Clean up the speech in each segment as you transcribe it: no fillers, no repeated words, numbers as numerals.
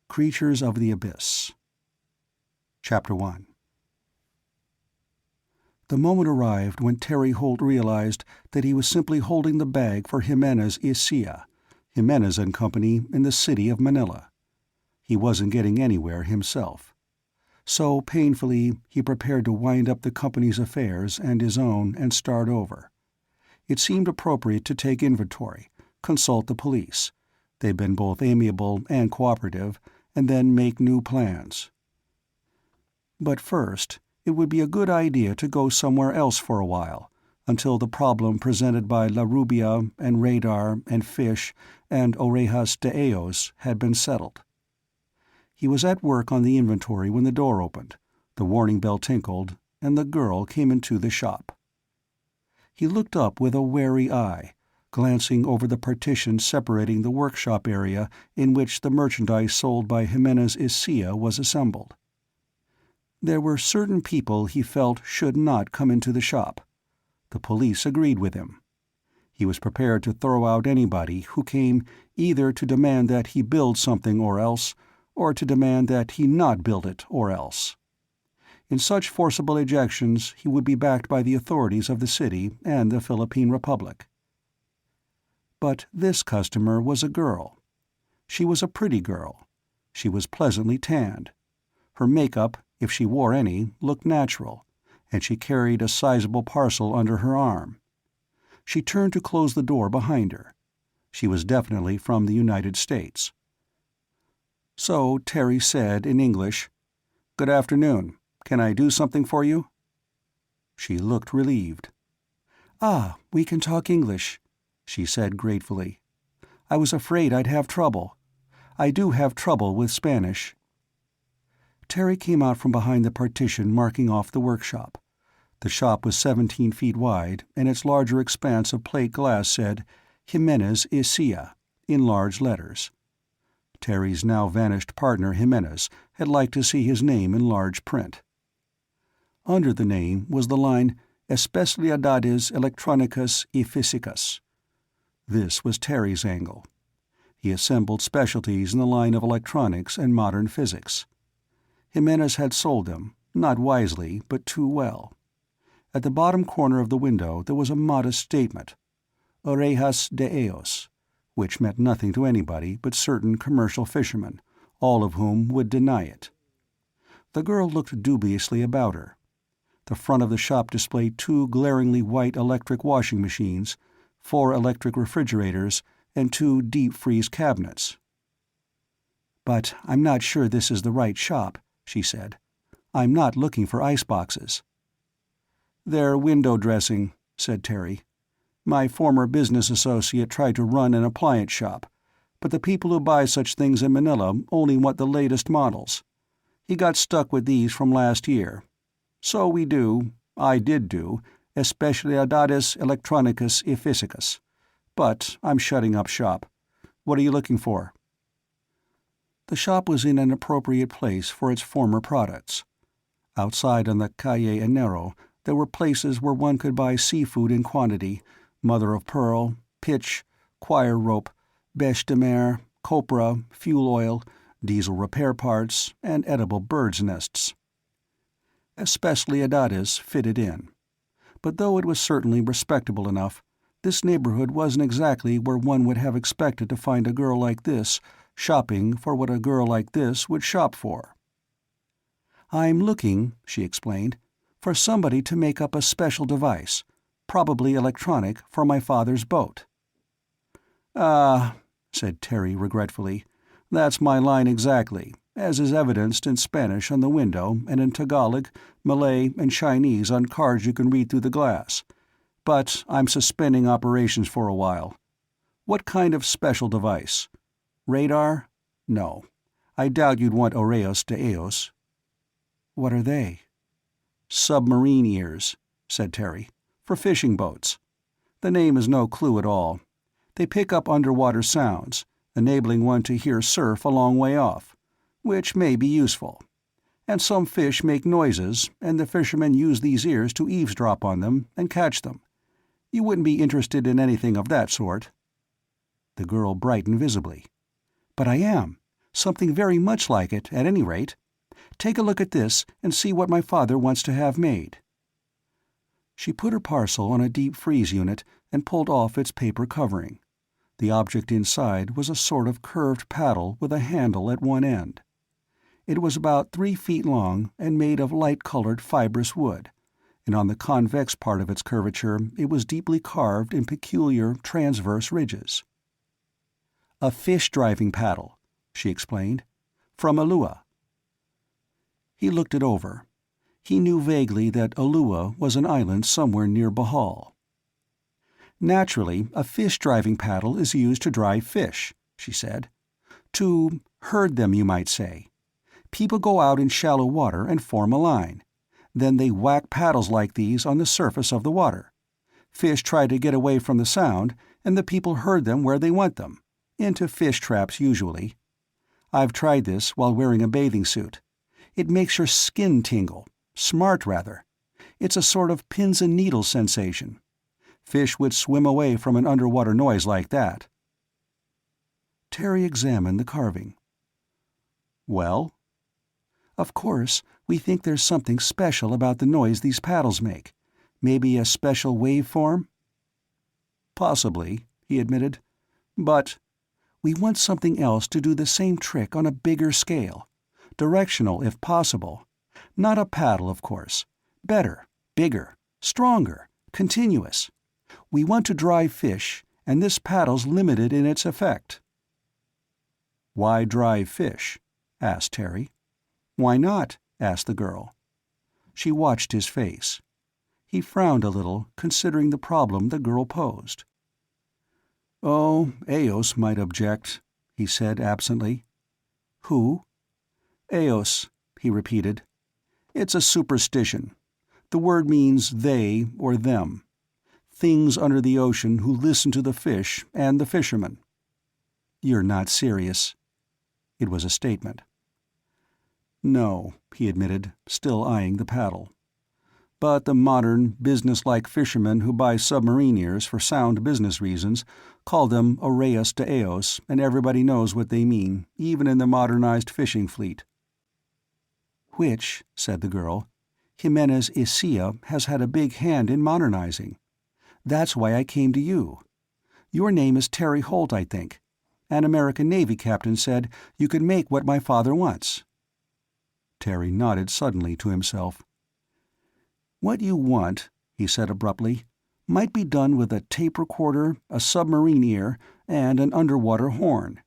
Creatures of the Abyss. Chapter 1. The moment arrived when Terry Holt realized that he was simply holding the bag for Jimenez y Cía, Jimenez and Company in the city of Manila. He wasn't getting anywhere himself. So, painfully, he prepared to wind up the company's affairs and his own and start over. It seemed appropriate to take inventory, consult the police. They'd been both amiable and cooperative, and then make new plans. But first, it would be a good idea to go somewhere else for a while, until the problem presented by La Rubia and Radar and Fish and Orejas de ellos had been settled. He was at work on the inventory when the door opened, the warning bell tinkled, and the girl came into the shop. He looked up with a wary eye, glancing over the partition separating the workshop area in which the merchandise sold by Jimenez y Cía was assembled. There were certain people he felt should not come into the shop. The police agreed with him. He was prepared to throw out anybody who came either to demand that he build something or else, or to demand that he not build it or else. In such forcible ejections he would be backed by the authorities of the city and the Philippine Republic. But this customer was a girl. She was a pretty girl. She was pleasantly tanned. Her makeup, if she wore any, looked natural, and she carried a sizable parcel under her arm. She turned to close the door behind her. She was definitely from the United States. So Terry said in English, "Good afternoon. Can I do something for you?" She looked relieved. "Ah, we can talk English," she said gratefully. "I was afraid I'd have trouble. I do have trouble with Spanish." Terry came out from behind the partition marking off the workshop. The shop was 17 feet wide, and its larger expanse of plate glass said, Jimenez y Cía, in large letters. Terry's now vanished partner Jimenez had liked to see his name in large print. Under the name was the line, Especialidades Electrónicas y Físicas. This was Terry's angle. He assembled specialties in the line of electronics and modern physics. Jimenez had sold them, not wisely, but too well. At the bottom corner of the window there was a modest statement, Orejas de ellos, which meant nothing to anybody but certain commercial fishermen, all of whom would deny it. The girl looked dubiously about her. The front of the shop displayed 2 glaringly white electric washing machines, 4 electric refrigerators, and 2 deep-freeze cabinets. "But I'm not sure this is the right shop," she said. "I'm not looking for iceboxes." "They're window dressing," said Terry. "My former business associate tried to run an appliance shop, but the people who buy such things in Manila only want the latest models. He got stuck with these from last year. So I did do, Especialidades Electrónicas y Físicas. But I'm shutting up shop. What are you looking for?" The shop was in an appropriate place for its former products. Outside on the Calle Enero, there were places where one could buy seafood in quantity, mother-of-pearl, pitch, coir rope, bêche de mer, copra, fuel oil, diesel repair parts, and edible birds' nests. Especialidades fitted in. But though it was certainly respectable enough, this neighborhood wasn't exactly where one would have expected to find a girl like this shopping for what a girl like this would shop for. "I'm looking," she explained, "for somebody to make up a special device, probably electronic, for my father's boat." "Ah," said Terry regretfully, "that's my line exactly, as is evidenced in Spanish on the window and in Tagalog, Malay, and Chinese on cards you can read through the glass. But I'm suspending operations for a while. What kind of special device? Radar? No. I doubt you'd want Orejas de ellos." "What are they?" "Submarine ears," said Terry, "for fishing boats. The name is no clue at all. They pick up underwater sounds, enabling one to hear surf a long way off, which may be useful. And some fish make noises, and the fishermen use these ears to eavesdrop on them and catch them. You wouldn't be interested in anything of that sort." The girl brightened visibly. "But I am. Something very much like it, at any rate. Take a look at this and see what my father wants to have made." She put her parcel on a deep freeze unit and pulled off its paper covering. The object inside was a sort of curved paddle with a handle at one end. It was about 3 feet long and made of light-colored fibrous wood, and on the convex part of its curvature it was deeply carved in peculiar transverse ridges. "A fish-driving paddle," she explained. "From Ulua." He looked it over. He knew vaguely that Ulua was an island somewhere near Bohol. "Naturally, a fish-driving paddle is used to drive fish," she said. "To herd them, you might say. People go out in shallow water and form a line. Then they whack paddles like these on the surface of the water. Fish try to get away from the sound, and the people herd them where they want them, into fish traps usually. I've tried this while wearing a bathing suit. It makes your skin tingle. Smart, rather. It's a sort of pins and needles sensation. Fish would swim away from an underwater noise like that." Terry examined the carving. "Well?" "Of course, we think there's something special about the noise these paddles make. Maybe a special waveform?" "Possibly," he admitted. "But we want something else to do the same trick on a bigger scale. Directional, if possible. Not a paddle, of course. Better, bigger, stronger, continuous. We want to drive fish, and this paddle's limited in its effect." "Why drive fish?" asked Terry. "Why not?" asked the girl. She watched his face. He frowned a little, considering the problem the girl posed. "Oh, Ellos might object," he said absently. "Who?" "Ellos," he repeated. "It's a superstition. The word means they or them. Things under the ocean who listen to the fish and the fishermen." "You're not serious." It was a statement. "No," he admitted, still eyeing the paddle. "But the modern, business-like fishermen who buy submarine ears for sound business reasons call them Orejas de ellos, and everybody knows what they mean, even in the modernized fishing fleet." "Which," said the girl, "Jimenez Isia has had a big hand in modernizing. That's why I came to you. Your name is Terry Holt, I think. An American Navy captain said you could make what my father wants." Terry nodded suddenly to himself. "What you want," he said abruptly, "might be done with a tape recorder, a submarine ear, and an underwater horn.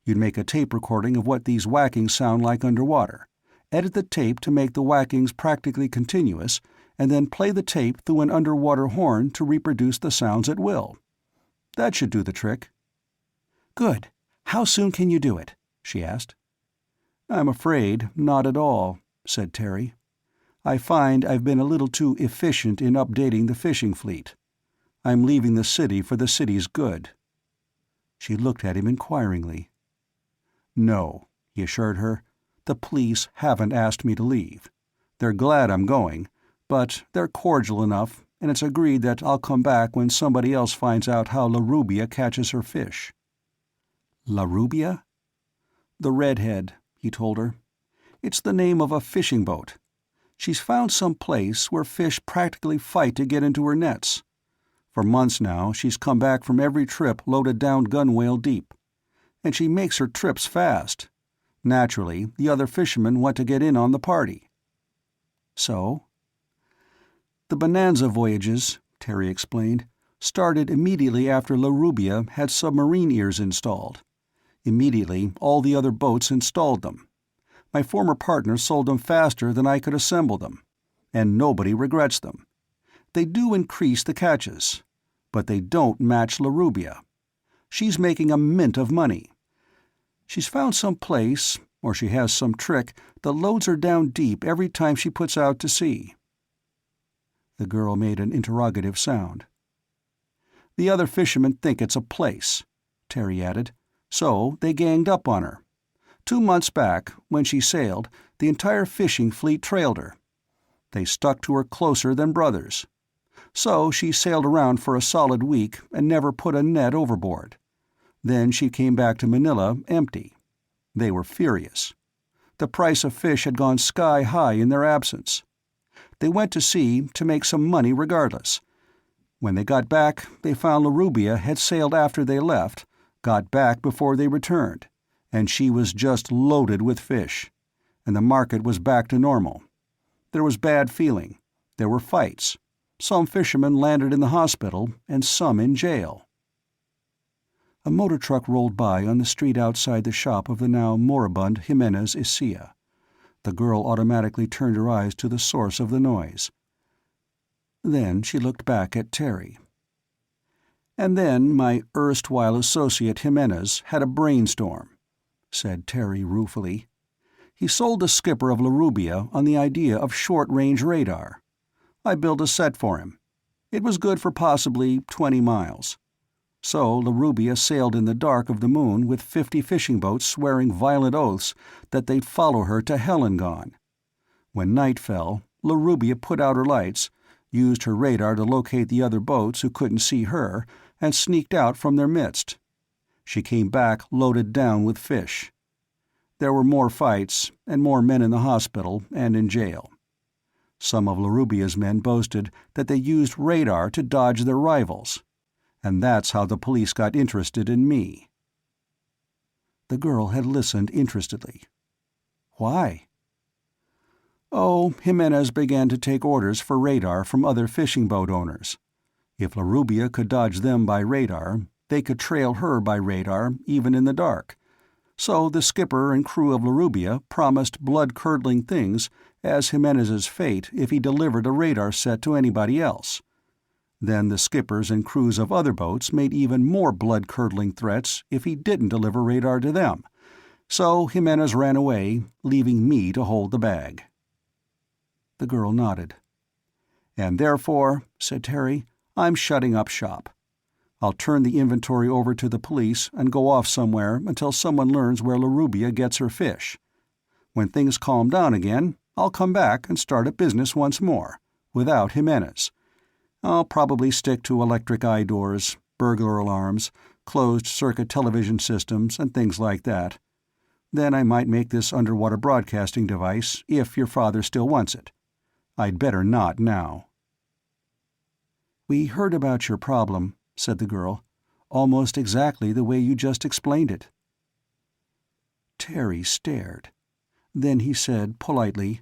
You'd make a tape recording of what these whackings sound like underwater, edit the tape to make the whackings practically continuous, and then play the tape through an underwater horn to reproduce the sounds at will. That should do the trick." "Good. How soon can you do it?" she asked. "I'm afraid not at all," said Terry. "I find I've been a little too efficient in updating the fishing fleet. I'm leaving the city for the city's good." She looked at him inquiringly. "No," he assured her. "The police haven't asked me to leave. They're glad I'm going, but they're cordial enough, and it's agreed that I'll come back when somebody else finds out how La Rubia catches her fish." "La Rubia?" "The redhead," he told her. "It's the name of a fishing boat. She's found some place where fish practically fight to get into her nets. For months now she's come back from every trip loaded down gunwale deep. And she makes her trips fast. Naturally, the other fishermen want to get in on the party." "So?" "The Bonanza voyages," Terry explained, "started immediately after La Rubia had submarine ears installed. Immediately, all the other boats installed them. My former partner sold them faster than I could assemble them. And nobody regrets them. They do increase the catches. But they don't match La Rubia. She's making a mint of money. She's found some place, or she has some trick, that loads her down deep every time she puts out to sea." The girl made an interrogative sound. "The other fishermen think it's a place," Terry added. "So they ganged up on her. 2 months back, when she sailed, the entire fishing fleet trailed her. They stuck to her closer than brothers. So she sailed around for a solid week and never put a net overboard. Then she came back to Manila empty. They were furious. The price of fish had gone sky high in their absence. They went to sea to make some money regardless. When they got back, they found Larubia had sailed after they left, got back before they returned, and she was just loaded with fish. And the market was back to normal. There was bad feeling. There were fights. Some fishermen landed in the hospital, and some in jail. A motor truck rolled by on the street outside the shop of the now moribund Jimenez Isia. The girl automatically turned her eyes to the source of the noise. Then she looked back at Terry. "And then my erstwhile associate Jimenez had a brainstorm," said Terry ruefully. "He sold the skipper of Larubia on the idea of short-range radar. I built a set for him. It was good for possibly 20 miles. So Larubia sailed in the dark of the moon with 50 fishing boats swearing violent oaths that they'd follow her to hell and gone. When night fell, Larubia put out her lights, used her radar to locate the other boats who couldn't see her, and sneaked out from their midst. She came back loaded down with fish. There were more fights, and more men in the hospital and in jail. Some of Larubia's men boasted that they used radar to dodge their rivals. And that's how the police got interested in me." The girl had listened interestedly. "Why?" "Oh, Jimenez began to take orders for radar from other fishing boat owners. If Larubia could dodge them by radar, they could trail her by radar even in the dark. So the skipper and crew of Larubia promised blood-curdling things as Jimenez's fate if he delivered a radar set to anybody else. Then the skippers and crews of other boats made even more blood-curdling threats if he didn't deliver radar to them. So Jimenez ran away, leaving me to hold the bag." The girl nodded. "And therefore," said Terry, "I'm shutting up shop. I'll turn the inventory over to the police and go off somewhere until someone learns where Larubia gets her fish. When things calm down again, I'll come back and start a business once more, without Jimenez. I'll probably stick to electric eye doors, burglar alarms, closed-circuit television systems, and things like that. Then I might make this underwater broadcasting device, if your father still wants it. I'd better not now." "We heard about your problem," said the girl, "almost exactly the way you just explained it." Terry stared. Then he said politely,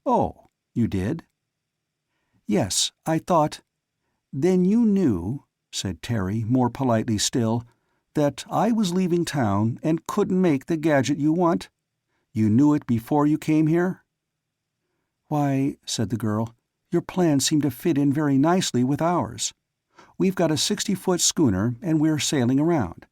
"Oh, you did?" "Yes, I thought—" "Then you knew," said Terry more politely still, "that I was leaving town and couldn't make the gadget you want? You knew it before you came here?" "Why," said the girl, "your plans seem to fit in very nicely with ours. We've got a 60-foot schooner and we're sailing around.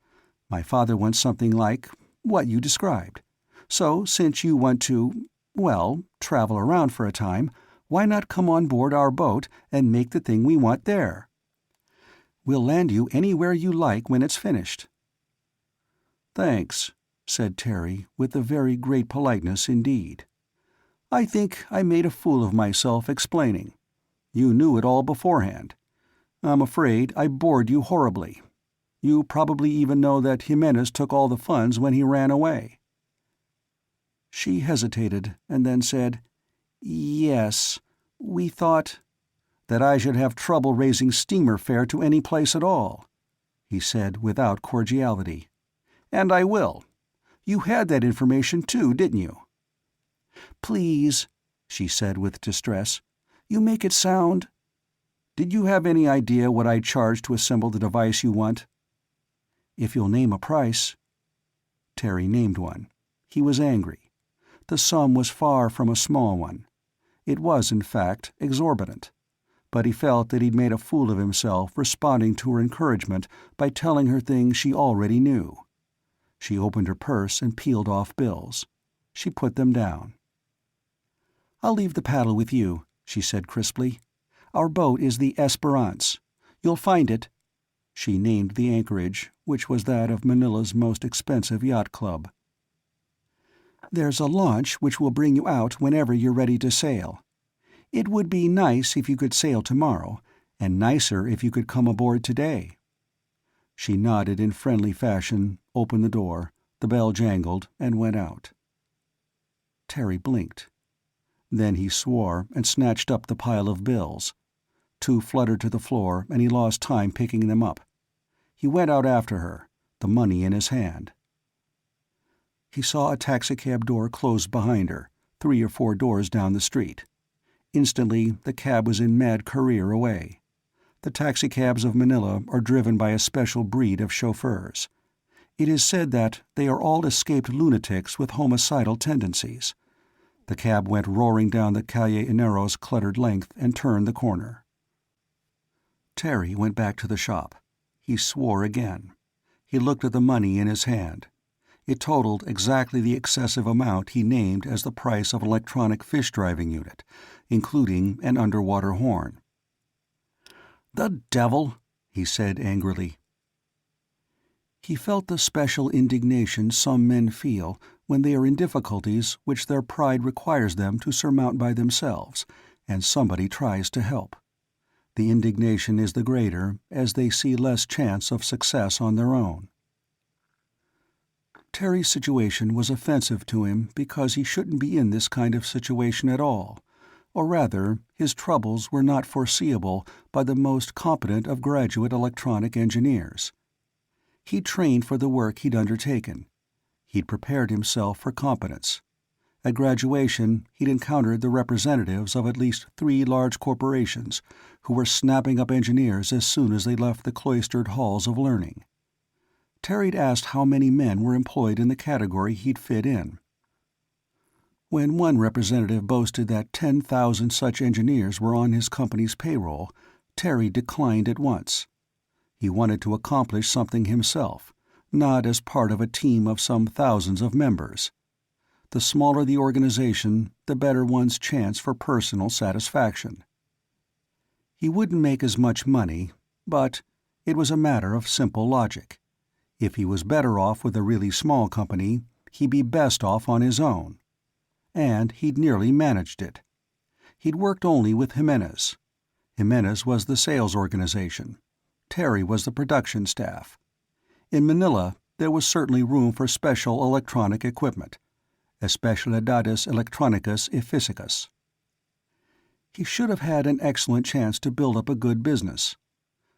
My father wants something like what you described. So since you want to, well, travel around for a time, why not come on board our boat and make the thing we want there? We'll land you anywhere you like when it's finished." "Thanks," said Terry, with a very great politeness indeed. "I think I made a fool of myself explaining. You knew it all beforehand. I'm afraid I bored you horribly. You probably even know that Jimenez took all the funds when he ran away." She hesitated, and then said, "Yes, we thought—" "That I should have trouble raising steamer fare to any place at all," he said without cordiality. "And I will. You had that information too, didn't you?" "Please," she said with distress, "you make it sound—" "Did you have any idea what I'd charge to assemble the device you want?" "If you'll name a price." Terry named one. He was angry. The sum was far from a small one. It was, in fact, exorbitant. But he felt that he'd made a fool of himself responding to her encouragement by telling her things she already knew. She opened her purse and peeled off bills. She put them down. "I'll leave the paddle with you," she said crisply. "Our boat is the Esperance. You'll find it—" She named the anchorage, which was that of Manila's most expensive yacht club. "There's a launch which will bring you out whenever you're ready to sail. It would be nice if you could sail tomorrow, and nicer if you could come aboard today." She nodded in friendly fashion, opened the door, The bell jangled and went out. Terry blinked. Then he swore and snatched up the pile of bills. 2 fluttered to the floor, and he lost time picking them up. He went out after her, the money in his hand. He saw a taxicab door close behind her, 3 or 4 doors down the street. Instantly, the cab was in mad career away. The taxicabs of Manila are driven by a special breed of chauffeurs. It is said that they are all escaped lunatics with homicidal tendencies. The cab went roaring down the Calle Enero's cluttered length and turned the corner. Terry went back to the shop. He swore again. He looked at the money in his hand. It totaled exactly the excessive amount he named as the price of an electronic fish-driving unit, including an underwater horn. "The devil!" he said angrily. He felt the special indignation some men feel when they are in difficulties which their pride requires them to surmount by themselves, and somebody tries to help. The indignation is the greater as they see less chance of success on their own. Terry's situation was offensive to him because he shouldn't be in this kind of situation at all, or rather, his troubles were not foreseeable by the most competent of graduate electronic engineers. He'd trained for the work he'd undertaken. He'd prepared himself for competence. At graduation, he'd encountered the representatives of at least 3 large corporations who were snapping up engineers as soon as they left the cloistered halls of learning. Terry'd asked how many men were employed in the category he'd fit in. When one representative boasted that 10,000 such engineers were on his company's payroll, Terry declined at once. He wanted to accomplish something himself, not as part of a team of some thousands of members. The smaller the organization, the better one's chance for personal satisfaction. He wouldn't make as much money, but it was a matter of simple logic. If he was better off with a really small company, he'd be best off on his own. And he'd nearly managed it. He'd worked only with Jimenez. Jimenez was the sales organization. Terry was the production staff. In Manila, there was certainly room for special electronic equipment. Especialidades electronicas y físicas. He should have had an excellent chance to build up a good business.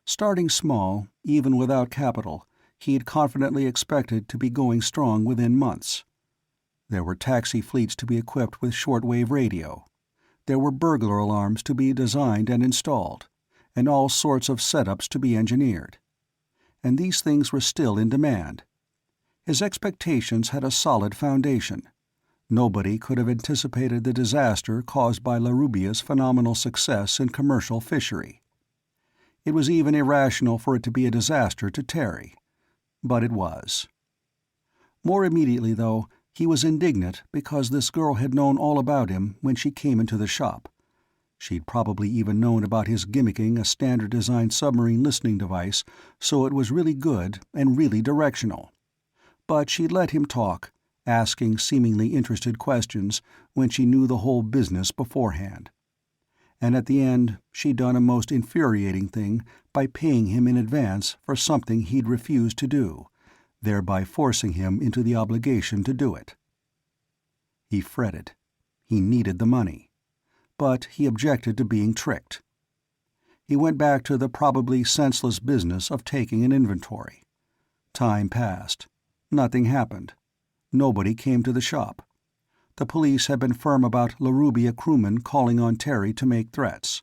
Starting small, even without capital, he'd confidently expected to be going strong within months. There were taxi fleets to be equipped with shortwave radio. There were burglar alarms to be designed and installed, and all sorts of setups to be engineered. And these things were still in demand. His expectations had a solid foundation. Nobody could have anticipated the disaster caused by La Rubia's phenomenal success in commercial fishery. It was even irrational for it to be a disaster to Terry. But it was. More immediately, though, he was indignant because this girl had known all about him when she came into the shop. She'd probably even known about his gimmicking a standard-designed submarine listening device, so it was really good and really directional. But she'd let him talk, asking seemingly interested questions when she knew the whole business beforehand. And at the end, she'd done a most infuriating thing by paying him in advance for something he'd refused to do, thereby forcing him into the obligation to do it. He fretted. He needed the money. But he objected to being tricked. He went back to the probably senseless business of taking an inventory. Time passed. Nothing happened. Nobody came to the shop. The police had been firm about La Rubia crewmen calling on Terry to make threats.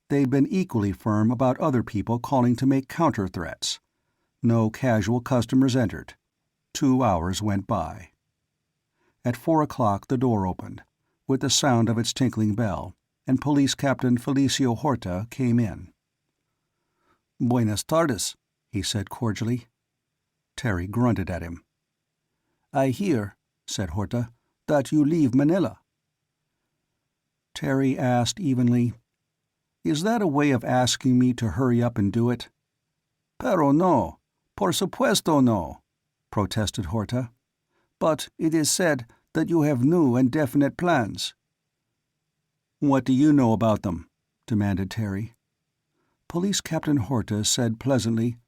They'd been equally firm about other people calling to make counter-threats. No casual customers entered. 2 hours went by. At 4 o'clock the door opened, with the sound of its tinkling bell, and Police Captain Felicio Horta came in. "Buenas tardes," he said cordially. Terry grunted at him. "I hear," said Horta, "that you leave Manila." Terry asked evenly, "Is that a way of asking me to hurry up and do it?" "Pero no, por supuesto no," protested Horta. "But it is said that you have new and definite plans." "What do you know about them?" demanded Terry. Police Captain Horta said pleasantly,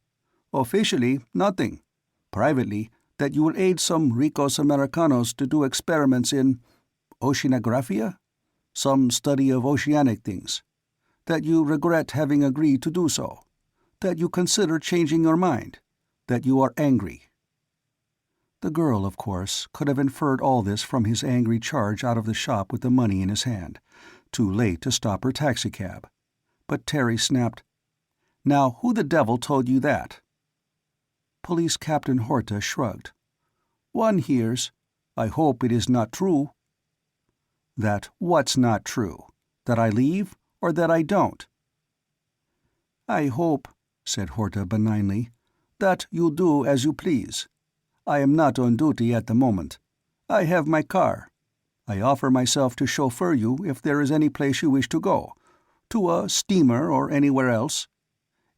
"Officially, nothing. Privately, That you will aid some ricos Americanos to do experiments in oceanographia? Some study of oceanic things. That you regret having agreed to do so. That you consider changing your mind. That you are angry. The girl, of course, could have inferred all this from his angry charge out of the shop with the money in his hand, too late to stop her taxicab. But Terry snapped, "Now, who the devil told you that?" Police Captain Horta shrugged. "One hears. I hope it is not true." "That what's not true? That I leave, or that I don't?" "I hope," said Horta benignly, "that you do as you please. I am not on duty at the moment. I have my car. I offer myself to chauffeur you if there is any place you wish to go, to a steamer or anywhere else.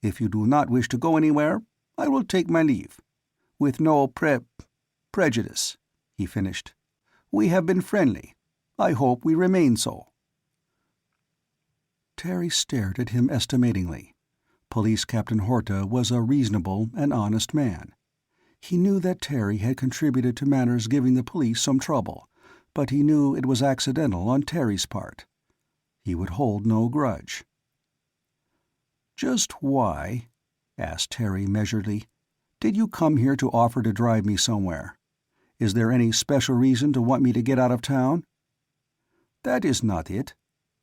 If you do not wish to go anywhere, I will take my leave. With no prejudice," he finished. "We have been friendly. I hope we remain so." Terry stared at him estimatingly. Police Captain Horta was a reasonable and honest man. He knew that Terry had contributed to matters giving the police some trouble, but he knew it was accidental on Terry's part. He would hold no grudge. "Just why," asked Terry measuredly, "did you come here to offer to drive me somewhere? Is there any special reason to want me to get out of town?" "That is not it,"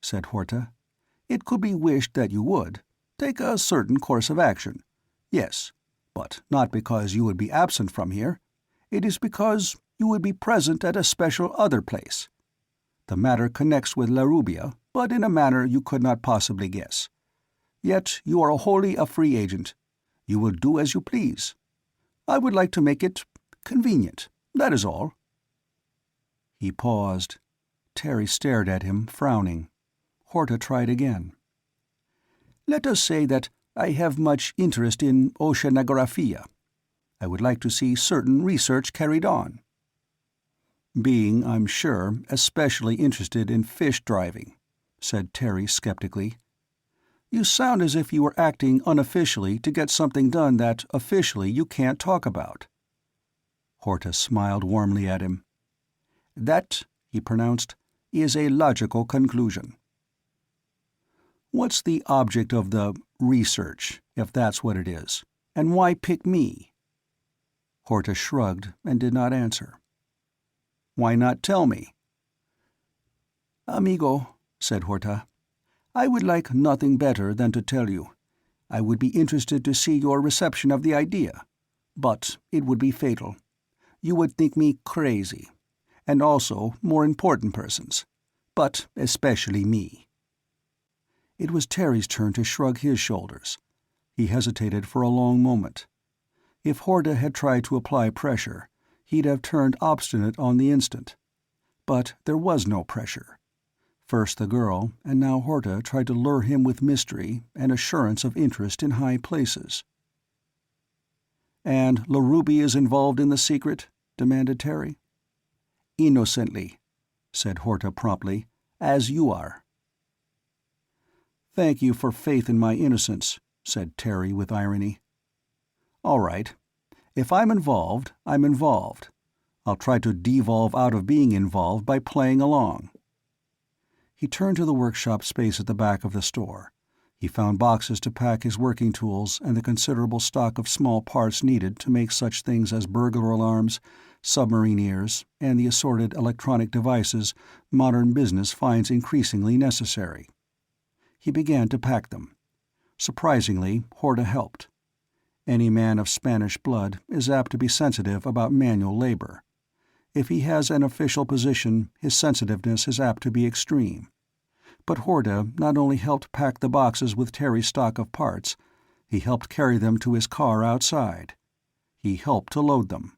said Horta. "It could be wished that you would take a certain course of action. Yes, but not because you would be absent from here. It is because you would be present at a special other place. The matter connects with La Rubia, but in a manner you could not possibly guess. Yet you are wholly a free agent. You will do as you please. I would like to make it convenient, that is all." He paused. Terry stared at him, frowning. Horta tried again. "Let us say that I have much interest in oceanographia. I would like to see certain research carried on." "Being, I'm sure, especially interested in fish driving," said Terry skeptically. "You sound as if you were acting unofficially to get something done that, officially, you can't talk about." Horta smiled warmly at him. "That," he pronounced, "is a logical conclusion." "What's the object of the research, if that's what it is? And why pick me?" Horta shrugged and did not answer. "Why not tell me?" "Amigo," said Horta, "I would like nothing better than to tell you. I would be interested to see your reception of the idea. But it would be fatal. You would think me crazy. And also more important persons. But especially me." It was Terry's turn to shrug his shoulders. He hesitated for a long moment. If Horta had tried to apply pressure, he'd have turned obstinate on the instant. But there was no pressure. First the girl, and now Horta tried to lure him with mystery and assurance of interest in high places. "And La Ruby is involved in the secret?" demanded Terry. "Innocently," said Horta promptly, "as you are." "Thank you for faith in my innocence," said Terry with irony. "All right. If I'm involved, I'm involved. I'll try to devolve out of being involved by playing along." He turned to the workshop space at the back of the store. He found boxes to pack his working tools and the considerable stock of small parts needed to make such things as burglar alarms, submarine ears, and the assorted electronic devices modern business finds increasingly necessary. He began to pack them. Surprisingly, Horta helped. Any man of Spanish blood is apt to be sensitive about manual labor. If he has an official position, his sensitiveness is apt to be extreme. But Horta not only helped pack the boxes with Terry's stock of parts, he helped carry them to his car outside. He helped to load them.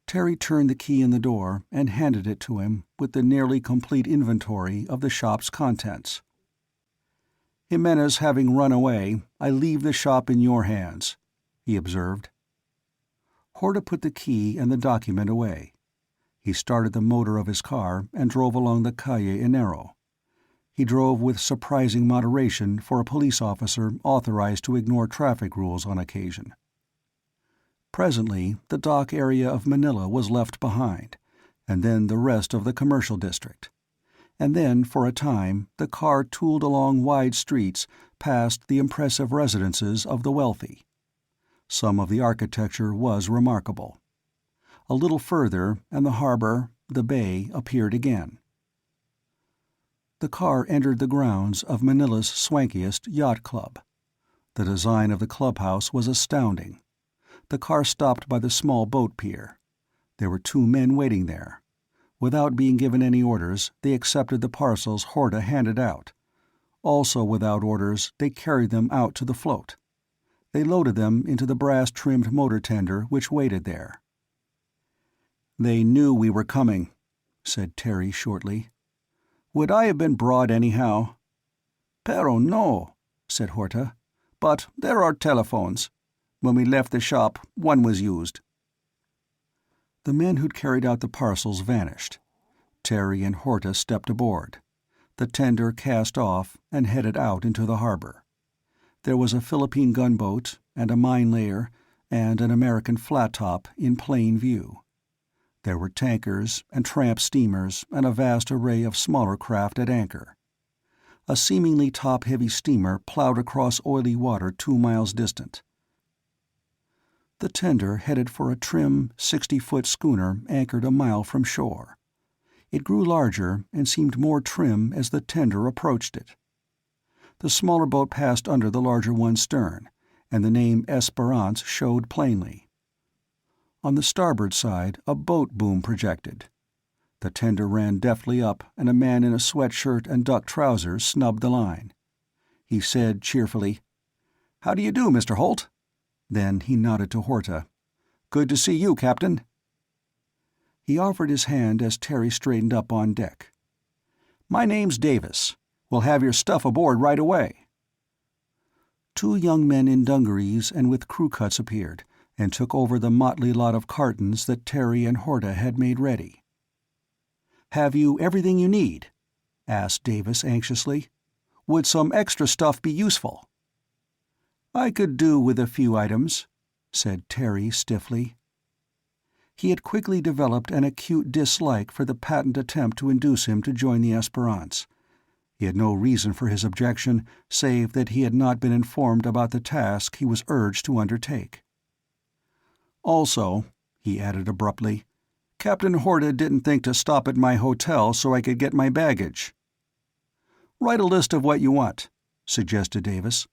Terry turned the key in the door and handed it to him with the nearly complete inventory of the shop's contents. "Jimenez having run away, I leave the shop in your hands," he observed. Horta put the key and the document away. He started the motor of his car and drove along the Calle Enero. He drove with surprising moderation for a police officer authorized to ignore traffic rules on occasion. Presently, the dock area of Manila was left behind, and then the rest of the commercial district. And then, for a time, the car tooled along wide streets past the impressive residences of the wealthy. Some of the architecture was remarkable. A little further, and the harbor, the bay, appeared again. The car entered the grounds of Manila's swankiest yacht club. The design of the clubhouse was astounding. The car stopped by the small boat pier. There were 2 men waiting there. Without being given any orders, they accepted the parcels Horta handed out. Also without orders, they carried them out to the float. They loaded them into the brass-trimmed motor tender which waited there. "They knew we were coming," said Terry shortly. "Would I have been brought anyhow?" "Pero no," said Horta. "But there are telephones. When we left the shop, one was used." The men who'd carried out the parcels vanished. Terry and Horta stepped aboard. The tender cast off and headed out into the harbor. There was a Philippine gunboat, and a mine layer, and an American flat-top in plain view. There were tankers and tramp steamers and a vast array of smaller craft at anchor. A seemingly top-heavy steamer plowed across oily water 2 miles distant. The tender headed for a trim, 60-foot schooner anchored a mile from shore. It grew larger and seemed more trim as the tender approached it. The smaller boat passed under the larger one's stern, and the name Esperance showed plainly. On the starboard side, a boat boom projected. The tender ran deftly up, and a man in a sweatshirt and duck trousers snubbed the line. He said cheerfully, "How do you do, Mr. Holt?" Then he nodded to Horta. "Good to see you, Captain." He offered his hand as Terry straightened up on deck. "My name's Davis. We'll have your stuff aboard right away." 2 young men in dungarees and with crew cuts appeared, and took over the motley lot of cartons that Terry and Horta had made ready. "Have you everything you need?" asked Davis anxiously. "Would some extra stuff be useful?" "I could do with a few items," said Terry stiffly. He had quickly developed an acute dislike for the patent attempt to induce him to join the Esperance. He had no reason for his objection, save that he had not been informed about the task he was urged to undertake. "Also," he added abruptly, "Captain Horta didn't think to stop at my hotel so I could get my baggage." "Write a list of what you want," suggested Davis.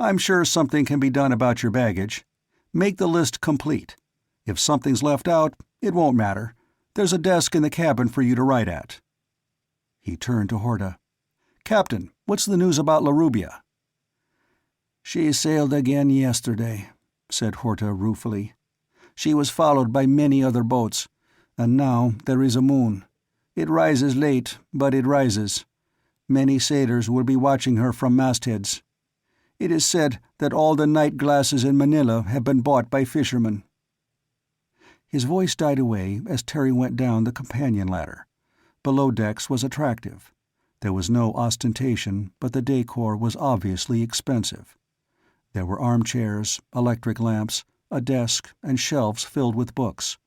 "I'm sure something can be done about your baggage. Make the list complete. If something's left out, it won't matter. There's a desk in the cabin for you to write at." He turned to Horta. "Captain, what's the news about La Rubia?" "She sailed again yesterday," said Horta ruefully. "She was followed by many other boats, and now there is a moon. It rises late, but it rises. Many sailors will be watching her from mastheads. It is said that all the night glasses in Manila have been bought by fishermen." His voice died away as Terry went down the companion ladder. Below decks was attractive. There was no ostentation, but the decor was obviously expensive. There were armchairs, electric lamps, a desk, and shelves filled with books.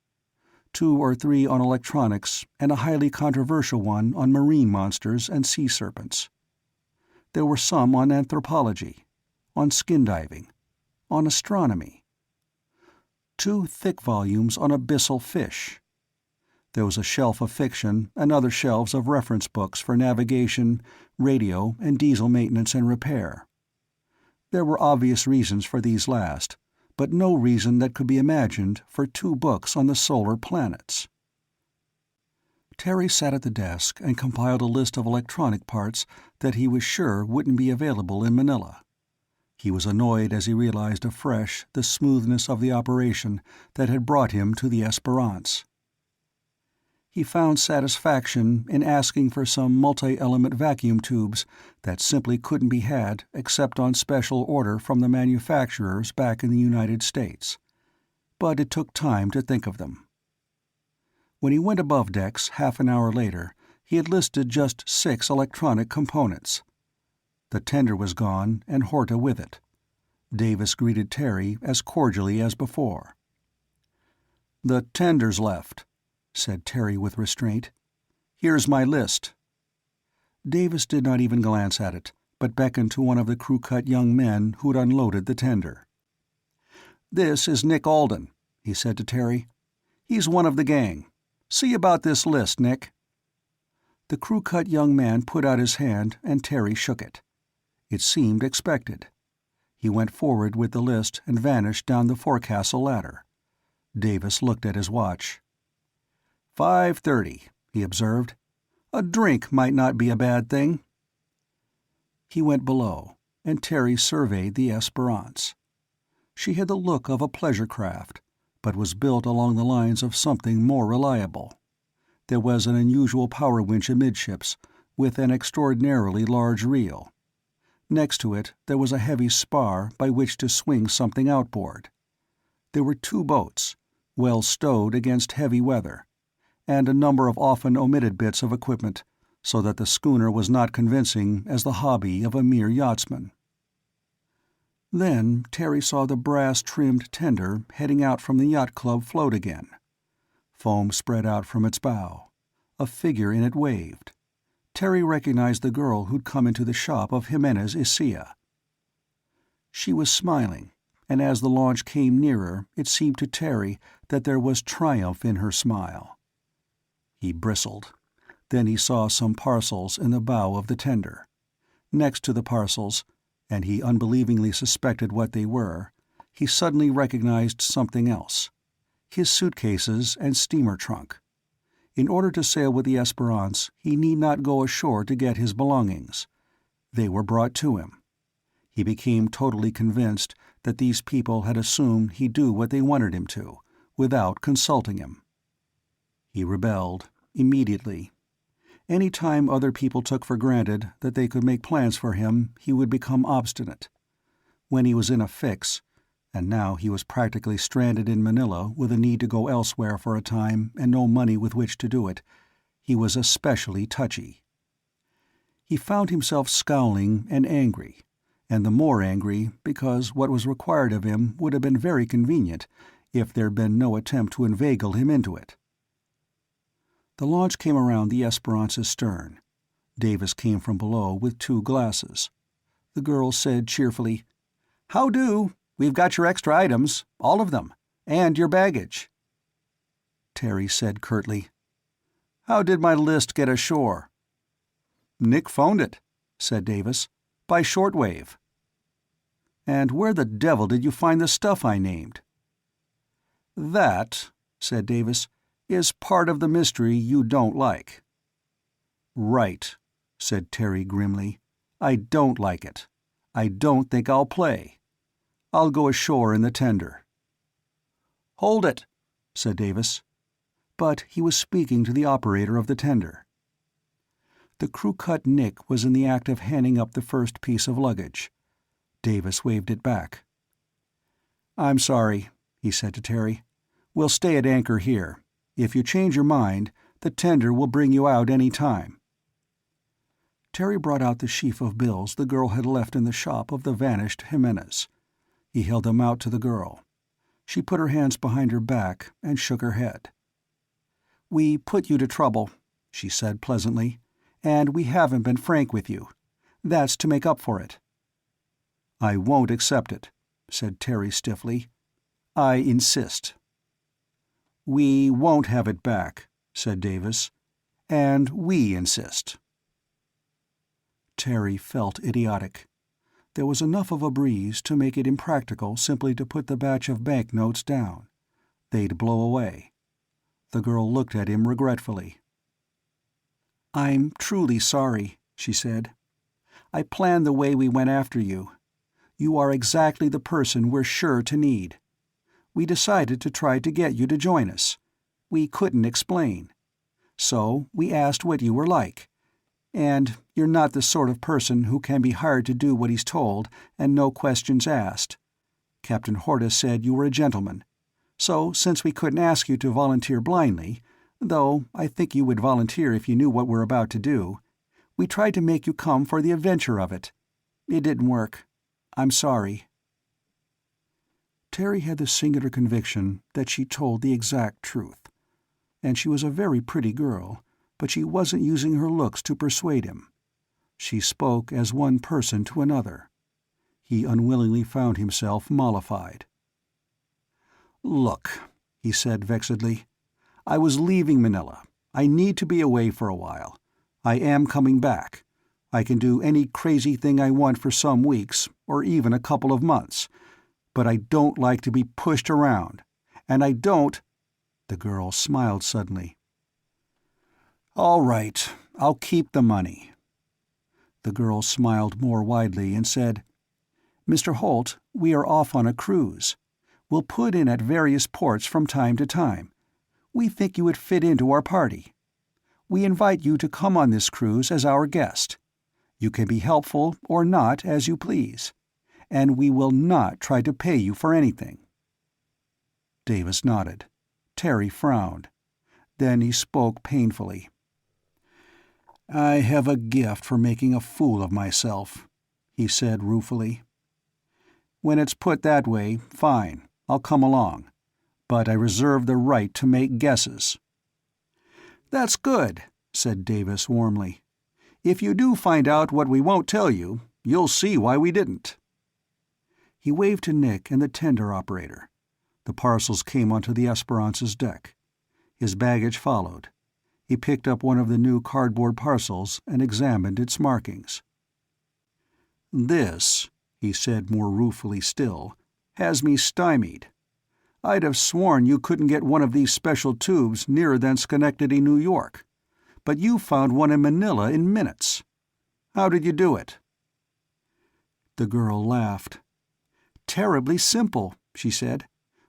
2 or 3 on electronics, and a highly controversial one on marine monsters and sea serpents. There were some on anthropology, on skin diving, on astronomy. 2 thick volumes on abyssal fish. There was a shelf of fiction and other shelves of reference books for navigation, radio, and diesel maintenance and repair. There were obvious reasons for these last, but no reason that could be imagined for 2 books on the solar planets. Terry sat at the desk and compiled a list of electronic parts that he was sure wouldn't be available in Manila. He was annoyed as he realized afresh the smoothness of the operation that had brought him to the Esperance. He found satisfaction in asking for some multi-element vacuum tubes that simply couldn't be had except on special order from the manufacturers back in the United States. But it took time to think of them. When he went above decks half an hour later, he had listed just 6 electronic components. The tender was gone, and Horta with it. Davis greeted Terry as cordially as before. "The tender's left," said Terry with restraint. "Here's my list." Davis did not even glance at it, but beckoned to one of the crew-cut young men who'd unloaded the tender. "This is Nick Alden," he said to Terry. "He's one of the gang. See about this list, Nick." The crew-cut young man put out his hand, and Terry shook it. It seemed expected. He went forward with the list and vanished down the forecastle ladder. Davis looked at his watch. 5:30, he observed. "A drink might not be a bad thing." He went below, and Terry surveyed the Esperance. She had the look of a pleasure craft, but was built along the lines of something more reliable. There was an unusual power winch amidships, with an extraordinarily large reel. Next to it there was a heavy spar by which to swing something outboard. There were 2 boats, well stowed against heavy weather, and a number of often omitted bits of equipment, so that the schooner was not convincing as the hobby of a mere yachtsman. Then Terry saw the brass-trimmed tender heading out from the yacht club float again. Foam spread out from its bow. A figure in it waved. Terry recognized the girl who'd come into the shop of Jimenez Isia. She was smiling, and as the launch came nearer, it seemed to Terry that there was triumph in her smile. He bristled. Then he saw some parcels in the bow of the tender. Next to the parcels, and he unbelievingly suspected what they were, he suddenly recognized something else: his suitcases and steamer trunk. In order to sail with the Esperance, he need not go ashore to get his belongings. They were brought to him. He became totally convinced that these people had assumed he'd do what they wanted him to, without consulting him. He rebelled, immediately. Any time other people took for granted that they could make plans for him, he would become obstinate. When he was in a fix, and now he was practically stranded in Manila with a need to go elsewhere for a time and no money with which to do it, he was especially touchy. He found himself scowling and angry, and the more angry because what was required of him would have been very convenient if there'd been no attempt to inveigle him into it. The launch came around the Esperance's stern. Davis came from below with 2 glasses. The girl said cheerfully, "How do? We've got your extra items, all of them, and your baggage." Terry said curtly, "How did my list get ashore?" "Nick phoned it," said Davis, "by shortwave." "And where the devil did you find the stuff I named?" "That," said Davis, "is part of the mystery you don't like." "Right," said Terry grimly. "I don't like it. I don't think I'll play. I'll go ashore in the tender." "Hold it," said Davis. But he was speaking to the operator of the tender. The crew-cut Nick was in the act of handing up the first piece of luggage. Davis waved it back. "I'm sorry," he said to Terry. "We'll stay at anchor here. If you change your mind, the tender will bring you out any time." Terry brought out the sheaf of bills the girl had left in the shop of the vanished Jimenez. He held them out to the girl. She put her hands behind her back and shook her head. "We put you to trouble," she said pleasantly, "and we haven't been frank with you. That's to make up for it." "I won't accept it," said Terry stiffly. "I insist." "We won't have it back," said Davis. "And we insist." Terry felt idiotic. There was enough of a breeze to make it impractical simply to put the batch of banknotes down. They'd blow away. The girl looked at him regretfully. "I'm truly sorry," she said. "I planned the way we went after you. You are exactly the person we're sure to need. We decided to try to get you to join us. We couldn't explain. So we asked what you were like. And you're not the sort of person who can be hired to do what he's told and no questions asked. Captain Hortus said you were a gentleman. So since we couldn't ask you to volunteer blindly, though I think you would volunteer if you knew what we're about to do, we tried to make you come for the adventure of it. It didn't work. I'm sorry." Terry had the singular conviction that she told the exact truth. And she was a very pretty girl, but she wasn't using her looks to persuade him. She spoke as one person to another. He unwillingly found himself mollified. "Look," he said vexedly, "I was leaving Manila. I need to be away for a while. I am coming back. I can do any crazy thing I want for some weeks, or even a couple of months. But I don't like to be pushed around. And I don't—" The girl smiled suddenly. "All right, I'll keep the money." The girl smiled more widely and said, "Mr. Holt, we are off on a cruise. We'll put in at various ports from time to time. We think you would fit into our party. We invite you to come on this cruise as our guest. You can be helpful or not as you please. And we will not try to pay you for anything." Davis nodded. Terry frowned. Then he spoke painfully. "I have a gift for making a fool of myself," he said ruefully. "When it's put that way, fine, I'll come along. But I reserve the right to make guesses." "That's good," said Davis warmly. "If you do find out what we won't tell you, you'll see why we didn't." He waved to Nick and the tender operator. The parcels came onto the Esperance's deck. His baggage followed. He picked up one of the new cardboard parcels and examined its markings. "This," he said more ruefully still, "has me stymied. I'd have sworn you couldn't get one of these special tubes nearer than Schenectady, New York. But you found one in Manila in minutes. How did you do it?" The girl laughed. "Terribly simple," she said.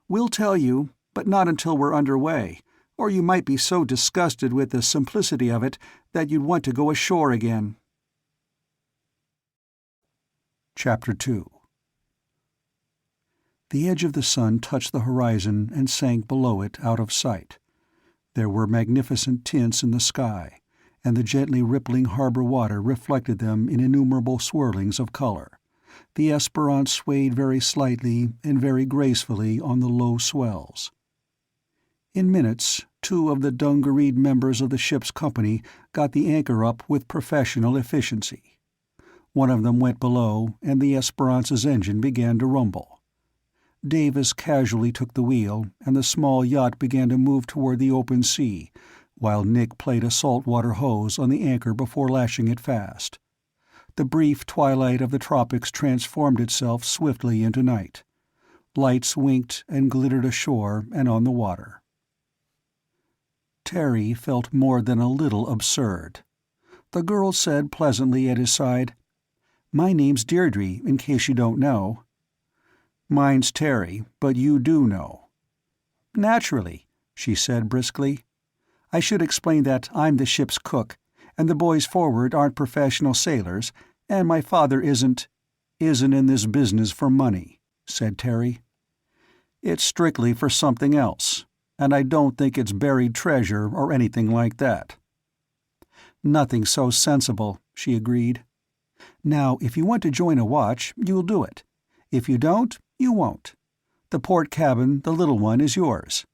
"We'll tell you, but not until we're underway, or you might be so disgusted with the simplicity of it that you'd want to go ashore again." Chapter 2. The edge of the sun touched the horizon and sank below it out of sight. There were magnificent tints in the sky, and the gently rippling harbor water reflected them in innumerable swirlings of color. The Esperance swayed very slightly and very gracefully on the low swells. In minutes, 2 of the dungareed members of the ship's company got the anchor up with professional efficiency. One of them went below, and the Esperance's engine began to rumble. Davis casually took the wheel, and the small yacht began to move toward the open sea, while Nick played a saltwater hose on the anchor before lashing it fast. The brief twilight of the tropics transformed itself swiftly into night. Lights winked and glittered ashore and on the water. Terry felt more than a little absurd. The girl said pleasantly at his side, "My name's Deirdre, in case you don't know." "Mine's Terry, but you do know." "Naturally," she said briskly. "I should explain that I'm the ship's cook, and the boys forward aren't professional sailors, and my father isn't in this business for money," said Terry. "It's strictly for something else, and I don't think it's buried treasure or anything like that." "Nothing so sensible," she agreed. "Now, if you want to join a watch, you'll do it. If you don't, you won't. The port cabin, the little one, is yours.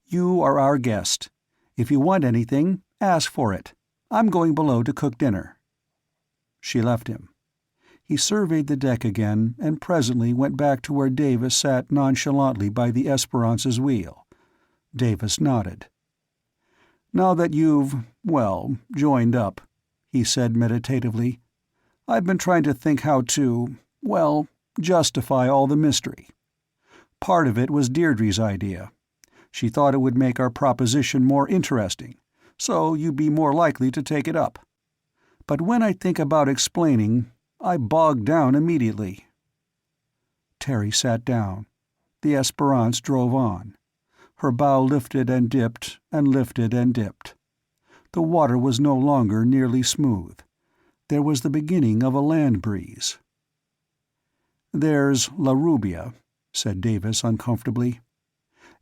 You are our guest. If you want anything, ask for it. I'm going below to cook dinner." She left him. He surveyed the deck again, and presently went back to where Davis sat nonchalantly by the Esperance's wheel. Davis nodded. "Now that you've, well, joined up," he said meditatively, "I've been trying to think how to, well, justify all the mystery. Part of it was Deirdre's idea. She thought it would make our proposition more interesting, so you'd be more likely to take it up. But when I think about explaining, I bog down immediately." Terry sat down. The Esperance drove on. Her bow lifted and dipped, and lifted and dipped. The water was no longer nearly smooth. There was the beginning of a land breeze. "There's La Rubia," said Davis uncomfortably.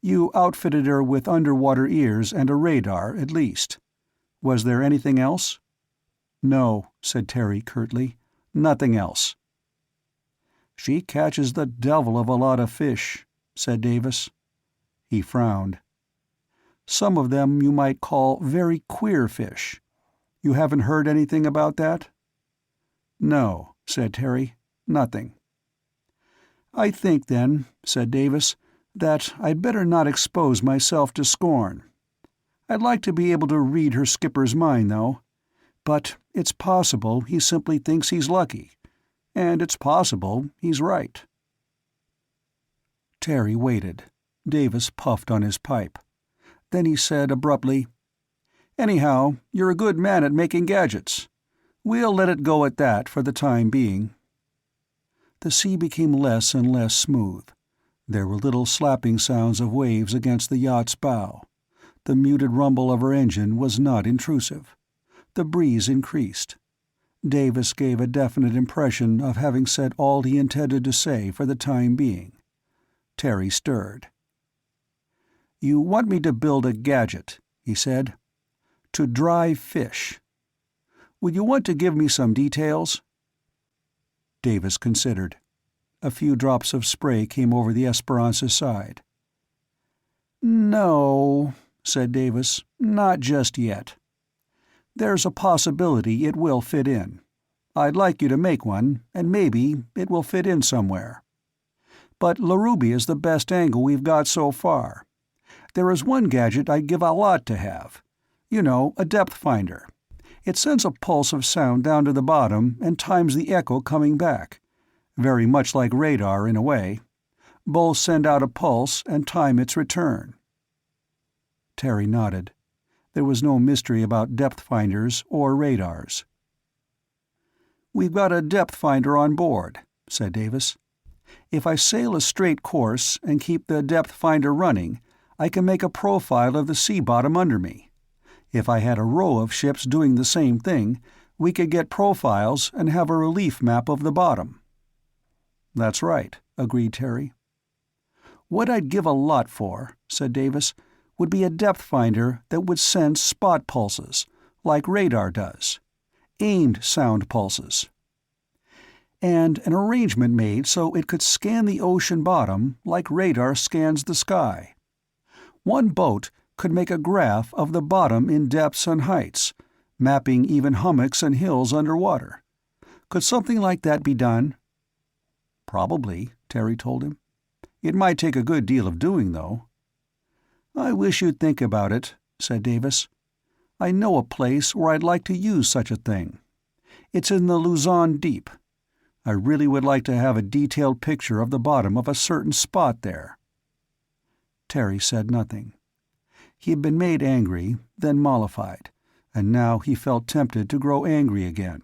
"You outfitted her with underwater ears and a radar, at least. Was there anything else?" "No," said Terry curtly. "Nothing else." "She catches the devil of a lot of fish," said Davis. He frowned. Some of them you might call very queer fish. You haven't heard anything about that? No, said Terry. Nothing. I think, then, said Davis, that I'd better not expose myself to scorn. I'd like to be able to read her skipper's mind, though. But it's possible he simply thinks he's lucky. And it's possible he's right. Terry waited. Davis puffed on his pipe. Then he said abruptly, "Anyhow, you're a good man at making gadgets. We'll let it go at that for the time being." The sea became less and less smooth. There were little slapping sounds of waves against the yacht's bow. The muted rumble of her engine was not intrusive. The breeze increased. Davis gave a definite impression of having said all he intended to say for the time being. Terry stirred. "You want me to build a gadget," he said. "To dry fish. Would you want to give me some details?" Davis considered. A few drops of spray came over the Esperance's side. "No," said Davis, "not just yet. There's a possibility it will fit in. I'd like you to make one, and maybe it will fit in somewhere. But Laruby is the best angle we've got so far. There is one gadget I'd give a lot to have. You know, a depth finder. It sends a pulse of sound down to the bottom and times the echo coming back. Very much like radar in a way. Both send out a pulse and time its return." Terry nodded. There was no mystery about depth finders or radars. "We've got a depth finder on board," said Davis. "If I sail a straight course and keep the depth finder running, I can make a profile of the sea bottom under me. If I had a row of ships doing the same thing, we could get profiles and have a relief map of the bottom." "That's right," agreed Terry. "What I'd give a lot for," said Davis, "would be a depth finder that would send spot pulses, like radar does. Aimed sound pulses. And an arrangement made so it could scan the ocean bottom like radar scans the sky. One boat could make a graph of the bottom in depths and heights, mapping even hummocks and hills underwater. Could something like that be done?" "Probably," Terry told him. "It might take a good deal of doing, though." "I wish you'd think about it," said Davis. "I know a place where I'd like to use such a thing. It's in the Luzon Deep. I really would like to have a detailed picture of the bottom of a certain spot there." Terry said nothing. He had been made angry, then mollified, and now he felt tempted to grow angry again.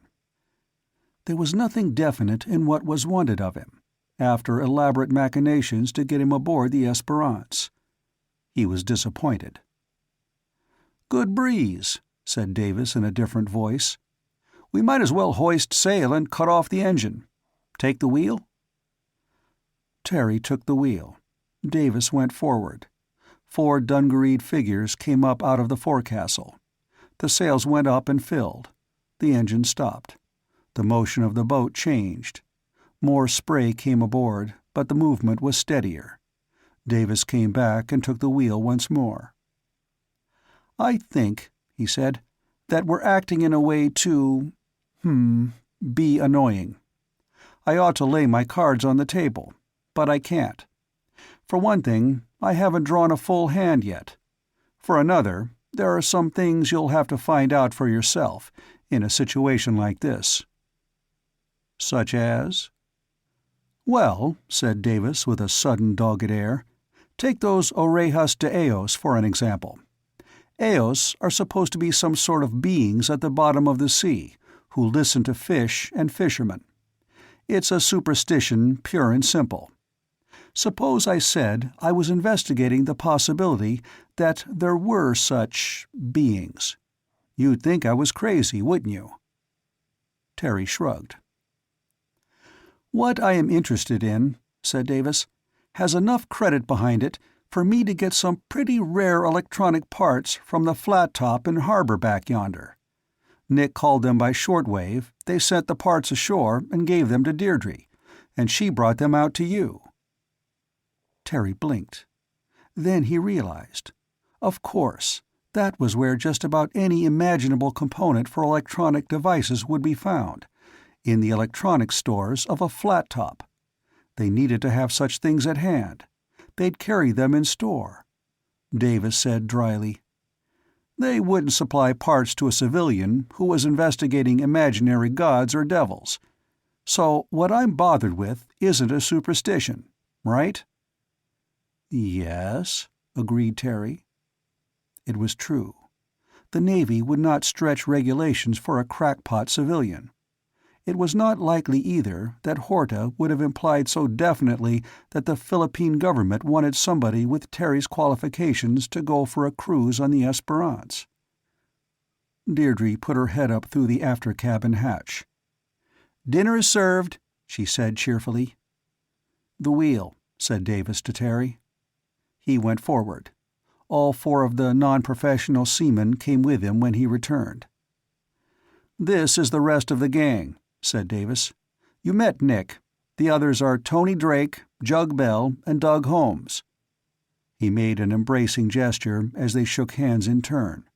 There was nothing definite in what was wanted of him, after elaborate machinations to get him aboard the Esperance. He was disappointed. "Good breeze," said Davis in a different voice. "We might as well hoist sail and cut off the engine. Take the wheel?" Terry took the wheel. Davis went forward. 4 dungareed figures came up out of the forecastle. The sails went up and filled. The engine stopped. The motion of the boat changed. More spray came aboard, but the movement was steadier. Davis came back and took the wheel once more. "I think," he said, "that we're acting in a way to, be annoying. I ought to lay my cards on the table, but I can't. For one thing, I haven't drawn a full hand yet. For another, there are some things you'll have to find out for yourself in a situation like this." "Such as?" "Well," said Davis with a sudden dogged air, "take those Orejas de ellos for an example. Ellos are supposed to be some sort of beings at the bottom of the sea, who listen to fish and fishermen. It's a superstition, pure and simple. Suppose I said I was investigating the possibility that there were such beings. You'd think I was crazy, wouldn't you?" Terry shrugged. "What I am interested in," said Davis, "has enough credit behind it for me to get some pretty rare electronic parts from the flat top in harbor back yonder. Nick called them by shortwave, they sent the parts ashore and gave them to Deirdre, and she brought them out to you." Terry blinked. Then he realized. Of course, that was where just about any imaginable component for electronic devices would be found, in the electronics stores of a flat top. They needed to have such things at hand. They'd carry them in store. Davis said dryly, "They wouldn't supply parts to a civilian who was investigating imaginary gods or devils. So what I'm bothered with isn't a superstition, right?" "Yes," agreed Terry. It was true. The Navy would not stretch regulations for a crackpot civilian. It was not likely, either, that Horta would have implied so definitely that the Philippine government wanted somebody with Terry's qualifications to go for a cruise on the Esperance. Deirdre put her head up through the after-cabin hatch. "Dinner is served," she said cheerfully. "The wheel," said Davis to Terry. He went forward. All 4 of the non-professional seamen came with him when he returned. "This is the rest of the gang," said Davis. "You met Nick. The others are Tony Drake, Jug Bell, and Doug Holmes." He made an embracing gesture as they shook hands in turn.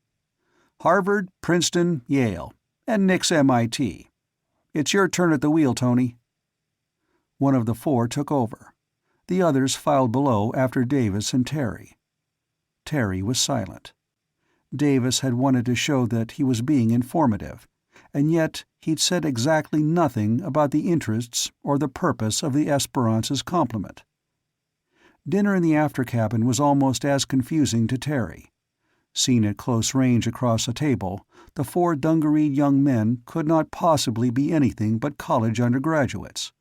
"Harvard, Princeton, Yale, and Nick's MIT. It's your turn at the wheel, Tony." One of the 4 took over. The others filed below after Davis and Terry. Terry was silent. Davis had wanted to show that he was being informative, and yet he'd said exactly nothing about the interests or the purpose of the Esperance's complement. Dinner in the after-cabin was almost as confusing to Terry. Seen at close range across a table, the 4 dungareed young men could not possibly be anything but college undergraduates.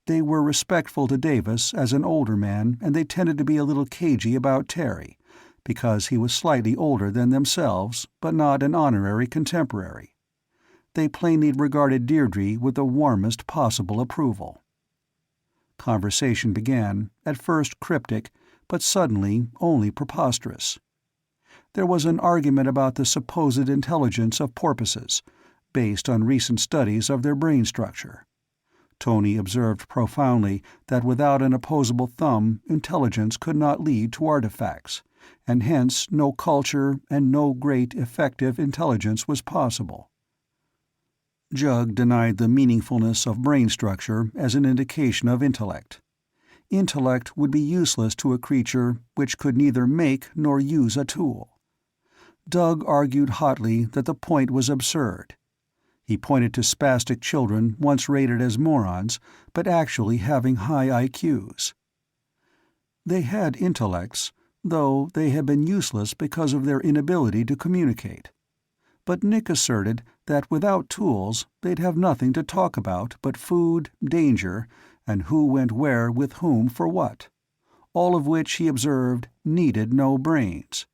They were respectful to Davis as an older man, and they tended to be a little cagey about Terry, because he was slightly older than themselves, but not an honorary contemporary. They plainly regarded Deirdre with the warmest possible approval. Conversation began, at first cryptic, but suddenly only preposterous. There was an argument about the supposed intelligence of porpoises, based on recent studies of their brain structure. Tony observed profoundly that without an opposable thumb, intelligence could not lead to artifacts, and hence no culture and no great effective intelligence was possible. Jug denied the meaningfulness of brain structure as an indication of intellect. Intellect would be useless to a creature which could neither make nor use a tool. Doug argued hotly that the point was absurd. He pointed to spastic children once rated as morons, but actually having high IQs. They had intellects, though they had been useless because of their inability to communicate. But Nick asserted that without tools they'd have nothing to talk about but food, danger, and who went where with whom for what, all of which, he observed, needed no brains.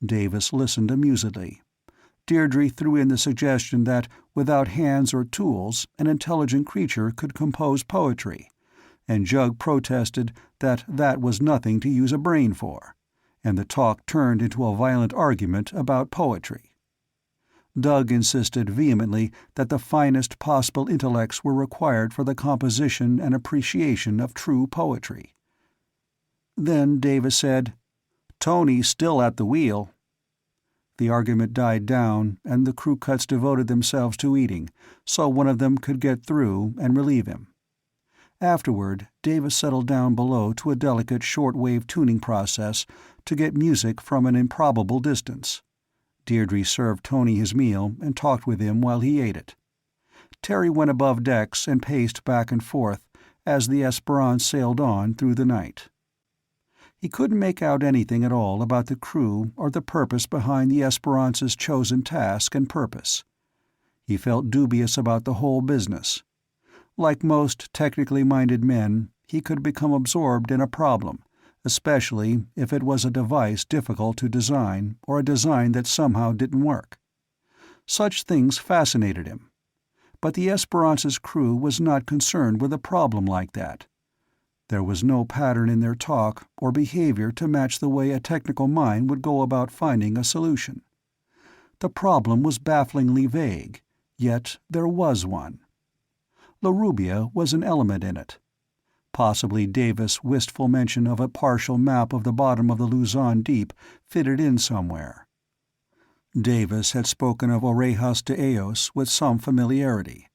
Davis listened amusedly. Deirdre threw in the suggestion that, without hands or tools, an intelligent creature could compose poetry, and Jug protested that that was nothing to use a brain for, and the talk turned into a violent argument about poetry. Doug insisted vehemently that the finest possible intellects were required for the composition and appreciation of true poetry. Then Davis said, "Tony's still at the wheel." The argument died down, and the crew cuts devoted themselves to eating, so one of them could get through and relieve him. Afterward, Davis settled down below to a delicate short-wave tuning process to get music from an improbable distance. Deirdre served Tony his meal and talked with him while he ate it. Terry went above decks and paced back and forth as the Esperance sailed on through the night. He couldn't make out anything at all about the crew or the purpose behind the Esperance's chosen task and purpose. He felt dubious about the whole business. Like most technically minded men, he could become absorbed in a problem, especially if it was a device difficult to design or a design that somehow didn't work. Such things fascinated him. But the Esperance's crew was not concerned with a problem like that. There was no pattern in their talk or behavior to match the way a technical mind would go about finding a solution. The problem was bafflingly vague, yet there was one. La Rubia was an element in it. Possibly Davis' wistful mention of a partial map of the bottom of the Luzon Deep fitted in somewhere. Davis had spoken of Orejas de ellos with some familiarity,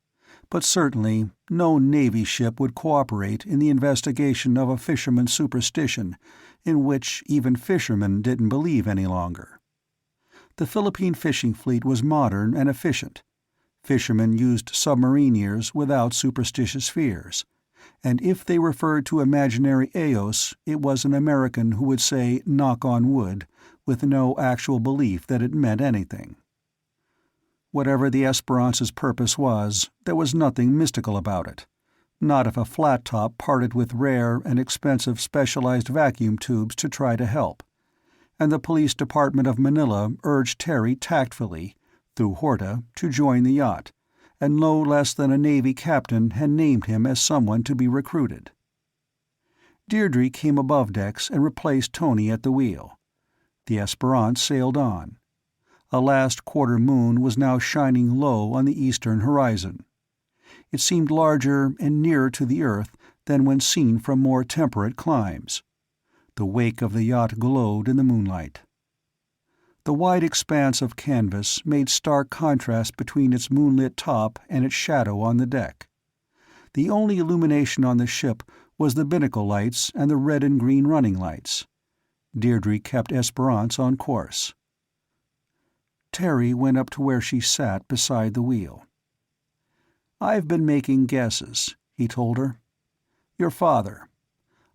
but certainly no Navy ship would cooperate in the investigation of a fisherman's superstition in which even fishermen didn't believe any longer. The Philippine fishing fleet was modern and efficient. Fishermen used submarineers without superstitious fears, and if they referred to imaginary ellos, it was an American who would say "knock on wood," with no actual belief that it meant anything. Whatever the Esperance's purpose was, there was nothing mystical about it. Not if a flat top parted with rare and expensive specialized vacuum tubes to try to help. And the police department of Manila urged Terry tactfully, through Horta, to join the yacht, and no less than a Navy captain had named him as someone to be recruited. Deirdre came above decks and replaced Tony at the wheel. The Esperance sailed on. A last quarter moon was now shining low on the eastern horizon. It seemed larger and nearer to the earth than when seen from more temperate climes. The wake of the yacht glowed in the moonlight. The wide expanse of canvas made stark contrast between its moonlit top and its shadow on the deck. The only illumination on the ship was the binnacle lights and the red and green running lights. Deirdre kept Esperance on course. Terry went up to where she sat beside the wheel. "I've been making guesses," he told her. "Your father.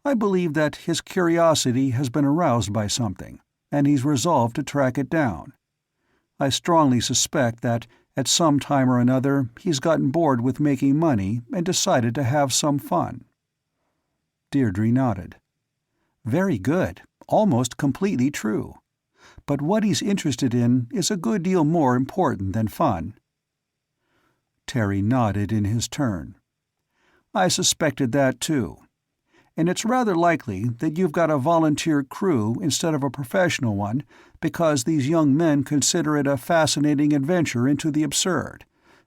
I believe that his curiosity has been aroused by something, and he's resolved to track it down. I strongly suspect that, at some time or another, he's gotten bored with making money and decided to have some fun." Deirdre nodded. "Very good. Almost completely true. But what he's interested in is a good deal more important than fun." Terry nodded in his turn. "I suspected that too. And it's rather likely that you've got a volunteer crew instead of a professional one because these young men consider it a fascinating adventure into the absurd,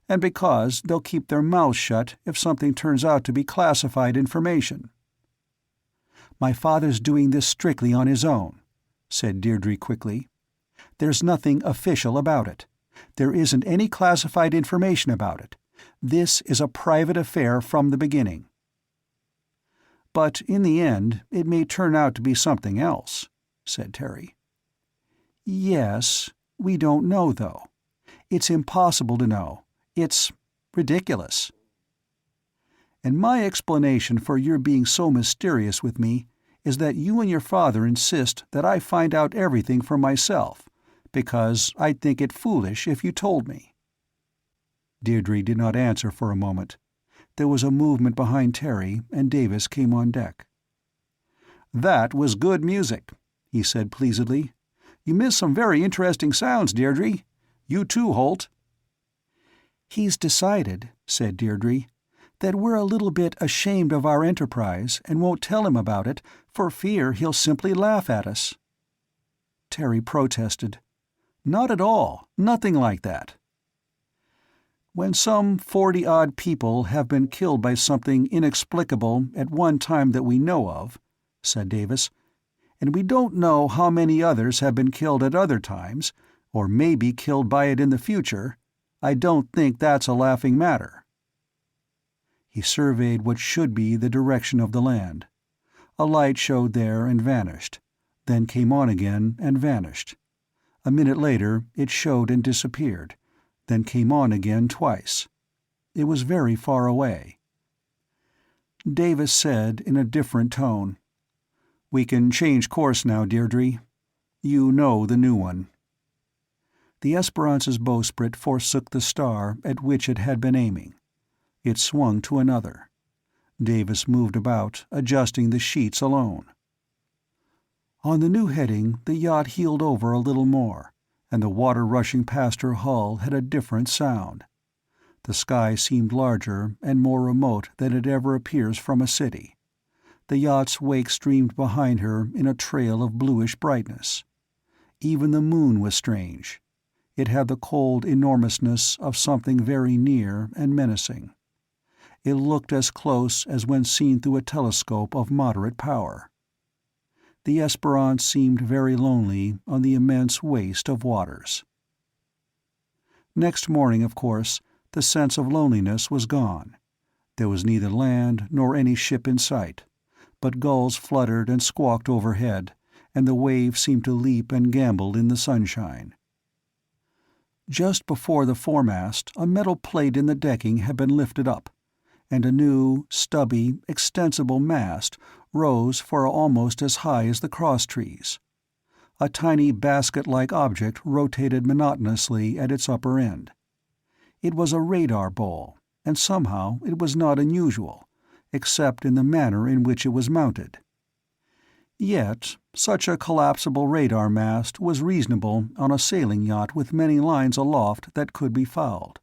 and because they'll keep their mouths shut if something turns out to be classified information." "My father's doing this strictly on his own," said Deirdre quickly. "There's nothing official about it. There isn't any classified information about it. This is a private affair from the beginning." "But in the end, it may turn out to be something else," said Terry. "Yes. We don't know, though. It's impossible to know. It's ridiculous. And my explanation for your being so mysterious with me is that you and your father insist that I find out everything for myself, because I'd think it foolish if you told me." Deirdre did not answer for a moment. There was a movement behind Terry, and Davis came on deck. "That was good music," he said pleasedly. "You missed some very interesting sounds, Deirdre. You too, Holt." "He's decided," said Deirdre, "that we're a little bit ashamed of our enterprise and won't tell him about it for fear he'll simply laugh at us." Terry protested. "Not at all. Nothing like that." "When some 40-odd people have been killed by something inexplicable at one time that we know of," said Davis, "and we don't know how many others have been killed at other times, or may be killed by it in the future, I don't think that's a laughing matter." He surveyed what should be the direction of the land. A light showed there and vanished, then came on again and vanished. A minute later it showed and disappeared, then came on again twice. It was very far away. Davis said in a different tone, "We can change course now, Deirdre. You know the new one." The Esperance's bowsprit forsook the star at which it had been aiming. It swung to another. Davis moved about, adjusting the sheets alone. On the new heading, the yacht heeled over a little more, and the water rushing past her hull had a different sound. The sky seemed larger and more remote than it ever appears from a city. The yacht's wake streamed behind her in a trail of bluish brightness. Even the moon was strange. It had the cold enormousness of something very near and menacing. It looked as close as when seen through a telescope of moderate power. The Esperance seemed very lonely on the immense waste of waters. Next morning, of course, the sense of loneliness was gone. There was neither land nor any ship in sight, but gulls fluttered and squawked overhead, and the waves seemed to leap and gambol in the sunshine. Just before the foremast, a metal plate in the decking had been lifted up, and a new, stubby, extensible mast rose for almost as high as the crosstrees. A tiny basket-like object rotated monotonously at its upper end. It was a radar bowl, and somehow it was not unusual, except in the manner in which it was mounted. Yet, such a collapsible radar mast was reasonable on a sailing yacht with many lines aloft that could be fouled.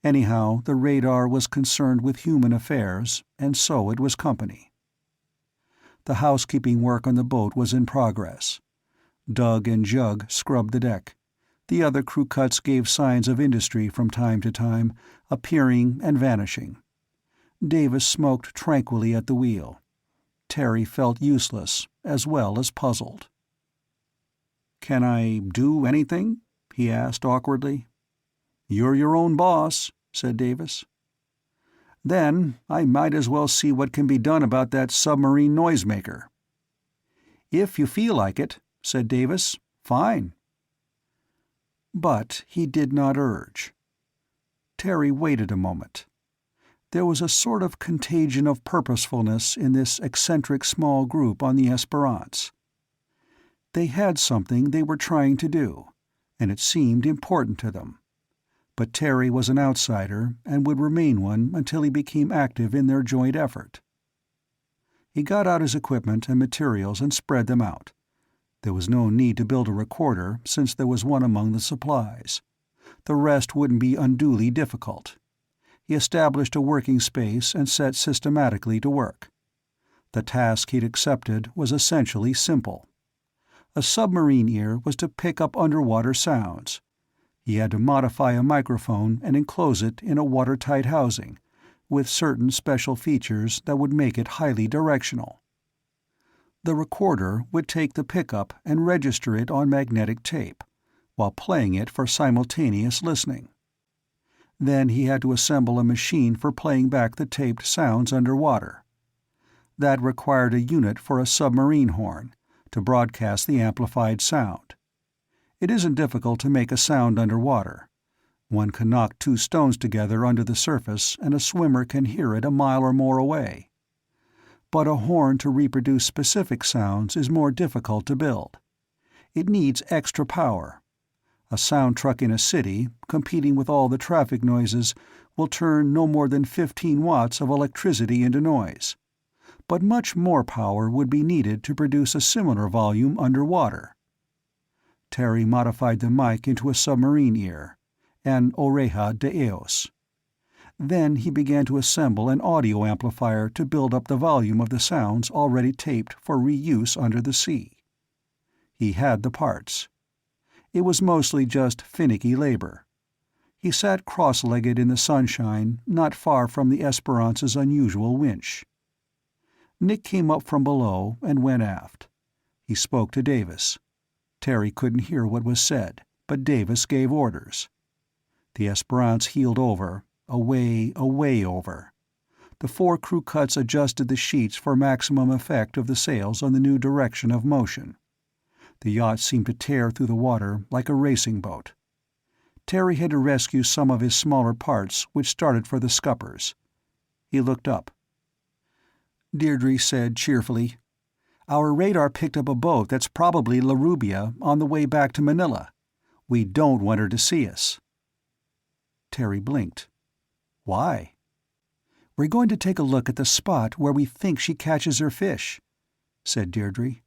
Anyhow, the radar was concerned with human affairs, and so it was company. The housekeeping work on the boat was in progress. Doug and Jug scrubbed the deck. The other crew cuts gave signs of industry from time to time, appearing and vanishing. Davis smoked tranquilly at the wheel. Terry felt useless, as well as puzzled. "Can I do anything?" he asked awkwardly. "You're your own boss," said Davis. "Then I might as well see what can be done about that submarine noisemaker." "If you feel like it," said Davis, "fine." But he did not urge. Terry waited a moment. There was a sort of contagion of purposefulness in this eccentric small group on the Esperance. They had something they were trying to do, and it seemed important to them. But Terry was an outsider and would remain one until he became active in their joint effort. He got out his equipment and materials and spread them out. There was no need to build a recorder, since there was one among the supplies. The rest wouldn't be unduly difficult. He established a working space and set systematically to work. The task he'd accepted was essentially simple. A submarine ear was to pick up underwater sounds. He had to modify a microphone and enclose it in a watertight housing, with certain special features that would make it highly directional. The recorder would take the pickup and register it on magnetic tape, while playing it for simultaneous listening. Then he had to assemble a machine for playing back the taped sounds underwater. That required a unit for a submarine horn, to broadcast the amplified sound. It isn't difficult to make a sound underwater. One can knock two stones together under the surface and a swimmer can hear it a mile or more away. But a horn to reproduce specific sounds is more difficult to build. It needs extra power. A sound truck in a city, competing with all the traffic noises, will turn no more than 15 watts of electricity into noise. But much more power would be needed to produce a similar volume underwater. Terry modified the mic into a submarine ear, an Oreja de ellos. Then he began to assemble an audio amplifier to build up the volume of the sounds already taped for reuse under the sea. He had the parts. It was mostly just finicky labor. He sat cross-legged in the sunshine, not far from the Esperance's unusual winch. Nick came up from below and went aft. He spoke to Davis. Terry couldn't hear what was said, but Davis gave orders. The Esperance heeled over, away over. The 4 crew cuts adjusted the sheets for maximum effect of the sails on the new direction of motion. The yacht seemed to tear through the water like a racing boat. Terry had to rescue some of his smaller parts, which started for the scuppers. He looked up. Deirdre said cheerfully, "Our radar picked up a boat that's probably La Rubia on the way back to Manila. We don't want her to see us." Terry blinked. "Why?" "We're going to take a look at the spot where we think she catches her fish," said Deirdre.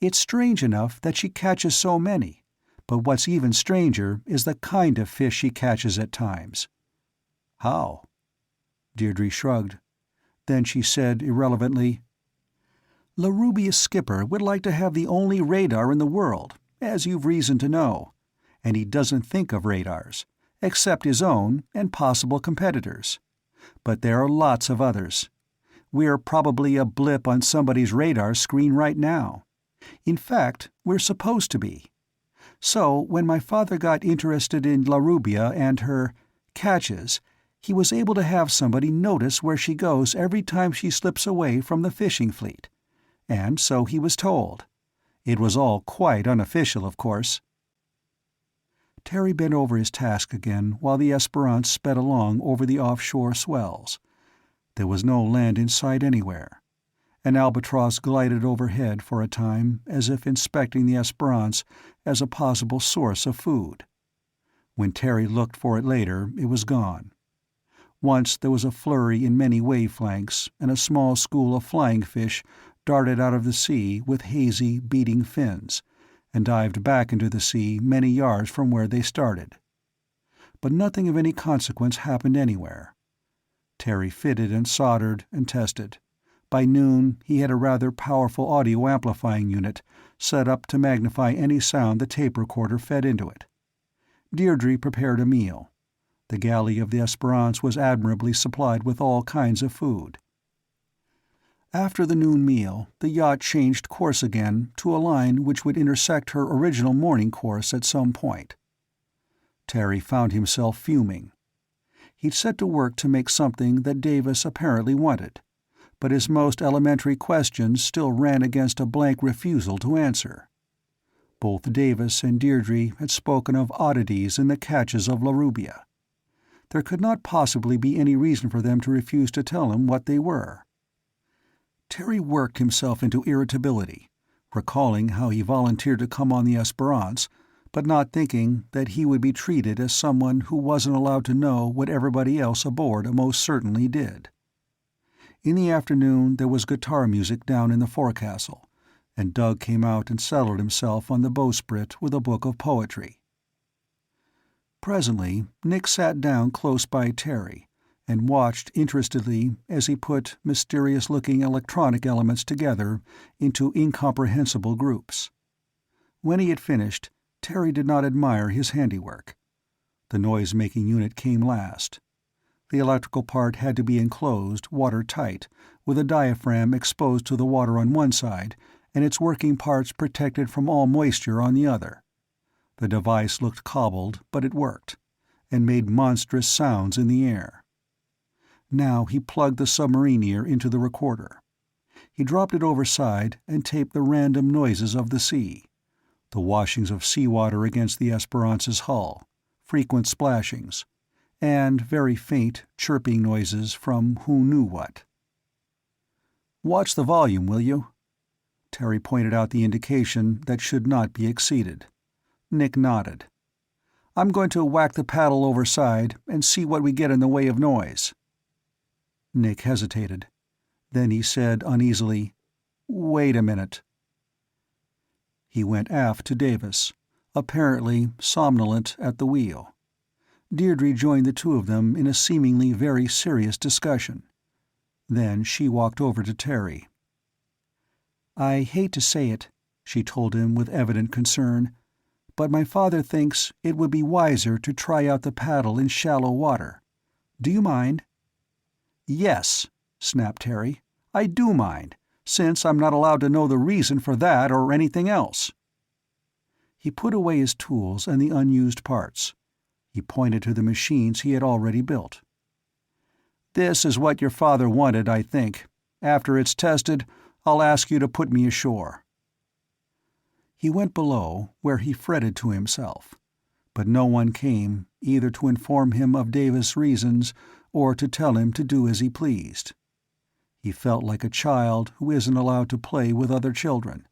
"It's strange enough that she catches so many, but what's even stranger is the kind of fish she catches at times." "How?" Deirdre shrugged. Then she said irrelevantly, "La Rubia's skipper would like to have the only radar in the world, as you've reason to know, and he doesn't think of radars, except his own and possible competitors. But there are lots of others. We're probably a blip on somebody's radar screen right now. In fact, we're supposed to be. So, when my father got interested in La Rubia and her catches, he was able to have somebody notice where she goes every time she slips away from the fishing fleet. And so he was told. It was all quite unofficial, of course. Terry bent over his task again while the Esperance sped along over the offshore swells. There was no land in sight anywhere. An albatross glided overhead for a time, as if inspecting the Esperance as a possible source of food. When Terry looked for it later, it was gone. Once there was a flurry in many wave flanks, and a small school of flying fish darted out of the sea with hazy, beating fins, and dived back into the sea many yards from where they started. But nothing of any consequence happened anywhere. Terry fitted and soldered and tested. By noon, he had a rather powerful audio amplifying unit set up to magnify any sound the tape recorder fed into it. Deirdre prepared a meal. The galley of the Esperance was admirably supplied with all kinds of food. After the noon meal, the yacht changed course again to a line which would intersect her original morning course at some point. Terry found himself fuming. He'd set to work to make something that Davis apparently wanted, but his most elementary questions still ran against a blank refusal to answer. Both Davis and Deirdre had spoken of oddities in the catches of La Rubia. There could not possibly be any reason for them to refuse to tell him what they were. Terry worked himself into irritability, recalling how he volunteered to come on the Esperance, but not thinking that he would be treated as someone who wasn't allowed to know what everybody else aboard most certainly did. In the afternoon there was guitar music down in the forecastle, and Doug came out and settled himself on the bowsprit with a book of poetry. Presently Nick sat down close by Terry, and watched interestedly as he put mysterious-looking electronic elements together into incomprehensible groups. When he had finished, Terry did not admire his handiwork. The noise-making unit came last. The electrical part had to be enclosed, watertight, with a diaphragm exposed to the water on one side, and its working parts protected from all moisture on the other. The device looked cobbled, but it worked, and made monstrous sounds in the air. Now he plugged the submarine ear into the recorder. He dropped it overside and taped the random noises of the sea, the washings of seawater against the Esperance's hull, frequent splashings, and very faint, chirping noises from who knew what. "Watch the volume, will you?" Terry pointed out the indication that should not be exceeded. Nick nodded. "I'm going to whack the paddle overside and see what we get in the way of noise." Nick hesitated. Then he said uneasily, "Wait a minute." He went aft to Davis, apparently somnolent at the wheel. Deirdre joined the two of them in a seemingly very serious discussion. Then she walked over to Terry. "I hate to say it," she told him with evident concern, "but my father thinks it would be wiser to try out the paddle in shallow water. Do you mind?" "Yes," snapped Terry. "I do mind, since I'm not allowed to know the reason for that or anything else." He put away his tools and the unused parts. He pointed to the machines he had already built. "This is what your father wanted, I think. After it's tested, I'll ask you to put me ashore." He went below, where he fretted to himself. But no one came, either to inform him of Davis' reasons or to tell him to do as he pleased. He felt like a child who isn't allowed to play with other children,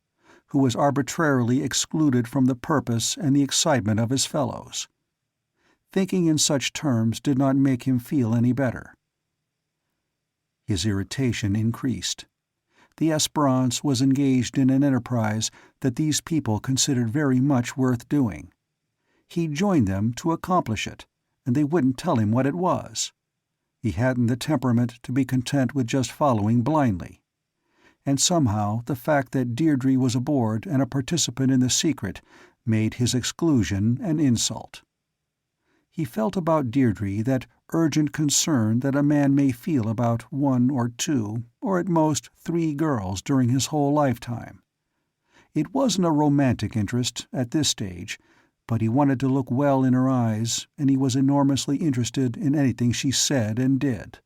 who was arbitrarily excluded from the purpose and the excitement of his fellows. Thinking in such terms did not make him feel any better. His irritation increased. The Esperance was engaged in an enterprise that these people considered very much worth doing. He joined them to accomplish it, and they wouldn't tell him what it was. He hadn't the temperament to be content with just following blindly. And somehow the fact that Deirdre was aboard and a participant in the secret made his exclusion an insult. He felt about Deirdre that urgent concern that a man may feel about one or two, or at most 3 girls during his whole lifetime. It wasn't a romantic interest, at this stage, but he wanted to look well in her eyes, and he was enormously interested in anything she said and did.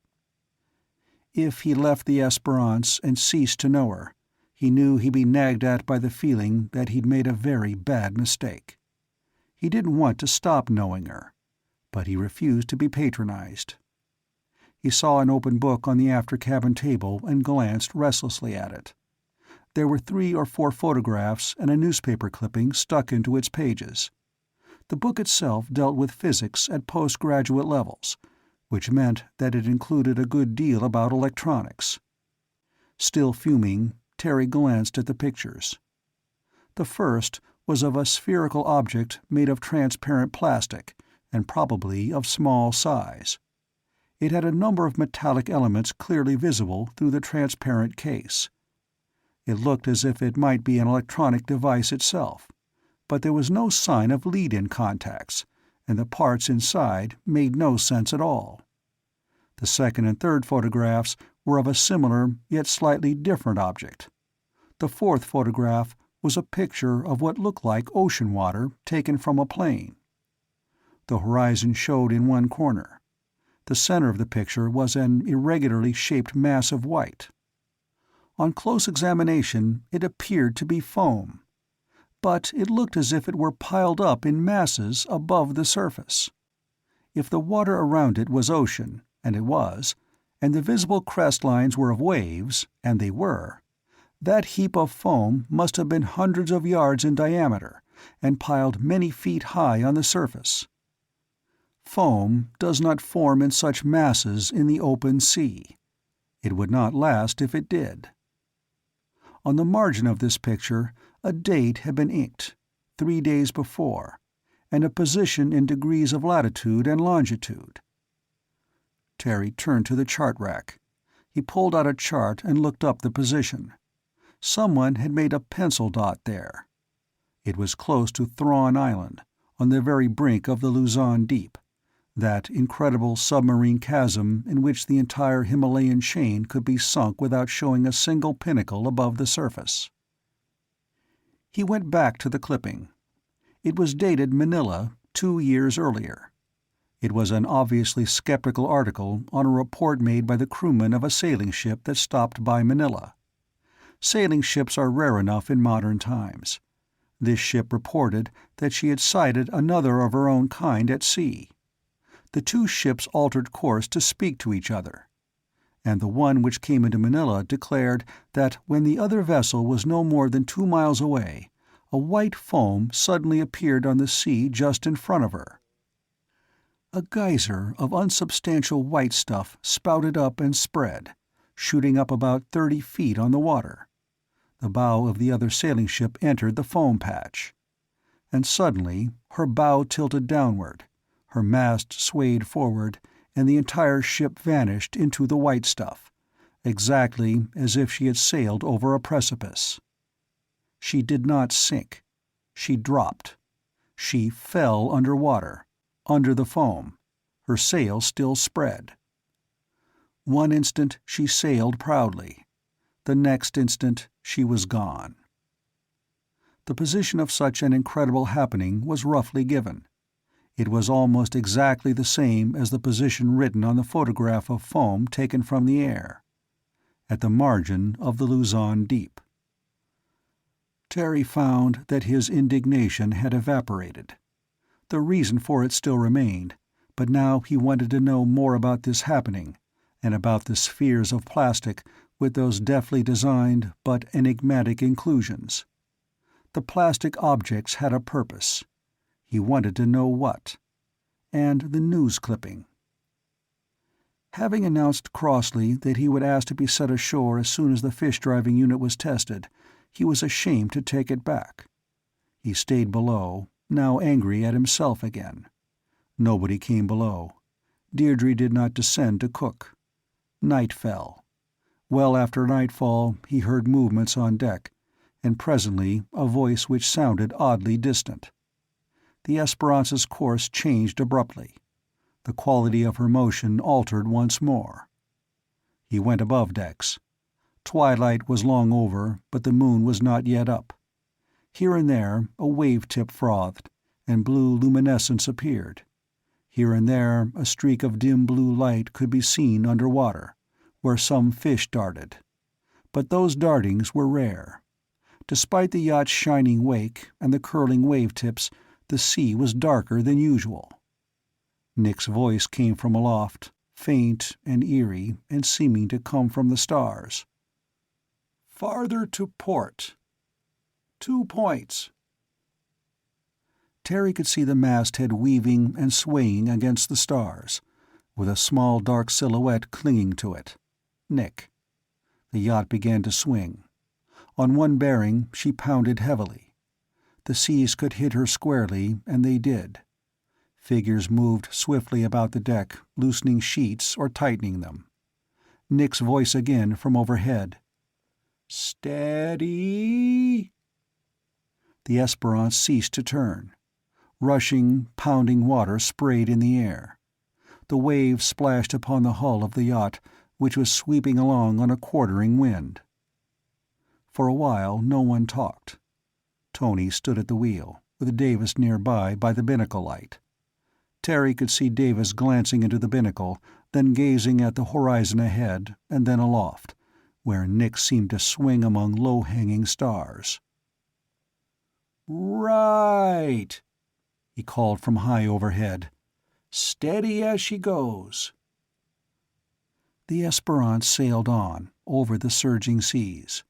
If he left the Esperance and ceased to know her, he knew he'd be nagged at by the feeling that he'd made a very bad mistake. He didn't want to stop knowing her, but he refused to be patronized. He saw an open book on the after-cabin table and glanced restlessly at it. There were 3 or 4 photographs and a newspaper clipping stuck into its pages. The book itself dealt with physics at postgraduate levels, which meant that it included a good deal about electronics. Still fuming, Terry glanced at the pictures. The first was of a spherical object made of transparent plastic, and probably of small size. It had a number of metallic elements clearly visible through the transparent case. It looked as if it might be an electronic device itself, but there was no sign of lead-in contacts, and the parts inside made no sense at all. The second and third photographs were of a similar yet slightly different object. The fourth photograph was a picture of what looked like ocean water taken from a plane. The horizon showed in one corner. The center of the picture was an irregularly shaped mass of white. On close examination, it appeared to be foam, but it looked as if it were piled up in masses above the surface. If the water around it was ocean, and it was, and the visible crest lines were of waves, and they were, that heap of foam must have been hundreds of yards in diameter and piled many feet high on the surface. Foam does not form in such masses in the open sea. It would not last if it did. On the margin of this picture, a date had been inked, 3 days before, and a position in degrees of latitude and longitude. Terry turned to the chart rack. He pulled out a chart and looked up the position. Someone had made a pencil dot there. It was close to Thrawn Island, on the very brink of the Luzon Deep, that incredible submarine chasm in which the entire Himalayan chain could be sunk without showing a single pinnacle above the surface. He went back to the clipping. It was dated Manila 2 years earlier. It was an obviously skeptical article on a report made by the crewman of a sailing ship that stopped by Manila. Sailing ships are rare enough in modern times. This ship reported that she had sighted another of her own kind at sea. The 2 ships altered course to speak to each other, and the one which came into Manila declared that when the other vessel was no more than 2 miles away, a white foam suddenly appeared on the sea just in front of her. A geyser of unsubstantial white stuff spouted up and spread, shooting up about 30 feet on the water. The bow of the other sailing ship entered the foam patch. And suddenly her bow tilted downward, her mast swayed forward, and the entire ship vanished into the white stuff, exactly as if she had sailed over a precipice. She did not sink. She dropped. She fell under water, under the foam, her sail still spread. One instant she sailed proudly. The next instant she was gone. The position of such an incredible happening was roughly given. It was almost exactly the same as the position written on the photograph of foam taken from the air, at the margin of the Luzon Deep. Terry found that his indignation had evaporated. The reason for it still remained, but now he wanted to know more about this happening, and about the spheres of plastic with those deftly designed but enigmatic inclusions. The plastic objects had a purpose. He wanted to know what. And the news clipping. Having announced crossly that he would ask to be set ashore as soon as the fish-driving unit was tested, he was ashamed to take it back. He stayed below, now angry at himself again. Nobody came below. Deirdre did not descend to cook. Night fell. Well after nightfall he heard movements on deck, and presently a voice which sounded oddly distant. The Esperance's course changed abruptly. The quality of her motion altered once more. He went above decks. Twilight was long over, but the moon was not yet up. Here and there a wave-tip frothed, and blue luminescence appeared. Here and there a streak of dim blue light could be seen under water, where some fish darted. But those dartings were rare. Despite the yacht's shining wake and the curling wave-tips, the sea was darker than usual. Nick's voice came from aloft, faint and eerie and seeming to come from the stars. "Farther to port. 2 points." Terry could see the masthead weaving and swaying against the stars, with a small dark silhouette clinging to it. Nick. The yacht began to swing. On one bearing, she pounded heavily. The seas could hit her squarely, and they did. Figures moved swiftly about the deck, loosening sheets or tightening them. Nick's voice again from overhead. "Steady!" The Esperance ceased to turn. Rushing, pounding water sprayed in the air. The waves splashed upon the hull of the yacht, which was sweeping along on a quartering wind. For a while no one talked. Tony stood at the wheel, with Davis nearby by the binnacle light. Terry could see Davis glancing into the binnacle, then gazing at the horizon ahead, and then aloft, where Nick seemed to swing among low-hanging stars. "Right!" he called from high overhead. "Steady as she goes." The Esperance sailed on, over the surging seas.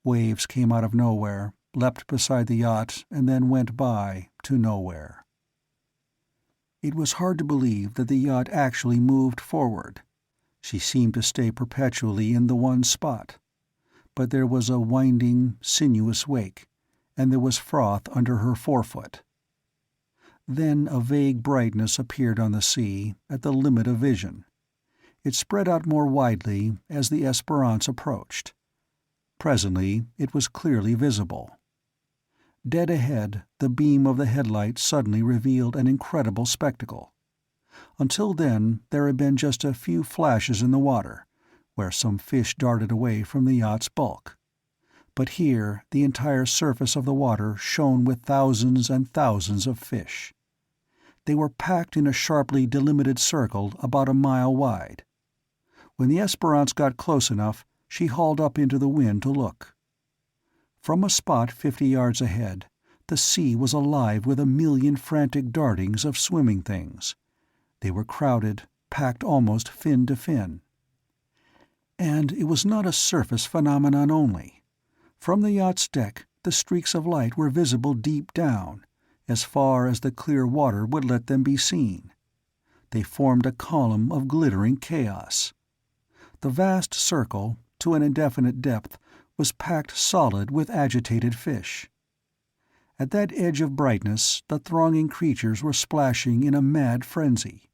Waves came out of nowhere, leapt beside the yacht, and then went by, to nowhere. It was hard to believe that the yacht actually moved forward. She seemed to stay perpetually in the one spot. But there was a winding, sinuous wake, and there was froth under her forefoot. Then a vague brightness appeared on the sea, at the limit of vision. It spread out more widely as the Esperance approached. Presently it was clearly visible. Dead ahead, the beam of the headlight suddenly revealed an incredible spectacle. Until then there had been just a few flashes in the water, where some fish darted away from the yacht's bulk. But here the entire surface of the water shone with thousands and thousands of fish. They were packed in a sharply delimited circle about a mile wide. When the Esperance got close enough, she hauled up into the wind to look. From a spot 50 yards ahead, the sea was alive with a million frantic dartings of swimming things. They were crowded, packed almost fin to fin. And it was not a surface phenomenon only. From the yacht's deck, the streaks of light were visible deep down, as far as the clear water would let them be seen. They formed a column of glittering chaos. The vast circle, to an indefinite depth, was packed solid with agitated fish. At that edge of brightness, the thronging creatures were splashing in a mad frenzy.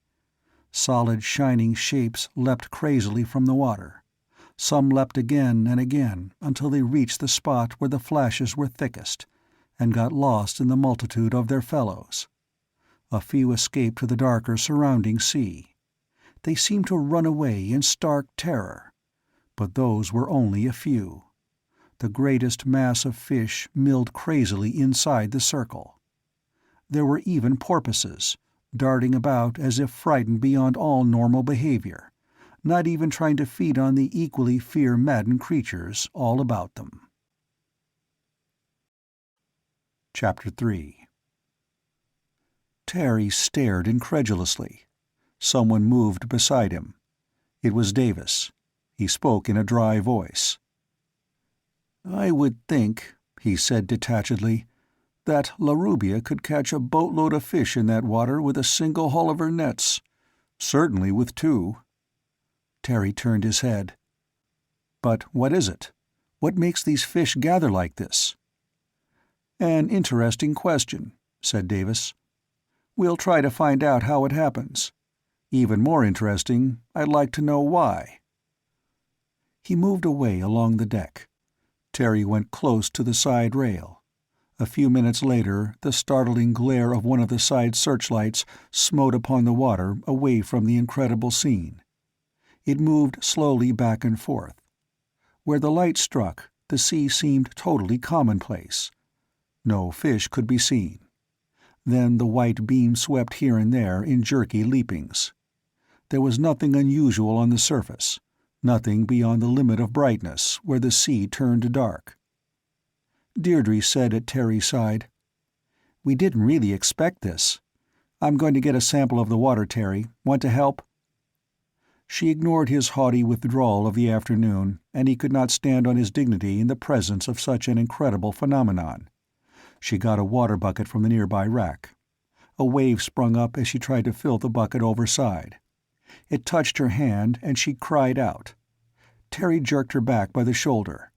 Solid shining shapes leapt crazily from the water. Some leapt again and again until they reached the spot where the flashes were thickest, and got lost in the multitude of their fellows. A few escaped to the darker surrounding sea. They seemed to run away in stark terror. But those were only a few. The greatest mass of fish milled crazily inside the circle. There were even porpoises, darting about as if frightened beyond all normal behavior, not even trying to feed on the equally fear-maddened creatures all about them. Chapter 3. Terry stared incredulously. Someone moved beside him. It was Davis. He spoke in a dry voice. "I would think," he said detachedly, "that La Rubia could catch a boatload of fish in that water with a single haul of her nets. Certainly with 2. Terry turned his head. "But what is it? What makes these fish gather like this?" "An interesting question," said Davis. "We'll try to find out how it happens. Even more interesting, I'd like to know why." He moved away along the deck. Terry went close to the side rail. A few minutes later, the startling glare of one of the side searchlights smote upon the water away from the incredible scene. It moved slowly back and forth. Where the light struck, the sea seemed totally commonplace. No fish could be seen. Then the white beam swept here and there in jerky leapings. There was nothing unusual on the surface, nothing beyond the limit of brightness where the sea turned dark. Deirdre said at Terry's side, "We didn't really expect this. I'm going to get a sample of the water, Terry. Want to help?" She ignored his haughty withdrawal of the afternoon, and he could not stand on his dignity in the presence of such an incredible phenomenon. She got a water bucket from the nearby rack. A wave sprung up as she tried to fill the bucket overside. It touched her hand, and she cried out. Terry jerked her back by the shoulder.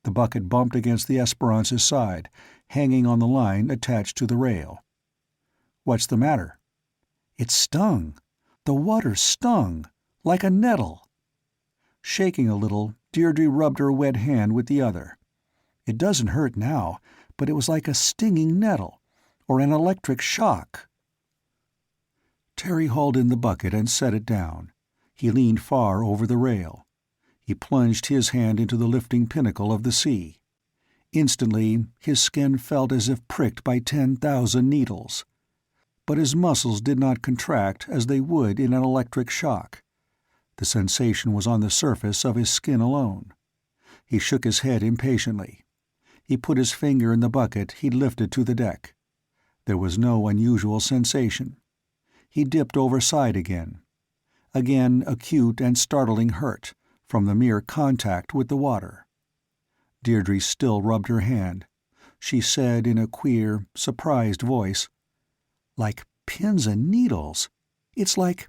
The bucket bumped against the Esperance's side, hanging on the line attached to the rail. "What's the matter?" "It stung. The water stung. Like a nettle." Shaking a little, Deirdre rubbed her wet hand with the other. "It doesn't hurt now, but it was like a stinging nettle, or an electric shock." Terry hauled in the bucket and set it down. He leaned far over the rail. He plunged his hand into the lifting pinnacle of the sea. Instantly, his skin felt as if pricked by 10,000 needles. But his muscles did not contract as they would in an electric shock. The sensation was on the surface of his skin alone. He shook his head impatiently. He put his finger in the bucket he'd lifted to the deck. There was no unusual sensation. He dipped overside again. Again acute and startling hurt, from the mere contact with the water. Deirdre still rubbed her hand. She said in a queer, surprised voice, "Like pins and needles. It's like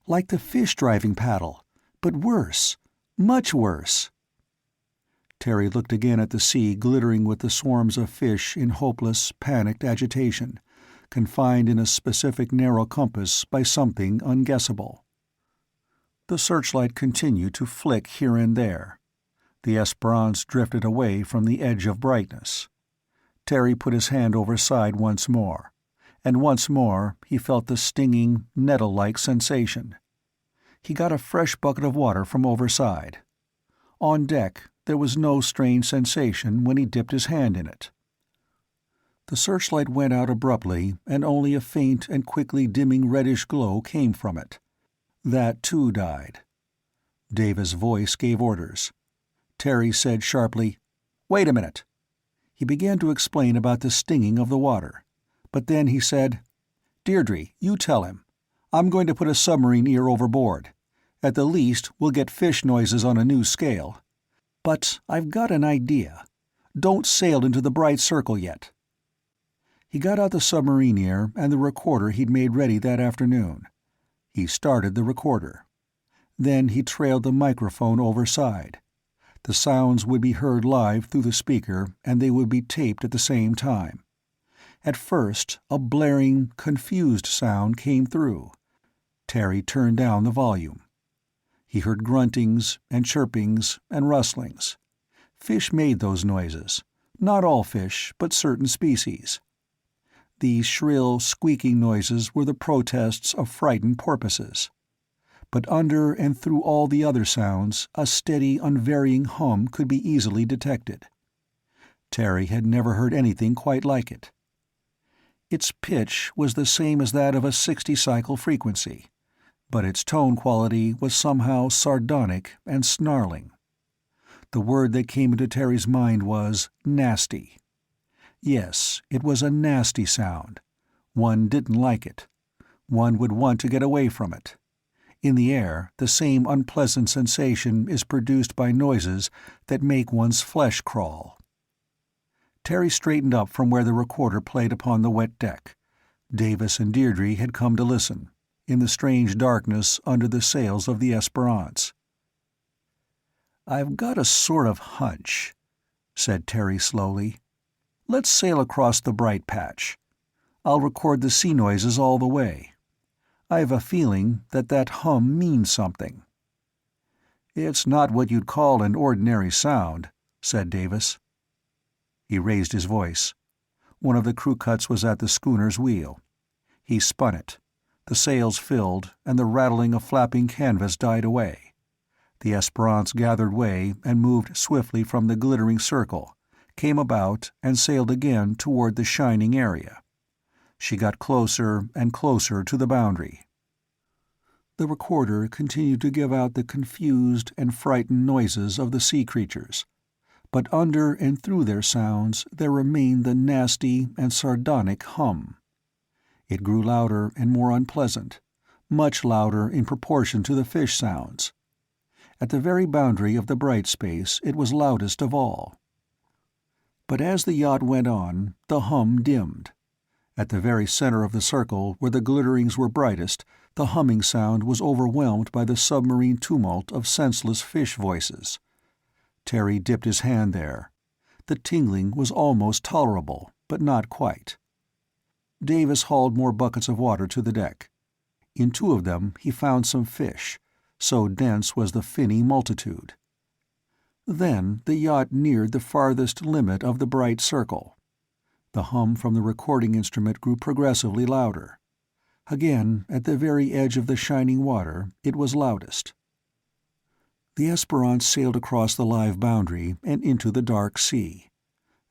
the fish driving paddle, but worse. Much worse." Terry looked again at the sea glittering with the swarms of fish in hopeless, panicked agitation, confined in a specific narrow compass by something unguessable. The searchlight continued to flick here and there. The Esperance drifted away from the edge of brightness. Terry put his hand overside once more, and once more he felt the stinging, nettle-like sensation. He got a fresh bucket of water from overside. On deck, there was no strange sensation when he dipped his hand in it. The searchlight went out abruptly, and only a faint and quickly dimming reddish glow came from it. That, too, died. Davis' voice gave orders. Terry said sharply, "Wait a minute." He began to explain about the stinging of the water. But then he said, "Deirdre, you tell him. I'm going to put a submarine ear overboard. At the least, we'll get fish noises on a new scale. But I've got an idea. Don't sail into the bright circle yet." He got out the submarine ear and the recorder he'd made ready that afternoon. He started the recorder. Then he trailed the microphone overside. The sounds would be heard live through the speaker, and they would be taped at the same time. At first, a blaring, confused sound came through. Terry turned down the volume. He heard gruntings and chirpings and rustlings. Fish made those noises. Not all fish, but certain species. These shrill, squeaking noises were the protests of frightened porpoises. But under and through all the other sounds, a steady, unvarying hum could be easily detected. Terry had never heard anything quite like it. Its pitch was the same as that of a 60-cycle frequency, but its tone quality was somehow sardonic and snarling. The word that came into Terry's mind was nasty. Yes, it was a nasty sound. One didn't like it. One would want to get away from it. In the air, the same unpleasant sensation is produced by noises that make one's flesh crawl. Terry straightened up from where the recorder played upon the wet deck. Davis and Deirdre had come to listen, in the strange darkness under the sails of the Esperance. "I've got a sort of hunch," said Terry slowly. "Let's sail across the bright patch. I'll record the sea noises all the way. I have a feeling that that hum means something." "It's not what you'd call an ordinary sound," said Davis. He raised his voice. one of the crew cuts was at the schooner's wheel. He spun it. The sails filled, and the rattling of flapping canvas died away. The Esperance gathered way and moved swiftly from the glittering circle, came about, and sailed again toward the shining area. She got closer and closer to the boundary. The recorder continued to give out the confused and frightened noises of the sea creatures, but under and through their sounds there remained the nasty and sardonic hum. It grew louder and more unpleasant, much louder in proportion to the fish sounds. At the very boundary of the bright space it was loudest of all. But as the yacht went on, the hum dimmed. At the very center of the circle, where the glitterings were brightest, the humming sound was overwhelmed by the submarine tumult of senseless fish voices. Terry dipped his hand there. The tingling was almost tolerable, but not quite. Davis hauled more buckets of water to the deck. In 2 of them he found some fish, so dense was the finny multitude. Then the yacht neared the farthest limit of the bright circle. The hum from the recording instrument grew progressively louder. Again, at the very edge of the shining water, it was loudest. The Esperance sailed across the live boundary and into the dark sea.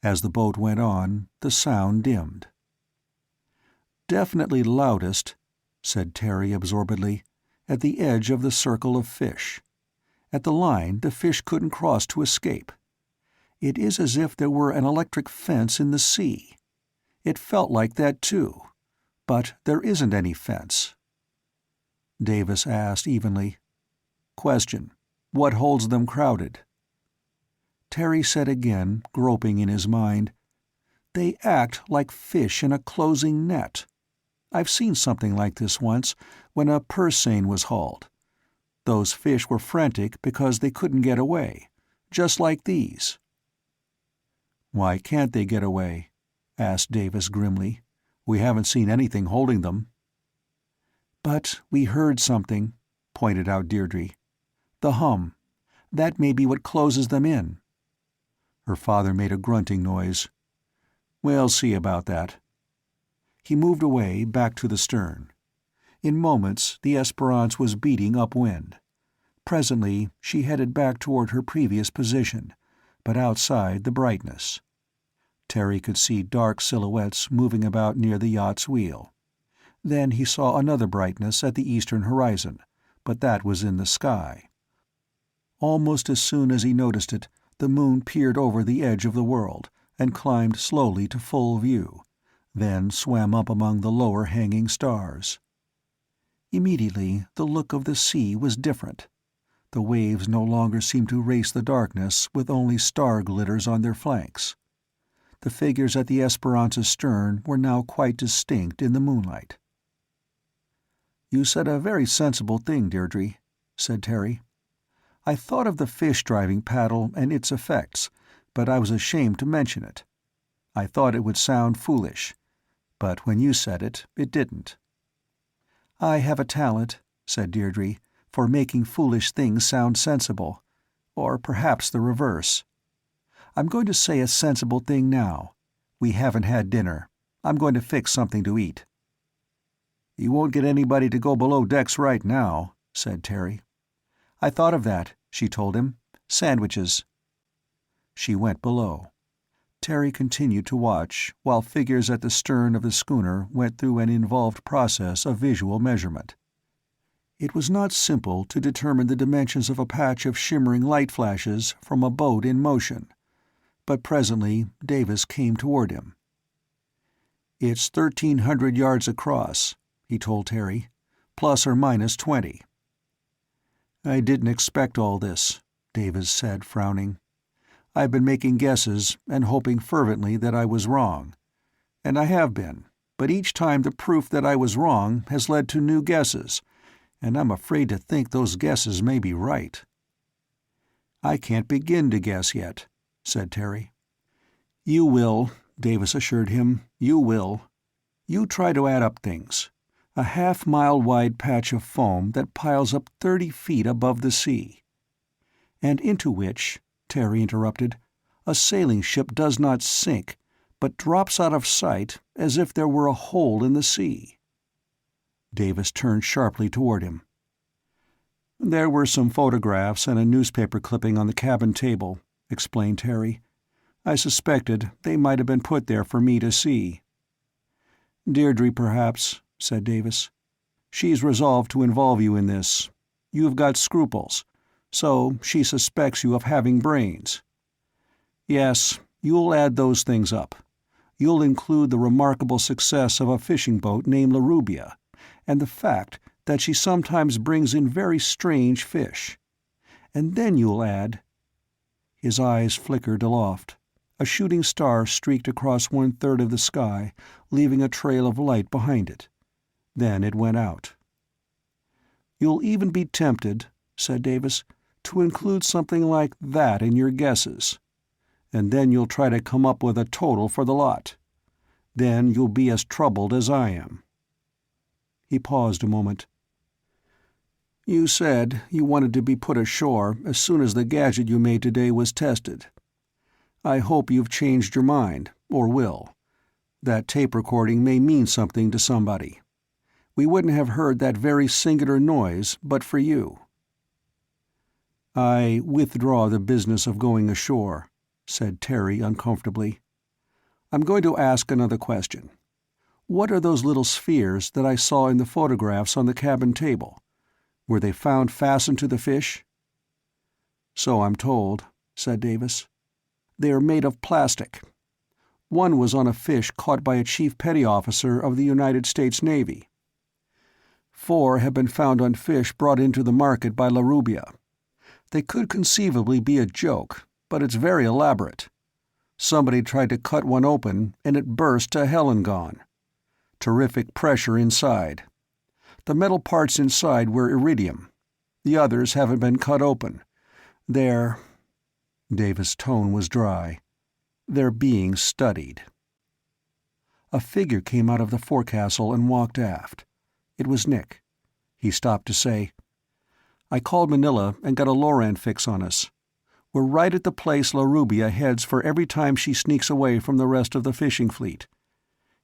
As the boat went on, the sound dimmed. "Definitely loudest," said Terry absorbedly, "at the edge of the circle of fish. At the line, the fish couldn't cross to escape. It is as if there were an electric fence in the sea. It felt like that, too. But there isn't any fence." Davis asked evenly, "Question: what holds them crowded?" Terry said again, groping in his mind, "They act like fish in a closing net. I've seen something like this once, when a purse seine was hauled. Those fish were frantic because they couldn't get away, just like these." "Why can't they get away?" asked Davis grimly. "We haven't seen anything holding them." "But we heard something," pointed out Deirdre. "The hum. That may be what closes them in." Her father made a grunting noise. "We'll see about that." He moved away, back to the stern. In moments the Esperance was beating upwind. Presently she headed back toward her previous position, but outside the brightness. Terry could see dark silhouettes moving about near the yacht's wheel. Then he saw another brightness at the eastern horizon, but that was in the sky. Almost as soon as he noticed it, the moon peered over the edge of the world and climbed slowly to full view, then swam up among the lower hanging stars. Immediately the look of the sea was different. The waves no longer seemed to race the darkness with only star glitters on their flanks. The figures at the Esperance's stern were now quite distinct in the moonlight. "You said a very sensible thing, Deirdre," said Terry. "I thought of the fish-driving paddle and its effects, but I was ashamed to mention it. I thought it would sound foolish, but when you said it, it didn't." "I have a talent," said Deirdre, "for making foolish things sound sensible. Or perhaps the reverse. I'm going to say a sensible thing now. We haven't had dinner. I'm going to fix something to eat." "You won't get anybody to go below decks right now," said Terry. "I thought of that," she told him. "Sandwiches." She went below. Terry continued to watch, while figures at the stern of the schooner went through an involved process of visual measurement. It was not simple to determine the dimensions of a patch of shimmering light flashes from a boat in motion, but presently Davis came toward him. "It's 1,300 yards across," he told Terry, "plus or minus 20. "I didn't expect all this," Davis said, frowning. "I've been making guesses and hoping fervently that I was wrong. And I have been, but each time the proof that I was wrong has led to new guesses, and I'm afraid to think those guesses may be right." "I can't begin to guess yet," said Terry. "You will," Davis assured him. "You will. You try to add up things. A half-mile-wide patch of foam that piles up 30 feet above the sea." "And into which," Terry interrupted, "a sailing ship does not sink, but drops out of sight as if there were a hole in the sea. Davis turned sharply toward him. "There were some photographs and a newspaper clipping on the cabin table," explained Terry. "I suspected they might have been put there for me to see." "Deirdre, perhaps," said Davis. "She's resolved to involve you in this. You've got scruples, so she suspects you of having brains. Yes, you'll add those things up. You'll include the remarkable success of a fishing boat named La Rubia, and the fact that she sometimes brings in very strange fish. And then you'll add—" His eyes flickered aloft. A shooting star streaked across 1/3 of the sky, leaving a trail of light behind it. Then it went out. "You'll even be tempted," said Davis, "to include something like that in your guesses. And then you'll try to come up with a total for the lot. Then you'll be as troubled as I am." He paused a moment. "You said you wanted to be put ashore as soon as the gadget you made today was tested. I hope you've changed your mind, or will. That tape recording may mean something to somebody. We wouldn't have heard that very singular noise but for you." "I withdraw the business of going ashore," said Terry uncomfortably. "I'm going to ask another question. What are those little spheres that I saw in the photographs on the cabin table? Were they found fastened to the fish?" "So I'm told," said Davis. "They are made of plastic. One was on a fish caught by a chief petty officer of the United States Navy. 4 have been found on fish brought into the market by La Rubia. They could conceivably be a joke, but it's very elaborate. Somebody tried to cut one open, and it burst to hell and gone. Terrific pressure inside. The metal parts inside were iridium. The others haven't been cut open. They're—" Davis' tone was dry. "They're being studied." A figure came out of the forecastle and walked aft. It was Nick. He stopped to say, "I called Manila and got a Loran fix on us. We're right at the place La Rubia heads for every time she sneaks away from the rest of the fishing fleet.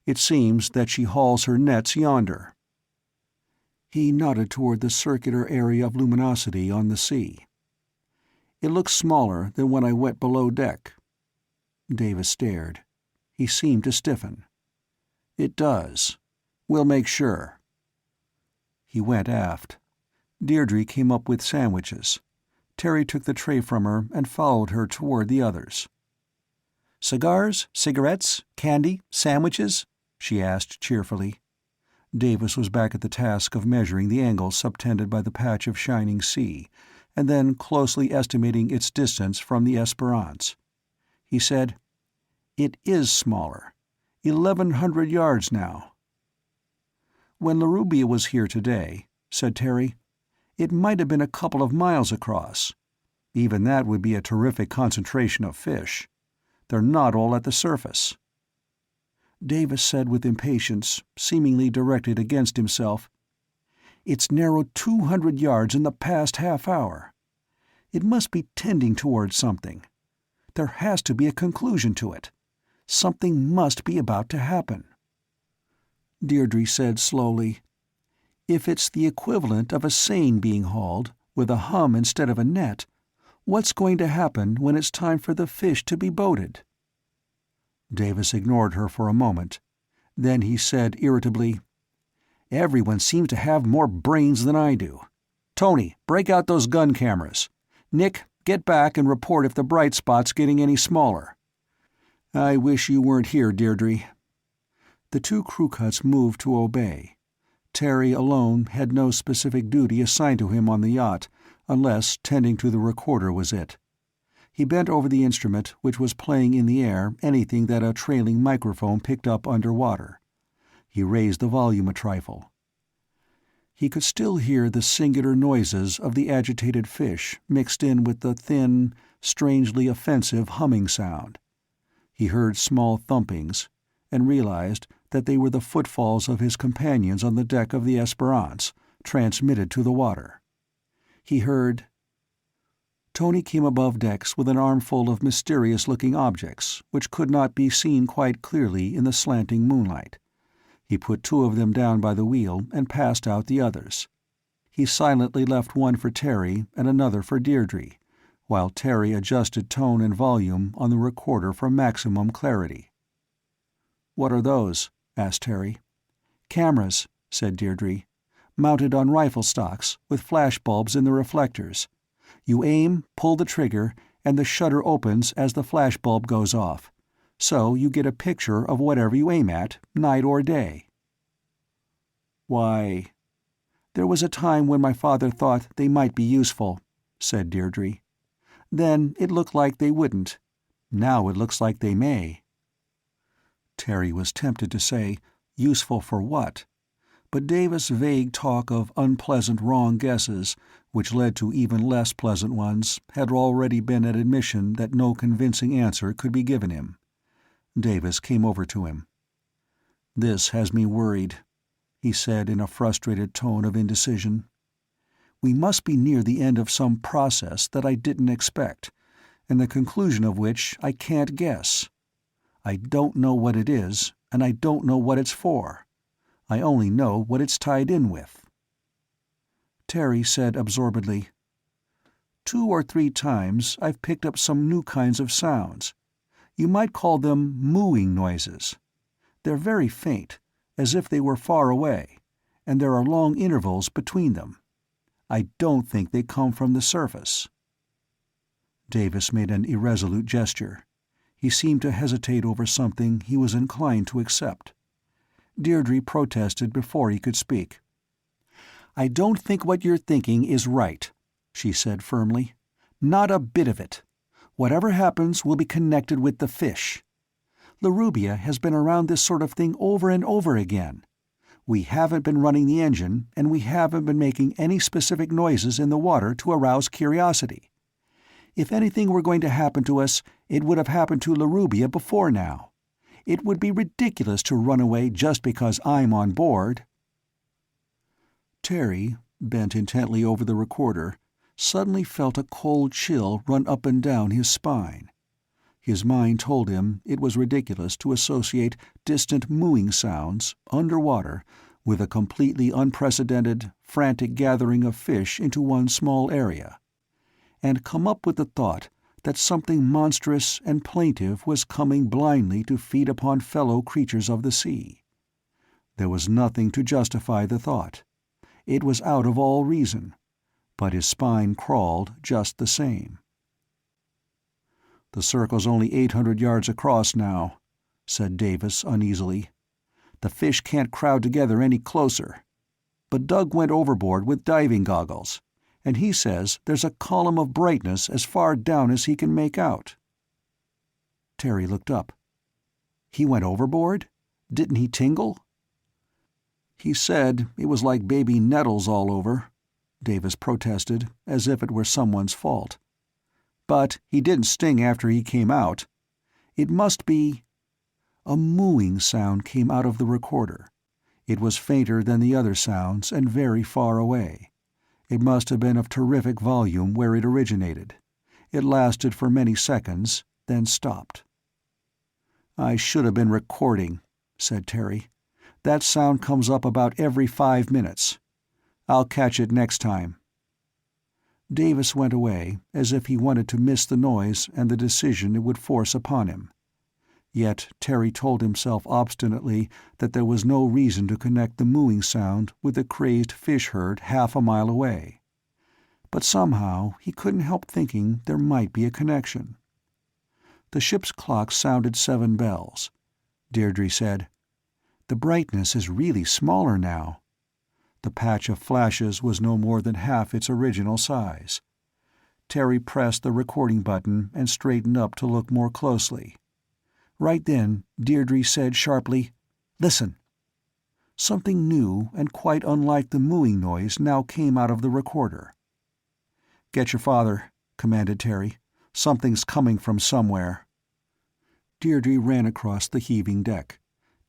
It seems that she hauls her nets yonder." He nodded toward the circular area of luminosity on the sea. "It looks smaller than when I went below deck." Davis stared. He seemed to stiffen. "It does. We'll make sure." He went aft. Deirdre came up with sandwiches. Terry took the tray from her and followed her toward the others. "Cigars, cigarettes, candy, sandwiches?" she asked cheerfully. Davis was back at the task of measuring the angle subtended by the patch of shining sea, and then closely estimating its distance from the Esperance. He said, "It is smaller. 1,100 yards now." "When La Rubia was here today," said Terry, "it might have been a couple of miles across. Even that would be a terrific concentration of fish. They're not all at the surface." Davis said with impatience, seemingly directed against himself, "It's narrowed 200 yards in the past half hour. It must be tending towards something. There has to be a conclusion to it. Something must be about to happen." Deirdre said slowly, "If it's the equivalent of a seine being hauled, with a hum instead of a net, what's going to happen when it's time for the fish to be boated?" Davis ignored her for a moment. Then he said irritably, "Everyone seems to have more brains than I do. Tony, break out those gun cameras. Nick, get back and report if the bright spot's getting any smaller." "I wish you weren't here, Deirdre." The 2 crew cuts moved to obey. Terry alone had no specific duty assigned to him on the yacht, unless tending to the recorder was it. He bent over the instrument, which was playing in the air anything that a trailing microphone picked up underwater. He raised the volume a trifle. He could still hear the singular noises of the agitated fish mixed in with the thin, strangely offensive humming sound. He heard small thumpings, and realized that they were the footfalls of his companions on the deck of the Esperance, transmitted to the water. He heard, Tony came above decks with an armful of mysterious-looking objects, which could not be seen quite clearly in the slanting moonlight. He put 2 of them down by the wheel and passed out the others. He silently left one for Terry and another for Deirdre, while Terry adjusted tone and volume on the recorder for maximum clarity. "What are those?" asked Terry. "Cameras," said Deirdre. "Mounted on rifle stocks, with flash bulbs in the reflectors. You aim, pull the trigger, and the shutter opens as the flash bulb goes off. So you get a picture of whatever you aim at, night or day." "Why—" "There was a time when my father thought they might be useful," said Deirdre. "Then it looked like they wouldn't. Now it looks like they may." Terry was tempted to say, "Useful for what?" But Davis' vague talk of unpleasant wrong guesses, which led to even less pleasant ones, had already been an admission that no convincing answer could be given him. Davis came over to him. "This has me worried," he said in a frustrated tone of indecision. "We must be near the end of some process that I didn't expect, and the conclusion of which I can't guess. I don't know what it is, and I don't know what it's for. I only know what it's tied in with." Terry said absorbedly, "2 or 3 times I've picked up some new kinds of sounds. You might call them mooing noises. They're very faint, as if they were far away, and there are long intervals between them. I don't think they come from the surface." Davis made an irresolute gesture. He seemed to hesitate over something he was inclined to accept. Deirdre protested before he could speak. "I don't think what you're thinking is right," she said firmly. "Not a bit of it. Whatever happens will be connected with the fish. Larubia has been around this sort of thing over and over again. We haven't been running the engine, and we haven't been making any specific noises in the water to arouse curiosity. If anything were going to happen to us, it would have happened to Larubia before now. It would be ridiculous to run away just because I'm on board." Terry, bent intently over the recorder, suddenly felt a cold chill run up and down his spine. His mind told him it was ridiculous to associate distant mooing sounds, underwater, with a completely unprecedented, frantic gathering of fish into one small area, and come up with the thought that something monstrous and plaintive was coming blindly to feed upon fellow creatures of the sea. There was nothing to justify the thought. It was out of all reason, but his spine crawled just the same. "The circle's only 800 yards across now," said Davis uneasily. "The fish can't crowd together any closer. But Doug went overboard with diving goggles, and he says there's a column of brightness as far down as he can make out." Terry looked up. "He went overboard? Didn't he tingle?" "He said it was like baby nettles all over," Davis protested, as if it were someone's fault. "But he didn't sting after he came out. It must be—" A mooing sound came out of the recorder. It was fainter than the other sounds and very far away. It must have been of terrific volume where it originated. It lasted for many seconds, then stopped. "I should have been recording," said Terry. "That sound comes up about every 5 minutes. I'll catch it next time." Davis went away, as if he wanted to miss the noise and the decision it would force upon him. Yet Terry told himself obstinately that there was no reason to connect the mooing sound with the crazed fish herd half a mile away. But somehow he couldn't help thinking there might be a connection. The ship's clock sounded 7 bells. Deirdre said, "The brightness is really smaller now." The patch of flashes was no more than half its original size. Terry pressed the recording button and straightened up to look more closely. Right then, Deirdre said sharply, "Listen." Something new and quite unlike the mooing noise now came out of the recorder. "Get your father," commanded Terry. "Something's coming from somewhere." Deirdre ran across the heaving deck.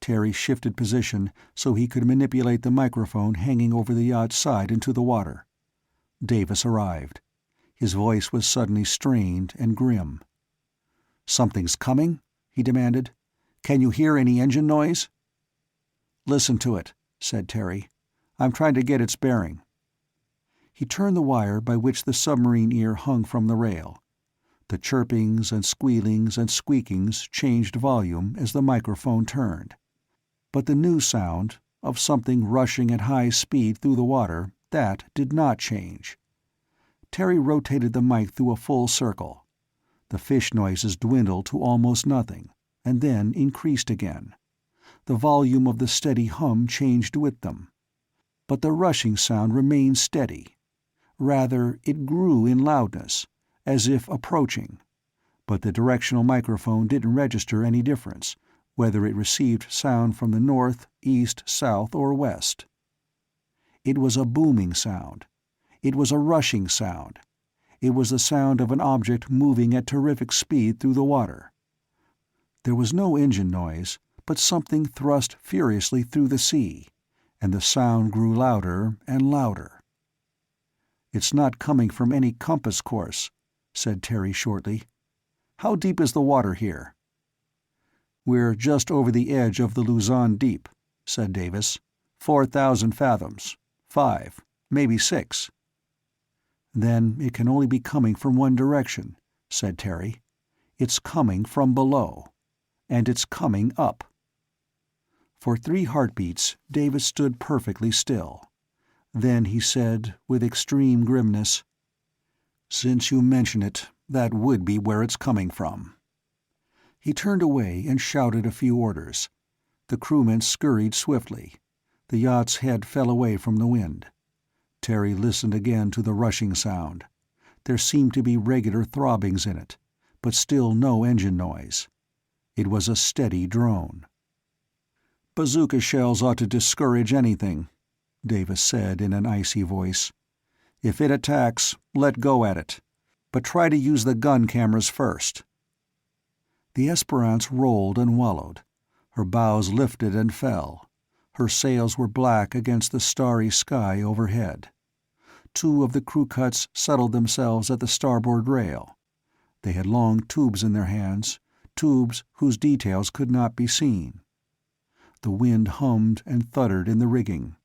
Terry shifted position so he could manipulate the microphone hanging over the yacht's side into the water. Davis arrived. His voice was suddenly strained and grim. "Something's coming?" he demanded. "Can you hear any engine noise?" "Listen to it," said Terry. "I'm trying to get its bearing." He turned the wire by which the submarine ear hung from the rail. The chirpings and squealings and squeakings changed volume as the microphone turned. But the new sound, of something rushing at high speed through the water, that did not change. Terry rotated the mic through a full circle. The fish noises dwindled to almost nothing, and then increased again. The volume of the steady hum changed with them. But the rushing sound remained steady. Rather, it grew in loudness, as if approaching. But the directional microphone didn't register any difference, whether it received sound from the north, east, south, or west. It was a booming sound. It was a rushing sound. It was the sound of an object moving at terrific speed through the water. There was no engine noise, but something thrust furiously through the sea, and the sound grew louder and louder. "It's not coming from any compass course," said Terry shortly. "How deep is the water here?" "We're just over the edge of the Luzon Deep," said Davis. 4,000 fathoms. 5, maybe 6. "Then it can only be coming from one direction," said Terry. "It's coming from below. And it's coming up." For 3 heartbeats, Davis stood perfectly still. Then he said, with extreme grimness, "Since you mention it, that would be where it's coming from." He turned away and shouted a few orders. The crewmen scurried swiftly. The yacht's head fell away from the wind. Terry listened again to the rushing sound. There seemed to be regular throbbings in it, but still no engine noise. It was a steady drone. "Bazooka shells ought to discourage anything," Davis said in an icy voice. "If it attacks, let go at it. But try to use the gun cameras first." The Esperance rolled and wallowed. Her bows lifted and fell. Her sails were black against the starry sky overhead. 2 of the crew cuts settled themselves at the starboard rail. They had long tubes in their hands, tubes whose details could not be seen. The wind hummed and thundered in the rigging.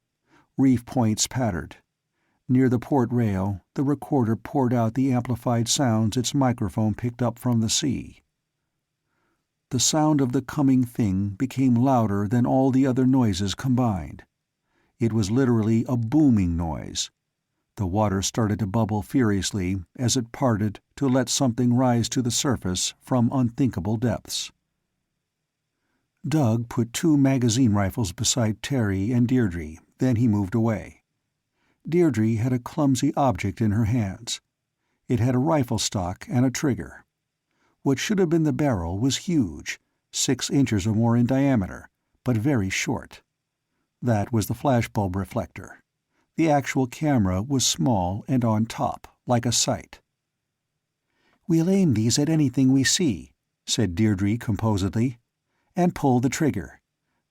Reef points pattered. Near the port rail, the recorder poured out the amplified sounds its microphone picked up from the sea. The sound of the coming thing became louder than all the other noises combined. It was literally a booming noise. The water started to bubble furiously as it parted to let something rise to the surface from unthinkable depths. Doug put 2 magazine rifles beside Terry and Deirdre, then he moved away. Deirdre had a clumsy object in her hands. It had a rifle stock and a trigger. What should have been the barrel was huge, 6 inches or more in diameter, but very short. That was the flashbulb reflector. The actual camera was small and on top, like a sight. "We'll aim these at anything we see," said Deirdre composedly, "and pull the trigger.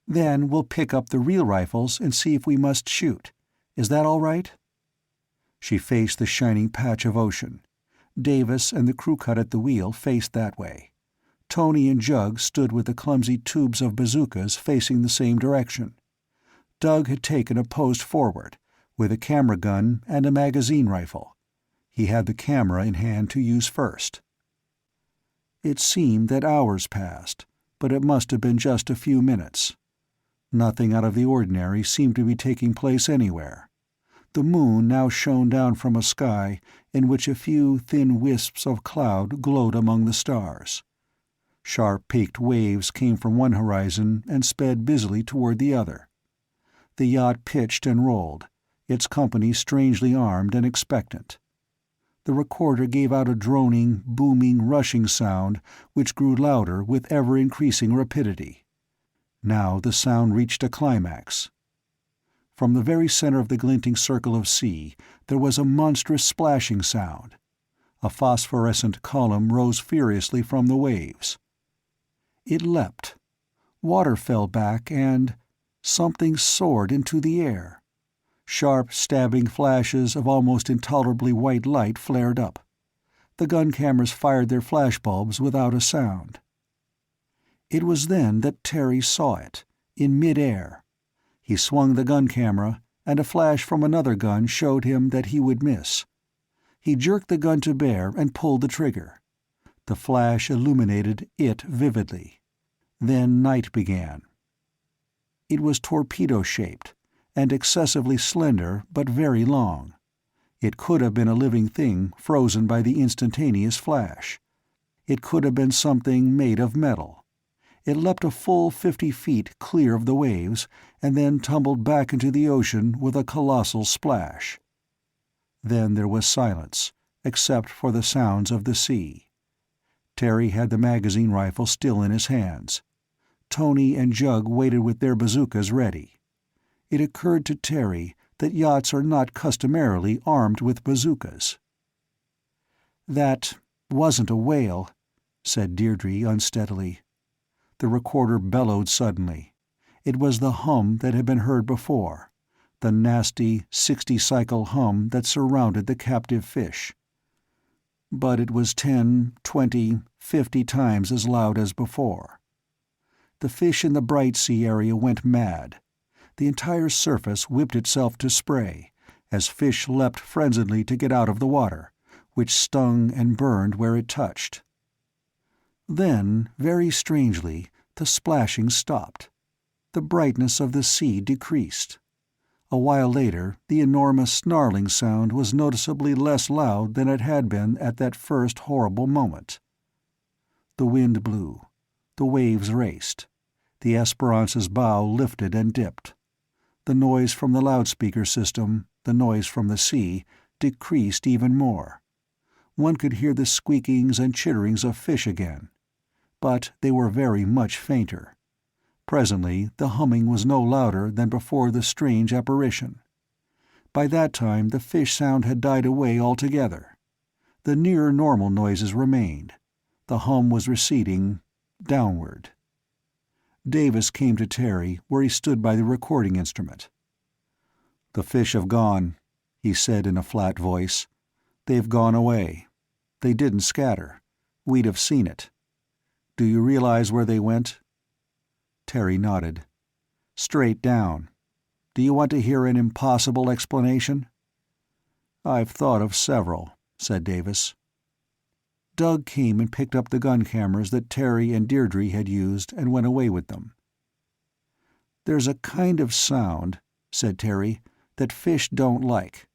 Then we'll pick up the real rifles and see if we must shoot. Is that all right?" She faced the shining patch of ocean. Davis and the crew cut at the wheel faced that way. Tony and Jug stood with the clumsy tubes of bazookas facing the same direction. Doug had taken a post forward, with a camera gun and a magazine rifle. He had the camera in hand to use first. It seemed that hours passed, but it must have been just a few minutes. Nothing out of the ordinary seemed to be taking place anywhere. The moon now shone down from a sky in which a few thin wisps of cloud glowed among the stars. Sharp peaked waves came from one horizon and sped busily toward the other. The yacht pitched and rolled, its company strangely armed and expectant. The recorder gave out a droning, booming, rushing sound which grew louder with ever-increasing rapidity. Now the sound reached a climax. From the very center of the glinting circle of sea, there was a monstrous splashing sound. A phosphorescent column rose furiously from the waves. It leapt. Water fell back and something soared into the air. Sharp, stabbing flashes of almost intolerably white light flared up. The gun cameras fired their flashbulbs without a sound. It was then that Terry saw it, in mid-air. He swung the gun camera, and a flash from another gun showed him that he would miss. He jerked the gun to bear and pulled the trigger. The flash illuminated it vividly. Then night began. It was torpedo-shaped, and excessively slender but very long. It could have been a living thing frozen by the instantaneous flash. It could have been something made of metal. It leapt a full 50 feet clear of the waves, and then tumbled back into the ocean with a colossal splash. Then there was silence, except for the sounds of the sea. Terry had the magazine rifle still in his hands. Tony and Jug waited with their bazookas ready. It occurred to Terry that yachts are not customarily armed with bazookas. "That wasn't a whale," said Deirdre unsteadily. The recorder bellowed suddenly. It was the hum that had been heard before, the nasty 60-cycle hum that surrounded the captive fish. But it was 10, 20, 50 times as loud as before. The fish in the Bright Sea area went mad. The entire surface whipped itself to spray, as fish leapt frenziedly to get out of the water, which stung and burned where it touched. Then, very strangely, the splashing stopped. The brightness of the sea decreased. A while later, the enormous snarling sound was noticeably less loud than it had been at that first horrible moment. The wind blew. The waves raced. The Esperance's bow lifted and dipped. The noise from the loudspeaker system, the noise from the sea, decreased even more. One could hear the squeakings and chitterings of fish again. But they were very much fainter. Presently the humming was no louder than before the strange apparition. By that time the fish sound had died away altogether. The near normal noises remained. The hum was receding downward. Davis came to Terry, where he stood by the recording instrument. "The fish have gone," he said in a flat voice. "They've gone away. They didn't scatter. We'd have seen it. Do you realize where they went?" Terry nodded. "Straight down. Do you want to hear an impossible explanation?" "I've thought of several," said Davis. Doug came and picked up the gun cameras that Terry and Deirdre had used and went away with them. "There's a kind of sound," said Terry, "that fish don't like.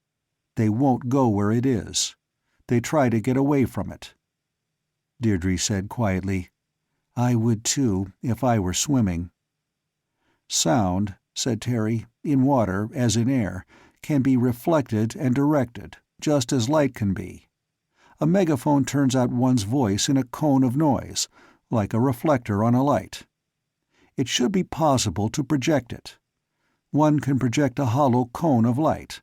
They won't go where it is. They try to get away from it." Deirdre said quietly, "I would too, if I were swimming." "Sound," said Terry, "in water, as in air, can be reflected and directed, just as light can be. A megaphone turns out one's voice in a cone of noise, like a reflector on a light. It should be possible to project it. One can project a hollow cone of light.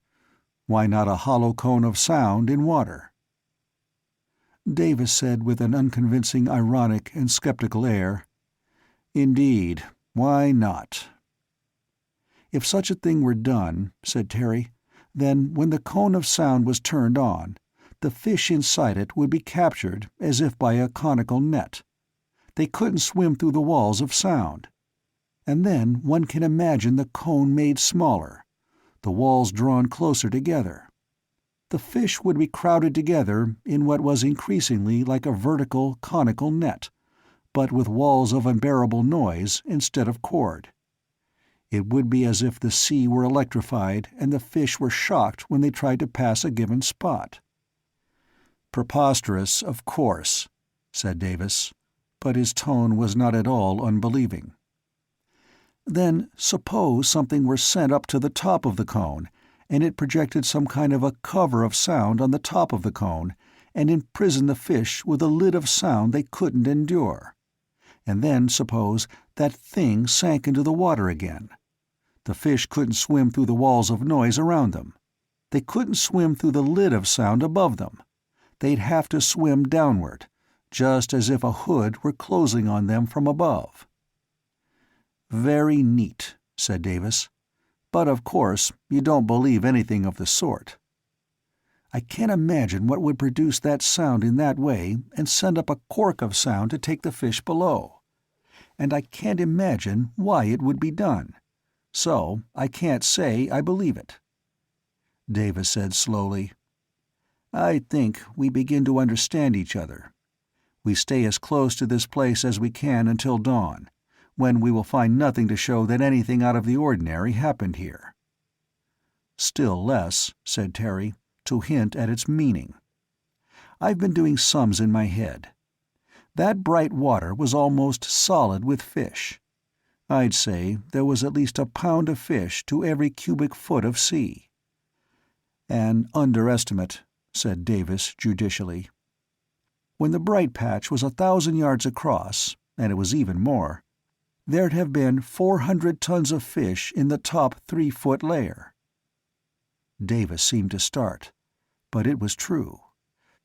Why not a hollow cone of sound in water?" Davis said with an unconvincing ironic and skeptical air, "Indeed, why not?" "If such a thing were done," said Terry, "then when the cone of sound was turned on, the fish inside it would be captured as if by a conical net. They couldn't swim through the walls of sound. And then one can imagine the cone made smaller, the walls drawn closer together. The fish would be crowded together in what was increasingly like a vertical, conical net, but with walls of unbearable noise instead of cord. It would be as if the sea were electrified and the fish were shocked when they tried to pass a given spot." "Preposterous, of course," said Davis, but his tone was not at all unbelieving. "Then suppose something were sent up to the top of the cone, and it projected some kind of a cover of sound on the top of the cone, and imprisoned the fish with a lid of sound they couldn't endure. And then suppose that thing sank into the water again. The fish couldn't swim through the walls of noise around them. They couldn't swim through the lid of sound above them. They'd have to swim downward, just as if a hood were closing on them from above." "Very neat," said Davis. "But of course you don't believe anything of the sort." I can't imagine what would produce that sound in that way and send up a cork of sound to take the fish below. And I can't imagine why it would be done. So I can't say I believe it." Davis said slowly, "I think we begin to understand each other. We stay as close to this place as we can until dawn, when we will find nothing to show that anything out of the ordinary happened here." "Still less," said Terry, "to hint at its meaning. I've been doing sums in my head. That bright water was almost solid with fish. I'd say there was at least a pound of fish to every cubic foot of sea." "An underestimate," said Davis judicially. "When the bright patch was 1,000 yards across, and it was even more, there'd have been 400 tons of fish in the top 3-foot layer." Davis seemed to start, but it was true.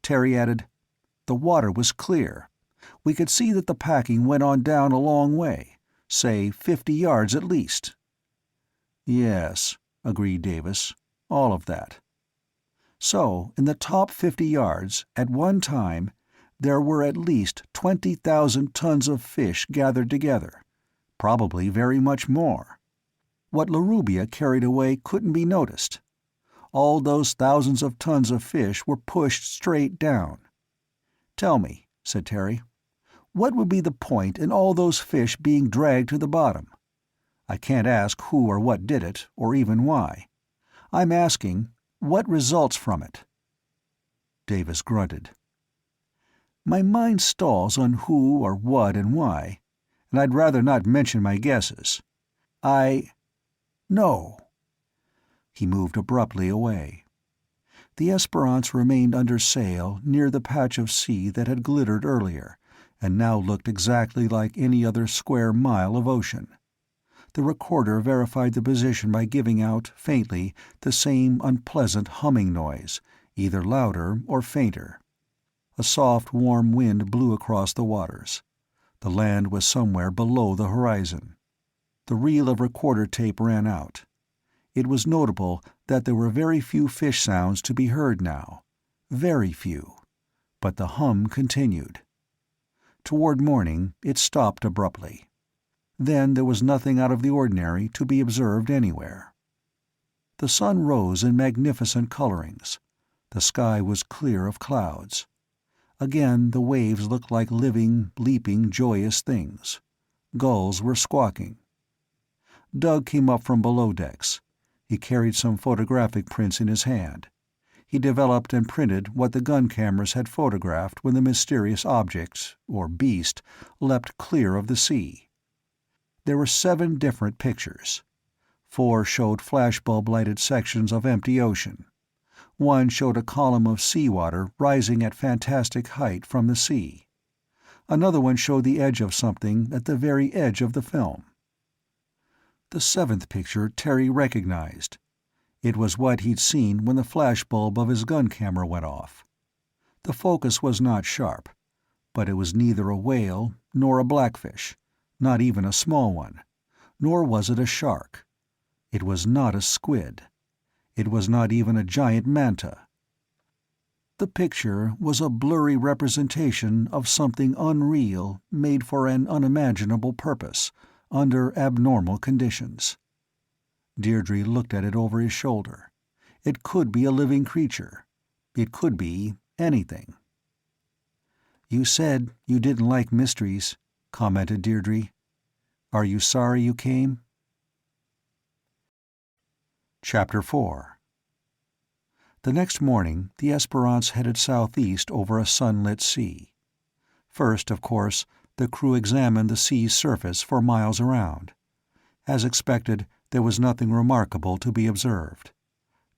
Terry added, "The water was clear. We could see that the packing went on down a long way, say 50 yards at least." "Yes," agreed Davis, "all of that." "So, in the top 50 yards, at one time, there were at least 20,000 tons of fish gathered together, probably very much more. What Larubia carried away couldn't be noticed. All those thousands of tons of fish were pushed straight down. Tell me," said Terry, "what would be the point in all those fish being dragged to the bottom? I can't ask who or what did it, or even why. I'm asking, what results from it?" Davis grunted. "My mind stalls on who or what and why, and I'd rather not mention my guesses. No." He moved abruptly away. The Esperance remained under sail near the patch of sea that had glittered earlier, and now looked exactly like any other square mile of ocean. The recorder verified the position by giving out, faintly, the same unpleasant humming noise, either louder or fainter. A soft, warm wind blew across the waters. The land was somewhere below the horizon. The reel of recorder tape ran out. It was notable that there were very few fish sounds to be heard now. Very few. But the hum continued. Toward morning, it stopped abruptly. Then there was nothing out of the ordinary to be observed anywhere. The sun rose in magnificent colorings. The sky was clear of clouds. Again the waves looked like living, leaping, joyous things. Gulls were squawking. Doug came up from below decks. He carried some photographic prints in his hand. He developed and printed what the gun cameras had photographed when the mysterious object, or beast, leapt clear of the sea. There were 7 different pictures. 4 showed flashbulb-lighted sections of empty ocean. 1 showed a column of seawater rising at fantastic height from the sea. Another one showed the edge of something at the very edge of the film. The 7th picture Terry recognized. It was what he'd seen when the flashbulb of his gun camera went off. The focus was not sharp, but it was neither a whale nor a blackfish, not even a small one, nor was it a shark. It was not a squid. It was not even a giant manta. The picture was a blurry representation of something unreal made for an unimaginable purpose, under abnormal conditions. Deirdre looked at it over his shoulder. It could be a living creature. It could be anything. "You said you didn't like mysteries," commented Deirdre. "Are you sorry you came?" Chapter 4. The next morning, the Esperance headed southeast over a sunlit sea. First, of course, the crew examined the sea's surface for miles around. As expected, there was nothing remarkable to be observed.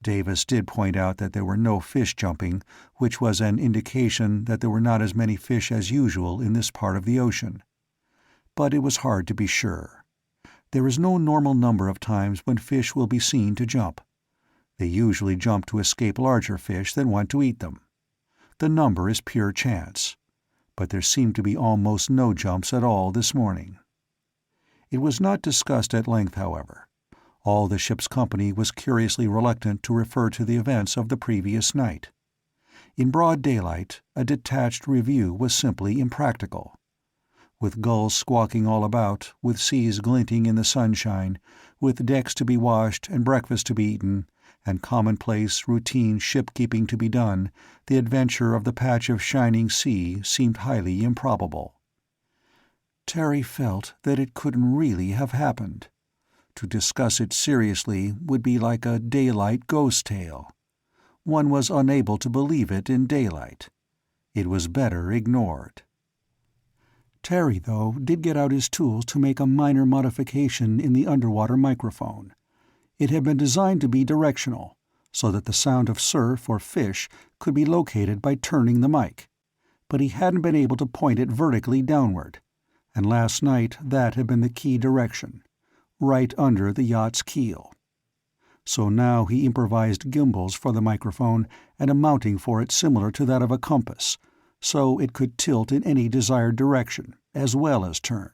Davis did point out that there were no fish jumping, which was an indication that there were not as many fish as usual in this part of the ocean. But it was hard to be sure. There is no normal number of times when fish will be seen to jump. They usually jump to escape larger fish that want to eat them. The number is pure chance. But there seemed to be almost no jumps at all this morning. It was not discussed at length, however. All the ship's company was curiously reluctant to refer to the events of the previous night. In broad daylight, a detached review was simply impractical. With gulls squawking all about, with seas glinting in the sunshine, with decks to be washed and breakfast to be eaten, and commonplace, routine ship-keeping to be done, the adventure of the patch of shining sea seemed highly improbable. Terry felt that it couldn't really have happened. To discuss it seriously would be like a daylight ghost tale. One was unable to believe it in daylight. It was better ignored. Terry, though, did get out his tools to make a minor modification in the underwater microphone. It had been designed to be directional, so that the sound of surf or fish could be located by turning the mic. But he hadn't been able to point it vertically downward, and last night that had been the key direction, right under the yacht's keel. So now he improvised gimbals for the microphone and a mounting for it similar to that of a compass, so it could tilt in any desired direction, as well as turn.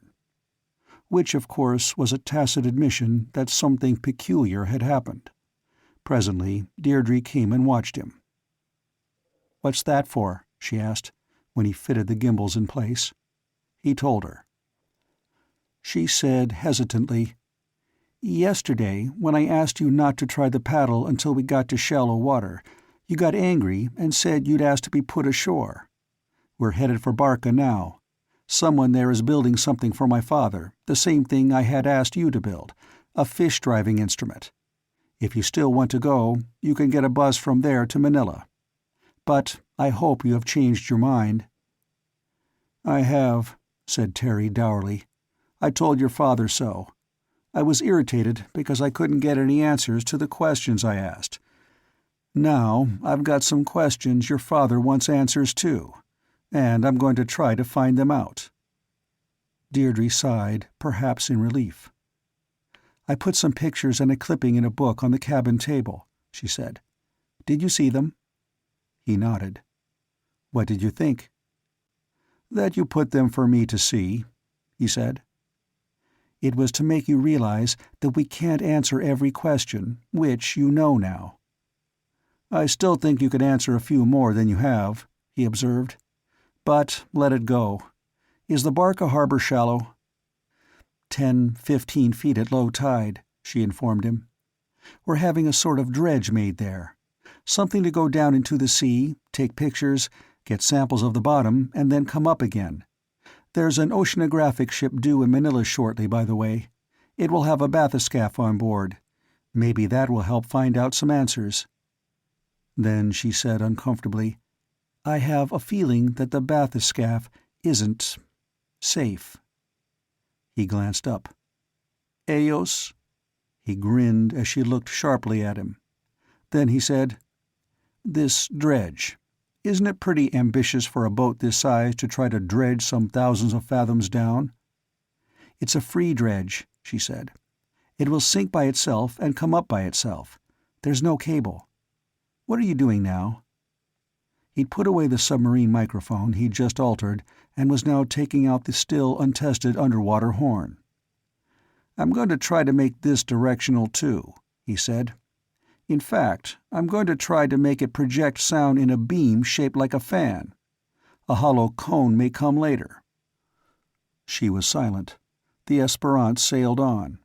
Which, of course, was a tacit admission that something peculiar had happened. Presently, Deirdre came and watched him. "What's that for?" she asked, when he fitted the gimbals in place. He told her. She said hesitantly, "Yesterday, when I asked you not to try the paddle until we got to shallow water, you got angry and said you'd asked to be put ashore. We're headed for Barca now. Someone there is building something for my father, the same thing I had asked you to build, a fish-driving instrument. If you still want to go, you can get a bus from there to Manila. But I hope you have changed your mind." "I have," said Terry dourly. "I told your father so. I was irritated because I couldn't get any answers to the questions I asked. Now I've got some questions your father wants answers to, and I'm going to try to find them out." Deirdre sighed, perhaps in relief. "I put some pictures and a clipping in a book on the cabin table," she said. "Did you see them?" He nodded. "What did you think?" "That you put them for me to see," he said. "It was to make you realize that we can't answer every question, which you know now." "I still think you could answer a few more than you have," he observed. "But let it go. Is the Barca harbor shallow?" 10-15 feet at low tide," she informed him. "We're having a sort of dredge made there. Something to go down into the sea, take pictures, get samples of the bottom, and then come up again. There's an oceanographic ship due in Manila shortly, by the way. It will have a bathyscaphe on board. Maybe that will help find out some answers." Then she said uncomfortably, "I have a feeling that the bathyscaphe isn't safe." He glanced up. "Ellos?" He grinned as she looked sharply at him. Then he said, "This dredge. Isn't it pretty ambitious for a boat this size to try to dredge some thousands of fathoms down?" "It's a free dredge," she said. "It will sink by itself and come up by itself. There's no cable. What are you doing now?" He'd put away the submarine microphone he'd just altered and was now taking out the still untested underwater horn. "I'm going to try to make this directional too," he said. "In fact, I'm going to try to make it project sound in a beam shaped like a fan. A hollow cone may come later." She was silent. The Esperance sailed on.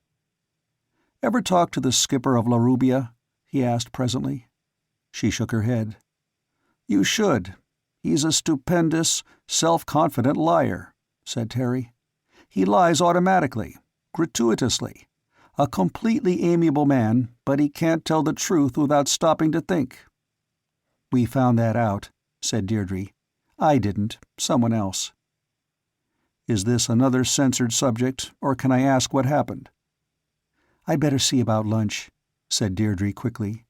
"Ever talk to the skipper of La Rubia?" he asked presently. She shook her head. "You should. He's a stupendous, self-confident liar," said Terry. "He lies automatically, gratuitously. A completely amiable man, but he can't tell the truth without stopping to think." "We found that out," said Deirdre. "I didn't. Someone else." "Is this another censored subject, or can I ask what happened?" "I'd better see about lunch," said Deirdre quickly.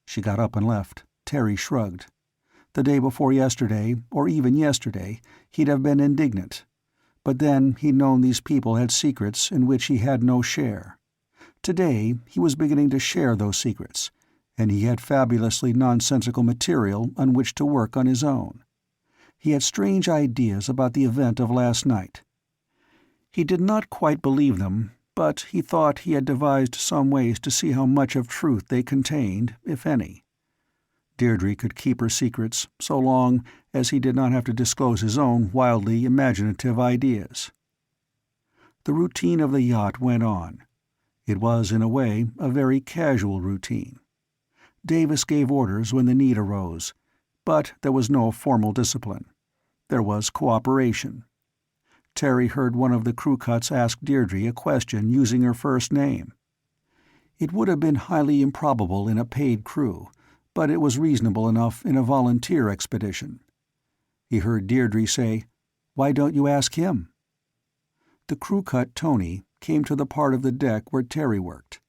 She got up and left. Terry shrugged. The day before yesterday, or even yesterday, he'd have been indignant. But then he'd known these people had secrets in which he had no share. Today he was beginning to share those secrets, and he had fabulously nonsensical material on which to work on his own. He had strange ideas about the event of last night. He did not quite believe them, but he thought he had devised some ways to see how much of truth they contained, if any. Deirdre could keep her secrets so long as he did not have to disclose his own wildly imaginative ideas. The routine of the yacht went on. It was, in a way, a very casual routine. Davis gave orders when the need arose, but there was no formal discipline. There was cooperation. Terry heard one of the crew cuts ask Deirdre a question using her first name. It would have been highly improbable in a paid crew, but it was reasonable enough in a volunteer expedition. He heard Deirdre say, "Why don't you ask him?" The crew cut Tony came to the part of the deck where Terry worked.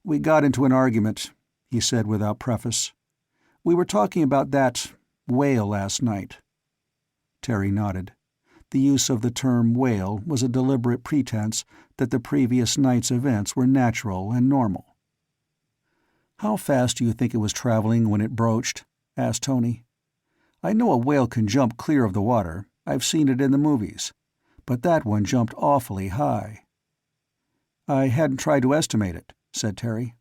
"We got into an argument," he said without preface. "We were talking about that whale last night." Terry nodded. The use of the term whale was a deliberate pretense that the previous night's events were natural and normal. "How fast do you think it was traveling when it broached?" asked Tony. "I know a whale can jump clear of the water. I've seen it in the movies. But that one jumped awfully high." "I hadn't tried to estimate it," said Terry.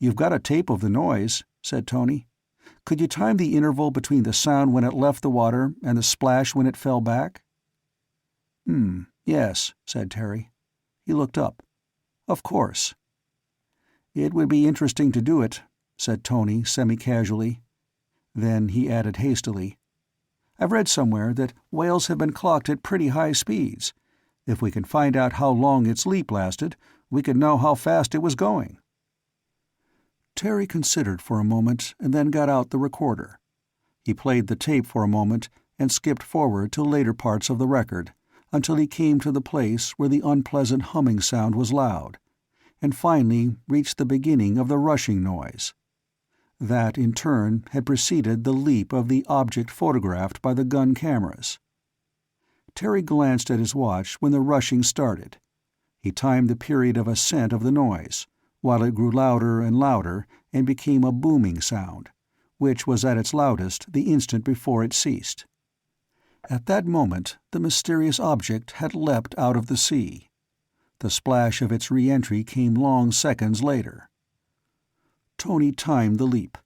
"You've got a tape of the noise," said Tony. "Could you time the interval between the sound when it left the water and the splash when it fell back?" Yes," said Terry. He looked up. "Of course." "It would be interesting to do it," said Tony semi-casually. Then he added hastily, "I've read somewhere that whales have been clocked at pretty high speeds. If we can find out how long its leap lasted, we could know how fast it was going." Terry considered for a moment and then got out the recorder. He played the tape for a moment and skipped forward to later parts of the record, until he came to the place where the unpleasant humming sound was loud, and finally reached the beginning of the rushing noise. That, in turn, had preceded the leap of the object photographed by the gun cameras. Terry glanced at his watch when the rushing started. He timed the period of ascent of the noise, while it grew louder and louder and became a booming sound, which was at its loudest the instant before it ceased. At that moment the mysterious object had leapt out of the sea. The splash of its re-entry came long seconds later. Tony timed the leap.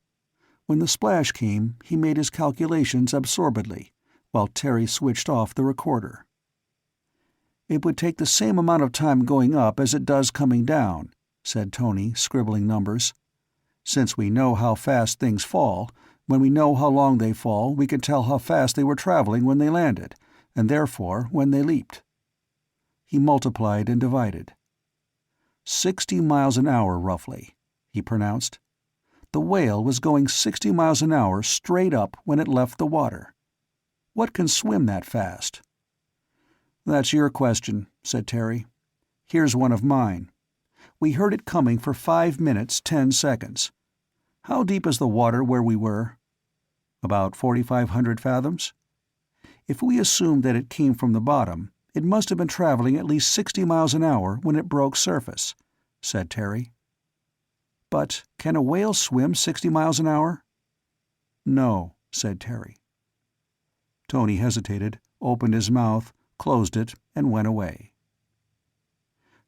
When the splash came, he made his calculations absorbedly, while Terry switched off the recorder. "It would take the same amount of time going up as it does coming down," said Tony, scribbling numbers. "Since we know how fast things fall, when we know how long they fall, we can tell how fast they were traveling when they landed, and therefore when they leaped." He multiplied and divided. 60 miles an hour, roughly," he pronounced. "The whale was going 60 miles an hour straight up when it left the water. What can swim that fast?" "That's your question," said Terry. "Here's one of mine. We heard it coming for 5 minutes, 10 seconds. How deep is the water where we were?" "About 4,500 fathoms." "If we assume that it came from the bottom, it must have been traveling at least 60 miles an hour when it broke surface," said Terry. "But can a whale swim 60 miles an hour?" "No," said Terry. Tony hesitated, opened his mouth, closed it, and went away.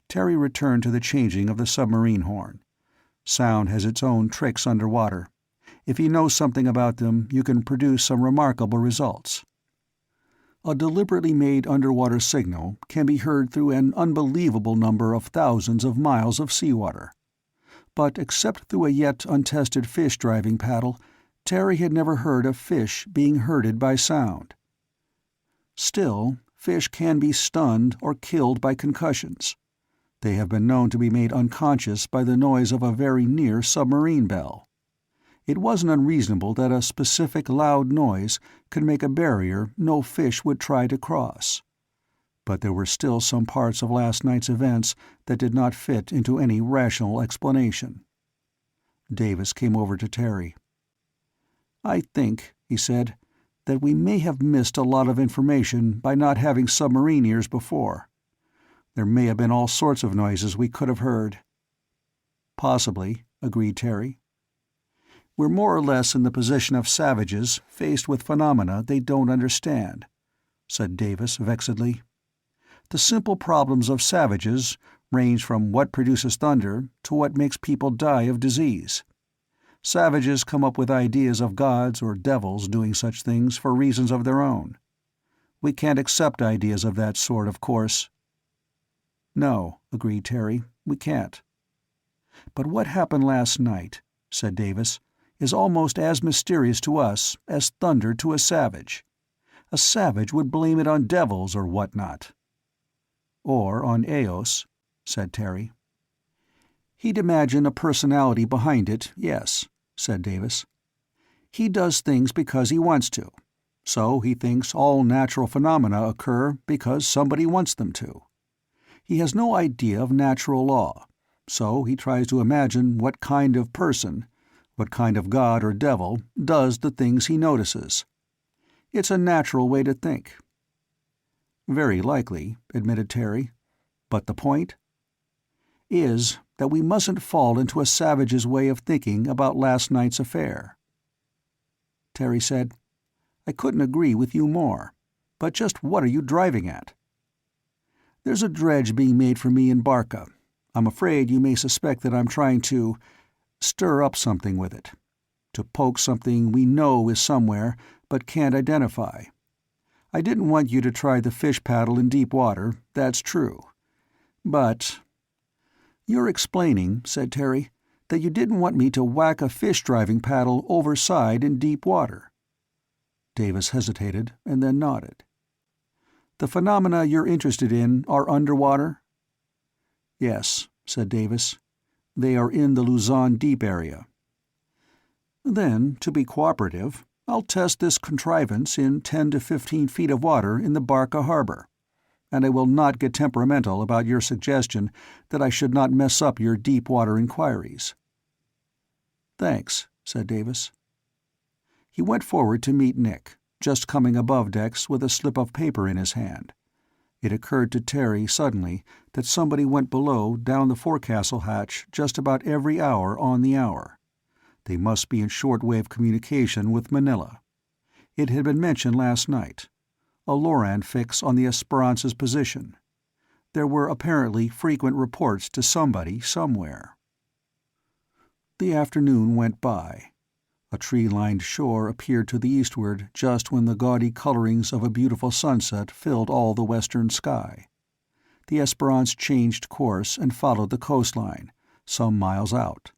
Terry returned to the changing of the submarine horn. Sound has its own tricks underwater. If you know something about them, you can produce some remarkable results. A deliberately made underwater signal can be heard through an unbelievable number of thousands of miles of seawater. But except through a yet untested fish driving paddle, Terry had never heard of fish being herded by sound. Still, fish can be stunned or killed by concussions. They have been known to be made unconscious by the noise of a very near submarine bell. It wasn't unreasonable that a specific loud noise could make a barrier no fish would try to cross. But there were still some parts of last night's events that did not fit into any rational explanation. Davis came over to Terry. "I think," he said, "that we may have missed a lot of information by not having submarine ears before. There may have been all sorts of noises we could have heard." "Possibly," agreed Terry. "We're more or less in the position of savages faced with phenomena they don't understand," said Davis vexedly. "The simple problems of savages range from what produces thunder to what makes people die of disease. Savages come up with ideas of gods or devils doing such things for reasons of their own. We can't accept ideas of that sort, of course." "No," agreed Terry, "we can't." "But what happened last night," said Davis, "is almost as mysterious to us as thunder to a savage. A savage would blame it on devils or whatnot." "Or on ellos," said Terry. "He'd imagine a personality behind it, yes," said Davis. "He does things because he wants to. So he thinks all natural phenomena occur because somebody wants them to. He has no idea of natural law, so he tries to imagine what kind of person, what kind of god or devil, does the things he notices. It's a natural way to think." "Very likely," admitted Terry. "But the point?" "Is that we mustn't fall into a savage's way of thinking about last night's affair." Terry said, "I couldn't agree with you more. But just what are you driving at?" "There's a dredge being made for me in Barca. I'm afraid you may suspect that I'm trying to stir up something with it. To poke something we know is somewhere, but can't identify. I didn't want you to try the fish paddle in deep water, that's true. But—" "You're explaining," said Terry, "that you didn't want me to whack a fish-driving paddle overside in deep water." Davis hesitated, and then nodded. "The phenomena you're interested in are underwater?" "Yes," said Davis. "They are in the Luzon Deep area." "Then, to be cooperative, I'll test this contrivance in 10 to 15 feet of water in the Barca harbor. And I will not get temperamental about your suggestion that I should not mess up your deep-water inquiries." "Thanks," said Davis. He went forward to meet Nick, just coming above decks with a slip of paper in his hand. It occurred to Terry suddenly that somebody went below down the forecastle hatch just about every hour on the hour. They must be in short-wave communication with Manila. It had been mentioned last night. A LORAN fix on the Esperance's position. There were apparently frequent reports to somebody somewhere. The afternoon went by. A tree-lined shore appeared to the eastward just when the gaudy colorings of a beautiful sunset filled all the western sky. The Esperance changed course and followed the coastline, some miles out.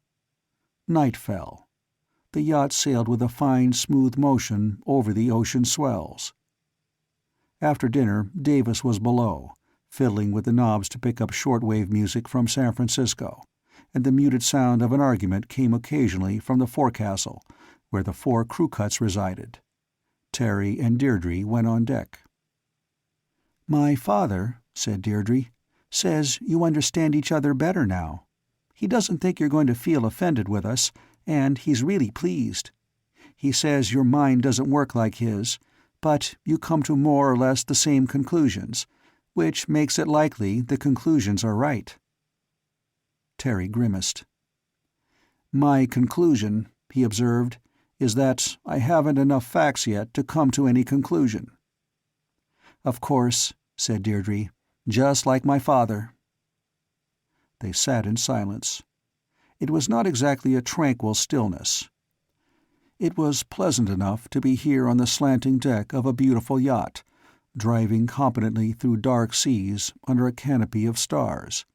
Night fell. The yacht sailed with a fine, smooth motion over the ocean swells. After dinner, Davis was below, fiddling with the knobs to pick up shortwave music from San Francisco, and the muted sound of an argument came occasionally from the forecastle, where the 4 crew cuts resided. Terry and Deirdre went on deck. "My father," said Deirdre, "says you understand each other better now. He doesn't think you're going to feel offended with us, and he's really pleased. He says your mind doesn't work like his, but you come to more or less the same conclusions, which makes it likely the conclusions are right." Terry grimaced. "My conclusion," he observed, "is that I haven't enough facts yet to come to any conclusion." "Of course," said Deirdre, "just like my father." They sat in silence. It was not exactly a tranquil stillness. It was pleasant enough to be here on the slanting deck of a beautiful yacht, driving competently through dark seas under a canopy of stars.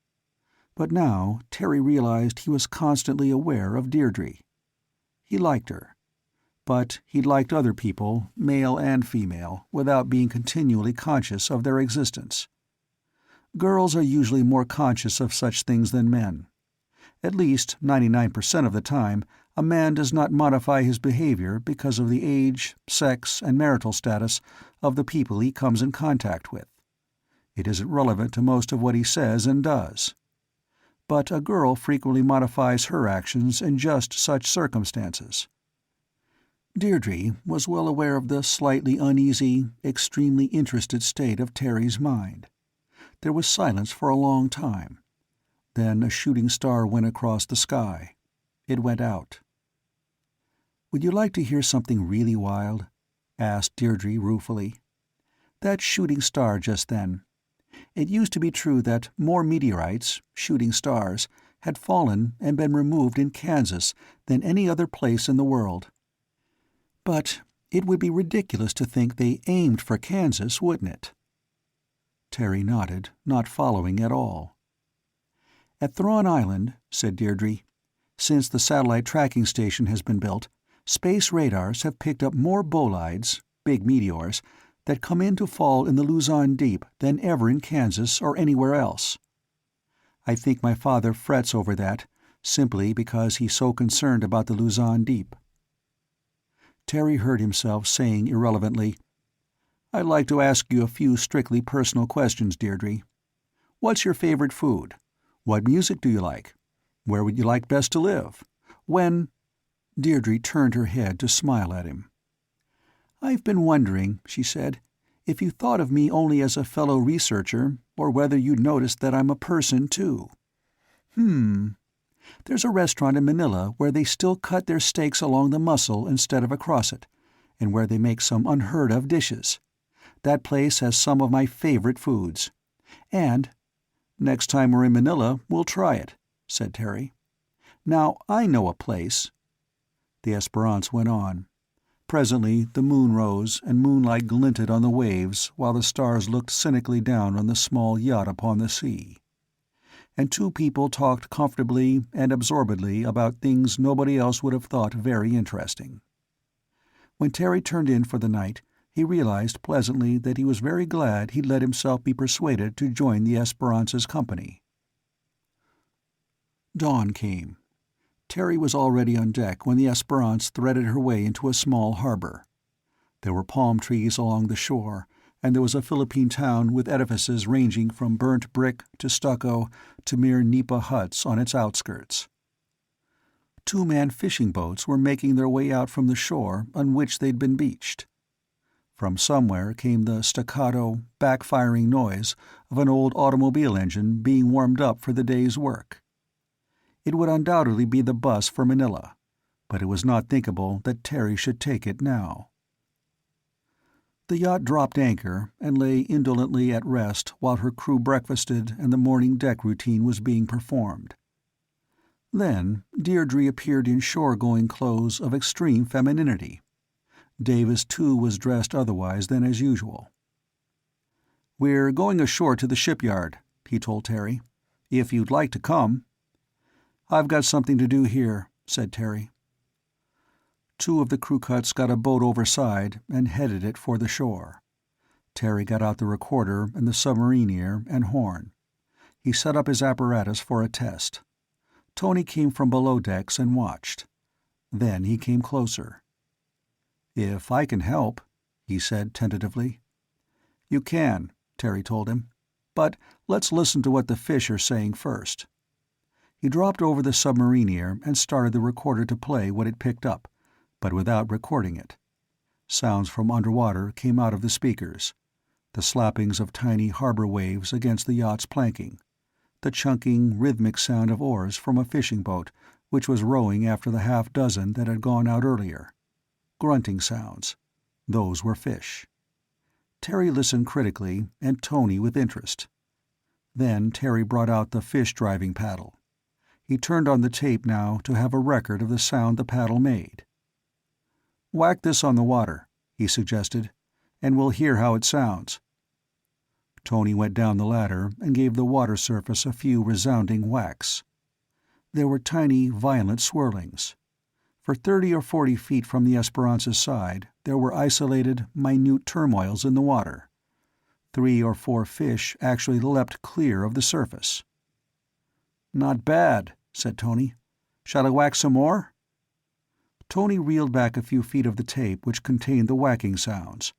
But now Terry realized he was constantly aware of Deirdre. He liked her. But he liked other people, male and female, without being continually conscious of their existence. Girls are usually more conscious of such things than men. At least 99% of the time, a man does not modify his behavior because of the age, sex, and marital status of the people he comes in contact with. It isn't relevant to most of what he says and does. But a girl frequently modifies her actions in just such circumstances. Deirdre was well aware of the slightly uneasy, extremely interested state of Terry's mind. There was silence for a long time. Then a shooting star went across the sky. It went out. "Would you like to hear something really wild?" asked Deirdre ruefully. "That shooting star just then. It used to be true that more meteorites, shooting stars, had fallen and been removed in Kansas than any other place in the world. But it would be ridiculous to think they aimed for Kansas, wouldn't it? Terry nodded, not following at all. At Thrawn Island, said Deirdre, since the satellite tracking station has been built, space radars have picked up more bolides, big meteors, that come in to fall in the Luzon Deep than ever in Kansas or anywhere else. I think my father frets over that, simply because he's so concerned about the Luzon Deep. Terry heard himself saying irrelevantly, I'd like to ask you a few strictly personal questions, Deirdre. What's your favorite food? What music do you like? Where would you like best to live? When— Deirdre turned her head to smile at him. I've been wondering, she said, if you thought of me only as a fellow researcher, or whether you'd noticed that I'm a person, too. There's a restaurant in Manila where they still cut their steaks along the muscle instead of across it, and where they make some unheard-of dishes. That place has some of my favorite foods. And next time we're in Manila, we'll try it, said Terry. Now, I know a place. The Esperance went on. Presently the moon rose, and moonlight glinted on the waves while the stars looked cynically down on the small yacht upon the sea. And two people talked comfortably and absorbedly about things nobody else would have thought very interesting. When Terry turned in for the night, he realized pleasantly that he was very glad he'd let himself be persuaded to join the Esperance's company. Dawn came. Terry was already on deck when the Esperance threaded her way into a small harbor. There were palm trees along the shore, and there was a Philippine town with edifices ranging from burnt brick to stucco to mere nipa huts on its outskirts. Two-man fishing boats were making their way out from the shore on which they'd been beached. From somewhere came the staccato, backfiring noise of an old automobile engine being warmed up for the day's work. It would undoubtedly be the bus for Manila, but it was not thinkable that Terry should take it now. The yacht dropped anchor and lay indolently at rest while her crew breakfasted and the morning deck routine was being performed. Then Deirdre appeared in shore-going clothes of extreme femininity. Davis, too, was dressed otherwise than as usual. "We're going ashore to the shipyard," he told Terry. "If you'd like to come." "I've got something to do here," said Terry. Two of the crew cuts got a boat overside and headed it for the shore. Terry got out the recorder and the submarine ear and horn. He set up his apparatus for a test. Tony came from below decks and watched. Then he came closer. "If I can help," he said tentatively. "You can," Terry told him. "But let's listen to what the fish are saying first." He dropped over the submarine ear and started the recorder to play what it picked up, but without recording it. Sounds from underwater came out of the speakers. The slappings of tiny harbor waves against the yacht's planking. The chunking, rhythmic sound of oars from a fishing boat, which was rowing after the half-dozen that had gone out earlier. Grunting sounds. Those were fish. Terry listened critically, and Tony with interest. Then Terry brought out the fish-driving paddle. He turned on the tape now to have a record of the sound the paddle made. "Whack this on the water," he suggested, "and we'll hear how it sounds." Tony went down the ladder and gave the water surface a few resounding whacks. There were tiny, violent swirlings. For 30 or 40 feet from the Esperance's side, there were isolated, minute turmoils in the water. 3 or 4 fish actually leapt clear of the surface. "Not bad," said Tony. "Shall I whack some more?" Tony reeled back a few feet of the tape which contained the whacking sounds.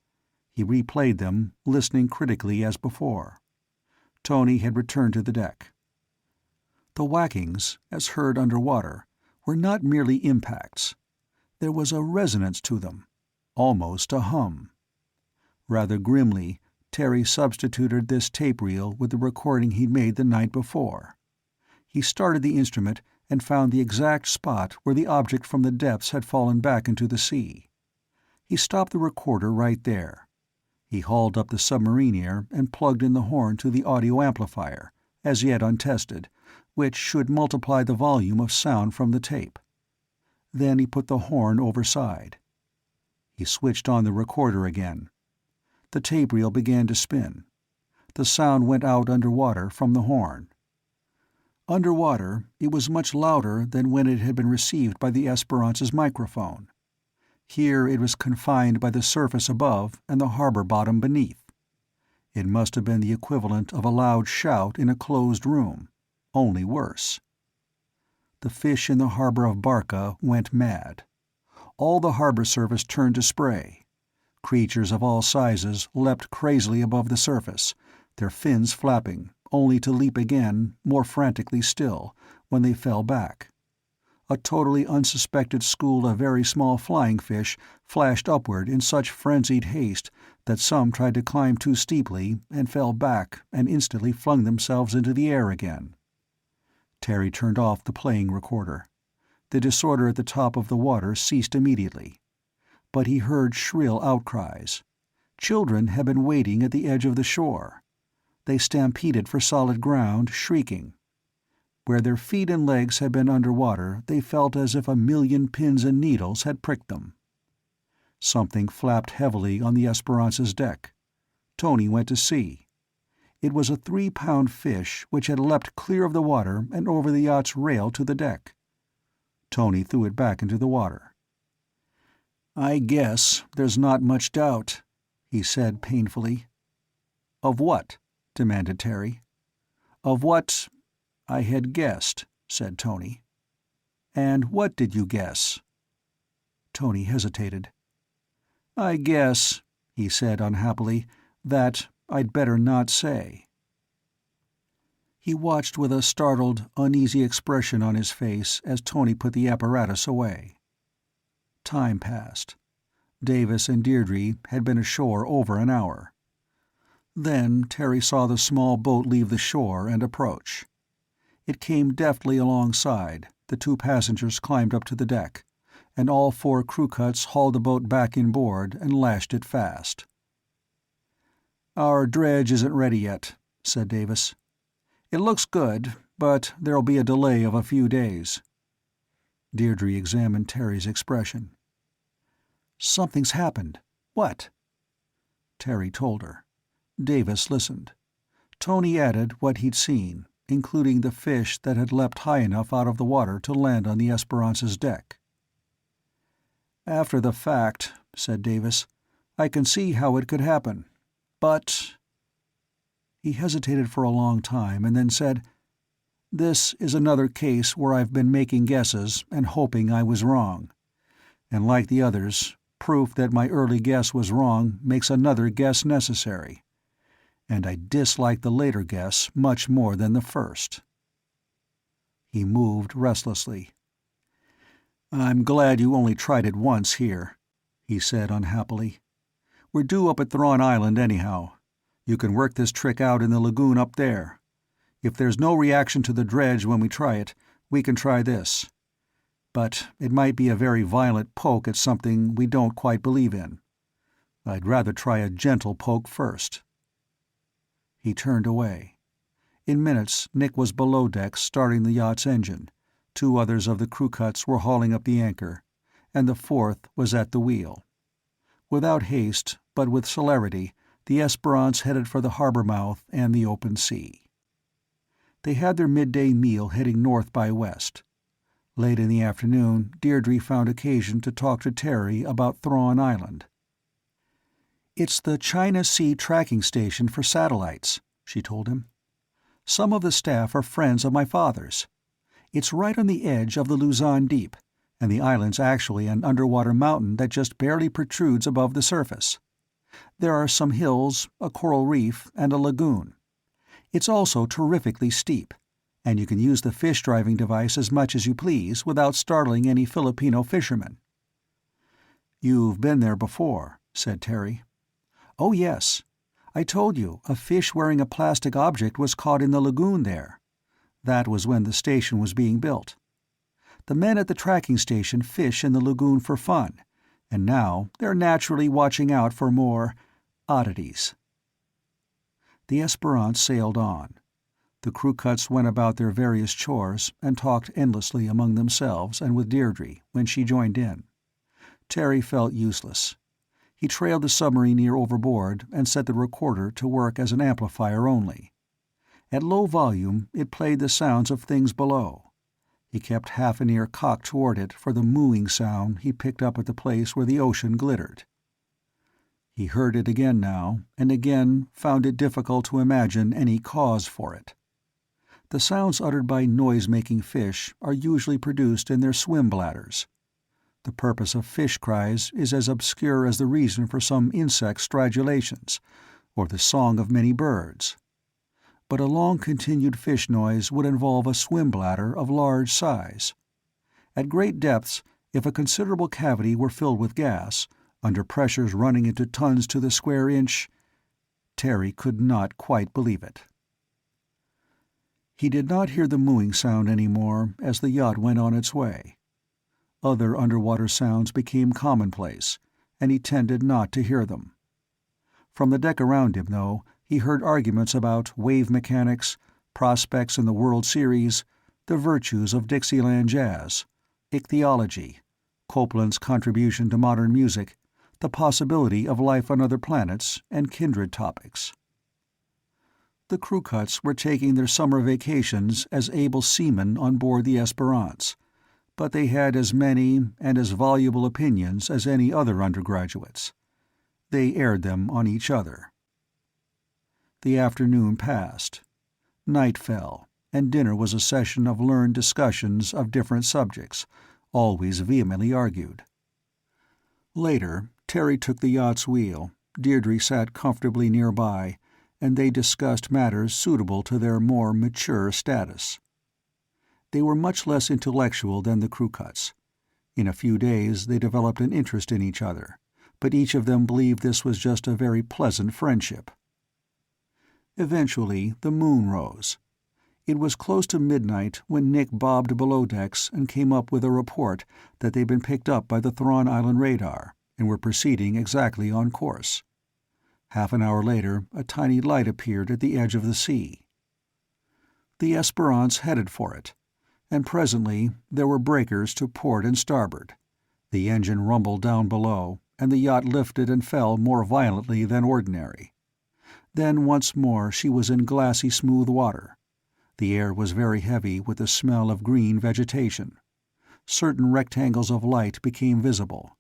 He replayed them, listening critically as before. Tony had returned to the deck. The whackings, as heard underwater, were not merely impacts. There was a resonance to them, almost a hum. Rather grimly, Terry substituted this tape reel with the recording he'd made the night before. He started the instrument and found the exact spot where the object from the depths had fallen back into the sea. He stopped the recorder right there. He hauled up the submarine ear and plugged in the horn to the audio amplifier, as yet untested, which should multiply the volume of sound from the tape. Then he put the horn overside. He switched on the recorder again. The tape reel began to spin. The sound went out underwater from the horn. Underwater, it was much louder than when it had been received by the Esperance's microphone. Here it was confined by the surface above and the harbor bottom beneath. It must have been the equivalent of a loud shout in a closed room, only worse. The fish in the harbor of Barca went mad. All the harbor surface turned to spray. Creatures of all sizes leapt crazily above the surface, their fins flapping, only to leap again, more frantically still, when they fell back. A totally unsuspected school of very small flying fish flashed upward in such frenzied haste that some tried to climb too steeply and fell back and instantly flung themselves into the air again. Terry turned off the playing recorder. The disorder at the top of the water ceased immediately. But he heard shrill outcries. Children had been waiting at the edge of the shore. They stampeded for solid ground, shrieking. Where their feet and legs had been under water, they felt as if 1,000,000 pins and needles had pricked them. Something flapped heavily on the Esperance's deck. Tony went to see. It was a 3-pound fish which had leapt clear of the water and over the yacht's rail to the deck. Tony threw it back into the water. "I guess there's not much doubt," he said painfully. "Of what?" demanded Terry. "Of what I had guessed," said Tony. "And what did you guess?" Tony hesitated. "I guess," he said unhappily, "that I'd better not say." He watched with a startled, uneasy expression on his face as Tony put the apparatus away. Time passed. Davis and Deirdre had been ashore over an hour. Then Terry saw the small boat leave the shore and approach. It came deftly alongside, the 2 passengers climbed up to the deck, and all 4 crew cuts hauled the boat back inboard and lashed it fast. "Our dredge isn't ready yet," said Davis. "It looks good, but there'll be a delay of a few days." Deirdre examined Terry's expression. "Something's happened. What?" Terry told her. Davis listened. Tony added what he'd seen, including the fish that had leapt high enough out of the water to land on the Esperance's deck. "After the fact," said Davis, "I can see how it could happen. But—" He hesitated for a long time and then said, "This is another case where I've been making guesses and hoping I was wrong. And like the others, proof that my early guess was wrong makes another guess necessary. And I dislike the later guess much more than the first." He moved restlessly. "I'm glad you only tried it once here," he said unhappily. "We're due up at Thrawn Island anyhow. You can work this trick out in the lagoon up there. If there's no reaction to the dredge when we try it, we can try this. But it might be a very violent poke at something we don't quite believe in. I'd rather try a gentle poke first." He turned away. In minutes, Nick was below decks starting the yacht's engine, 2 others of the crew cuts were hauling up the anchor, and the 4th was at the wheel. Without haste, but with celerity, the Esperance headed for the harbor mouth and the open sea. They had their midday meal heading north by west. Late in the afternoon, Deirdre found occasion to talk to Terry about Thrawn Island. "It's the China Sea tracking station for satellites," she told him. "Some of the staff are friends of my father's. It's right on the edge of the Luzon Deep, and the island's actually an underwater mountain that just barely protrudes above the surface. There are some hills, a coral reef, and a lagoon. It's also terrifically steep, and you can use the fish-driving device as much as you please without startling any Filipino fishermen." "You've been there before," said Terry. "Oh yes. I told you, a fish wearing a plastic object was caught in the lagoon there. That was when the station was being built. The men at the tracking station fish in the lagoon for fun, and now they're naturally watching out for more oddities." The Esperance sailed on. The Crewcuts went about their various chores and talked endlessly among themselves and with Deirdre when she joined in. Terry felt useless. He trailed the submarine ear overboard and set the recorder to work as an amplifier only. At low volume, it played the sounds of things below. He kept half an ear cocked toward it for the mooing sound he picked up at the place where the ocean glittered. He heard it again now, and again found it difficult to imagine any cause for it. The sounds uttered by noise-making fish are usually produced in their swim bladders. The purpose of fish cries is as obscure as the reason for some insect stridulations, or the song of many birds. But a long-continued fish noise would involve a swim bladder of large size. At great depths, if a considerable cavity were filled with gas, under pressures running into tons to the square inch, Terry could not quite believe it. He did not hear the mooing sound any more as the yacht went on its way. Other underwater sounds became commonplace, and he tended not to hear them. From the deck around him, though, he heard arguments about wave mechanics, prospects in the World Series, the virtues of Dixieland jazz, ichthyology, Copland's contribution to modern music, the possibility of life on other planets, and kindred topics. The Crewcuts were taking their summer vacations as able seamen on board the Esperance, but they had as many and as voluble opinions as any other undergraduates. They aired them on each other. The afternoon passed. Night fell, and dinner was a session of learned discussions of different subjects, always vehemently argued. Later, Terry took the yacht's wheel, Deirdre sat comfortably nearby, and they discussed matters suitable to their more mature status. They were much less intellectual than the Crewcuts. In a few days they developed an interest in each other, but each of them believed this was just a very pleasant friendship. Eventually the moon rose. It was close to midnight when Nick bobbed below decks and came up with a report that they'd been picked up by the Thrawn Island radar and were proceeding exactly on course. Half an hour later, a tiny light appeared at the edge of the sea. The Esperance headed for it, and presently there were breakers to port and starboard. The engine rumbled down below, and the yacht lifted and fell more violently than ordinary. Then once more she was in glassy smooth water. The air was very heavy with the smell of green vegetation. Certain rectangles of light became visible.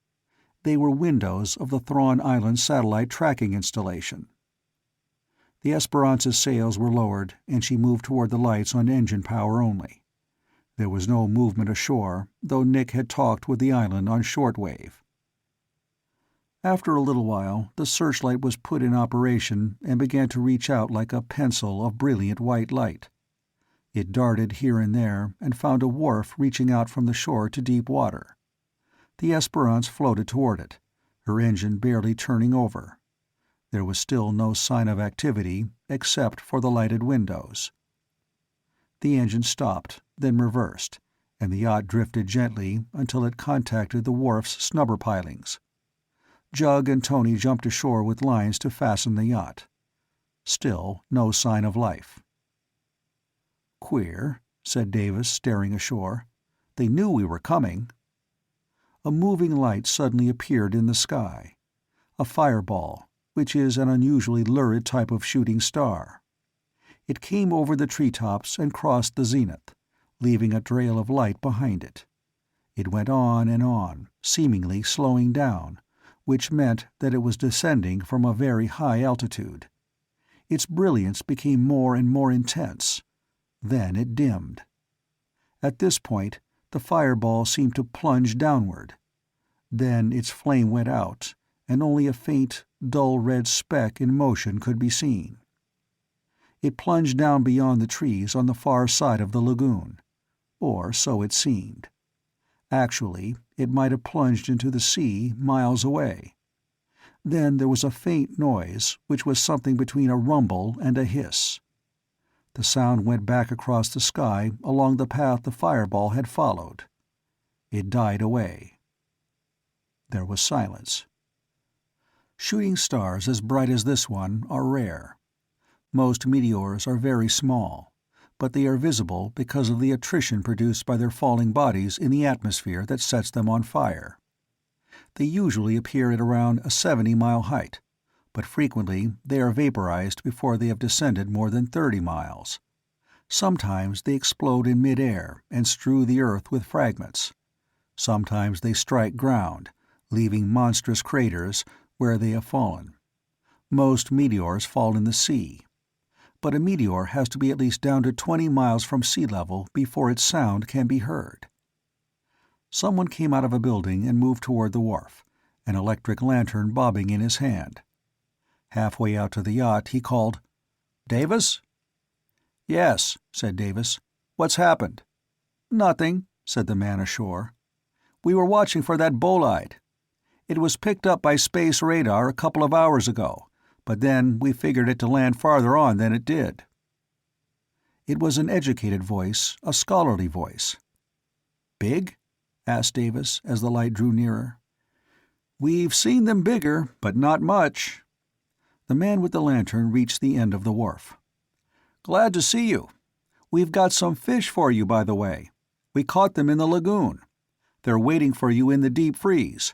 They were windows of the Thrawn Island satellite tracking installation. The Esperance's sails were lowered, and she moved toward the lights on engine power only. There was no movement ashore, though Nick had talked with the island on shortwave. After a little while, the searchlight was put in operation and began to reach out like a pencil of brilliant white light. It darted here and there and found a wharf reaching out from the shore to deep water. The Esperance floated toward it, her engine barely turning over. There was still no sign of activity except for the lighted windows. The engine stopped, then reversed, and the yacht drifted gently until it contacted the wharf's snubber pilings. Jug and Tony jumped ashore with lines to fasten the yacht. Still no sign of life. "Queer," said Davis, staring ashore. "They knew we were coming." A moving light suddenly appeared in the sky. A fireball, which is an unusually lurid type of shooting star. It came over the treetops and crossed the zenith, leaving a trail of light behind it. It went on, seemingly slowing down, which meant that it was descending from a very high altitude. Its brilliance became more and more intense. Then it dimmed. At this point, the fireball seemed to plunge downward. Then its flame went out, and only a faint, dull red speck in motion could be seen. It plunged down beyond the trees on the far side of the lagoon. Or so it seemed. Actually, it might have plunged into the sea miles away. Then there was a faint noise, which was something between a rumble and a hiss. The sound went back across the sky along the path the fireball had followed. It died away. There was silence. Shooting stars as bright as this one are rare. Most meteors are very small, but they are visible because of the attrition produced by their falling bodies in the atmosphere that sets them on fire. They usually appear at around a 70-mile height, but frequently they are vaporized before they have descended more than 30 miles. Sometimes they explode in mid-air and strew the earth with fragments. Sometimes they strike ground, leaving monstrous craters where they have fallen. Most meteors fall in the sea. But a meteor has to be at least down to 20 miles from sea level before its sound can be heard. Someone came out of a building and moved toward the wharf, an electric lantern bobbing in his hand. Halfway out to the yacht, he called, "Davis?" "Yes," said Davis. "What's happened?" "Nothing," said the man ashore. "We were watching for that bolide. It was picked up by space radar a couple of hours ago, but then we figured it to land farther on than it did." It was an educated voice, a scholarly voice. "Big?" asked Davis as the light drew nearer. "We've seen them bigger, but not much." The man with the lantern reached the end of the wharf. "Glad to see you. We've got some fish for you, by the way. We caught them in the lagoon. They're waiting for you in the deep freeze.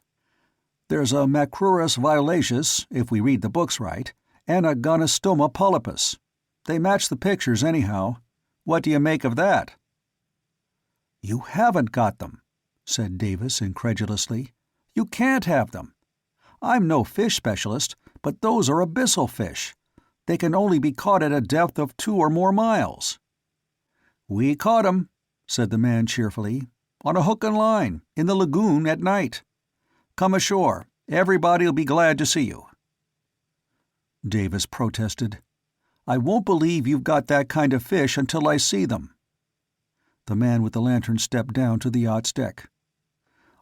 There's a Macrurus violaceus, if we read the books right, and a Gonostoma polypus. They match the pictures anyhow. What do you make of that?" "You haven't got them," said Davis incredulously. "You can't have them. I'm no fish specialist, but those are abyssal fish. They can only be caught at a depth of 2 or more miles." "We caught 'em," said the man cheerfully, "on a hook and line, in the lagoon at night. Come ashore. Everybody'll be glad to see you." Davis protested. "I won't believe you've got that kind of fish until I see them." The man with the lantern stepped down to the yacht's deck.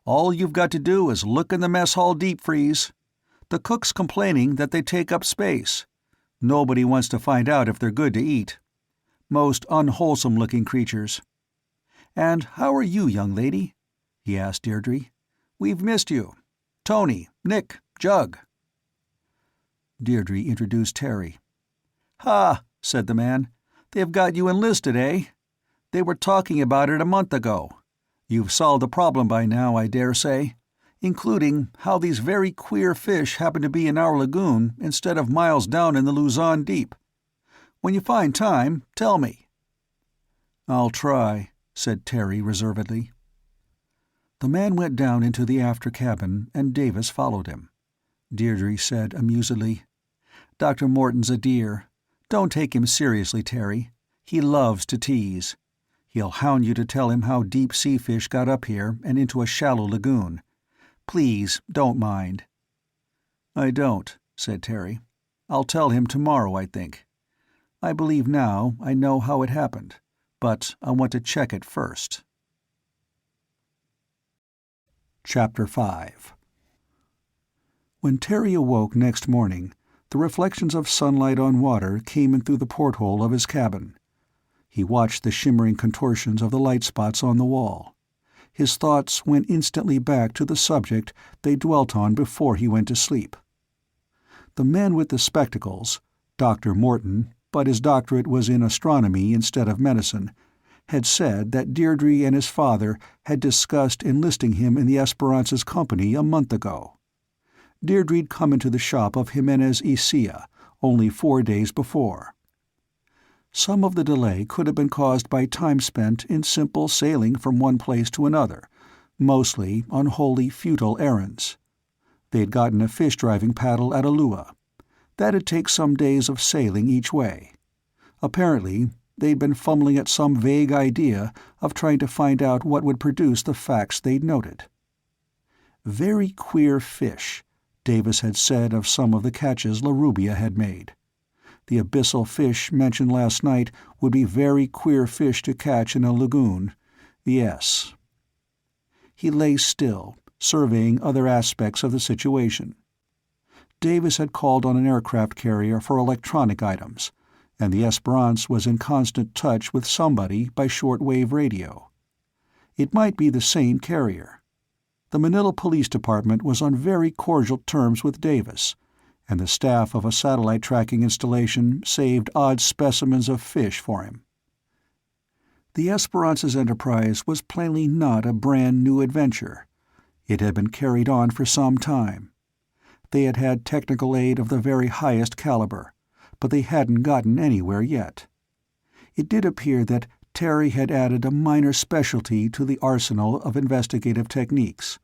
"All you've got to do is look in the mess hall deep freeze. The cook's complaining that they take up space. Nobody wants to find out if they're good to eat. Most unwholesome-looking creatures. And how are you, young lady?" he asked Deirdre. "We've missed you. Tony, Nick, Jug." Deirdre introduced Terry. "Ha," said the man. "They've got you enlisted, eh? They were talking about it a month ago. You've solved the problem by now, I dare say, including how these very queer fish happen to be in our lagoon instead of miles down in the Luzon Deep. When you find time, tell me." "I'll try," said Terry reservedly. The man went down into the after cabin, and Davis followed him. Deirdre said amusedly, "Dr. Morton's a dear. Don't take him seriously, Terry. He loves to tease. He'll hound you to tell him how deep-sea fish got up here and into a shallow lagoon. Please, don't mind." "I don't," said Terry. "I'll tell him tomorrow, I think. I believe now I know how it happened, but I want to check it first." Chapter 5. When Terry awoke next morning, the reflections of sunlight on water came in through the porthole of his cabin. He watched the shimmering contortions of the light spots on the wall. His thoughts went instantly back to the subject they dwelt on before he went to sleep. The man with the spectacles, Dr. Morton, but his doctorate was in astronomy instead of medicine, had said that Deirdre and his father had discussed enlisting him in the Esperance's company a month ago. Deirdre'd come into the shop of Jimenez y Silla only 4 days before. Some of the delay could have been caused by time spent in simple sailing from one place to another, mostly on wholly futile errands. They'd gotten a fish-driving paddle at Alua. That'd take some days of sailing each way. Apparently, they'd been fumbling at some vague idea of trying to find out what would produce the facts they'd noted. Very queer fish, Davis had said of some of the catches La Rubia had made. The abyssal fish mentioned last night would be very queer fish to catch in a lagoon. Yes. He lay still, surveying other aspects of the situation. Davis had called on an aircraft carrier for electronic items, and the Esperance was in constant touch with somebody by shortwave radio. It might be the same carrier. The Manila Police Department was on very cordial terms with Davis, and the staff of a satellite tracking installation saved odd specimens of fish for him. The Esperance's enterprise was plainly not a brand-new adventure. It had been carried on for some time. They had had technical aid of the very highest caliber, but they hadn't gotten anywhere yet. It did appear that Terry had added a minor specialty to the arsenal of investigative techniques.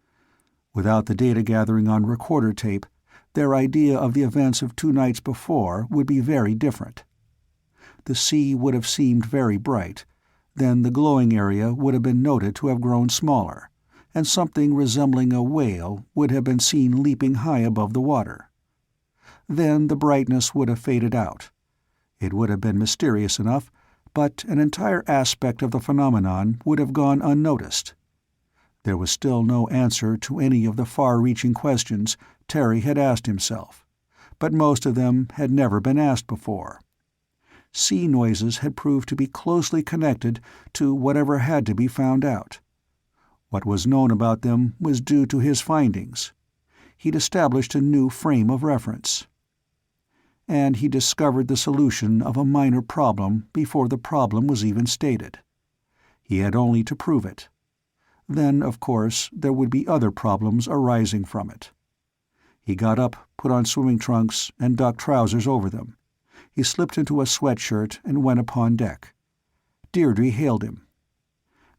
Without the data gathering on recorder tape, their idea of the events of 2 nights before would be very different. The sea would have seemed very bright, then the glowing area would have been noted to have grown smaller, and something resembling a whale would have been seen leaping high above the water. Then the brightness would have faded out. It would have been mysterious enough, but an entire aspect of the phenomenon would have gone unnoticed. There was still no answer to any of the far-reaching questions Terry had asked himself, but most of them had never been asked before. Sea noises had proved to be closely connected to whatever had to be found out. What was known about them was due to his findings. He'd established a new frame of reference. And he discovered the solution of a minor problem before the problem was even stated. He had only to prove it. Then, of course, there would be other problems arising from it. He got up, put on swimming trunks, and duck trousers over them. He slipped into a sweatshirt and went upon deck. Deirdre hailed him.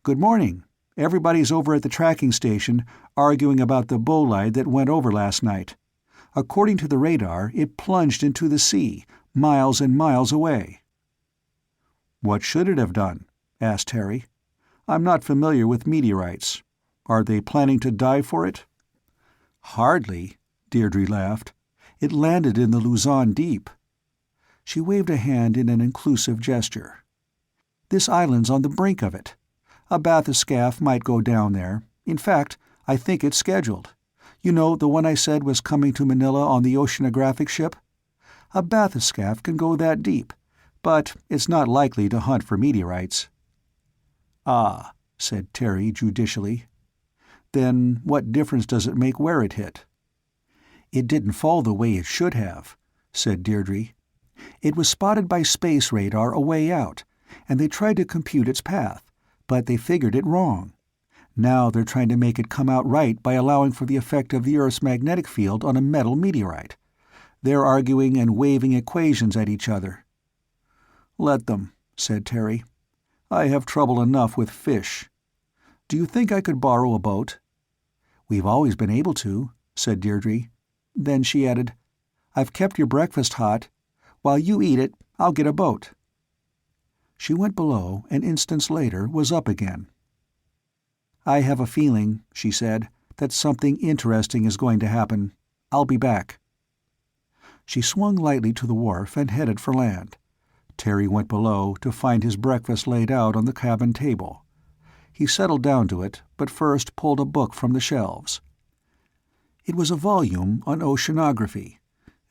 "Good morning. Everybody's over at the tracking station, arguing about the bolide that went over last night. According to the radar, it plunged into the sea, miles and miles away." "What should it have done?" asked Terry. "I'm not familiar with meteorites. Are they planning to dive for it?" "Hardly," Deirdre laughed. "It landed in the Luzon Deep." She waved a hand in an inclusive gesture. "This island's on the brink of it. A bathyscaphe might go down there. In fact, I think it's scheduled. You know, the one I said was coming to Manila on the oceanographic ship? A bathyscaphe can go that deep, but it's not likely to hunt for meteorites." "Ah," said Terry judicially. "Then what difference does it make where it hit?" "It didn't fall the way it should have," said Deirdre. "It was spotted by space radar a way out, and they tried to compute its path, but they figured it wrong. Now they're trying to make it come out right by allowing for the effect of the Earth's magnetic field on a metal meteorite. They're arguing and waving equations at each other." "Let them," said Terry. "I have trouble enough with fish. Do you think I could borrow a boat?" "We've always been able to," said Deirdre. Then she added, "I've kept your breakfast hot. While you eat it, I'll get a boat." She went below, and instants later was up again. "I have a feeling," she said, "that something interesting is going to happen. I'll be back." She swung lightly to the wharf and headed for land. Terry went below to find his breakfast laid out on the cabin table. He settled down to it, but first pulled a book from the shelves. It was a volume on oceanography,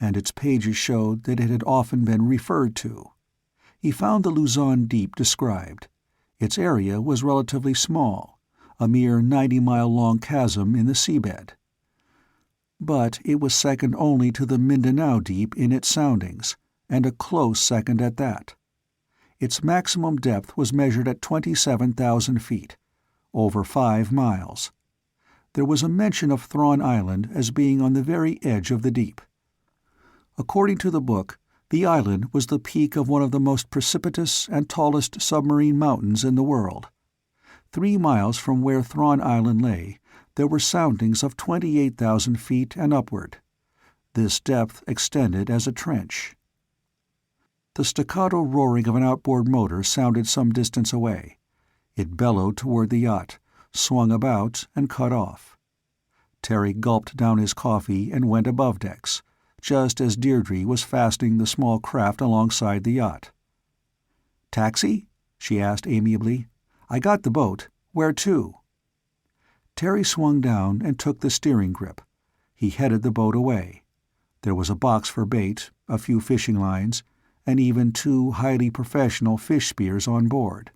and its pages showed that it had often been referred to. He found the Luzon Deep described. Its area was relatively small, a mere 90-mile-long chasm in the seabed. But it was second only to the Mindanao Deep in its soundings, and a close second at that. Its maximum depth was measured at 27,000 feet, over 5 miles. There was a mention of Thrawn Island as being on the very edge of the deep. According to the book, the island was the peak of one of the most precipitous and tallest submarine mountains in the world. 3 miles from where Thrawn Island lay, there were soundings of 28,000 feet and upward. This depth extended as a trench. The staccato roaring of an outboard motor sounded some distance away. It bellowed toward the yacht, swung about, and cut off. Terry gulped down his coffee and went above decks, just as Deirdre was fastening the small craft alongside the yacht. "Taxi?" she asked amiably. "I got the boat. Where to?" Terry swung down and took the steering grip. He headed the boat away. There was a box for bait, a few fishing lines, and even 2 highly professional fish spears on board.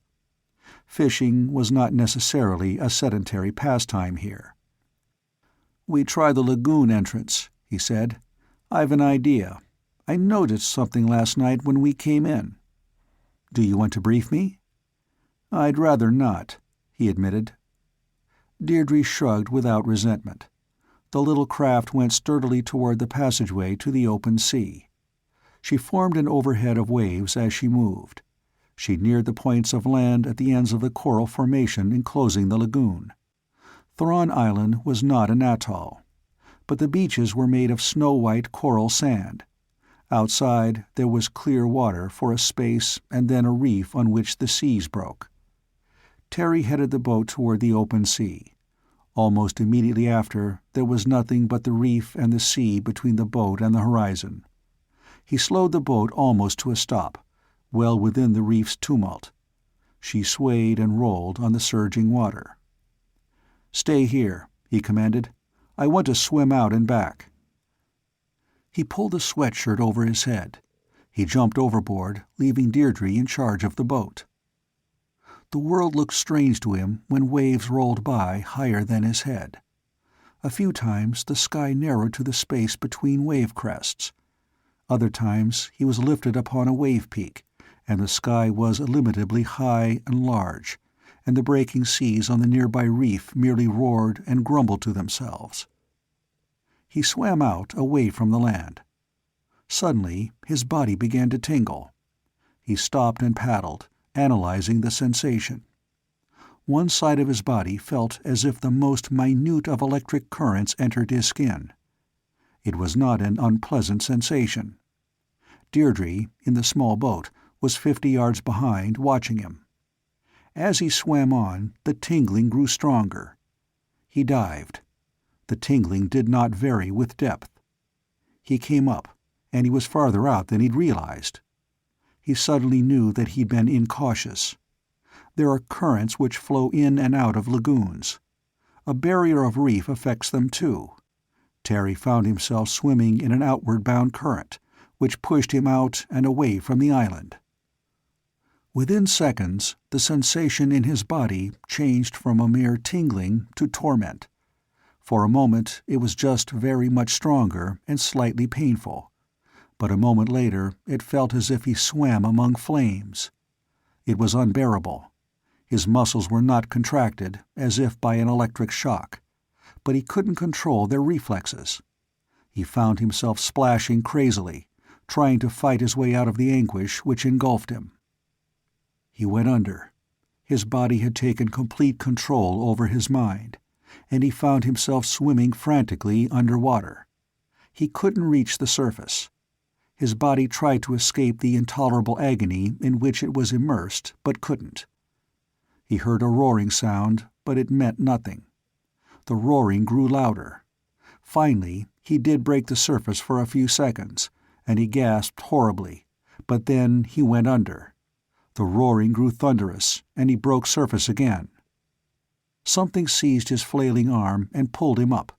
Fishing was not necessarily a sedentary pastime here. "We try the lagoon entrance," he said. "I've an idea. I noticed something last night when we came in." "Do you want to brief me?" "I'd rather not," he admitted. Deirdre shrugged without resentment. The little craft went sturdily toward the passageway to the open sea. She formed an overhead of waves as she moved. She neared the points of land at the ends of the coral formation enclosing the lagoon. Thron Island was not an atoll, but the beaches were made of snow-white coral sand. Outside, there was clear water for a space and then a reef on which the seas broke. Terry headed the boat toward the open sea. Almost immediately after, there was nothing but the reef and the sea between the boat and the horizon. He slowed the boat almost to a stop, well within the reef's tumult. She swayed and rolled on the surging water. "Stay here," he commanded. "I want to swim out and back." He pulled the sweatshirt over his head. He jumped overboard, leaving Deirdre in charge of the boat. The world looked strange to him when waves rolled by higher than his head. A few times the sky narrowed to the space between wave crests. Other times he was lifted upon a wave peak, and the sky was illimitably high and large, and the breaking seas on the nearby reef merely roared and grumbled to themselves. He swam out away from the land. Suddenly his body began to tingle. He stopped and paddled, analyzing the sensation. One side of his body felt as if the most minute of electric currents entered his skin. It was not an unpleasant sensation. Deirdre, in the small boat, was 50 yards behind, watching him. As he swam on, the tingling grew stronger. He dived. The tingling did not vary with depth. He came up, and he was farther out than he'd realized. He suddenly knew that he'd been incautious. There are currents which flow in and out of lagoons. A barrier of reef affects them too. Terry found himself swimming in an outward-bound current, which pushed him out and away from the island. Within seconds, the sensation in his body changed from a mere tingling to torment. For a moment it was just very much stronger and slightly painful, but a moment later it felt as if he swam among flames. It was unbearable. His muscles were not contracted, as if by an electric shock, but he couldn't control their reflexes. He found himself splashing crazily, trying to fight his way out of the anguish which engulfed him. He went under. His body had taken complete control over his mind, and he found himself swimming frantically underwater. He couldn't reach the surface. His body tried to escape the intolerable agony in which it was immersed, but couldn't. He heard a roaring sound, but it meant nothing. The roaring grew louder. Finally, he did break the surface for a few seconds, and he gasped horribly, but then he went under. The roaring grew thunderous, and he broke surface again. Something seized his flailing arm and pulled him up.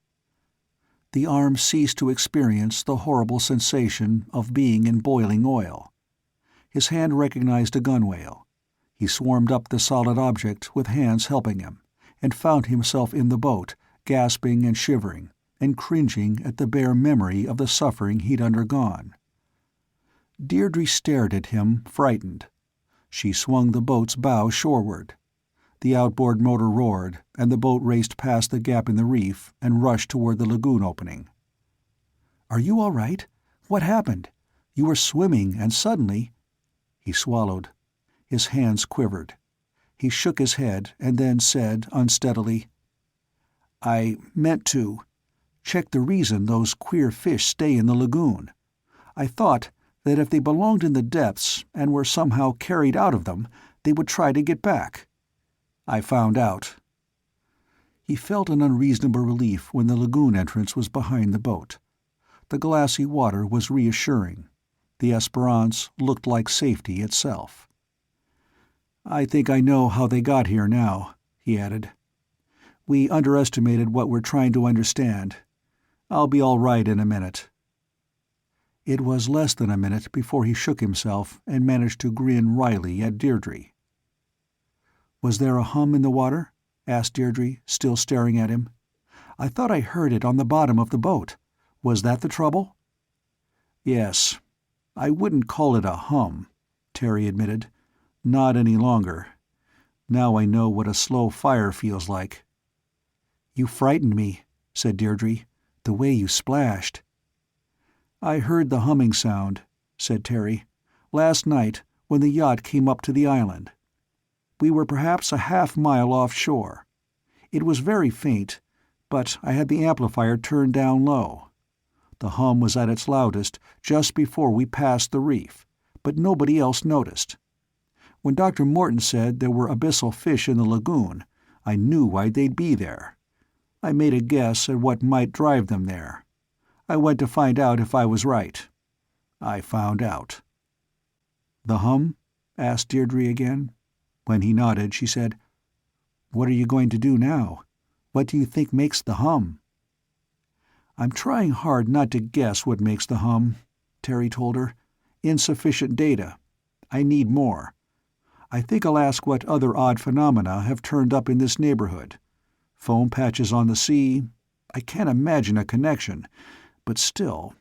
The arm ceased to experience the horrible sensation of being in boiling oil. His hand recognized a gunwale. He swarmed up the solid object with hands helping him, and found himself in the boat, gasping and shivering, and cringing at the bare memory of the suffering he'd undergone. Deirdre stared at him, frightened. She swung the boat's bow shoreward. The outboard motor roared, and the boat raced past the gap in the reef and rushed toward the lagoon opening. "Are you all right? What happened? You were swimming, and suddenly—" He swallowed. His hands quivered. He shook his head and then said unsteadily, "I meant to check the reason those queer fish stay in the lagoon. I thought that if they belonged in the depths and were somehow carried out of them, they would try to get back. I found out." He felt an unreasonable relief when the lagoon entrance was behind the boat. The glassy water was reassuring. The Esperance looked like safety itself. "I think I know how they got here now," he added. "We underestimated what we're trying to understand. I'll be all right in a minute." It was less than a minute before he shook himself and managed to grin wryly at Deirdre. "Was there a hum in the water?" asked Deirdre, still staring at him. "I thought I heard it on the bottom of the boat. Was that the trouble?" "Yes. I wouldn't call it a hum," Terry admitted. "Not any longer. Now I know what a slow fire feels like." "You frightened me," said Deirdre. "The way you splashed." "I heard the humming sound," said Terry. "Last night, when the yacht came up to the island. We were perhaps a half-mile offshore. It was very faint, but I had the amplifier turned down low. The hum was at its loudest just before we passed the reef, but nobody else noticed. When Dr. Morton said there were abyssal fish in the lagoon, I knew why they'd be there. I made a guess at what might drive them there. I went to find out if I was right. I found out." "The hum?" asked Deirdre again. When he nodded, she said, "What are you going to do now? What do you think makes the hum?" "I'm trying hard not to guess what makes the hum," Terry told her. "Insufficient data. I need more. I think I'll ask what other odd phenomena have turned up in this neighborhood. Foam patches on the sea. I can't imagine a connection, but still—"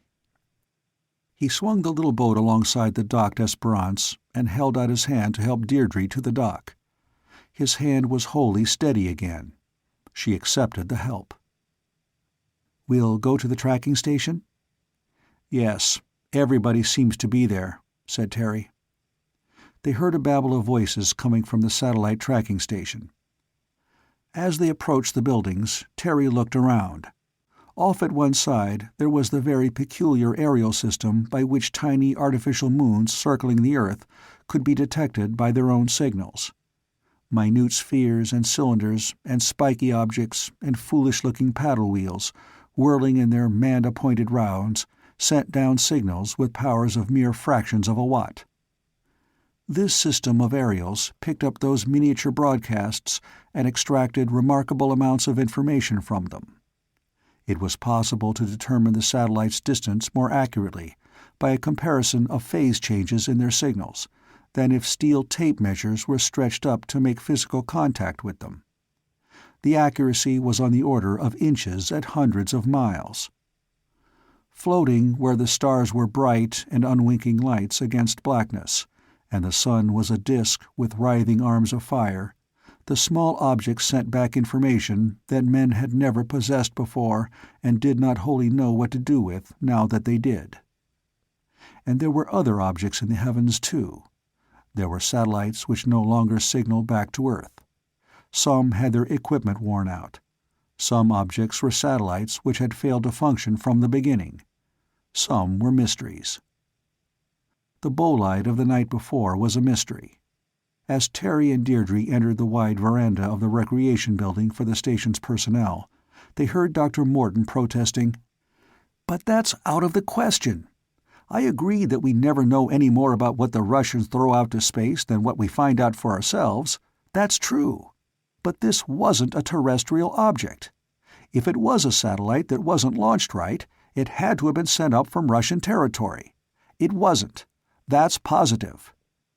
He swung the little boat alongside the docked Esperance and held out his hand to help Deirdre to the dock. His hand was wholly steady again. She accepted the help. "We'll go to the tracking station?" "Yes, everybody seems to be there," said Terry. They heard a babble of voices coming from the satellite tracking station. As they approached the buildings, Terry looked around. Off at one side there was the very peculiar aerial system by which tiny artificial moons circling the Earth could be detected by their own signals. Minute spheres and cylinders and spiky objects and foolish-looking paddle wheels, whirling in their man-appointed rounds, sent down signals with powers of mere fractions of a watt. This system of aerials picked up those miniature broadcasts and extracted remarkable amounts of information from them. It was possible to determine the satellite's distance more accurately by a comparison of phase changes in their signals than if steel tape measures were stretched up to make physical contact with them. The accuracy was on the order of inches at hundreds of miles. Floating where the stars were bright and unwinking lights against blackness, and the sun was a disk with writhing arms of fire, the small objects sent back information that men had never possessed before and did not wholly know what to do with now that they did. And there were other objects in the heavens, too. There were satellites which no longer signaled back to Earth. Some had their equipment worn out. Some objects were satellites which had failed to function from the beginning. Some were mysteries. The bolide of the night before was a mystery. As Terry and Deirdre entered the wide veranda of the recreation building for the station's personnel, they heard Dr. Morton protesting, "But that's out of the question. I agree that we never know any more about what the Russians throw out to space than what we find out for ourselves. That's true. But this wasn't a terrestrial object. If it was a satellite that wasn't launched right, it had to have been sent up from Russian territory. It wasn't. That's positive.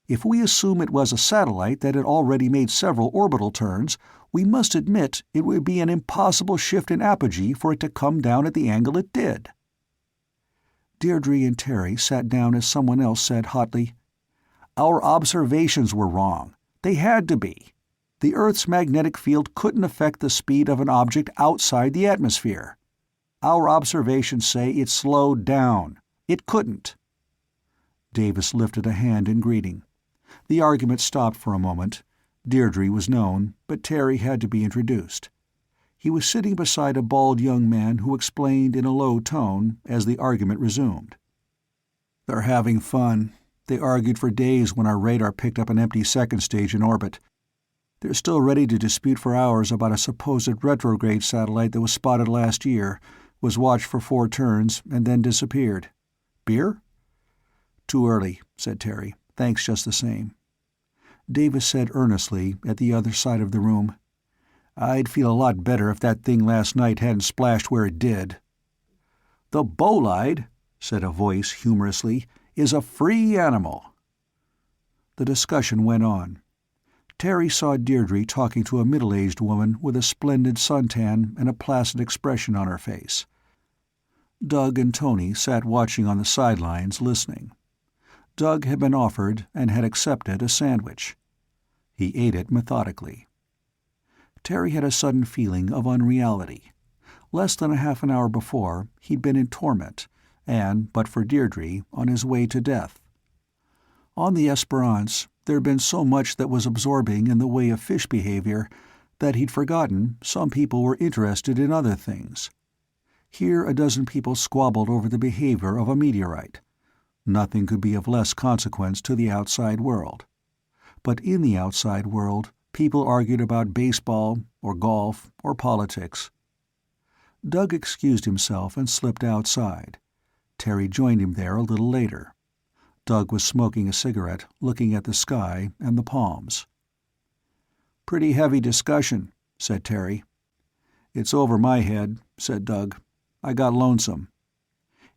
If we assume it was a satellite that had already made several orbital turns, we must admit it would be an impossible shift in apogee for it to come down at the angle it did." Deirdre and Terry sat down as someone else said hotly, "Our observations were wrong. They had to be. The Earth's magnetic field couldn't affect the speed of an object outside the atmosphere. Our observations say it slowed down. It couldn't." Davis lifted a hand in greeting. The argument stopped for a moment. Deirdre was known, but Terry had to be introduced. He was sitting beside a bald young man who explained in a low tone as the argument resumed. "They're having fun. They argued for days when our radar picked up an empty second stage in orbit. They're still ready to dispute for hours about a supposed retrograde satellite that was spotted last year, was watched for 4 turns, and then disappeared. Beer?" "Too early," said Terry. "Thanks just the same." Davis said earnestly at the other side of the room, "I'd feel a lot better if that thing last night hadn't splashed where it did." "The bolide," said a voice humorously, "is a free animal." The discussion went on. Terry saw Deirdre talking to a middle-aged woman with a splendid suntan and a placid expression on her face. Doug and Tony sat watching on the sidelines, listening. Doug had been offered and had accepted a sandwich. He ate it methodically. Terry had a sudden feeling of unreality. Less than a half an hour before, he'd been in torment, and, but for Deirdre, on his way to death. On the Esperance, there'd been so much that was absorbing in the way of fish behavior that he'd forgotten some people were interested in other things. Here a dozen people squabbled over the behavior of a meteorite. Nothing could be of less consequence to the outside world. But in the outside world, people argued about baseball, or golf, or politics. Doug excused himself and slipped outside. Terry joined him there a little later. Doug was smoking a cigarette, looking at the sky and the palms. "Pretty heavy discussion," said Terry. "It's over my head," said Doug. "I got lonesome.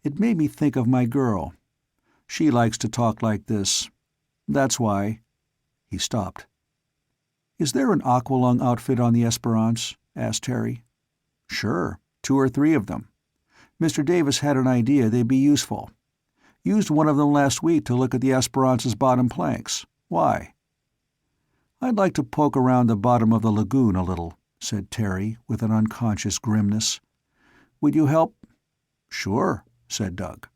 It made me think of my girl. She likes to talk like this. That's why—" He stopped. "Is there an aqualung outfit on the Esperance?" asked Terry. "Sure, 2 or 3 of them. Mr. Davis had an idea they'd be useful. Used one of them last week to look at the Esperance's bottom planks. Why?" "I'd like to poke around the bottom of the lagoon a little," said Terry, with an unconscious grimness. "Would you help?" "Sure," said Doug.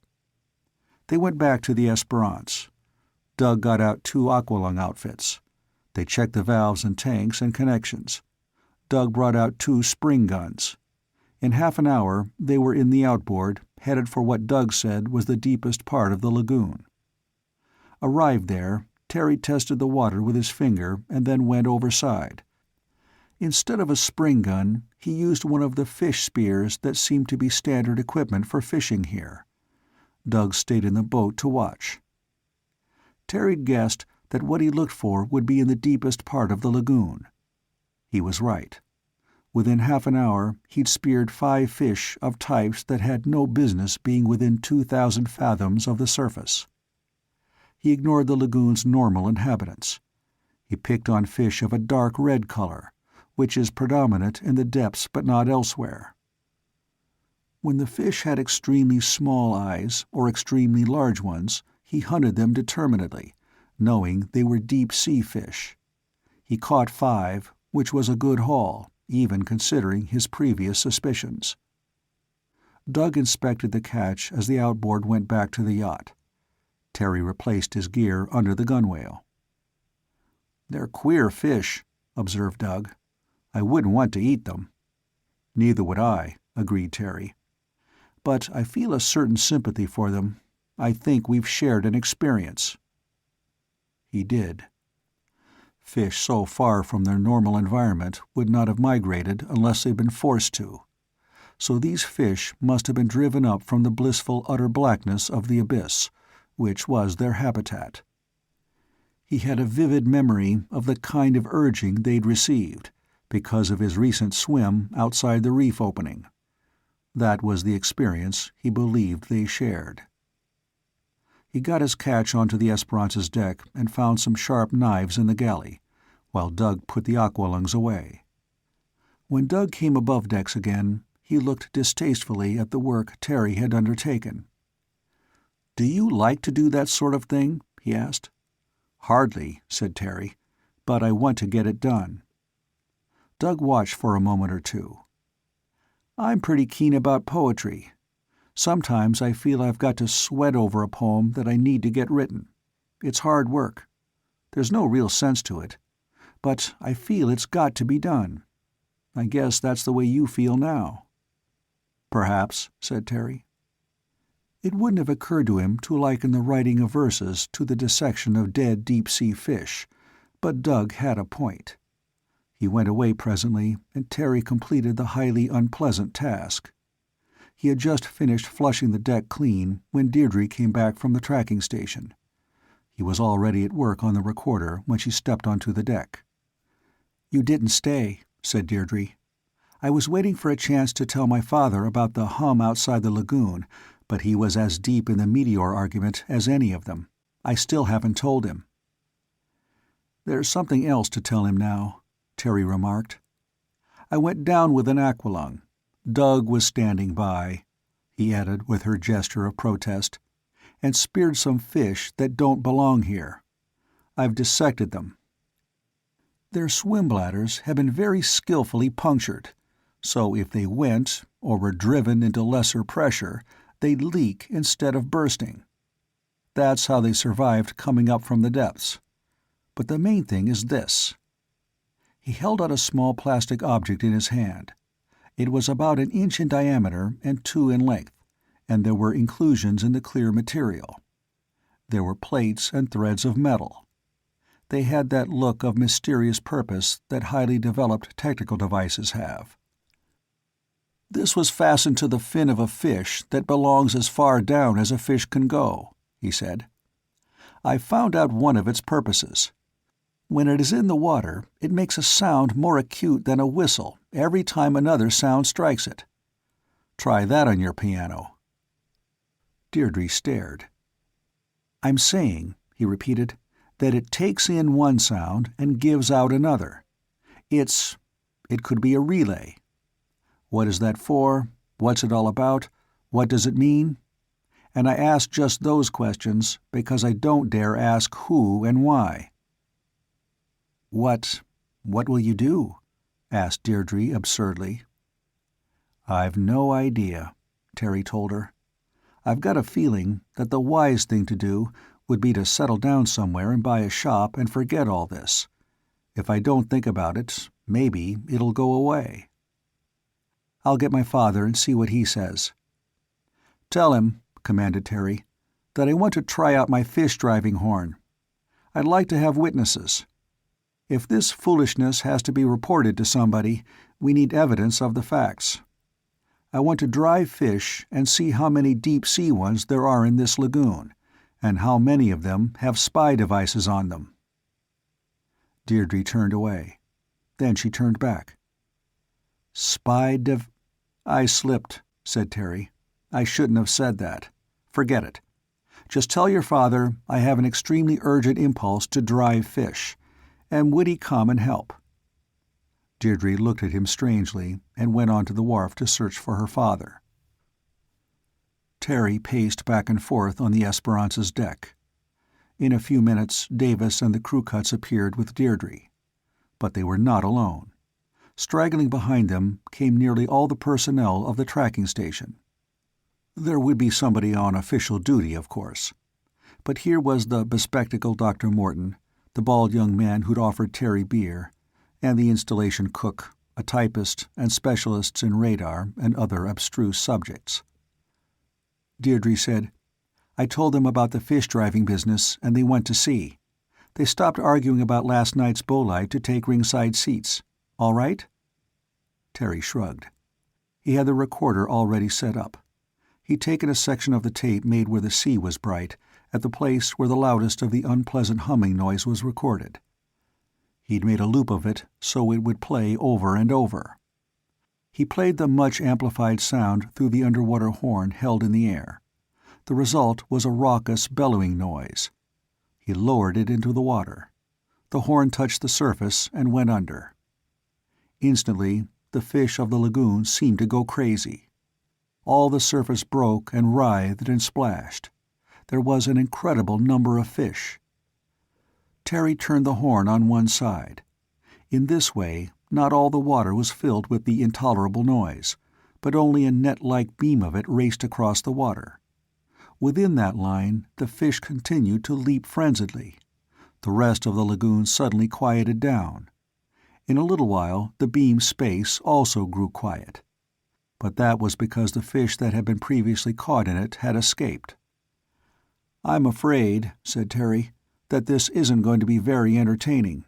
They went back to the Esperance. Doug got out 2 aqualung outfits. They checked the valves and tanks and connections. Doug brought out 2 spring guns. In half an hour, they were in the outboard, headed for what Doug said was the deepest part of the lagoon. Arrived there, Terry tested the water with his finger and then went overside. Instead of a spring gun, he used one of the fish spears that seemed to be standard equipment for fishing here. Doug stayed in the boat to watch. Terry'd guessed that what he looked for would be in the deepest part of the lagoon. He was right. Within half an hour, he'd speared 5 fish of types that had no business being within 2,000 fathoms of the surface. He ignored the lagoon's normal inhabitants. He picked on fish of a dark red color, which is predominant in the depths but not elsewhere. When the fish had extremely small eyes, or extremely large ones, he hunted them determinedly, knowing they were deep-sea fish. He caught 5, which was a good haul, even considering his previous suspicions. Doug inspected the catch as the outboard went back to the yacht. Terry replaced his gear under the gunwale. "They're queer fish," observed Doug. "I wouldn't want to eat them." "Neither would I," agreed Terry. "But I feel a certain sympathy for them. I think we've shared an experience." He did. Fish so far from their normal environment would not have migrated unless they'd been forced to. So these fish must have been driven up from the blissful utter blackness of the abyss, which was their habitat. He had a vivid memory of the kind of urging they'd received, because of his recent swim outside the reef opening. That was the experience he believed they shared. He got his catch onto the Esperance's deck and found some sharp knives in the galley, while Doug put the aqualungs away. When Doug came above decks again, he looked distastefully at the work Terry had undertaken. "Do you like to do that sort of thing?" he asked. "Hardly," said Terry, "but I want to get it done." Doug watched for a moment or 2. "I'm pretty keen about poetry. Sometimes I feel I've got to sweat over a poem that I need to get written. It's hard work. There's no real sense to it. But I feel it's got to be done. I guess that's the way you feel now." "Perhaps," said Terry. It wouldn't have occurred to him to liken the writing of verses to the dissection of dead deep-sea fish, but Doug had a point. He went away presently, and Terry completed the highly unpleasant task. He had just finished flushing the deck clean when Deirdre came back from the tracking station. He was already at work on the recorder when she stepped onto the deck. "You didn't stay," said Deirdre. "I was waiting for a chance to tell my father about the hum outside the lagoon, but he was as deep in the meteor argument as any of them. I still haven't told him." "There's something else to tell him now," Terry remarked. "I went down with an aqualung. Doug was standing by," he added with her gesture of protest, "and speared some fish that don't belong here. I've dissected them." Their swim bladders had been very skillfully punctured, so if they went, or were driven into lesser pressure, they'd leak instead of bursting. That's how they survived coming up from the depths. But the main thing is this. He held out a small plastic object in his hand. It was about 1 inch in diameter and 2 in length, and there were inclusions in the clear material. There were plates and threads of metal. They had that look of mysterious purpose that highly developed technical devices have. "This was fastened to the fin of a fish that belongs as far down as a fish can go," he said. "I found out one of its purposes. When it is in the water, it makes a sound more acute than a whistle every time another sound strikes it. Try that on your piano." Deirdre stared. "I'm saying," he repeated, "that it takes in one sound and gives out another. It could be a relay. What is that for? What's it all about? What does it mean? And I ask just those questions because I don't dare ask who and why." What will you do?" asked Deirdre absurdly. "I've no idea," Terry told her. "I've got a feeling that the wise thing to do would be to settle down somewhere and buy a shop and forget all this. If I don't think about it, maybe it'll go away." "I'll get my father and see what he says." "Tell him," commanded Terry, "that I want to try out my fish-driving horn. I'd like to have witnesses. If this foolishness has to be reported to somebody, we need evidence of the facts. I want to drive fish and see how many deep-sea ones there are in this lagoon, and how many of them have spy devices on them." Deirdre turned away. Then she turned back. "I slipped," said Terry. "I shouldn't have said that. Forget it. Just tell your father I have an extremely urgent impulse to drive fish, and would he come and help?" Deirdre looked at him strangely and went on to the wharf to search for her father. Terry paced back and forth on the Esperance's deck. In a few minutes Davis and the crew cuts appeared with Deirdre. But they were not alone. Straggling behind them came nearly all the personnel of the tracking station. There would be somebody on official duty, of course. But here was the bespectacled Dr. Morton, the bald young man who'd offered Terry beer, and the installation cook, a typist, and specialists in radar and other abstruse subjects. Deirdre said, "I told them about the fish-driving business, and they went to see. They stopped arguing about last night's bolide to take ringside seats. All right?" Terry shrugged. He had the recorder already set up. He'd taken a section of the tape made where the sea was bright, at the place where the loudest of the unpleasant humming noise was recorded. He'd made a loop of it so it would play over and over. He played the much-amplified sound through the underwater horn held in the air. The result was a raucous, bellowing noise. He lowered it into the water. The horn touched the surface and went under. Instantly, the fish of the lagoon seemed to go crazy. All the surface broke and writhed and splashed. There was an incredible number of fish. Terry turned the horn on one side. In this way, not all the water was filled with the intolerable noise, but only a net-like beam of it raced across the water. Within that line, the fish continued to leap frenziedly. The rest of the lagoon suddenly quieted down. In a little while, the beam's space also grew quiet. But that was because the fish that had been previously caught in it had escaped. "I'm afraid," said Terry, "that this isn't going to be very entertaining.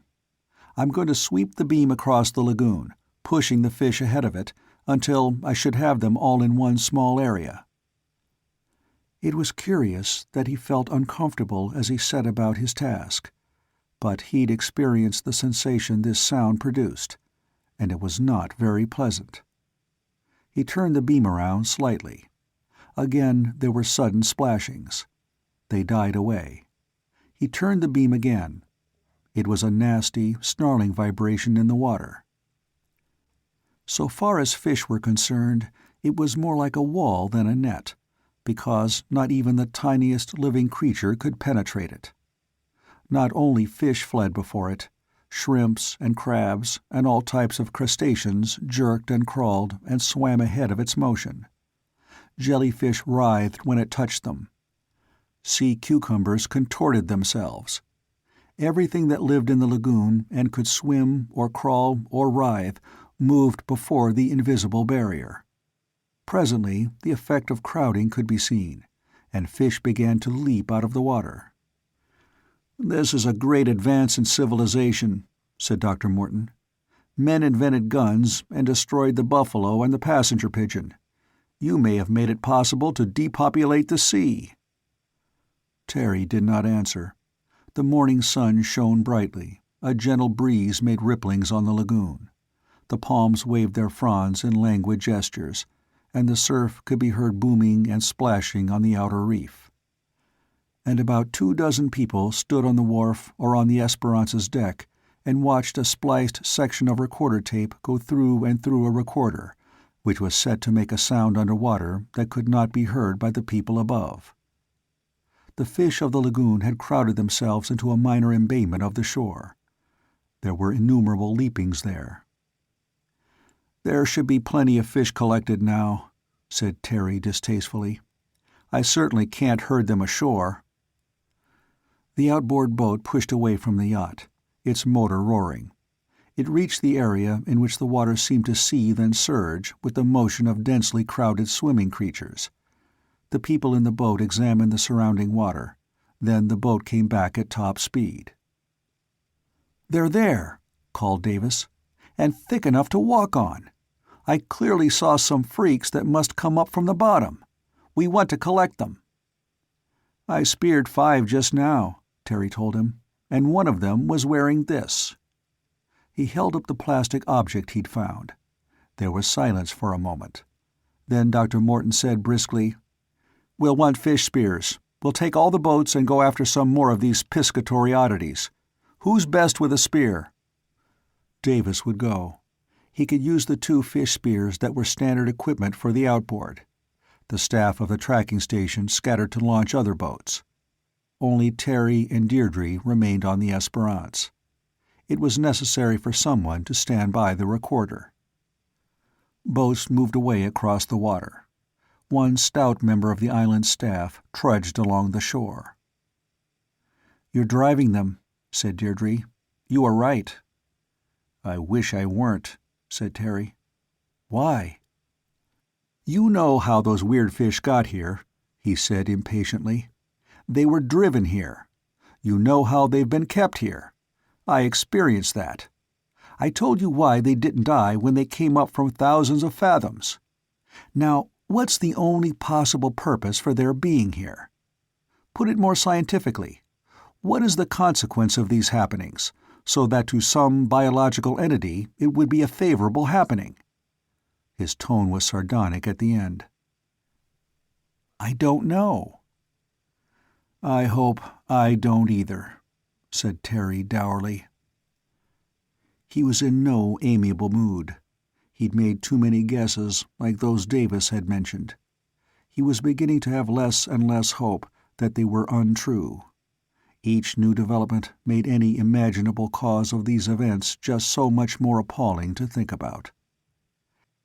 I'm going to sweep the beam across the lagoon, pushing the fish ahead of it, until I should have them all in one small area." It was curious that he felt uncomfortable as he set about his task, but he'd experienced the sensation this sound produced, and it was not very pleasant. He turned the beam around slightly. Again there were sudden splashings. They died away. He turned the beam again. It was a nasty, snarling vibration in the water. So far as fish were concerned, it was more like a wall than a net, because not even the tiniest living creature could penetrate it. Not only fish fled before it, Shrimps and crabs and all types of crustaceans jerked and crawled and swam ahead of its motion. Jellyfish writhed when it touched them. Sea cucumbers contorted themselves. Everything that lived in the lagoon and could swim or crawl or writhe moved before the invisible barrier. Presently the effect of crowding could be seen, and fish began to leap out of the water. "This is a great advance in civilization," said Dr. Morton. "Men invented guns and destroyed the buffalo and the passenger pigeon. You may have made it possible to depopulate the sea." Terry did not answer. The morning sun shone brightly. A gentle breeze made ripplings on the lagoon. The palms waved their fronds in languid gestures, and the surf could be heard booming and splashing on the outer reef. And about 24 people stood on the wharf or on the Esperance's deck and watched a spliced section of recorder tape go through and through a recorder, which was set to make a sound underwater that could not be heard by the people above. The fish of the lagoon had crowded themselves into a minor embayment of the shore. There were innumerable leapings there. "There should be plenty of fish collected now," said Terry distastefully. "I certainly can't herd them ashore." The outboard boat pushed away from the yacht, its motor roaring. It reached the area in which the water seemed to seethe and surge with the motion of densely crowded swimming creatures. The people in the boat examined the surrounding water. Then the boat came back at top speed. "They're there," called Davis, "and thick enough to walk on. I clearly saw some freaks that must come up from the bottom. We want to collect them." "I speared 5 just now," Terry told him, "and one of them was wearing this." He held up the plastic object he'd found. There was silence for a moment. Then Dr. Morton said briskly, "We'll want fish spears. We'll take all the boats and go after some more of these piscatory oddities. Who's best with a spear?" Davis would go. He could use the 2 fish spears that were standard equipment for the outboard. The staff of the tracking station scattered to launch other boats. Only Terry and Deirdre remained on the Esperance. It was necessary for someone to stand by the recorder. Boats moved away across the water. One stout member of the island's staff trudged along the shore. "You're driving them," said Deirdre. "You are right." "I wish I weren't," said Terry. "Why?" "You know how those weird fish got here," he said impatiently. "They were driven here. You know how they've been kept here. I experienced that. I told you why they didn't die when they came up from thousands of fathoms. Now, what's the only possible purpose for their being here? Put it more scientifically. What is the consequence of these happenings, so that to some biological entity it would be a favorable happening?" His tone was sardonic at the end. "I don't know." "I hope I don't either," said Terry dourly. He was in no amiable mood. He'd made too many guesses, like those Davis had mentioned. He was beginning to have less and less hope that they were untrue. Each new development made any imaginable cause of these events just so much more appalling to think about.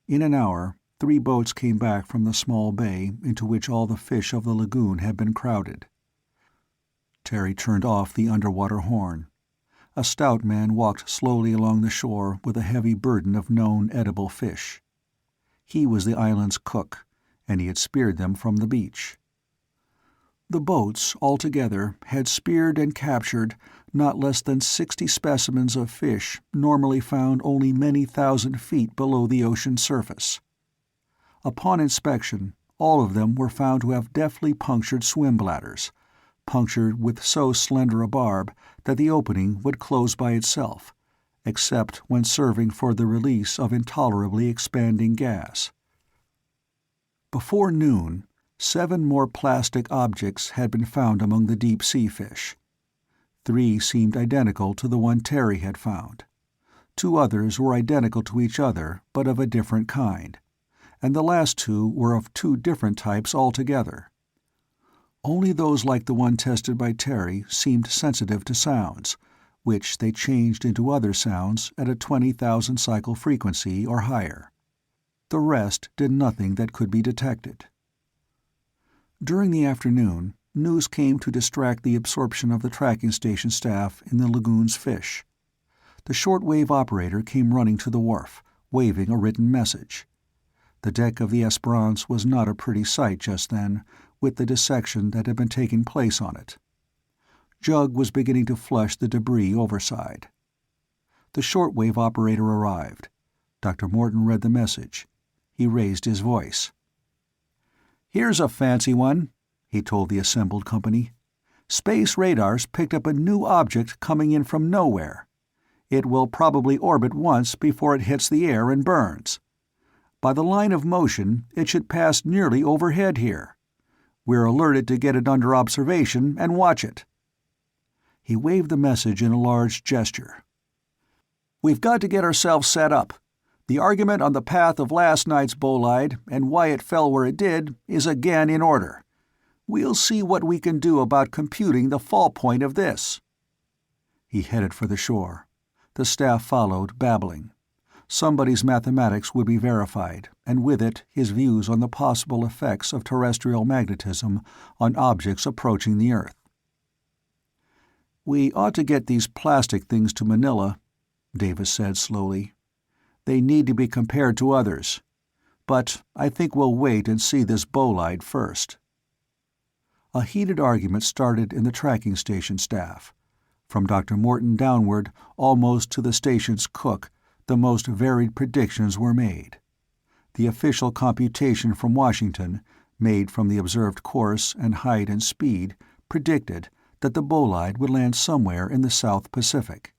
In an hour, 3 boats came back from the small bay into which all the fish of the lagoon had been crowded. Terry turned off the underwater horn. A stout man walked slowly along the shore with a heavy burden of known edible fish. He was the island's cook, and he had speared them from the beach. The boats, altogether, had speared and captured not less than 60 specimens of fish normally found only many thousand feet below the ocean's surface. Upon inspection, all of them were found to have deftly punctured swim bladders, punctured with so slender a barb that the opening would close by itself, except when serving for the release of intolerably expanding gas. Before noon, 7 more plastic objects had been found among the deep-sea fish. 3 seemed identical to the one Terry had found. 2 others were identical to each other, but of a different kind, and the last 2 were of 2 different types altogether. Only those like the one tested by Terry seemed sensitive to sounds, which they changed into other sounds at a 20,000 cycle frequency or higher. The rest did nothing that could be detected. During the afternoon, news came to distract the absorption of the tracking station staff in the lagoon's fish. The shortwave operator came running to the wharf, waving a written message. The deck of the Esperance was not a pretty sight just then, with the dissection that had been taking place on it. Jug was beginning to flush the debris overside. The shortwave operator arrived. Dr. Morton read the message. He raised his voice. "Here's a fancy one," he told the assembled company. "Space radars picked up a new object coming in from nowhere. It will probably orbit once before it hits the air and burns. By the line of motion, it should pass nearly overhead here. We're alerted to get it under observation and watch it." He waved the message in a large gesture. "We've got to get ourselves set up. The argument on the path of last night's bolide and why it fell where it did is again in order. We'll see what we can do about computing the fall point of this." He headed for the shore. The staff followed, babbling. Somebody's mathematics would be verified, and with it his views on the possible effects of terrestrial magnetism on objects approaching the Earth. "We ought to get these plastic things to Manila," Davis said slowly. "They need to be compared to others. But I think we'll wait and see this bolide first." A heated argument started in the tracking station staff. From Dr. Morton downward, almost to the station's cook, the most varied predictions were made. The official computation from Washington, made from the observed course and height and speed, predicted that the bolide would land somewhere in the South Pacific.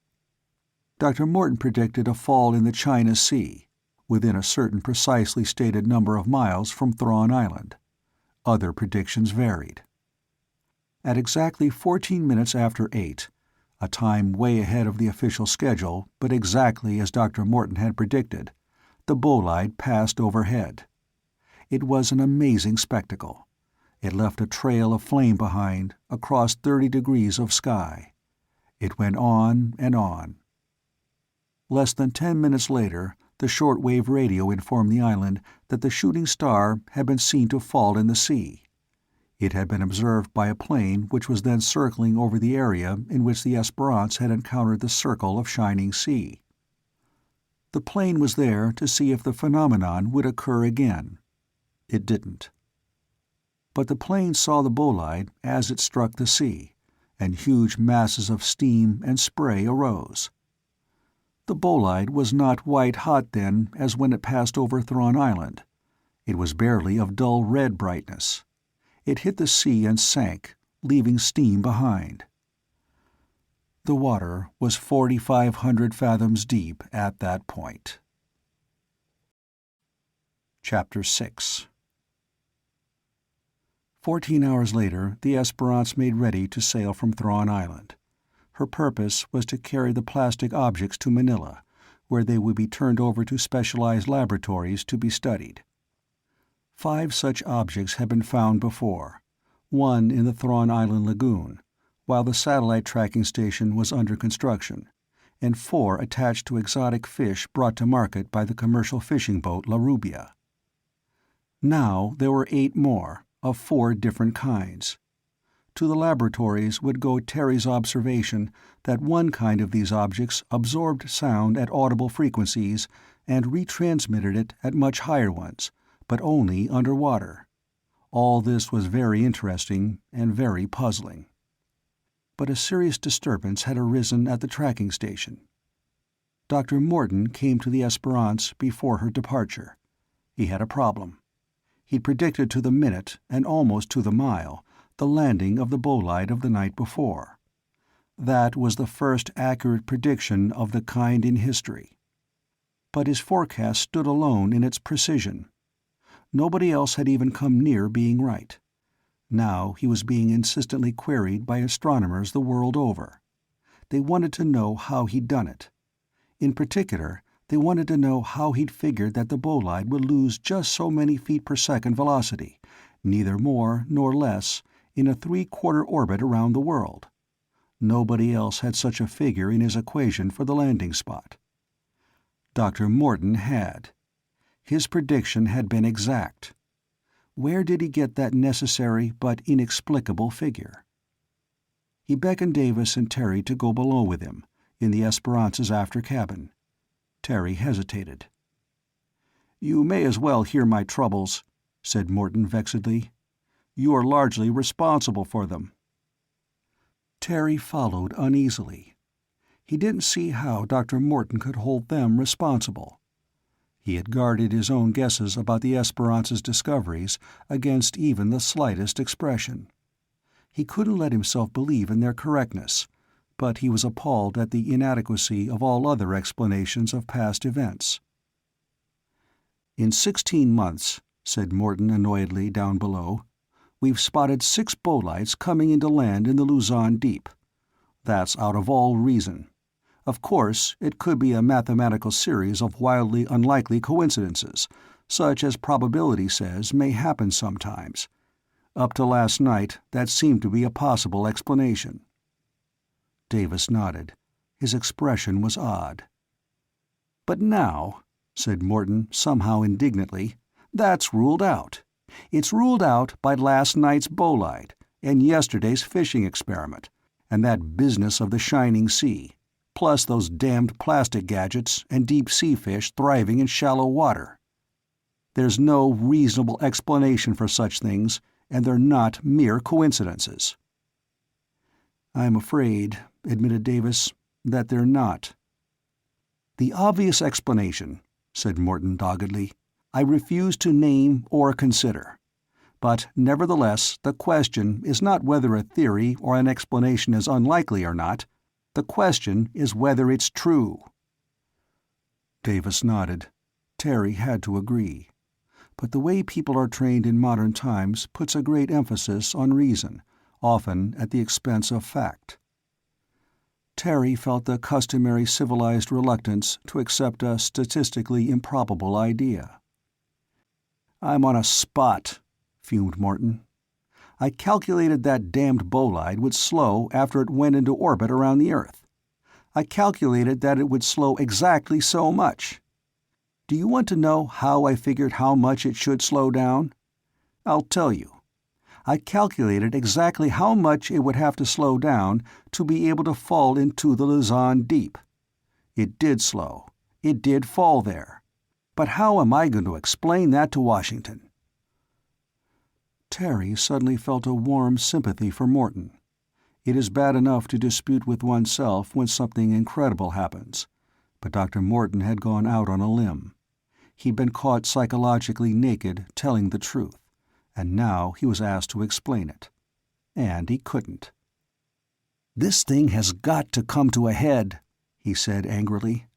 Dr. Morton predicted a fall in the China Sea, within a certain precisely stated number of miles from Thrawn Island. Other predictions varied. At exactly 14 minutes after 8, a time way ahead of the official schedule, but exactly as Dr. Morton had predicted, the bolide passed overhead. It was an amazing spectacle. It left a trail of flame behind, across 30 degrees of sky. It went on and on. Less than 10 minutes later, the shortwave radio informed the island that the shooting star had been seen to fall in the sea. It had been observed by a plane which was then circling over the area in which the Esperance had encountered the circle of shining sea. The plane was there to see if the phenomenon would occur again. It didn't. But the plane saw the bolide as it struck the sea, and huge masses of steam and spray arose. The bolide was not white-hot then as when it passed over Thrawn Island. It was barely of dull red brightness. It hit the sea and sank, leaving steam behind. The water was 4,500 fathoms deep at that point. Chapter 6. 14 hours later, the Esperance made ready to sail from Thrawn Island. Her purpose was to carry the plastic objects to Manila, where they would be turned over to specialized laboratories to be studied. 5 such objects had been found before, one in the Thrawn Island lagoon, while the satellite tracking station was under construction, and 4 attached to exotic fish brought to market by the commercial fishing boat La Rubia. Now there were 8 more, of 4 different kinds. To the laboratories would go Terry's observation that one kind of these objects absorbed sound at audible frequencies and retransmitted it at much higher ones, but only underwater. All this was very interesting and very puzzling. But a serious disturbance had arisen at the tracking station. Dr. Morton came to the Esperance before her departure. He had a problem. He'd predicted to the minute, and almost to the mile, the landing of the bolide of the night before. That was the first accurate prediction of the kind in history. But his forecast stood alone in its precision. Nobody else had even come near being right. Now he was being insistently queried by astronomers the world over. They wanted to know how he'd done it. In particular, they wanted to know how he'd figured that the bolide would lose just so many feet per second velocity, neither more nor less, in a 3/4 orbit around the world. Nobody else had such a figure in his equation for the landing spot. Dr. Morton had. His prediction had been exact. Where did he get that necessary but inexplicable figure? He beckoned Davis and Terry to go below with him, in the Esperance's after cabin. Terry hesitated. "You may as well hear my troubles," said Morton vexedly. "You are largely responsible for them." Terry followed uneasily. He didn't see how Dr. Morton could hold them responsible. He had guarded his own guesses about the Esperance's discoveries against even the slightest expression. He couldn't let himself believe in their correctness, but he was appalled at the inadequacy of all other explanations of past events. "In 16 months," said Morton annoyedly down below, "we've spotted 6 bolides coming into land in the Luzon Deep. That's out of all reason. Of course, it could be a mathematical series of wildly unlikely coincidences, such as probability says may happen sometimes. Up to last night, that seemed to be a possible explanation." Davis nodded. His expression was odd. "But now," said Morton somehow indignantly, "that's ruled out. It's ruled out by last night's bolide, and yesterday's fishing experiment, and that business of the shining sea, plus those damned plastic gadgets and deep-sea fish thriving in shallow water. There's no reasonable explanation for such things, and they're not mere coincidences." "I'm afraid," admitted Davis, "that they're not." "The obvious explanation," said Morton doggedly, "I refuse to name or consider. But nevertheless, the question is not whether a theory or an explanation is unlikely or not. The question is whether it's true." Davis nodded. Terry had to agree. But the way people are trained in modern times puts a great emphasis on reason, often at the expense of fact. Terry felt the customary civilized reluctance to accept a statistically improbable idea. "I'm on a spot," fumed Morton. "I calculated that damned bolide would slow after it went into orbit around the Earth. I calculated that it would slow exactly so much. Do you want to know how I figured how much it should slow down? I'll tell you. I calculated exactly how much it would have to slow down to be able to fall into the Luzon Deep. It did slow. It did fall there. But how am I going to explain that to Washington?" Terry suddenly felt a warm sympathy for Morton. It is bad enough to dispute with oneself when something incredible happens, but Dr. Morton had gone out on a limb. He'd been caught psychologically naked telling the truth, and now he was asked to explain it. And he couldn't. "This thing has got to come to a head," he said angrily.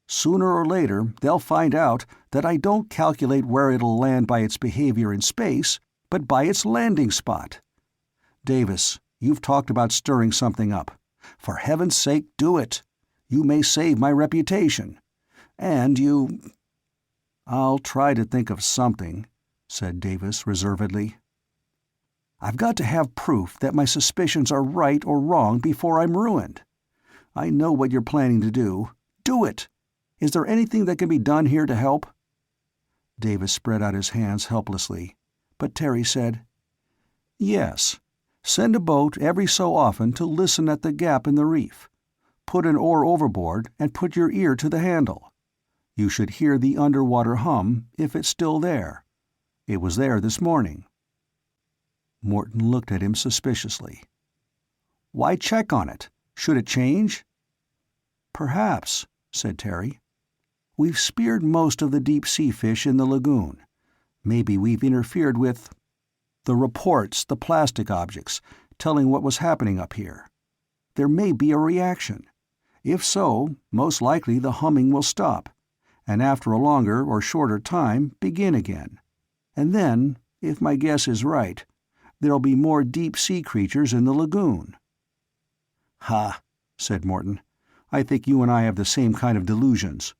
"Sooner or later, they'll find out that I don't calculate where it'll land by its behavior in space, but by its landing spot. Davis, you've talked about stirring something up. For heaven's sake, do it. You may save my reputation. And you—" "I'll try to think of something," said Davis reservedly. "I've got to have proof that my suspicions are right or wrong before I'm ruined. I know what you're planning to do. Do it! Is there anything that can be done here to help?" Davis spread out his hands helplessly, but Terry said, "Yes. Send a boat every so often to listen at the gap in the reef. Put an oar overboard and put your ear to the handle. You should hear the underwater hum, if it's still there. It was there this morning." Morton looked at him suspiciously. "Why check on it? Should it change?" "Perhaps," said Terry. "We've speared most of the deep-sea fish in the lagoon. Maybe we've interfered with the reports, the plastic objects, telling what was happening up here. There may be a reaction. If so, most likely the humming will stop, and after a longer or shorter time begin again. And then, if my guess is right, there'll be more deep-sea creatures in the lagoon." "Ha," said Morton. "I think you and I have the same kind of delusions.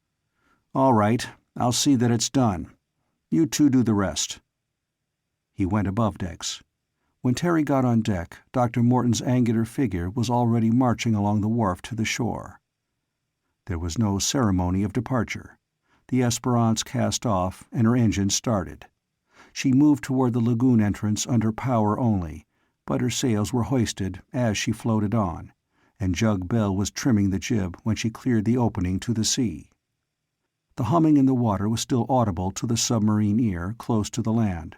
All right, I'll see that it's done. You two do the rest." He went above decks. When Terry got on deck, Dr. Morton's angular figure was already marching along the wharf to the shore. There was no ceremony of departure. The Esperance cast off, and her engine started. She moved toward the lagoon entrance under power only, but her sails were hoisted as she floated on, and Jug Bell was trimming the jib when she cleared the opening to the sea. The humming in the water was still audible to the submarine ear close to the land.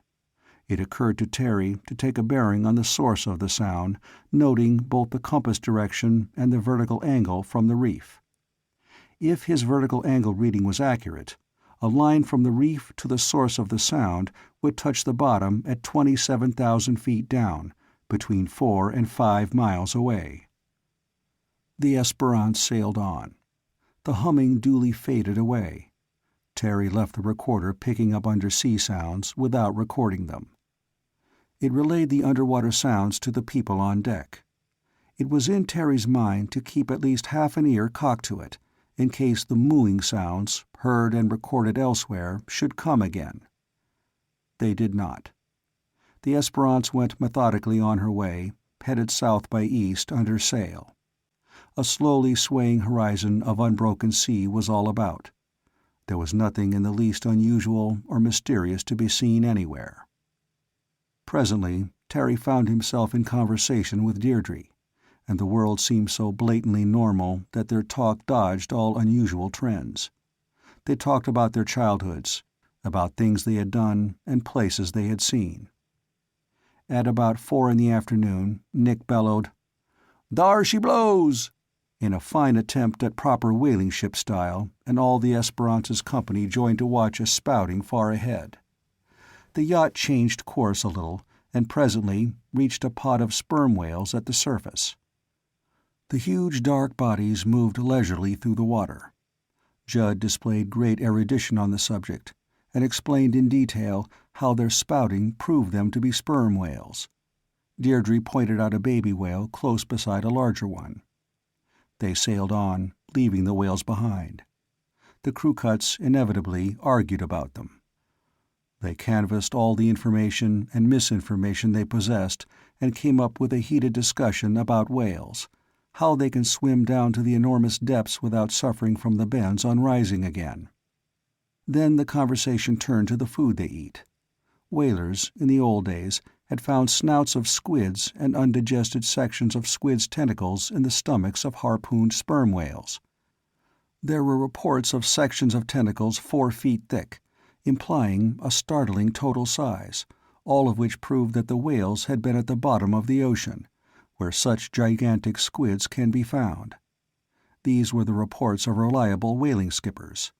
It occurred to Terry to take a bearing on the source of the sound, noting both the compass direction and the vertical angle from the reef. If his vertical angle reading was accurate, a line from the reef to the source of the sound would touch the bottom at 27,000 feet down, between 4 and 5 miles away. The Esperance sailed on. The humming duly faded away. Terry left the recorder picking up undersea sounds without recording them. It relayed the underwater sounds to the people on deck. It was in Terry's mind to keep at least half an ear cocked to it, in case the mooing sounds, heard and recorded elsewhere, should come again. They did not. The Esperance went methodically on her way, headed south by east under sail. A slowly swaying horizon of unbroken sea was all about. There was nothing in the least unusual or mysterious to be seen anywhere. Presently, Terry found himself in conversation with Deirdre, and the world seemed so blatantly normal that their talk dodged all unusual trends. They talked about their childhoods, about things they had done and places they had seen. At about 4 in the afternoon, Nick bellowed, "Thar she blows!" in a fine attempt at proper whaling ship style, and all the Esperance's company joined to watch a spouting far ahead. The yacht changed course a little, and presently reached a pod of sperm whales at the surface. The huge dark bodies moved leisurely through the water. Judd displayed great erudition on the subject, and explained in detail how their spouting proved them to be sperm whales. Deirdre pointed out a baby whale close beside a larger one. They sailed on, leaving the whales behind. The crew cuts inevitably argued about them. They canvassed all the information and misinformation they possessed and came up with a heated discussion about whales, how they can swim down to the enormous depths without suffering from the bends on rising again. Then the conversation turned to the food they eat. Whalers, in the old days, had found snouts of squids and undigested sections of squids' tentacles in the stomachs of harpooned sperm whales. There were reports of sections of tentacles 4 feet thick, implying a startling total size, all of which proved that the whales had been at the bottom of the ocean, where such gigantic squids can be found. These were the reports of reliable whaling skippers.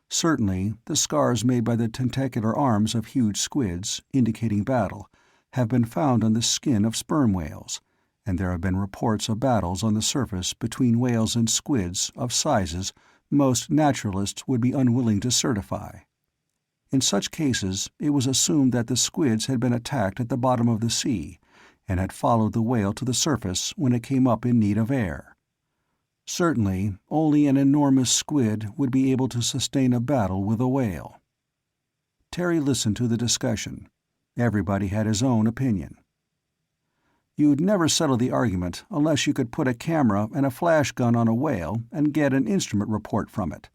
Certainly, the scars made by the tentacular arms of huge squids, indicating battle, have been found on the skin of sperm whales, and there have been reports of battles on the surface between whales and squids of sizes most naturalists would be unwilling to certify. In such cases, it was assumed that the squids had been attacked at the bottom of the sea, and had followed the whale to the surface when it came up in need of air. Certainly, only an enormous squid would be able to sustain a battle with a whale. Terry listened to the discussion. Everybody had his own opinion. You'd never settle the argument unless you could put a camera and a flash gun on a whale and get an instrument report from it.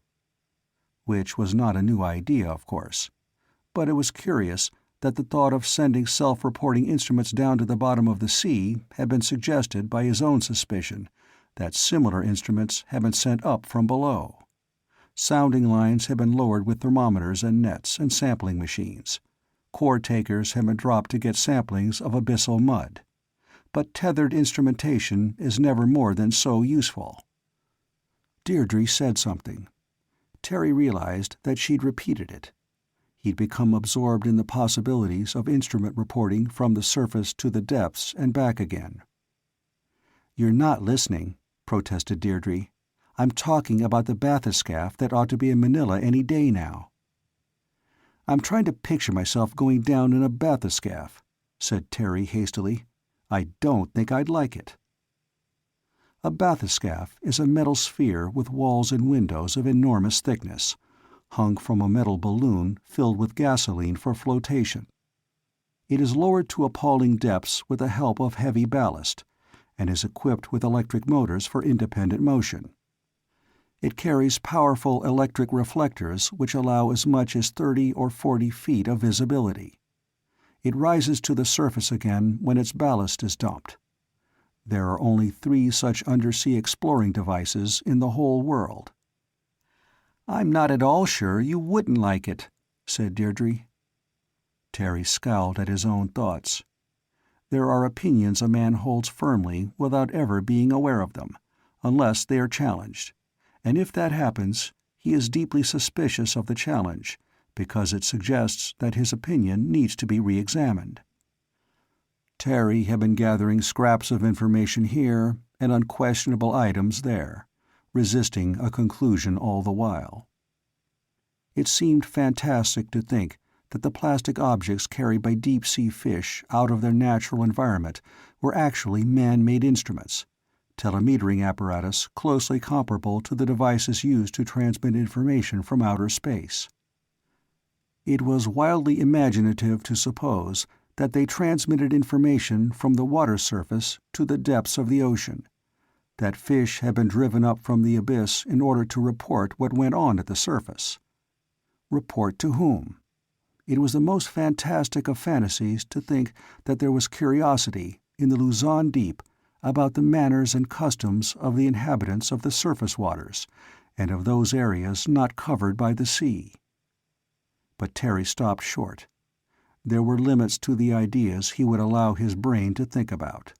Which was not a new idea, of course. But it was curious that the thought of sending self-reporting instruments down to the bottom of the sea had been suggested by his own suspicion that similar instruments had been sent up from below. Sounding lines had been lowered with thermometers and nets and sampling machines. Core takers had been dropped to get samplings of abyssal mud. But tethered instrumentation is never more than so useful. Deirdre said something. Terry realized that she'd repeated it. He'd become absorbed in the possibilities of instrument reporting from the surface to the depths and back again. "You're not listening," protested Deirdre. "I'm talking about the bathyscaphe that ought to be in Manila any day now." "I'm trying to picture myself going down in a bathyscaphe," said Terry hastily. "I don't think I'd like it." A bathyscaphe is a metal sphere with walls and windows of enormous thickness, hung from a metal balloon filled with gasoline for flotation. It is lowered to appalling depths with the help of heavy ballast, and is equipped with electric motors for independent motion. It carries powerful electric reflectors which allow as much as 30 or 40 feet of visibility. It rises to the surface again when its ballast is dumped. There are only 3 such undersea exploring devices in the whole world. "I'm not at all sure you wouldn't like it," said Deirdre. Terry scowled at his own thoughts. There are opinions a man holds firmly without ever being aware of them, unless they are challenged, and if that happens, he is deeply suspicious of the challenge, because it suggests that his opinion needs to be re-examined. Terry had been gathering scraps of information here and unquestionable items there, resisting a conclusion all the while. It seemed fantastic to think that the plastic objects carried by deep-sea fish out of their natural environment were actually man-made instruments, telemetering apparatus closely comparable to the devices used to transmit information from outer space. It was wildly imaginative to suppose that they transmitted information from the water surface to the depths of the ocean, that fish had been driven up from the abyss in order to report what went on at the surface. Report to whom? It was the most fantastic of fantasies to think that there was curiosity in the Luzon Deep about the manners and customs of the inhabitants of the surface waters, and of those areas not covered by the sea. But Terry stopped short. There were limits to the ideas he would allow his brain to think about.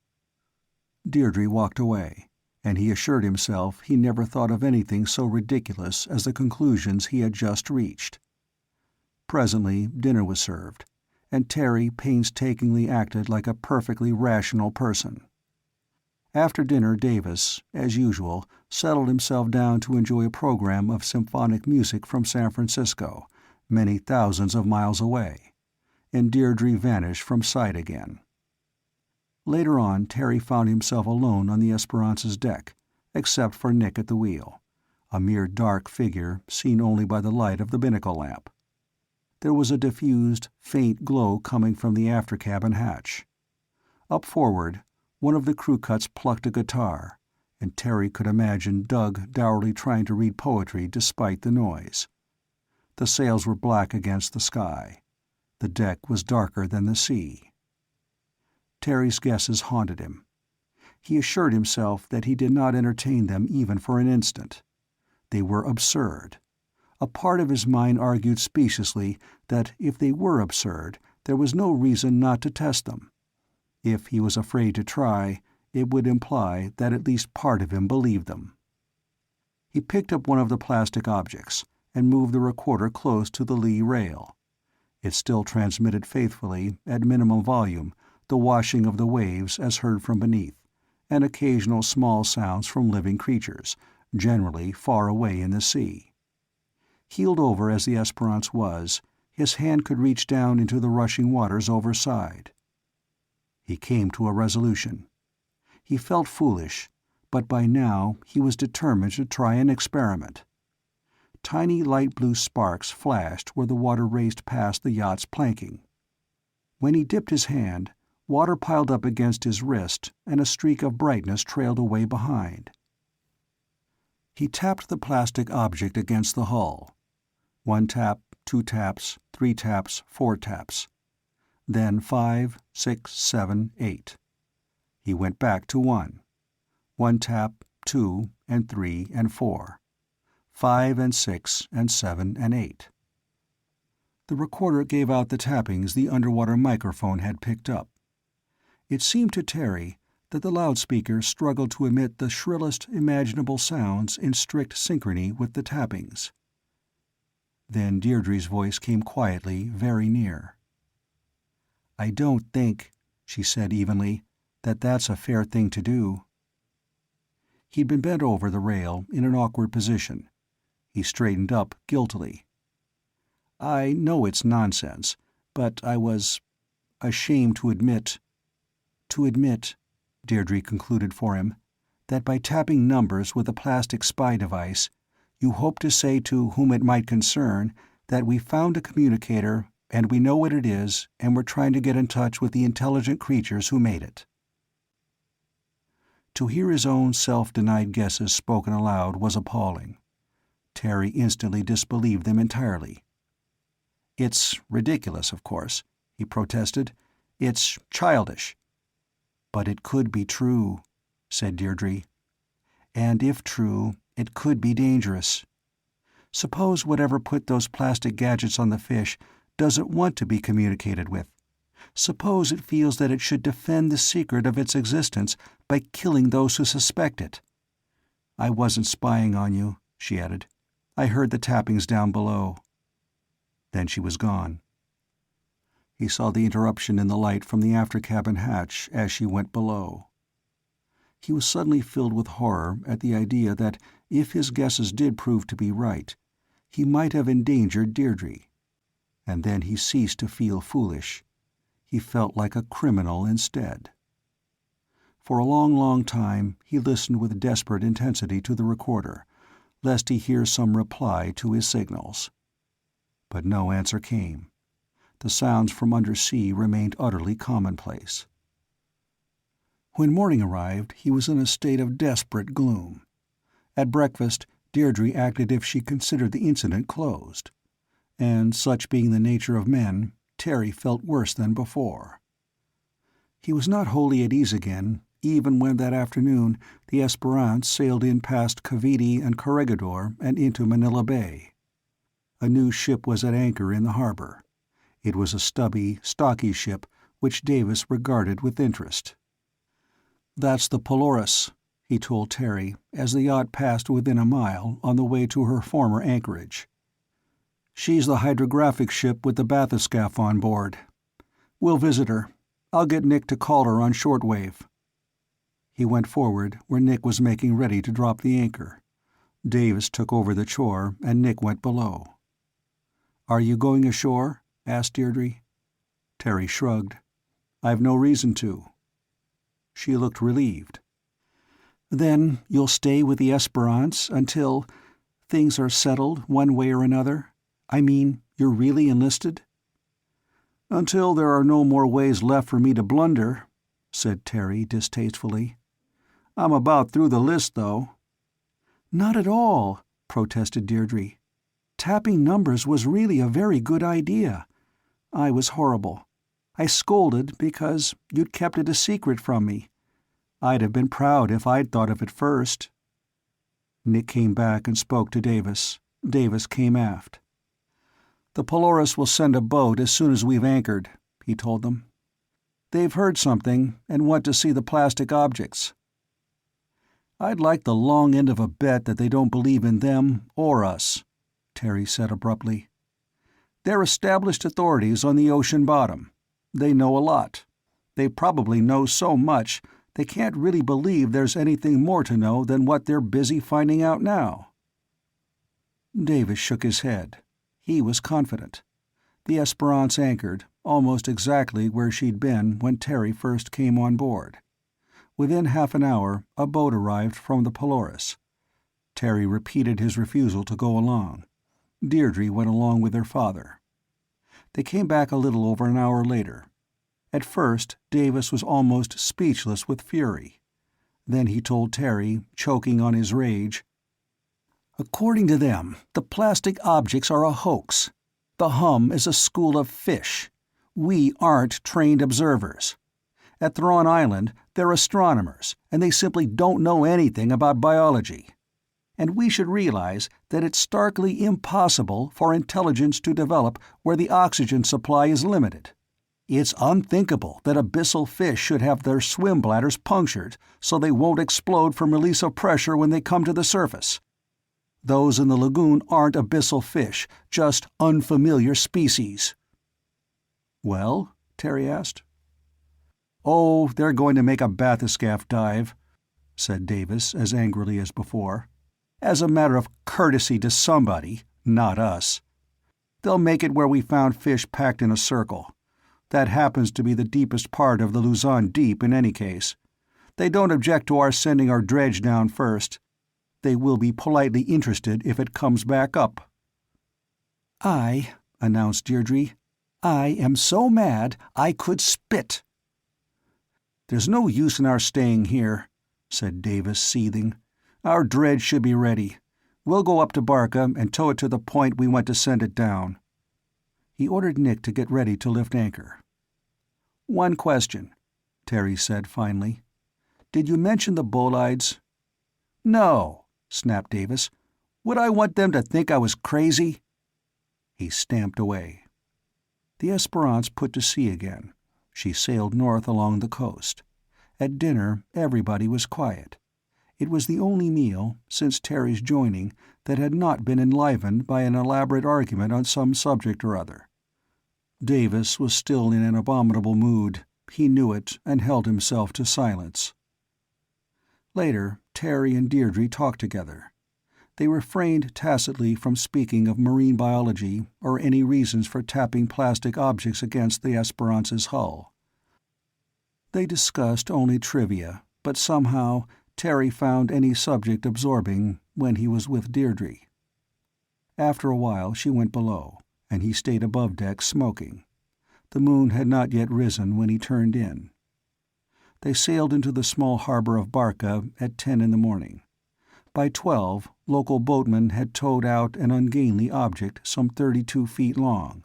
Deirdre walked away, and he assured himself he never thought of anything so ridiculous as the conclusions he had just reached. Presently dinner was served, and Terry painstakingly acted like a perfectly rational person. After dinner Davis, as usual, settled himself down to enjoy a program of symphonic music from San Francisco, many thousands of miles away, and Deirdre vanished from sight again. Later on Terry found himself alone on the Esperance's deck, except for Nick at the wheel, a mere dark figure seen only by the light of the binnacle lamp. There was a diffused, faint glow coming from the after-cabin hatch. Up forward, one of the crew cuts plucked a guitar, and Terry could imagine Doug dourly trying to read poetry despite the noise. The sails were black against the sky. The deck was darker than the sea. Terry's guesses haunted him. He assured himself that he did not entertain them even for an instant. They were absurd. A part of his mind argued speciously that if they were absurd, there was no reason not to test them. If he was afraid to try, it would imply that at least part of him believed them. He picked up one of the plastic objects and moved the recorder close to the lee rail. It still transmitted faithfully, at minimum volume, the washing of the waves as heard from beneath, and occasional small sounds from living creatures, generally far away in the sea. Heeled over as the Esperance was, his hand could reach down into the rushing waters overside. He came to a resolution. He felt foolish, but by now he was determined to try an experiment. Tiny light blue sparks flashed where the water raced past the yacht's planking. When he dipped his hand, water piled up against his wrist and a streak of brightness trailed away behind. He tapped the plastic object against the hull. 1 tap, 2 taps, 3 taps, 4 taps. Then 5, 6, 7, 8. He went back to 1. 1 tap, 2, and 3, and 4. 5 and 6 and 7 and 8. The recorder gave out the tappings the underwater microphone had picked up. It seemed to Terry that the loudspeaker struggled to emit the shrillest imaginable sounds in strict synchrony with the tappings. Then Deirdre's voice came quietly, very near. "I don't think," she said evenly, "that that's a fair thing to do." He'd been bent over the rail, in an awkward position. He straightened up guiltily. "I know it's nonsense, but I was ashamed to admit," Deirdre concluded for him, "that by tapping numbers with a plastic spy device, you hope to say to whom it might concern that we found a communicator and we know what it is, and we're trying to get in touch with the intelligent creatures who made it." To hear his own self-denied guesses spoken aloud was appalling. Terry instantly disbelieved them entirely. "It's ridiculous, of course," he protested. "It's childish." "But it could be true," said Deirdre. "And if true, it could be dangerous. Suppose whatever put those plastic gadgets on the fish doesn't want to be communicated with. Suppose it feels that it should defend the secret of its existence by killing those who suspect it. I wasn't spying on you," she added. "I heard the tappings down below." Then she was gone. He saw the interruption in the light from the after-cabin hatch as she went below. He was suddenly filled with horror at the idea that, if his guesses did prove to be right, he might have endangered Deirdre. And then he ceased to feel foolish. He felt like a criminal instead. For a long, long time he listened with desperate intensity to the recorder, lest he hear some reply to his signals. But no answer came. The sounds from undersea remained utterly commonplace. When morning arrived, he was in a state of desperate gloom. At breakfast, Deirdre acted as if she considered the incident closed. And, such being the nature of men, Terry felt worse than before. He was not wholly at ease again, even when that afternoon the Esperance sailed in past Cavite and Corregidor and into Manila Bay. A new ship was at anchor in the harbor. It was a stubby, stocky ship which Davis regarded with interest. "That's the Polaris," he told Terry, as the yacht passed within a mile on the way to her former anchorage. "She's the hydrographic ship with the bathyscaphe on board. We'll visit her. I'll get Nick to call her on shortwave." He went forward, where Nick was making ready to drop the anchor. Davis took over the chore, and Nick went below. "Are you going ashore?" asked Deirdre. Terry shrugged. "I've no reason to." She looked relieved. "Then you'll stay with the Esperance until things are settled one way or another? I mean, you're really enlisted?" "Until there are no more ways left for me to blunder," said Terry distastefully. "I'm about through the list, though." "Not at all," protested Deirdre. "Tapping numbers was really a very good idea. I was horrible. I scolded because you'd kept it a secret from me. I'd have been proud if I'd thought of it first." Nick came back and spoke to Davis. Davis came aft. "The Polaris will send a boat as soon as we've anchored," he told them. "They've heard something and want to see the plastic objects." "I'd like the long end of a bet that they don't believe in them or us," Terry said abruptly. "They're established authorities on the ocean bottom. They know a lot. They probably know so much they can't really believe there's anything more to know than what they're busy finding out now." Davis shook his head. He was confident. The Esperance anchored, almost exactly where she'd been when Terry first came on board. Within half an hour, a boat arrived from the Polaris. Terry repeated his refusal to go along. Deirdre went along with her father. They came back a little over an hour later. At first, Davis was almost speechless with fury. Then he told Terry, choking on his rage, "According to them, the plastic objects are a hoax. The hum is a school of fish. We aren't trained observers. At Thrawn Island, they're astronomers, and they simply don't know anything about biology. And we should realize that it's starkly impossible for intelligence to develop where the oxygen supply is limited. It's unthinkable that abyssal fish should have their swim bladders punctured so they won't explode from release of pressure when they come to the surface. Those in the lagoon aren't abyssal fish, just unfamiliar species." "Well?" Terry asked. "Oh, they're going to make a bathyscaphe dive," said Davis as angrily as before. "As a matter of courtesy to somebody, not us. They'll make it where we found fish packed in a circle. That happens to be the deepest part of the Luzon Deep in any case. They don't object to our sending our dredge down first. They will be politely interested if it comes back up." "I," announced Deirdre, I am so mad I could spit." "There's no use in our staying here," said Davis, seething. "Our dredge should be ready. We'll go up to Barca and tow it to the point we want to send it down." He ordered Nick to get ready to lift anchor. "One question," Terry said finally. "Did you mention the bolides?" "No," snapped Davis. "Would I want them to think I was crazy?" He stamped away. The Esperance put to sea again. She sailed north along the coast. At dinner, everybody was quiet. It was the only meal, since Terry's joining, that had not been enlivened by an elaborate argument on some subject or other. Davis was still in an abominable mood. He knew it, and held himself to silence. Later, Terry and Deirdre talked together. They refrained tacitly from speaking of marine biology or any reasons for tapping plastic objects against the Esperance's hull. They discussed only trivia, but somehow Terry found any subject absorbing when he was with Deirdre. After a while she went below, and he stayed above deck smoking. The moon had not yet risen when he turned in. They sailed into the small harbor of Barca at 10 in the morning. By 12, local boatmen had towed out an ungainly object some 32 feet long.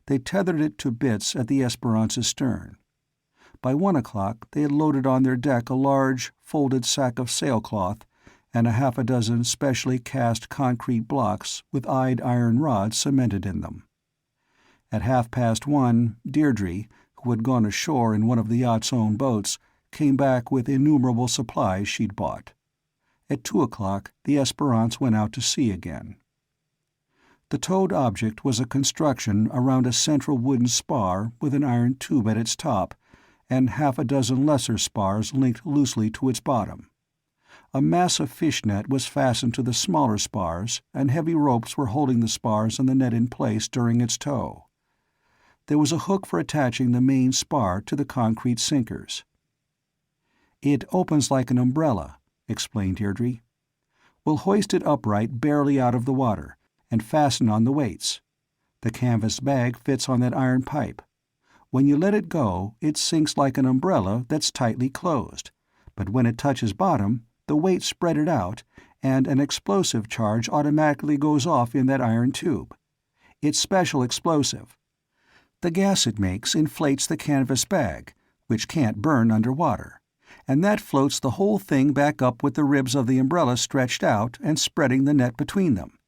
They tethered it to bitts at the Esperance's stern. By 1 o'clock they had loaded on their deck a large, folded sack of sailcloth and a half a dozen specially cast concrete blocks with eyed iron rods cemented in them. At 1:30, Deirdre, who had gone ashore in one of the yacht's own boats, came back with innumerable supplies she'd bought. At 2 o'clock, the Esperance went out to sea again. The towed object was a construction around a central wooden spar with an iron tube at its top, and half a dozen lesser spars linked loosely to its bottom. A massive fish net was fastened to the smaller spars, and heavy ropes were holding the spars and the net in place during its tow. There was a hook for attaching the main spar to the concrete sinkers. "It opens like an umbrella," explained Deirdre. "We'll hoist it upright barely out of the water, and fasten on the weights. The canvas bag fits on that iron pipe. When you let it go, it sinks like an umbrella that's tightly closed, but when it touches bottom, the weights spread it out, and an explosive charge automatically goes off in that iron tube. It's special explosive. The gas it makes inflates the canvas bag, which can't burn underwater, and that floats the whole thing back up with the ribs of the umbrella stretched out and spreading the net between them.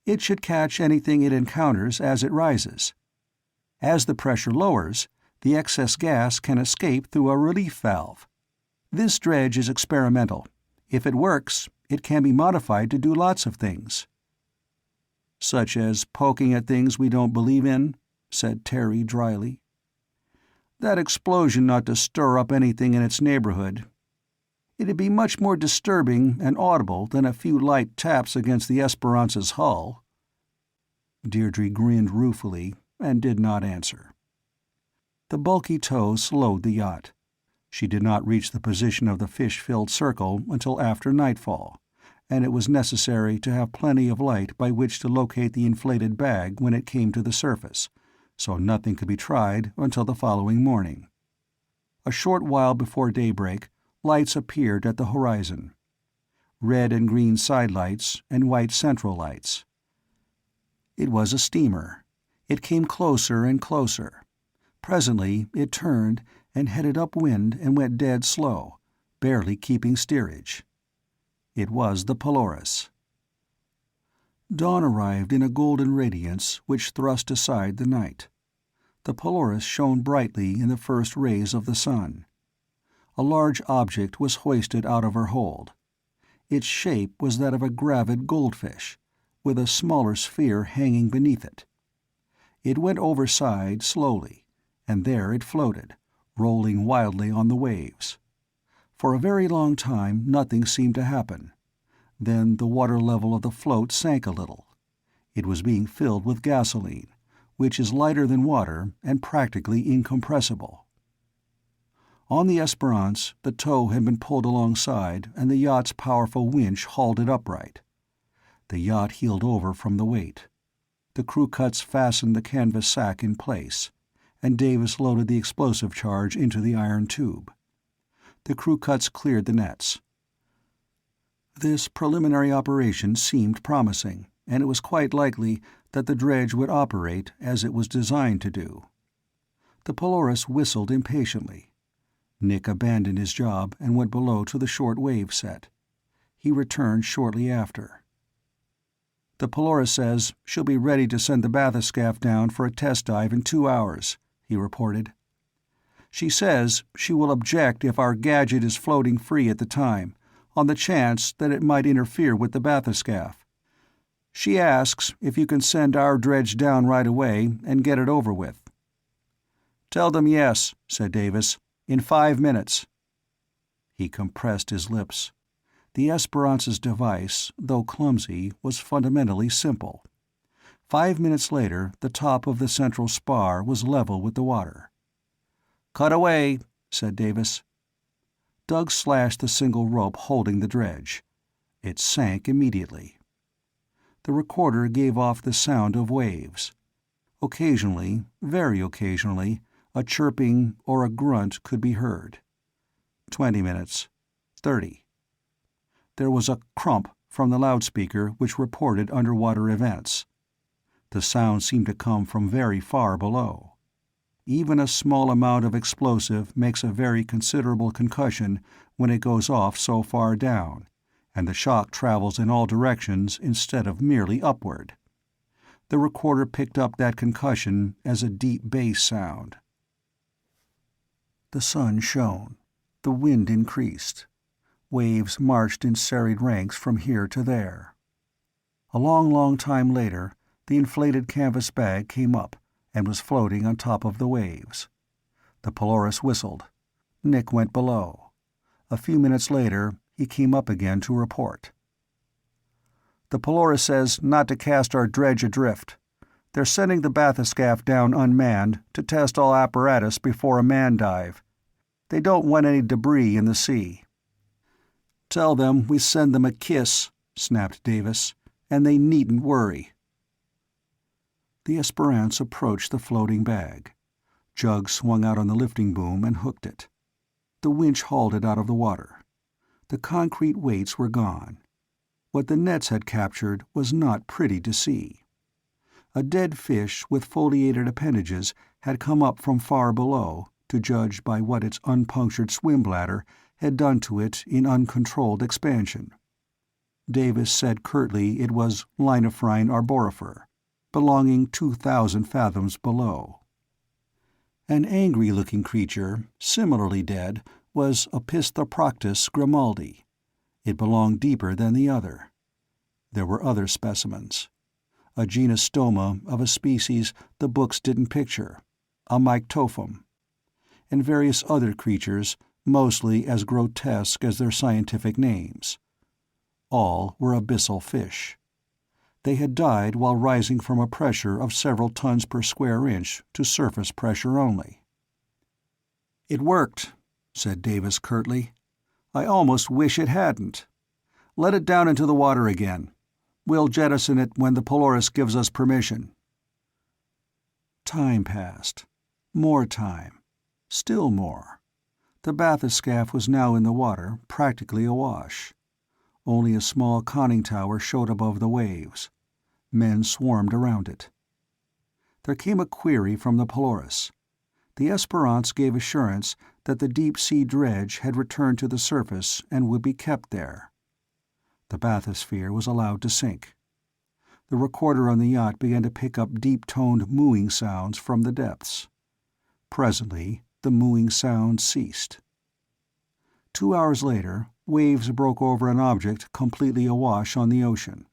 It should catch anything it encounters as it rises. As the pressure lowers, the excess gas can escape through a relief valve. This dredge is experimental. If it works, it can be modified to do lots of things." "Such as poking at things we don't believe in?" said Terry dryly. "That explosion ought to stir up anything in its neighborhood. It'd be much more disturbing and audible than a few light taps against the Esperance's hull." Deirdre grinned ruefully and did not answer. The bulky tow slowed the yacht. She did not reach the position of the fish-filled circle until after nightfall, and it was necessary to have plenty of light by which to locate the inflated bag when it came to the surface, so nothing could be tried until the following morning. A short while before daybreak, lights appeared at the horizon. Red and green sidelights and white central lights. It was a steamer. It came closer and closer. Presently it turned and headed upwind and went dead slow, barely keeping steerage. It was the Polaris. Dawn arrived in a golden radiance which thrust aside the night. The Polaris shone brightly in the first rays of the sun. A large object was hoisted out of her hold. Its shape was that of a gravid goldfish, with a smaller sphere hanging beneath it. It went overside slowly, and there it floated, rolling wildly on the waves. For a very long time nothing seemed to happen. Then the water level of the float sank a little. It was being filled with gasoline, which is lighter than water and practically incompressible. On the Esperance, the tow had been pulled alongside and the yacht's powerful winch hauled it upright. The yacht heeled over from the weight. The crew cuts fastened the canvas sack in place, and Davis loaded the explosive charge into the iron tube. The crew cuts cleared the nets. This preliminary operation seemed promising, and it was quite likely that the dredge would operate as it was designed to do. The Polaris whistled impatiently. Nick abandoned his job and went below to the short wave set. He returned shortly after. "The Polaris says she'll be ready to send the bathyscaphe down for a test dive in 2 hours," he reported. "She says she will object if our gadget is floating free at the time, on the chance that it might interfere with the bathyscaphe. She asks if you can send our dredge down right away and get it over with." "Tell them yes," said Davis. "In 5 minutes." He compressed his lips. The Esperance's device, though clumsy, was fundamentally simple. 5 minutes later, the top of the central spar was level with the water. "Cut away," said Davis. Doug slashed the single rope holding the dredge. It sank immediately. The recorder gave off the sound of waves. Occasionally, very occasionally, a chirping or a grunt could be heard. 20 minutes. 30. There was a crump from the loudspeaker which reported underwater events. The sound seemed to come from very far below. Even a small amount of explosive makes a very considerable concussion when it goes off so far down, and the shock travels in all directions instead of merely upward. The recorder picked up that concussion as a deep bass sound. The sun shone. The wind increased. Waves marched in serried ranks from here to there. A long time later, the inflated canvas bag came up and was floating on top of the waves. The Polaris whistled. Nick went below. A few minutes later, he came up again to report. "The Polaris says not to cast our dredge adrift. They're sending the bathyscaphe down unmanned to test all apparatus before a manned dive. They don't want any debris in the sea." "Tell them we send them a kiss," snapped Davis, "and they needn't worry." The Esperance approached the floating bag. Jug swung out on the lifting boom and hooked it. The winch hauled it out of the water. The concrete weights were gone. What the nets had captured was not pretty to see. A dead fish with foliated appendages had come up from far below, to judge by what its unpunctured swim bladder had done to it in uncontrolled expansion. Davis said curtly it was Leinophrine arborifer, belonging 2,000 fathoms below. An angry-looking creature, similarly dead, was Opisthoproctus grimaldi. It belonged deeper than the other. There were other specimens. A genostoma of a species the books didn't picture, a myctophum, and various other creatures, mostly as grotesque as their scientific names. All were abyssal fish. They had died while rising from a pressure of several tons per square inch to surface pressure only. "It worked," said Davis curtly. "I almost wish it hadn't. Let it down into the water again. We'll jettison it when the Polaris gives us permission." Time passed. More time. Still more. The bathyscaphe was now in the water, practically awash. Only a small conning tower showed above the waves. Men swarmed around it. There came a query from the Polaris. The Esperance gave assurance that the deep-sea dredge had returned to the surface and would be kept there. The bathysphere was allowed to sink. The recorder on the yacht began to pick up deep-toned mooing sounds from the depths. Presently, the mooing sound ceased. 2 hours later, waves broke over an object completely awash on the ocean.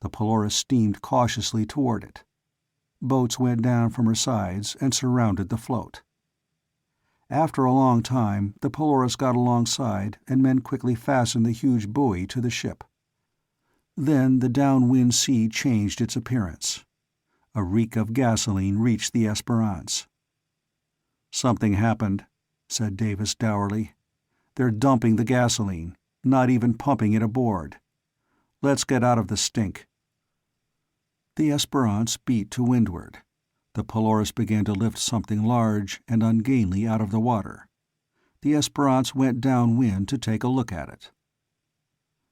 The Polaris steamed cautiously toward it. Boats went down from her sides and surrounded the float. After a long time, the Polaris got alongside and men quickly fastened the huge buoy to the ship. Then the downwind sea changed its appearance. A reek of gasoline reached the Esperance. "Something happened," said Davis dourly. "They're dumping the gasoline, not even pumping it aboard. Let's get out of the stink." The Esperance beat to windward. The Polaris began to lift something large and ungainly out of the water. The Esperance went downwind to take a look at it.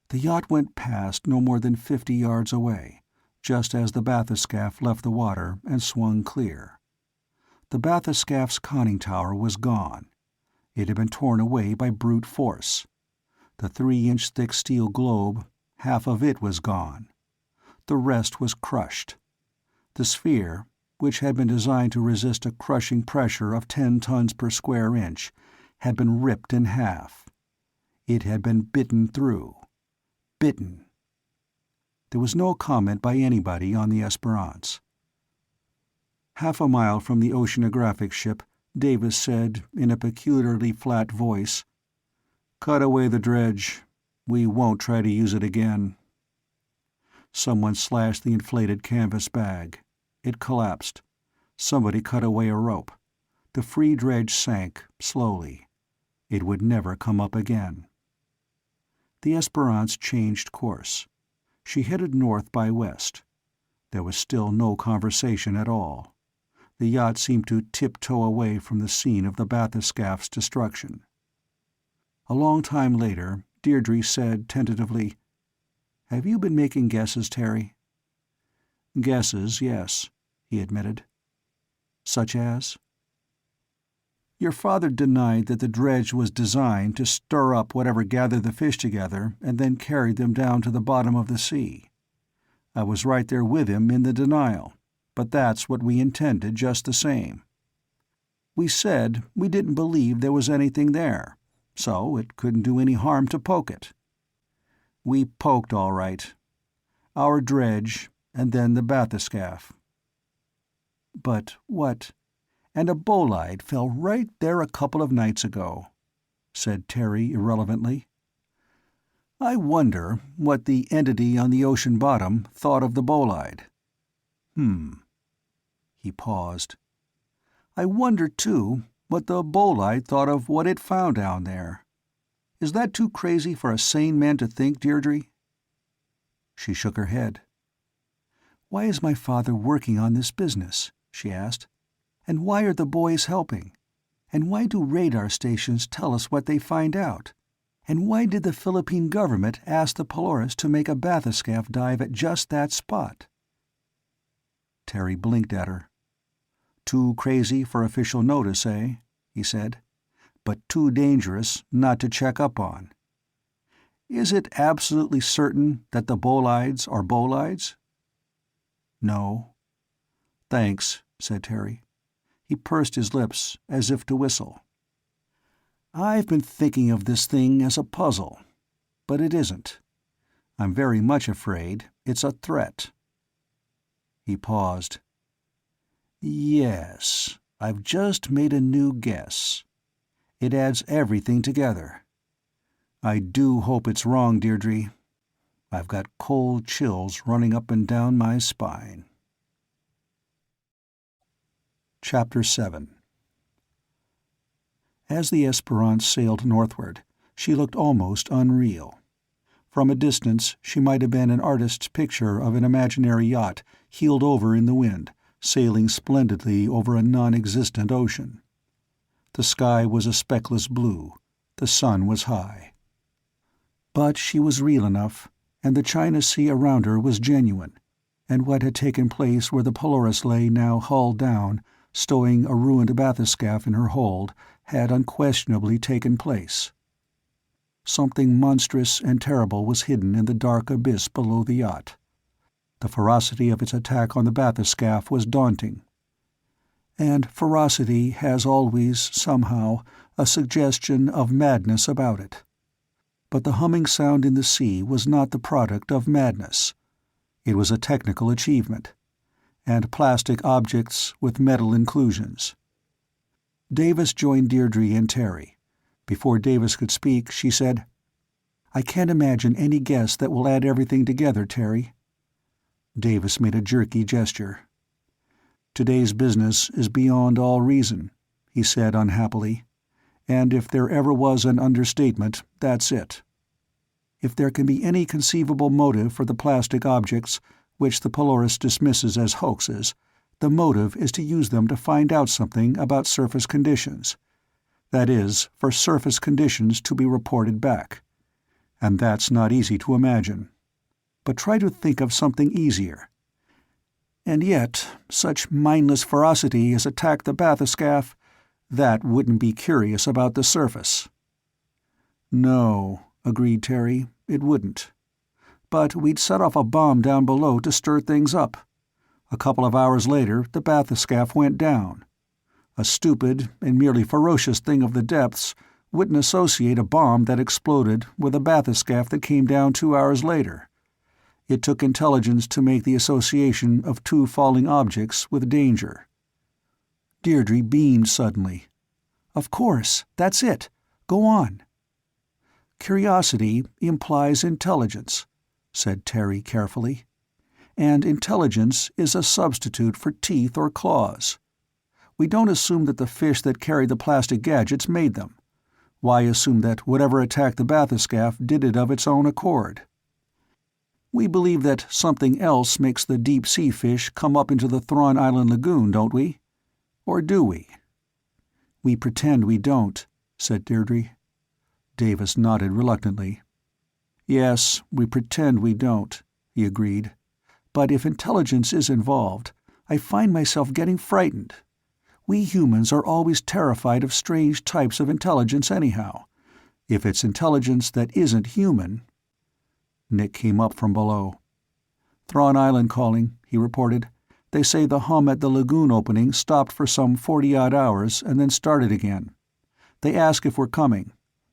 The yacht went past no more than 50 yards away, just as the bathyscaphe left the water and swung clear. The bathyscaphe's conning tower was gone. It had been torn away by brute force. The 3-inch thick steel globe, half of it was gone. The rest was crushed. The sphere, which had been designed to resist a crushing pressure of 10 tons per square inch, had been ripped in half. It had been bitten through. Bitten. There was no comment by anybody on the Esperance. Half a mile from the oceanographic ship, Davis said, in a peculiarly flat voice, "Cut away the dredge. We won't try to use it again." Someone slashed the inflated canvas bag. It collapsed. Somebody cut away a rope. The free dredge sank, slowly. It would never come up again. The Esperance changed course. She headed north by west. There was still no conversation at all. The yacht seemed to tiptoe away from the scene of the bathyscaph's destruction. A long time later, Deirdre said tentatively, "Have you been making guesses, Terry?" "Guesses, yes," he admitted. "Such as?" "Your father denied that the dredge was designed to stir up whatever gathered the fish together and then carried them down to the bottom of the sea. I was right there with him in the denial, but that's what we intended just the same. We said we didn't believe there was anything there, so it couldn't do any harm to poke it. We poked all right. Our dredge, and then the bathyscaphe." "But what—" "And a bolide fell right there a couple of nights ago," said Terry irrelevantly. "I wonder what the entity on the ocean bottom thought of the bolide. He paused. "I wonder, too, what the bolide thought of what it found down there. Is that too crazy for a sane man to think, Deirdre?" She shook her head. "Why is my father working on this business?" she asked. "And why are the boys helping? And why do radar stations tell us what they find out? And why did the Philippine government ask the Polaris to make a bathyscaphe dive at just that spot?" Terry blinked at her. "Too crazy for official notice, eh?" he said. "But too dangerous not to check up on. Is it absolutely certain that the bolides are bolides?" "No." "Thanks," said Terry. He pursed his lips, as if to whistle. "I've been thinking of this thing as a puzzle. But it isn't. I'm very much afraid it's a threat." He paused. "Yes, I've just made a new guess. It adds everything together. I do hope it's wrong, Deirdre. I've got cold chills running up and down my spine." Chapter 7. As the Esperance sailed northward, she looked almost unreal. From a distance, she might have been an artist's picture of an imaginary yacht heeled over in the wind, sailing splendidly over a non-existent ocean. The sky was a speckless blue. The sun was high. But she was real enough, and the China Sea around her was genuine, and what had taken place where the Polaris lay now hull down, stowing a ruined bathyscaphe in her hold, had unquestionably taken place. Something monstrous and terrible was hidden in the dark abyss below the yacht. The ferocity of its attack on the bathyscaphe was daunting. And ferocity has always, somehow, a suggestion of madness about it. But the humming sound in the sea was not the product of madness. It was a technical achievement, and plastic objects with metal inclusions. Davis joined Deirdre and Terry. Before Davis could speak, she said, "I can't imagine any guess that will add everything together, Terry." Davis made a jerky gesture. "Today's business is beyond all reason," he said unhappily. "And if there ever was an understatement, that's it. If there can be any conceivable motive for the plastic objects, which the Polaris dismisses as hoaxes, the motive is to use them to find out something about surface conditions. That is, for surface conditions to be reported back. And that's not easy to imagine. But try to think of something easier. And yet, such mindless ferocity as attacked the bathyscaphe, that wouldn't be curious about the surface. No, agreed Terry, it wouldn't. But we'd set off a bomb down below to stir things up. A couple of hours later, the bathyscaphe went down. A stupid and merely ferocious thing of the depths wouldn't associate a bomb that exploded with a bathyscaphe that came down 2 hours later. It took intelligence to make the association of two falling objects with danger. Deirdre beamed suddenly. Of course, that's it. Go on. Curiosity implies intelligence, said Terry carefully. And intelligence is a substitute for teeth or claws. We don't assume that the fish that carried the plastic gadgets made them. Why assume that whatever attacked the bathyscaphe did it of its own accord? We believe that something else makes the deep-sea fish come up into the Thrawn Island lagoon, don't we? Or do we? We pretend we don't, said Deirdre. Davis nodded reluctantly. Yes, we pretend we don't, he agreed. But if intelligence is involved, I find myself getting frightened. We humans are always terrified of strange types of intelligence anyhow. If it's intelligence that isn't human... Nick came up from below. Thrawn Island calling, he reported. They say the hum at the lagoon opening stopped for some 40-odd hours and then started again. They ask if we're coming.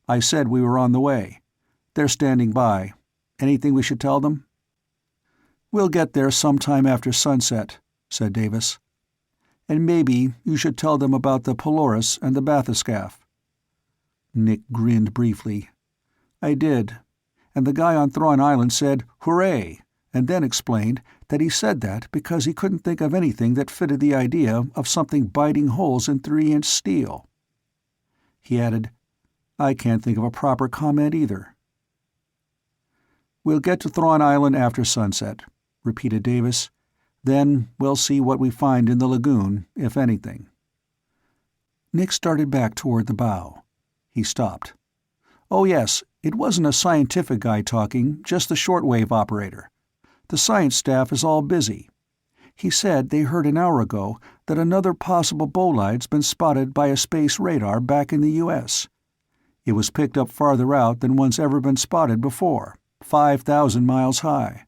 I said we were on the way. They're standing by. Anything we should tell them? We'll get there sometime after sunset, said Davis. And maybe you should tell them about the Polaris and the bathyscaphe. Nick grinned briefly. I did. And the guy on Thrawn Island said, "Hooray!" and then explained that he said that because he couldn't think of anything that fitted the idea of something biting holes in 3-inch steel. He added, I can't think of a proper comment either. We'll get to Thrawn Island after sunset, repeated Davis. Then we'll see what we find in the lagoon, if anything. Nick started back toward the bow. He stopped. Oh yes, it wasn't a scientific guy talking, just the shortwave operator. The science staff is all busy. He said they heard an hour ago that another possible bolide's been spotted by a space radar back in the U.S. It was picked up farther out than one's ever been spotted before, 5,000 miles high.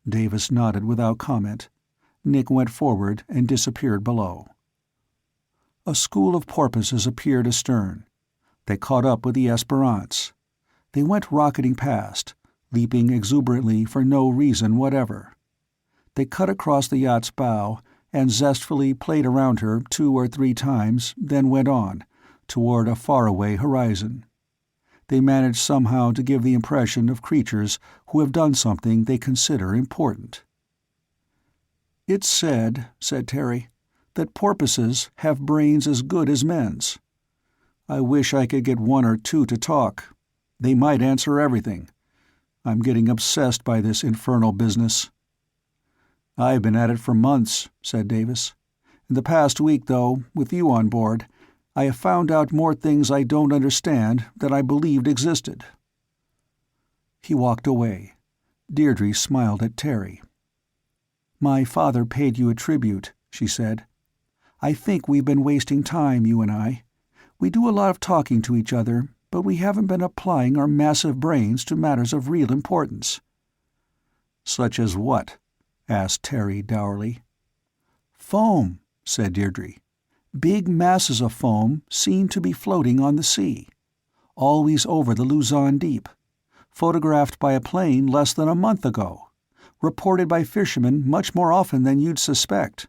Davis nodded without comment. Nick went forward and disappeared below. A school of porpoises appeared astern. They caught up with the Esperance. They went rocketing past, leaping exuberantly for no reason whatever. They cut across the yacht's bow and zestfully played around her 2 or 3 times, then went on, toward a faraway horizon. They managed somehow to give the impression of creatures who have done something they consider important. It's said Terry, that porpoises have brains as good as men's. I wish I could get 1 or 2 to talk. They might answer everything. I'm getting obsessed by this infernal business. I've been at it for months, said Davis. In the past week, though, with you on board, I have found out more things I don't understand than I believed existed. He walked away. Deirdre smiled at Terry. My father paid you a tribute, she said. I think we've been wasting time, you and I. We do a lot of talking to each other, but we haven't been applying our massive brains to matters of real importance. Such as what? Asked Terry dourly. Foam, said Deirdre. Big masses of foam seen to be floating on the sea. Always over the Luzon Deep. Photographed by a plane less than a month ago. Reported by fishermen much more often than you'd suspect.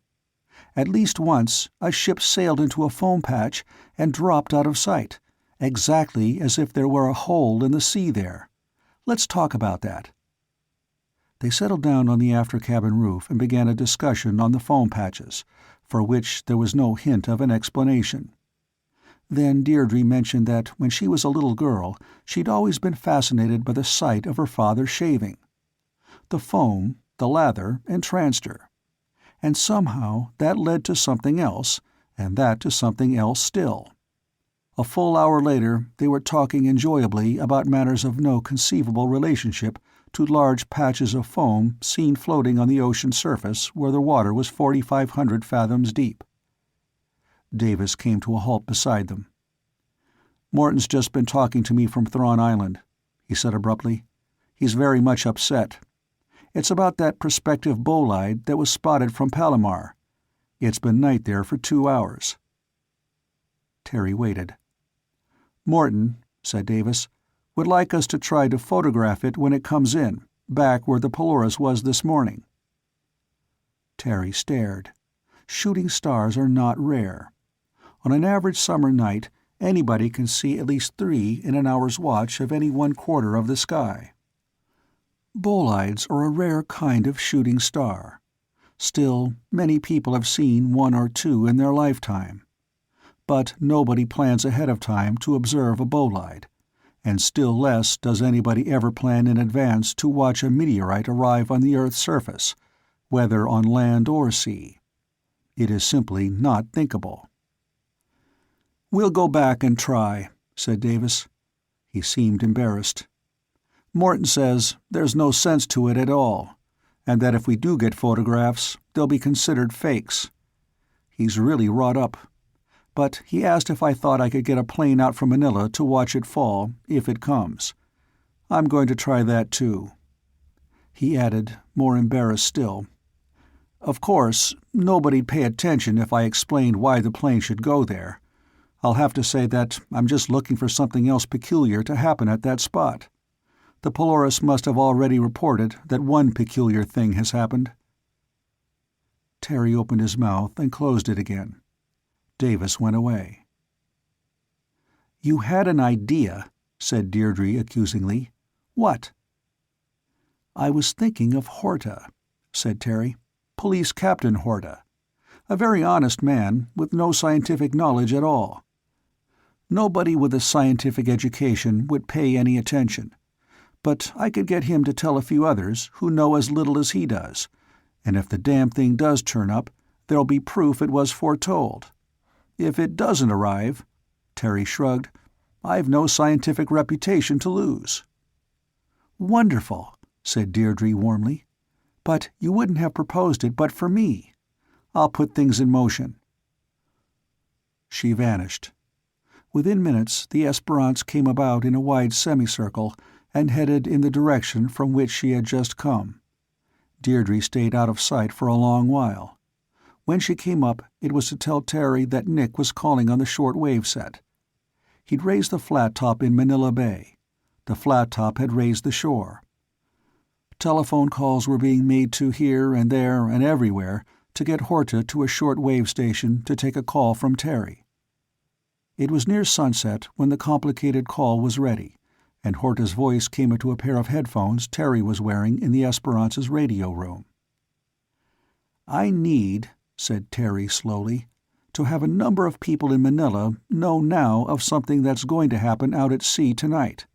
At least once, a ship sailed into a foam patch and dropped out of sight, exactly as if there were a hole in the sea there. Let's talk about that. They settled down on the after-cabin roof and began a discussion on the foam patches, for which there was no hint of an explanation. Then Deirdre mentioned that when she was a little girl, she'd always been fascinated by the sight of her father shaving. The foam, The lather entranced her. And somehow that led to something else, and that to something else still. A full hour later, they were talking enjoyably about matters of no conceivable relationship to large patches of foam seen floating on the ocean surface where the water was 4,500 fathoms deep. Davis came to a halt beside them. "Morton's just been talking to me from Thrawn Island," he said abruptly. "He's very much upset. It's about that prospective bolide that was spotted from Palomar. It's been night there for 2 hours." Terry waited. "Morton," said Davis, "would like us to try to photograph it when it comes in, back where the Polaris was this morning." Terry stared. Shooting stars are not rare. On an average summer night, anybody can see at least 3 in an hour's watch of any one quarter of the sky. Bolides are a rare kind of shooting star. Still, many people have seen 1 or 2 in their lifetime. But nobody plans ahead of time to observe a bolide, and still less does anybody ever plan in advance to watch a meteorite arrive on the Earth's surface, whether on land or sea. It is simply not thinkable. "We'll go back and try," said Davis. He seemed embarrassed. "Morton says there's no sense to it at all, and that if we do get photographs, they'll be considered fakes. He's really wrought up. But he asked if I thought I could get a plane out from Manila to watch it fall, if it comes. I'm going to try that too." He added, more embarrassed still, "Of course, nobody'd pay attention if I explained why the plane should go there. I'll have to say that I'm just looking for something else peculiar to happen at that spot. The Polaris must have already reported that one peculiar thing has happened." Terry opened his mouth and closed it again. Davis went away. "You had an idea," said Deirdre accusingly. "What?" "I was thinking of Horta," said Terry. "Police Captain Horta. A very honest man, with no scientific knowledge at all. Nobody with a scientific education would pay any attention. But I could get him to tell a few others who know as little as he does, and if the damn thing does turn up, there'll be proof it was foretold. If it doesn't arrive," Terry shrugged, "I've no scientific reputation to lose." "Wonderful," said Deirdre warmly. "But you wouldn't have proposed it but for me. I'll put things in motion." She vanished. Within minutes, the Esperance came about in a wide semicircle and headed in the direction from which she had just come. Deirdre stayed out of sight for a long while. When she came up, it was to tell Terry that Nick was calling on the short-wave set. He'd raised the flat-top in Manila Bay. The flat-top had raised the shore. Telephone calls were being made to here and there and everywhere to get Horta to a short-wave station to take a call from Terry. It was near sunset when the complicated call was ready, and Horta's voice came into a pair of headphones Terry was wearing in the Esperance's radio room. "I need," said Terry slowly, "to have a number of people in Manila know now of something that's going to happen out at sea tonight.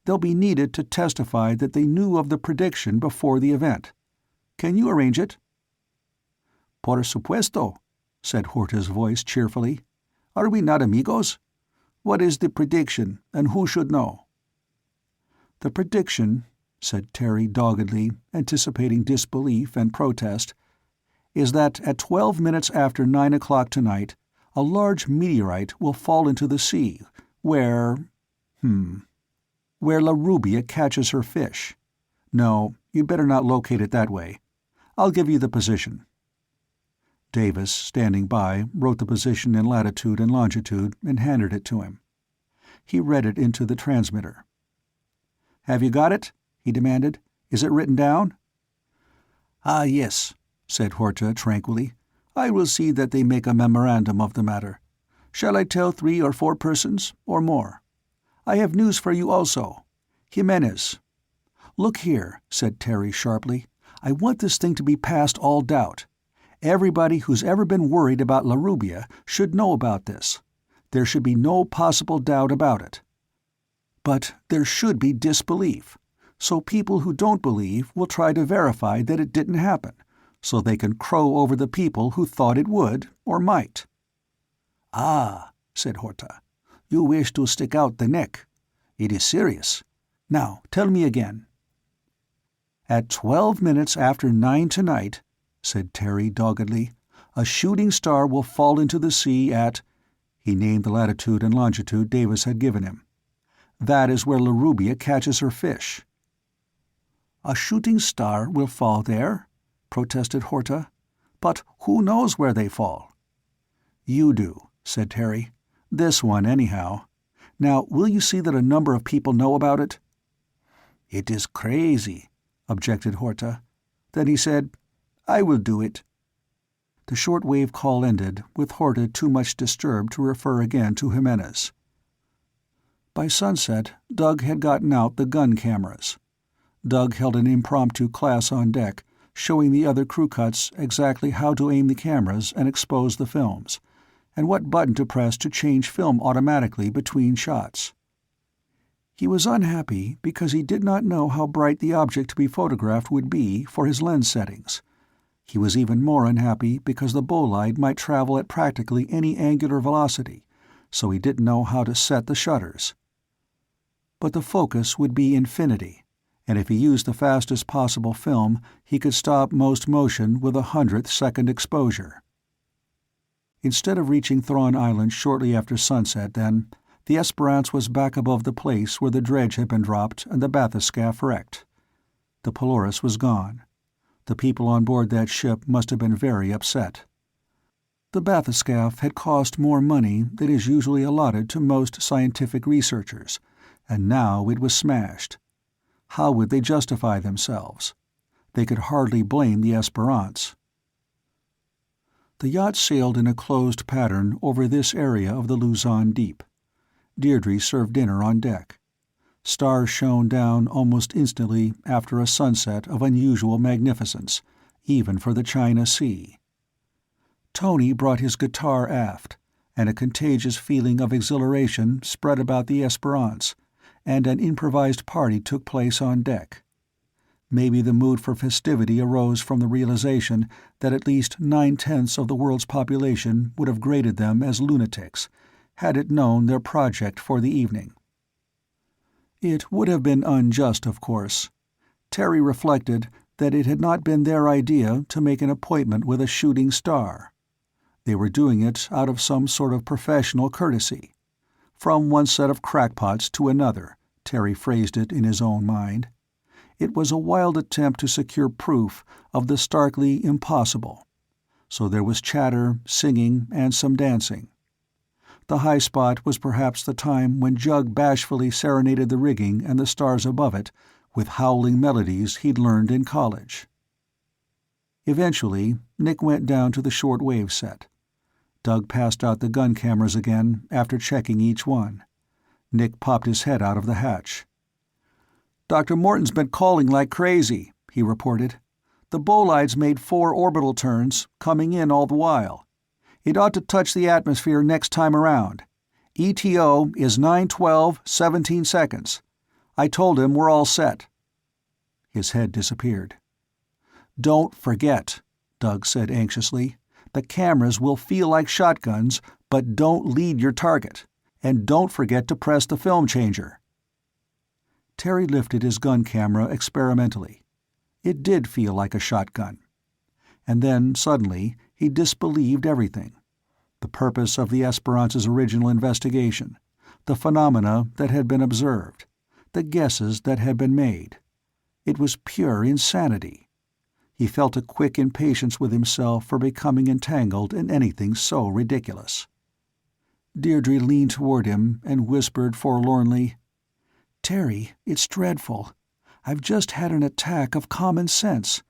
They'll be needed to testify that they knew of the prediction before the event. Can you arrange it?" "Por supuesto," said Horta's voice cheerfully. "Are we not amigos? What is the prediction, and who should know?" "The prediction," said Terry doggedly, anticipating disbelief and protest, "is that at 12 minutes after 9 o'clock tonight, a large meteorite will fall into the sea, where La Rubia catches her fish. No, you'd better not locate it that way. I'll give you the position." Davis, standing by, wrote the position in latitude and longitude and handed it to him. He read it into the transmitter. "Have you got it?" he demanded. "Is it written down?" "Ah, yes," said Horta tranquilly. "I will see that they make a memorandum of the matter. Shall I tell 3 or 4 persons, or more? I have news for you also. Jimenez." "Look here," said Terry sharply. "I want this thing to be past all doubt. Everybody who's ever been worried about La Rubia should know about this. There should be no possible doubt about it. But there should be disbelief. so people who don't believe will try to verify that it didn't happen, so they can crow over the people who thought it would, or might." "Ah," said Horta. "You wish to stick out the neck. It is serious. Now, tell me again." "At 12 minutes after 9 tonight," said Terry doggedly, "a shooting star will fall into the sea at—" He named the latitude and longitude Davis had given him. "That is where Larubia catches her fish." "A shooting star will fall there?" protested Horta. "But who knows where they fall?" "You do," said Terry. "This one, anyhow. Now, will you see that a number of people know about it?" "It is crazy," objected Horta. Then he said, "I will do it." The short-wave call ended, with Horta too much disturbed to refer again to Jimenez. By sunset, Doug had gotten out the gun cameras. Doug held an impromptu class on deck, showing the other crew cuts exactly how to aim the cameras and expose the films, and what button to press to change film automatically between shots. He was unhappy because he did not know how bright the object to be photographed would be for his lens settings. He was even more unhappy because the bolide might travel at practically any angular velocity, so he didn't know how to set the shutters. But the focus would be infinity, and if he used the fastest possible film, he could stop most motion with 100th second exposure. Instead of reaching Thrawn Island shortly after sunset, then, the Esperance was back above the place where the dredge had been dropped and the bathyscaphe wrecked. The Polaris was gone. The people on board that ship must have been very upset. The bathyscaphe had cost more money than is usually allotted to most scientific researchers, and now it was smashed. How would they justify themselves? They could hardly blame the Esperance. The yacht sailed in a closed pattern over this area of the Luzon Deep. Deirdre served dinner on deck. Stars shone down almost instantly after a sunset of unusual magnificence, even for the China Sea. Tony brought his guitar aft, and a contagious feeling of exhilaration spread about the Esperance, and an improvised party took place on deck. Maybe the mood for festivity arose from the realization that at least 9/10 of the world's population would have graded them as lunatics, had it known their project for the evening. It would have been unjust, of course. Terry reflected that it had not been their idea to make an appointment with a shooting star. They were doing it out of some sort of professional courtesy. From one set of crackpots to another, Terry phrased it in his own mind. It was a wild attempt to secure proof of the starkly impossible. So there was chatter, singing, and some dancing. The high spot was perhaps the time when Jug bashfully serenaded the rigging and the stars above it with howling melodies he'd learned in college. Eventually, Nick went down to the short-wave set. Doug passed out the gun cameras again after checking each one. Nick popped his head out of the hatch. "Dr. Morton's been calling like crazy," he reported. "The bolide's made 4 orbital turns, coming in all the while. It ought to touch the atmosphere next time around. ETO is 9:12:17 seconds. I told him we're all set." His head disappeared. "Don't forget," Doug said anxiously. "The cameras will feel like shotguns, but don't lead your target. And don't forget to press the film changer." Terry lifted his gun camera experimentally. It did feel like a shotgun. And then, suddenly, he disbelieved everything. The purpose of the Esperance's original investigation, the phenomena that had been observed, the guesses that had been made. It was pure insanity. He felt a quick impatience with himself for becoming entangled in anything so ridiculous. Deirdre leaned toward him and whispered forlornly, "Terry, it's dreadful. I've just had an attack of common sense.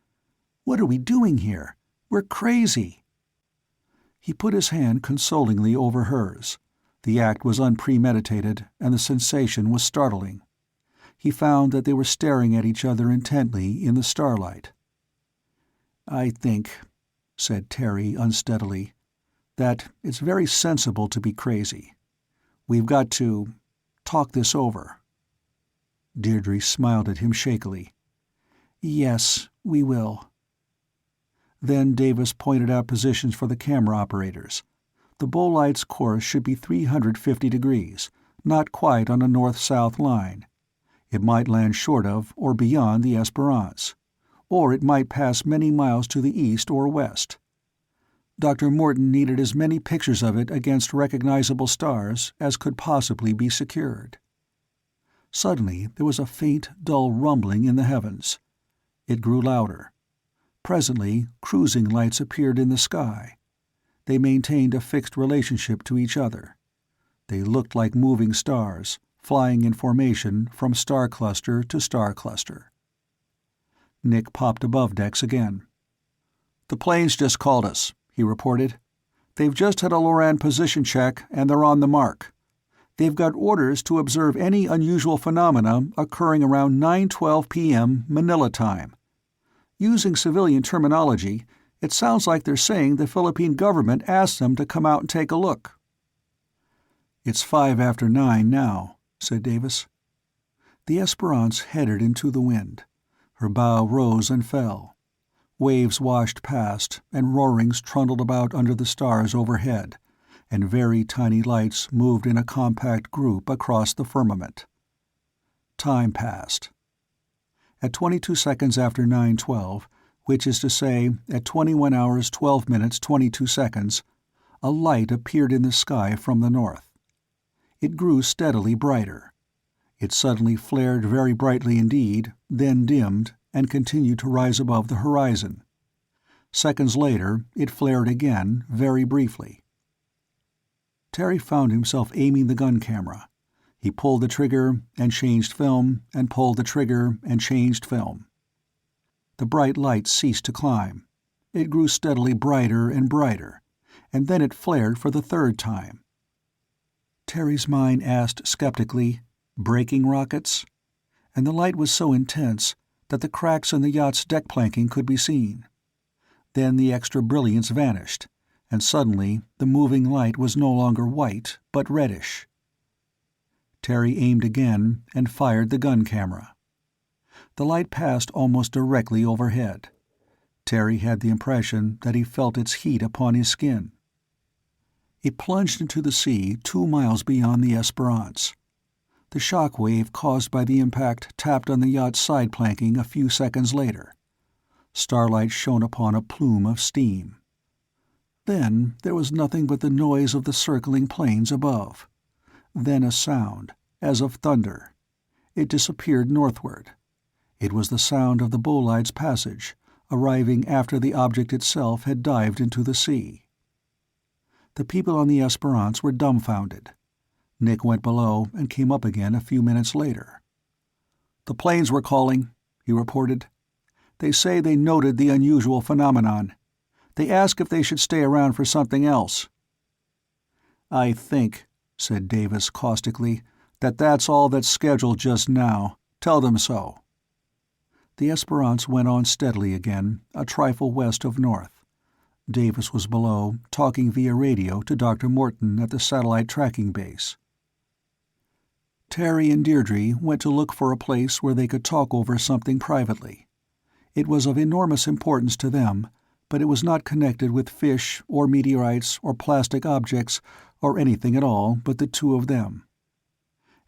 What are we doing here? We're crazy." He put his hand consolingly over hers. The act was unpremeditated, and the sensation was startling. He found that they were staring at each other intently in the starlight. "I think," said Terry unsteadily, "that it's very sensible to be crazy. We've got to talk this over." Deirdre smiled at him shakily. "Yes, we will." Then Davis pointed out positions for the camera operators. The Bolight's course should be 350 degrees, not quite on a north-south line. It might land short of or beyond the Esperance, or it might pass many miles to the east or west. Dr. Morton needed as many pictures of it against recognizable stars as could possibly be secured. Suddenly there was a faint, dull rumbling in the heavens. It grew louder. Presently, cruising lights appeared in the sky. They maintained a fixed relationship to each other. They looked like moving stars, flying in formation from star cluster to star cluster. Nick popped above decks again. "The planes just called us," he reported. "They've just had a LORAN position check, and they're on the mark. They've got orders to observe any unusual phenomena occurring around 9:12 p.m. Manila time. Using civilian terminology, it sounds like they're saying the Philippine government asked them to come out and take a look." "It's 5 after 9 now," said Davis. The Esperance headed into the wind. Her bow rose and fell. Waves washed past, and roarings trundled about under the stars overhead, and very tiny lights moved in a compact group across the firmament. Time passed. At 22 seconds after 9:12, which is to say at 21 hours 12 minutes 22 seconds, a light appeared in the sky from the north. It grew steadily brighter. It suddenly flared very brightly indeed, then dimmed, and continued to rise above the horizon. Seconds later, it flared again, very briefly. Terry found himself aiming the gun camera. He pulled the trigger and changed film, and pulled the trigger and changed film. The bright light ceased to climb. It grew steadily brighter and brighter, and then it flared for the third time. Terry's mind asked skeptically, "Braking rockets?" And the light was so intense that the cracks in the yacht's deck planking could be seen. Then the extra brilliance vanished, and suddenly the moving light was no longer white, but reddish. Terry aimed again and fired the gun camera. The light passed almost directly overhead. Terry had the impression that he felt its heat upon his skin. It plunged into the sea 2 miles beyond the Esperance. The shock wave caused by the impact tapped on the yacht's side planking a few seconds later. Starlight shone upon a plume of steam. Then there was nothing but the noise of the circling planes above. Then a sound, as of thunder. It disappeared northward. It was the sound of the Bolight's passage, arriving after the object itself had dived into the sea. The people on the Esperance were dumbfounded. Nick went below and came up again a few minutes later. "The planes were calling," he reported. "They say they noted the unusual phenomenon. They ask if they should stay around for something else." "I think," said Davis caustically, that's all that's scheduled just now. Tell them so." The Esperance went on steadily again, a trifle west of north. Davis was below, talking via radio to Dr. Morton at the satellite tracking base. Terry and Deirdre went to look for a place where they could talk over something privately. It was of enormous importance to them, but it was not connected with fish or meteorites or plastic objects or anything at all but the two of them.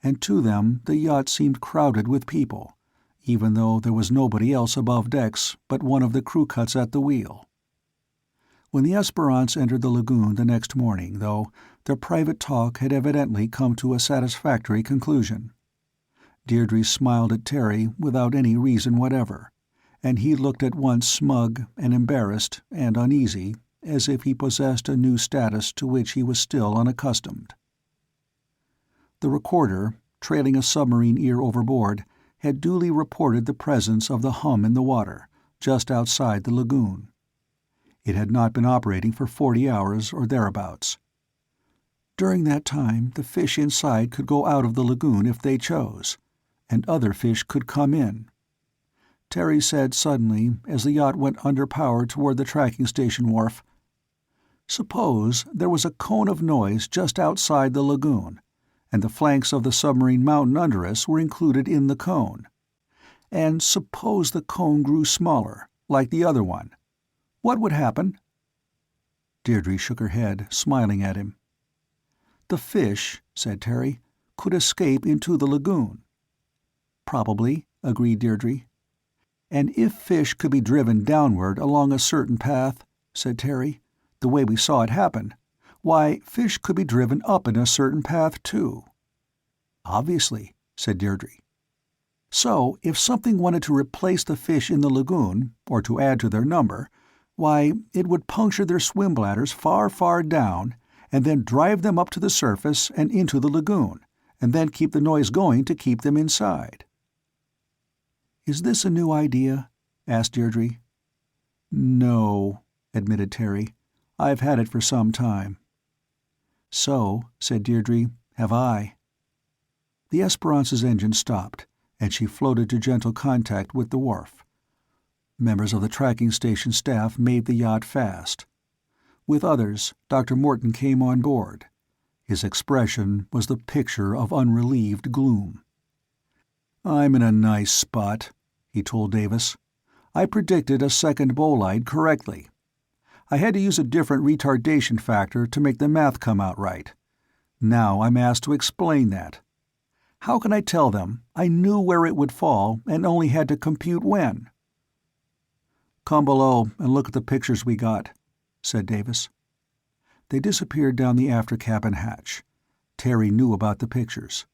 And to them the yacht seemed crowded with people, even though there was nobody else above decks but one of the crew cuts at the wheel. When the Esperance entered the lagoon the next morning, though, their private talk had evidently come to a satisfactory conclusion. Deirdre smiled at Terry without any reason whatever, and he looked at once smug and embarrassed and uneasy, as if he possessed a new status to which he was still unaccustomed. The recorder, trailing a submarine ear overboard, had duly reported the presence of the hum in the water, just outside the lagoon. It had not been operating for 40 hours or thereabouts. During that time, the fish inside could go out of the lagoon if they chose, and other fish could come in. Terry said suddenly, as the yacht went under power toward the tracking station wharf, "Suppose there was a cone of noise just outside the lagoon, and the flanks of the submarine mountain under us were included in the cone. And suppose the cone grew smaller, like the other one. What would happen?" Deirdre shook her head, smiling at him. "The fish," said Terry, "could escape into the lagoon." "Probably," agreed Deirdre. "And if fish could be driven downward along a certain path," said Terry, "the way we saw it happen, why, fish could be driven up in a certain path, too." "Obviously," said Deirdre. "So, if something wanted to replace the fish in the lagoon, or to add to their number, why, it would puncture their swim bladders far, far down, and then drive them up to the surface and into the lagoon, and then keep the noise going to keep them inside." "Is this a new idea?" asked Deirdre. "No," admitted Terry. "I've had it for some time." "So," said Deirdre, "have I." The Esperance's engine stopped, and she floated to gentle contact with the wharf. Members of the tracking station staff made the yacht fast. With others, Dr. Morton came on board. His expression was the picture of unrelieved gloom. "I'm in a nice spot," he told Davis. "I predicted a second bolide correctly. I had to use a different retardation factor to make the math come out right. Now I'm asked to explain that. How can I tell them I knew where it would fall and only had to compute when?" "Come below and look at the pictures we got," said Davis. They disappeared down the after-cabin hatch. Terry knew about the pictures.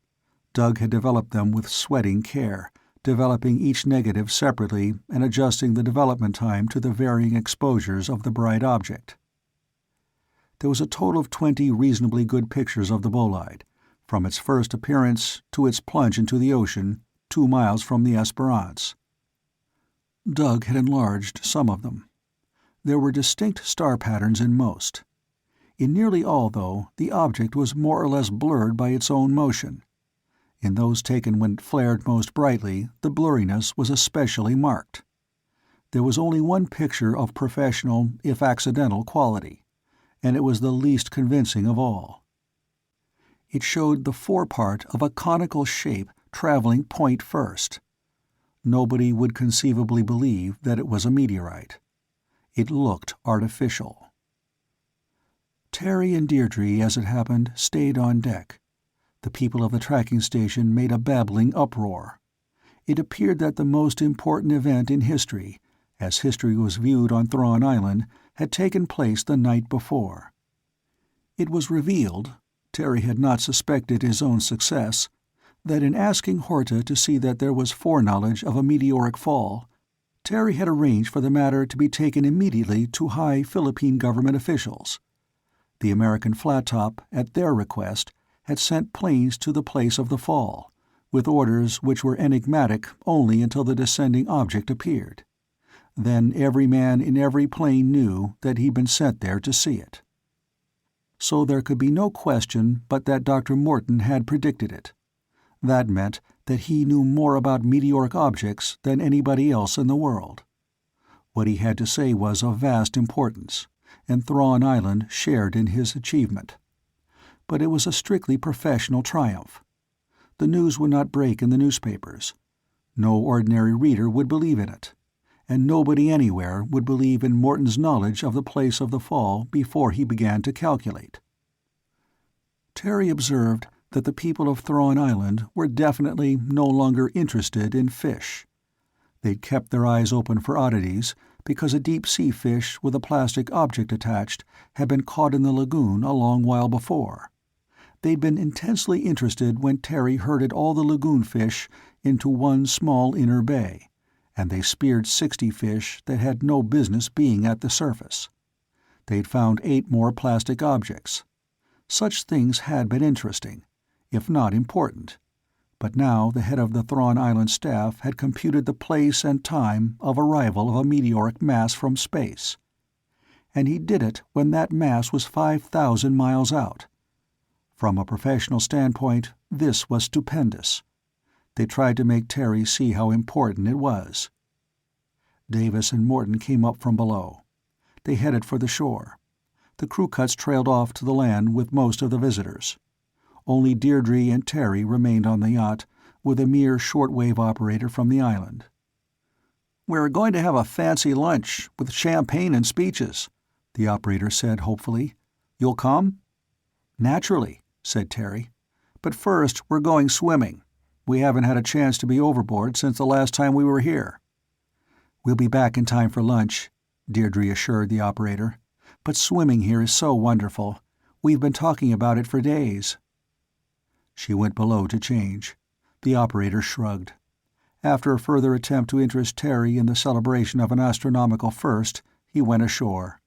Doug had developed them with sweating care, developing each negative separately and adjusting the development time to the varying exposures of the bright object. There was a total of 20 reasonably good pictures of the bolide, from its first appearance to its plunge into the ocean, 2 miles from the Esperance. Doug had enlarged some of them. There were distinct star patterns in most. In nearly all, though, the object was more or less blurred by its own motion. In those taken when it flared most brightly, the blurriness was especially marked. There was only one picture of professional, if accidental, quality, and it was the least convincing of all. It showed the forepart of a conical shape traveling point first. Nobody would conceivably believe that it was a meteorite. It looked artificial. Terry and Deirdre, as it happened, stayed on deck. The people of the tracking station made a babbling uproar. It appeared that the most important event in history, as history was viewed on Thrawn Island, had taken place the night before. It was revealed, Terry had not suspected his own success, that in asking Horta to see that there was foreknowledge of a meteoric fall, Terry had arranged for the matter to be taken immediately to high Philippine government officials. The American Flat Top, at their request, had sent planes to the place of the fall, with orders which were enigmatic only until the descending object appeared. Then every man in every plane knew that he'd been sent there to see it. So there could be no question but that Dr. Morton had predicted it. That meant that he knew more about meteoric objects than anybody else in the world. What he had to say was of vast importance, and Thrawn Island shared in his achievement. But it was a strictly professional triumph. The news would not break in the newspapers. No ordinary reader would believe in it, and nobody anywhere would believe in Morton's knowledge of the place of the fall before he began to calculate. Terry observed that the people of Thrawn Island were definitely no longer interested in fish. They'd kept their eyes open for oddities because a deep-sea fish with a plastic object attached had been caught in the lagoon a long while before. They'd been intensely interested when Terry herded all the lagoon fish into one small inner bay, and they speared 60 fish that had no business being at the surface. They'd found 8 more plastic objects. Such things had been interesting, if not important, but now the head of the Thrawn Island staff had computed the place and time of arrival of a meteoric mass from space. And he did it when that mass was 5,000 miles out. From a professional standpoint, this was stupendous. They tried to make Terry see how important it was. Davis and Morton came up from below. They headed for the shore. The crew cuts trailed off to the land with most of the visitors. Only Deirdre and Terry remained on the yacht, with a mere shortwave operator from the island. "We're going to have a fancy lunch, with champagne and speeches," the operator said hopefully. "You'll come?" "Naturally," said Terry. "But first we're going swimming. We haven't had a chance to be overboard since the last time we were here." "We'll be back in time for lunch," Deirdre assured the operator. "But swimming here is so wonderful. We've been talking about it for days." She went below to change. The operator shrugged. After a further attempt to interest Terry in the celebration of an astronomical first, he went ashore.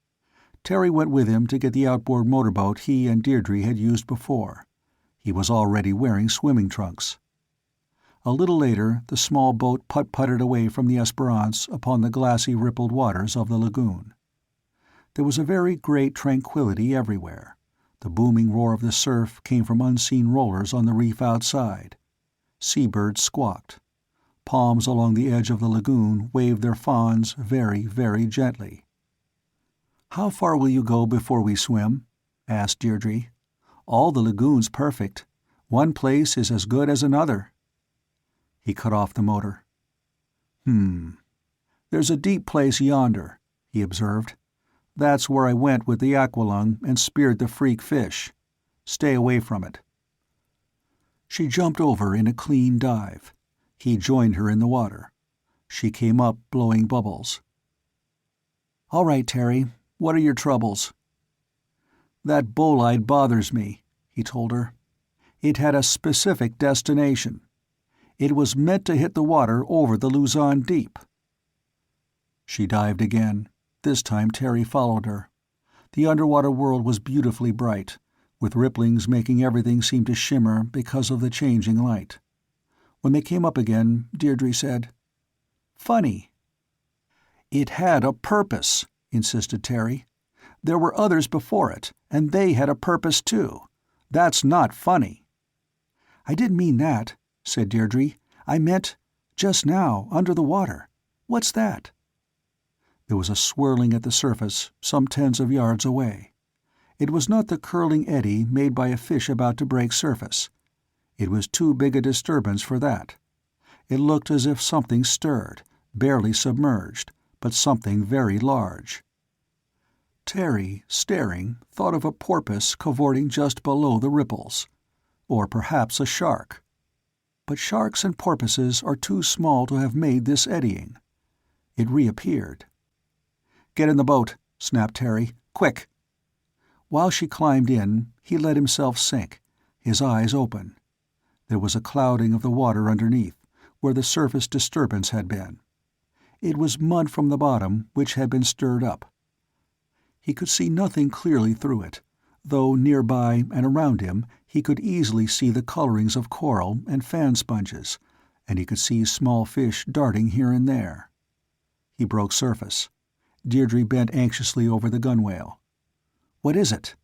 Terry went with him to get the outboard motorboat he and Deirdre had used before. He was already wearing swimming trunks. A little later, the small boat putt-putted away from the Esperance upon the glassy rippled waters of the lagoon. There was a very great tranquility everywhere. The booming roar of the surf came from unseen rollers on the reef outside. Seabirds squawked. Palms along the edge of the lagoon waved their fronds very, very gently. "How far will you go before we swim?" asked Deirdre. "All the lagoon's perfect. One place is as good as another." He cut off the motor. "There's a deep place yonder," he observed. "That's where I went with the aqualung and speared the freak fish. Stay away from it." She jumped over in a clean dive. He joined her in the water. She came up, blowing bubbles. "All right, Terry. What are your troubles?" "That bolide bothers me," he told her. "It had a specific destination. It was meant to hit the water over the Luzon Deep." She dived again. This time Terry followed her. The underwater world was beautifully bright, with ripplings making everything seem to shimmer because of the changing light. When they came up again, Deirdre said, "Funny." "It had a purpose," insisted Terry. "There were others before it, and they had a purpose too. That's not funny." "I didn't mean that," said Deirdre. "I meant just now, under the water. What's that?" There was a swirling at the surface, some tens of yards away. It was not the curling eddy made by a fish about to break surface. It was too big a disturbance for that. It looked as if something stirred, barely submerged, but something very large. Terry, staring, thought of a porpoise cavorting just below the ripples. Or perhaps a shark. But sharks and porpoises are too small to have made this eddying. It reappeared. "Get in the boat," snapped Terry. "Quick!" While she climbed in, he let himself sink, his eyes open. There was a clouding of the water underneath, where the surface disturbance had been. It was mud from the bottom, which had been stirred up. He could see nothing clearly through it, though nearby and around him he could easily see the colorings of coral and fan sponges, and he could see small fish darting here and there. He broke surface. Deirdre bent anxiously over the gunwale. "What is it?"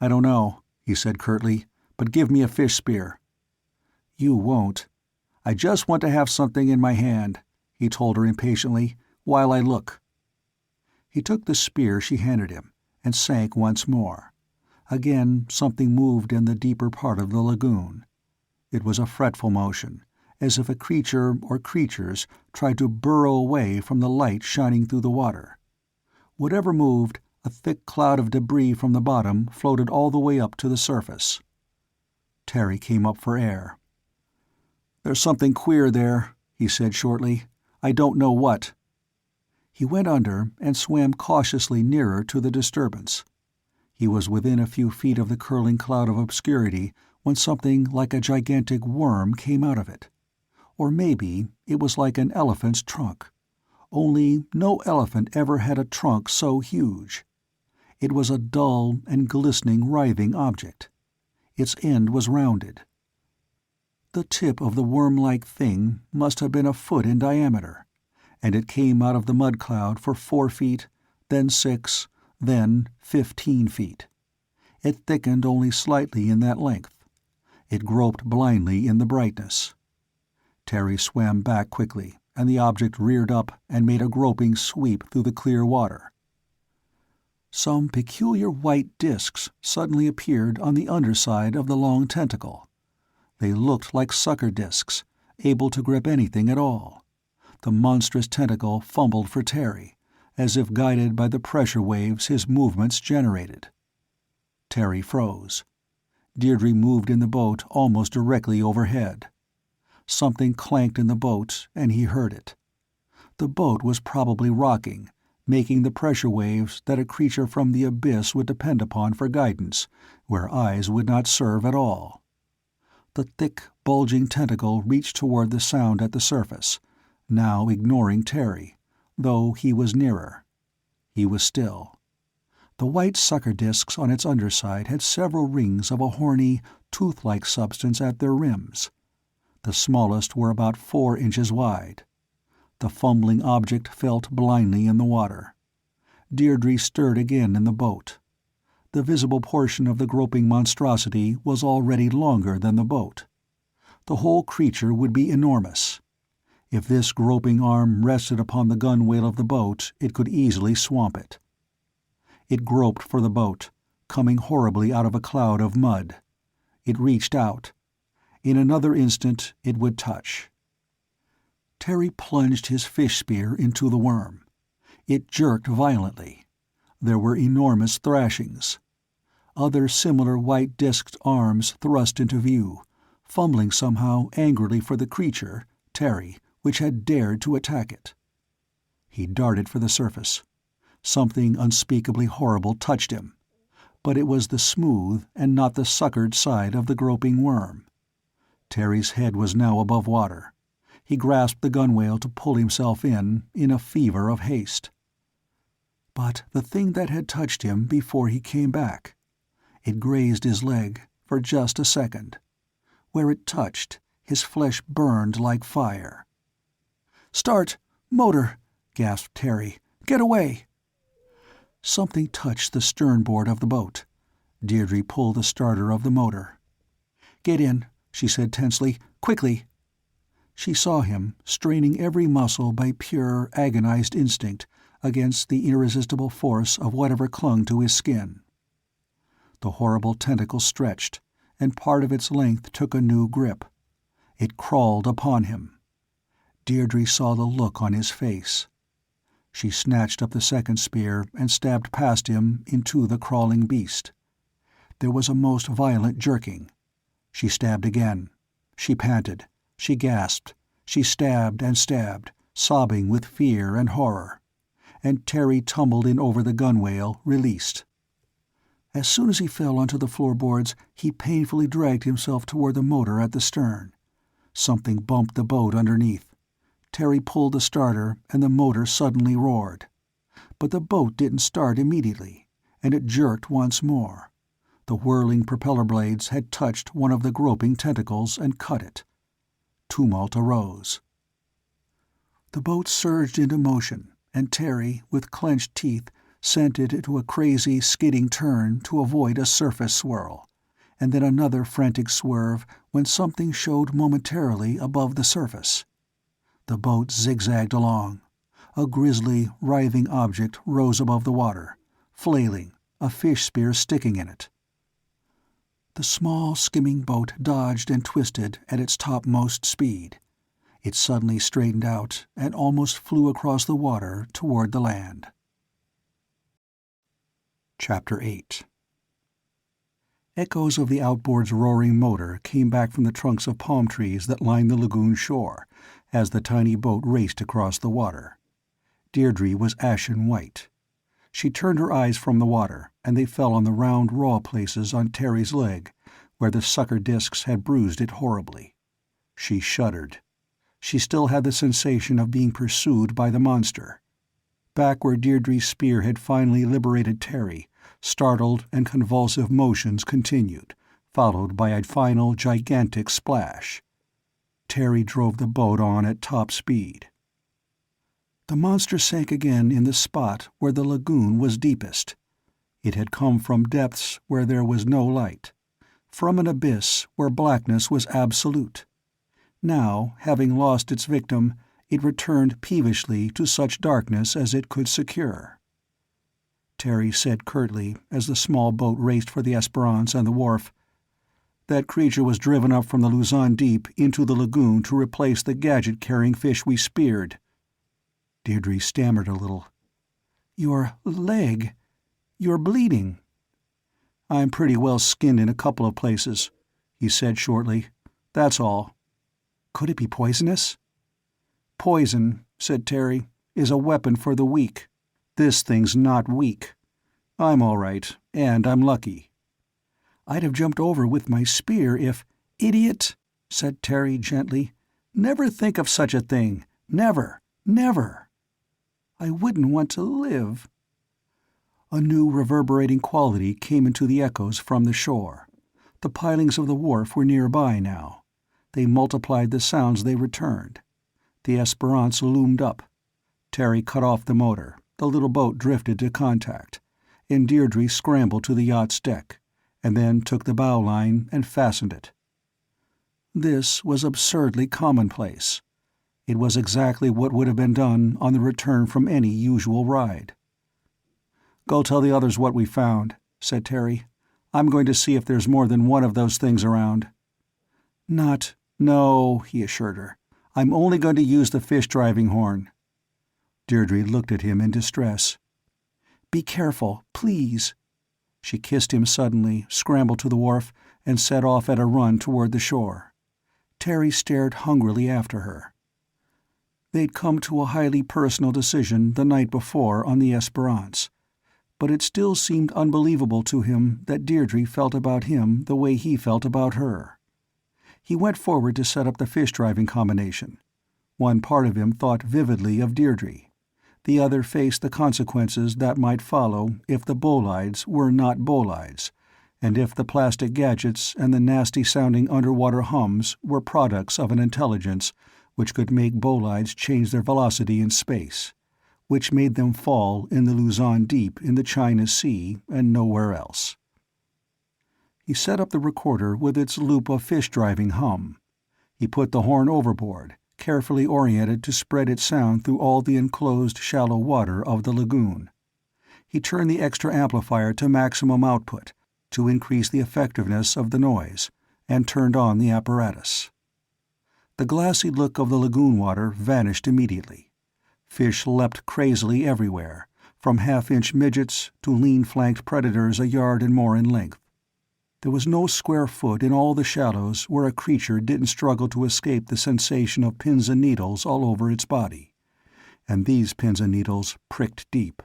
"I don't know," he said curtly, "but give me a fish spear." "You won't." "I just want to have something in my hand," he told her impatiently, "while I look." He took the spear she handed him, and sank once more. Again something moved in the deeper part of the lagoon. It was a fretful motion, as if a creature or creatures tried to burrow away from the light shining through the water. Whatever moved, a thick cloud of debris from the bottom floated all the way up to the surface. Terry came up for air. "There's something queer there," he said shortly. "I don't know what." He went under and swam cautiously nearer to the disturbance. He was within a few feet of the curling cloud of obscurity when something like a gigantic worm came out of it. Or maybe it was like an elephant's trunk. Only no elephant ever had a trunk so huge. It was a dull and glistening writhing object. Its end was rounded. The tip of the worm-like thing must have been a foot in diameter, and it came out of the mud cloud for 4 feet, then 6, then 15 feet. It thickened only slightly in that length. It groped blindly in the brightness. Terry swam back quickly, and the object reared up and made a groping sweep through the clear water. Some peculiar white discs suddenly appeared on the underside of the long tentacle. They looked like sucker discs, able to grip anything at all. The monstrous tentacle fumbled for Terry, as if guided by the pressure waves his movements generated. Terry froze. Deirdre moved in the boat almost directly overhead. Something clanked in the boat, and he heard it. The boat was probably rocking, making the pressure waves that a creature from the abyss would depend upon for guidance, where eyes would not serve at all. The thick, bulging tentacle reached toward the sound at the surface, now ignoring Terry, though he was nearer. He was still. The white sucker discs on its underside had several rings of a horny, tooth-like substance at their rims. The smallest were about 4 inches wide. The fumbling object felt blindly in the water. Deirdre stirred again in the boat. The visible portion of the groping monstrosity was already longer than the boat. The whole creature would be enormous. If this groping arm rested upon the gunwale of the boat, it could easily swamp it. It groped for the boat, coming horribly out of a cloud of mud. It reached out. In another instant it would touch. Terry plunged his fish spear into the worm. It jerked violently. There were enormous thrashings. Other similar white-disked arms thrust into view, fumbling somehow angrily for the creature, Terry, which had dared to attack it. He darted for the surface. Something unspeakably horrible touched him, but it was the smooth and not the suckered side of the groping worm. Terry's head was now above water. He grasped the gunwale to pull himself in a fever of haste. But the thing that had touched him before he came back. It grazed his leg for just a second. Where it touched, his flesh burned like fire. "Start! Motor!" gasped Terry. "Get away!" Something touched the sternboard of the boat. Deirdre pulled the starter of the motor. "Get in," she said tensely. "Quickly!" She saw him, straining every muscle by pure, agonized instinct, against the irresistible force of whatever clung to his skin. The horrible tentacle stretched, and part of its length took a new grip. It crawled upon him. Deirdre saw the look on his face. She snatched up the second spear and stabbed past him into the crawling beast. There was a most violent jerking. She stabbed again. She panted. She gasped. She stabbed and stabbed, sobbing with fear and horror. And Terry tumbled in over the gunwale, released. As soon as he fell onto the floorboards, he painfully dragged himself toward the motor at the stern. Something bumped the boat underneath. Terry pulled the starter, and the motor suddenly roared. But the boat didn't start immediately, and it jerked once more. The whirling propeller blades had touched one of the groping tentacles and cut it. Tumult arose. The boat surged into motion, and Terry, with clenched teeth, sent it into a crazy, skidding turn to avoid a surface swirl, and then another frantic swerve when something showed momentarily above the surface. The boat zigzagged along. A grisly, writhing object rose above the water, flailing, a fish spear sticking in it. The small, skimming boat dodged and twisted at its topmost speed. It suddenly straightened out and almost flew across the water toward the land. Chapter 8. Echoes of the outboard's roaring motor came back from the trunks of palm trees that lined the lagoon shore as the tiny boat raced across the water. Deirdre was ashen white. She turned her eyes from the water, and they fell on the round, raw places on Terry's leg, where the sucker discs had bruised it horribly. She shuddered. She still had the sensation of being pursued by the monster. Back where Deirdre's spear had finally liberated Terry, startled and convulsive motions continued, followed by a final gigantic splash. Terry drove the boat on at top speed. The monster sank again in the spot where the lagoon was deepest. It had come from depths where there was no light, from an abyss where blackness was absolute. Now, having lost its victim, it returned peevishly to such darkness as it could secure. Terry said curtly as the small boat raced for the Esperance and the wharf. "That creature was driven up from the Luzon Deep into the lagoon to replace the gadget-carrying fish we speared." Deirdre stammered a little. "Your leg. You're bleeding." "I'm pretty well skinned in a couple of places," he said shortly. "That's all." "Could it be poisonous?" "Poison," said Terry, "is a weapon for the weak. This thing's not weak. I'm all right, and I'm lucky." "I'd have jumped over with my spear if—" "Idiot," said Terry gently. "Never think of such a thing. Never. Never." "I wouldn't want to live." A new reverberating quality came into the echoes from the shore. The pilings of the wharf were nearby now. They multiplied the sounds they returned. The Esperance loomed up. Terry cut off the motor. The little boat drifted to contact, and Deirdre scrambled to the yacht's deck, and then took the bow line and fastened it. This was absurdly commonplace. It was exactly what would have been done on the return from any usual ride. "Go tell the others what we found," said Terry. "I'm going to see if there's more than one of those things around." "No," he assured her. "I'm only going to use the fish-driving horn." Deirdre looked at him in distress. "Be careful, please." She kissed him suddenly, scrambled to the wharf, and set off at a run toward the shore. Terry stared hungrily after her. They'd come to a highly personal decision the night before on the Esperance, but it still seemed unbelievable to him that Deirdre felt about him the way he felt about her. He went forward to set up the fish-driving combination. One part of him thought vividly of Deirdre. The other faced the consequences that might follow if the bolides were not bolides, and if the plastic gadgets and the nasty-sounding underwater hums were products of an intelligence which could make bolides change their velocity in space, which made them fall in the Luzon Deep in the China Sea and nowhere else. He set up the recorder with its loop of fish-driving hum. He put the horn overboard, carefully oriented to spread its sound through all the enclosed shallow water of the lagoon. He turned the extra amplifier to maximum output to increase the effectiveness of the noise, and turned on the apparatus. The glassy look of the lagoon water vanished immediately. Fish leapt crazily everywhere, from half-inch midgets to lean-flanked predators a yard and more in length. There was no square foot in all the shallows where a creature didn't struggle to escape the sensation of pins and needles all over its body, and these pins and needles pricked deep.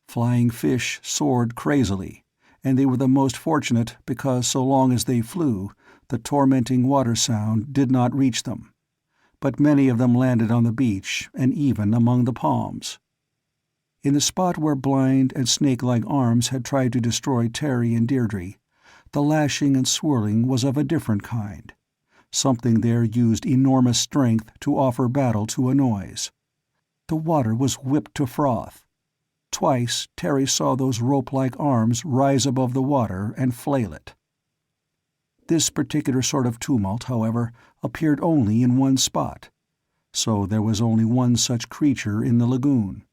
Flying fish soared crazily, and they were the most fortunate because so long as they flew, the tormenting water sound did not reach them. But many of them landed on the beach and even among the palms. In the spot where blind and snake-like arms had tried to destroy Terry and Deirdre, the lashing and swirling was of a different kind. Something there used enormous strength to offer battle to a noise. The water was whipped to froth. Twice Terry saw those rope-like arms rise above the water and flail it. This particular sort of tumult, however, appeared only in one spot, so there was only one such creature in the lagoon.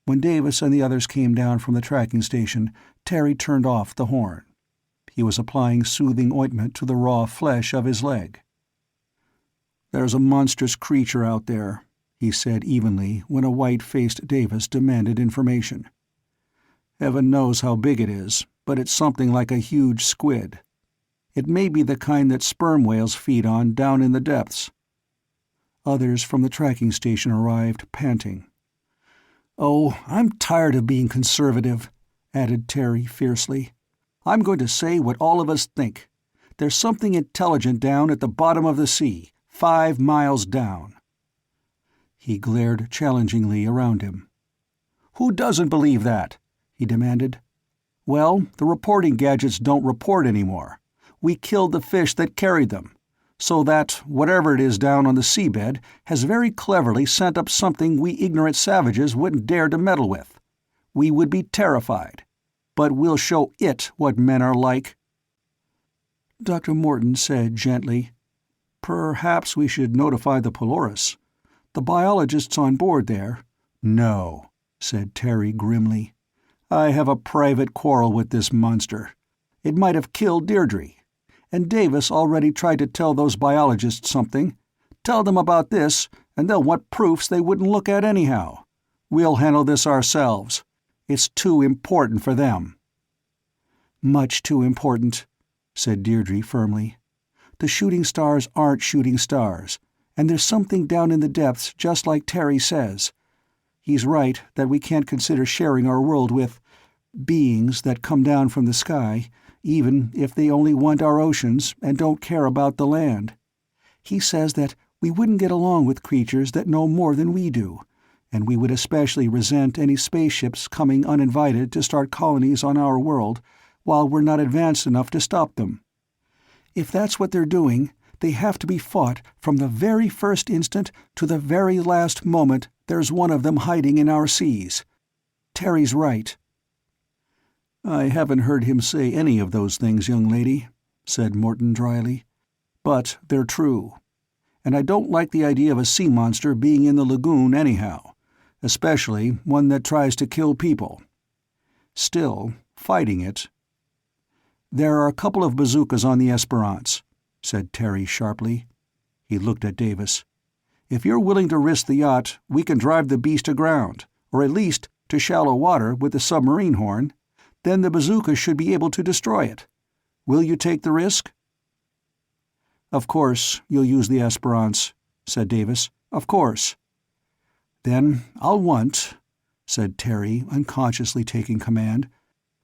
When Davis and the others came down from the tracking station, Terry turned off the horn. He was applying soothing ointment to the raw flesh of his leg. "There's a monstrous creature out there," he said evenly when a white-faced Davis demanded information. "Heaven knows how big it is, but it's something like a huge squid. It may be the kind that sperm whales feed on down in the depths." Others from the tracking station arrived, panting. "Oh, I'm tired of being conservative," added Terry fiercely. "I'm going to say what all of us think. There's something intelligent down at the bottom of the sea, 5 miles down." He glared challengingly around him. "Who doesn't believe that?" he demanded. "Well, the reporting gadgets don't report anymore. We killed the fish that carried them, so that whatever it is down on the seabed has very cleverly sent up something we ignorant savages wouldn't dare to meddle with. We would be terrified. But we'll show it what men are like." Dr. Morton said gently, "Perhaps we should notify the Polaris. The biologists on board there—" "No," said Terry grimly. I have a private quarrel with this monster. It might have killed Deirdre. And Davis already tried to tell those biologists something. Tell them about this, and they'll want proofs they wouldn't look at anyhow. We'll handle this ourselves. It's too important for them." "Much too important," said Deirdre firmly. "The shooting stars aren't shooting stars, and there's something down in the depths just like Terry says. He's right that we can't consider sharing our world with beings that come down from the sky, even if they only want our oceans and don't care about the land. He says that we wouldn't get along with creatures that know more than we do, and we would especially resent any spaceships coming uninvited to start colonies on our world while we're not advanced enough to stop them. If that's what they're doing, they have to be fought from the very first instant to the very last moment there's one of them hiding in our seas. Terry's right." "I haven't heard him say any of those things, young lady," said Morton dryly. "But they're true. And I don't like the idea of a sea monster being in the lagoon anyhow, especially one that tries to kill people. Still, fighting it—" "There are a couple of bazookas on the Esperance," said Terry sharply. He looked at Davis. "If you're willing to risk the yacht, we can drive the beast aground, or at least to shallow water with the submarine horn. Then the bazooka should be able to destroy it. Will you take the risk?" "Of course you'll use the Esperance," said Davis. "Of course." "Then I'll want," said Terry, unconsciously taking command,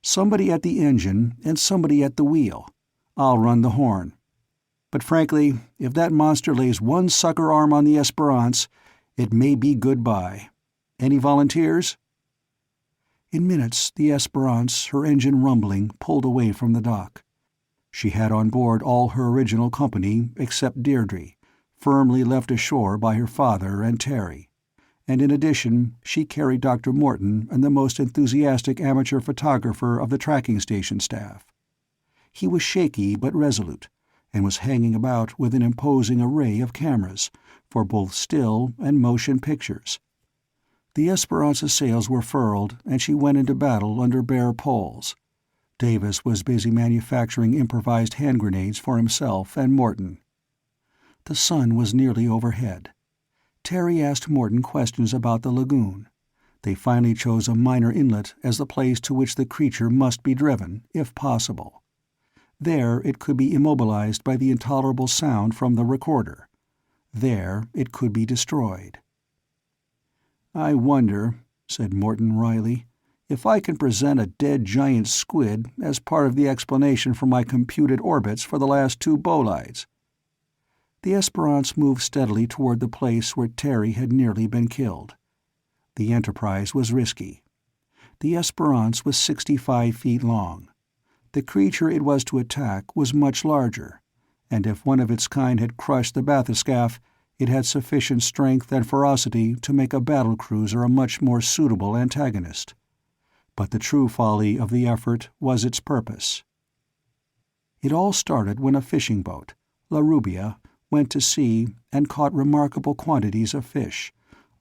"somebody at the engine and somebody at the wheel. I'll run the horn. But frankly, if that monster lays one sucker arm on the Esperance, it may be goodbye. Any volunteers?" In minutes the Esperance, her engine rumbling, pulled away from the dock. She had on board all her original company except Deirdre, firmly left ashore by her father and Terry, and in addition she carried Dr. Morton and the most enthusiastic amateur photographer of the tracking station staff. He was shaky but resolute, and was hanging about with an imposing array of cameras, for both still and motion pictures. The Esperance's sails were furled, and she went into battle under bare poles. Davis was busy manufacturing improvised hand grenades for himself and Morton. The sun was nearly overhead. Terry asked Morton questions about the lagoon. They finally chose a minor inlet as the place to which the creature must be driven, if possible. There it could be immobilized by the intolerable sound from the recorder. There it could be destroyed. "I wonder," said Morton wryly, "if I can present a dead giant squid as part of the explanation for my computed orbits for the last 2 bolides." The Esperance moved steadily toward the place where Terry had nearly been killed. The enterprise was risky. The Esperance was 65 feet long. The creature it was to attack was much larger, and if one of its kind had crushed the bathyscaphe, it had sufficient strength and ferocity to make a battlecruiser a much more suitable antagonist. But the true folly of the effort was its purpose. It all started when a fishing boat, La Rubia, went to sea and caught remarkable quantities of fish,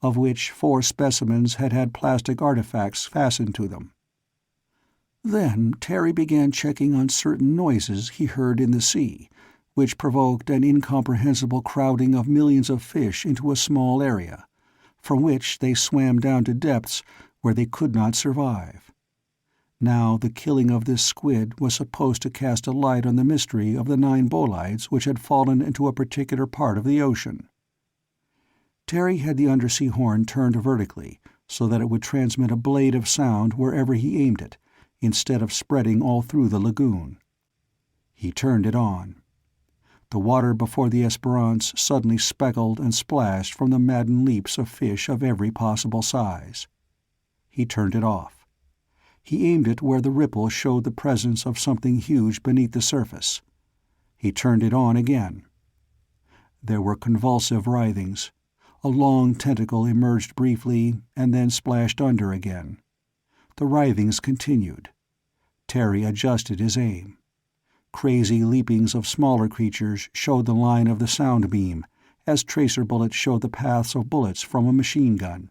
of which 4 specimens had had plastic artifacts fastened to them. Then Terry began checking on certain noises he heard in the sea, which provoked an incomprehensible crowding of millions of fish into a small area, from which they swam down to depths where they could not survive. Now the killing of this squid was supposed to cast a light on the mystery of the 9 bolides which had fallen into a particular part of the ocean. Terry had the undersea horn turned vertically so that it would transmit a blade of sound wherever he aimed it, instead of spreading all through the lagoon. He turned it on. The water before the Esperance suddenly speckled and splashed from the maddened leaps of fish of every possible size. He turned it off. He aimed it where the ripple showed the presence of something huge beneath the surface. He turned it on again. There were convulsive writhings. A long tentacle emerged briefly and then splashed under again. The writhings continued. Terry adjusted his aim. Crazy leapings of smaller creatures showed the line of the sound beam, as tracer bullets showed the paths of bullets from a machine gun.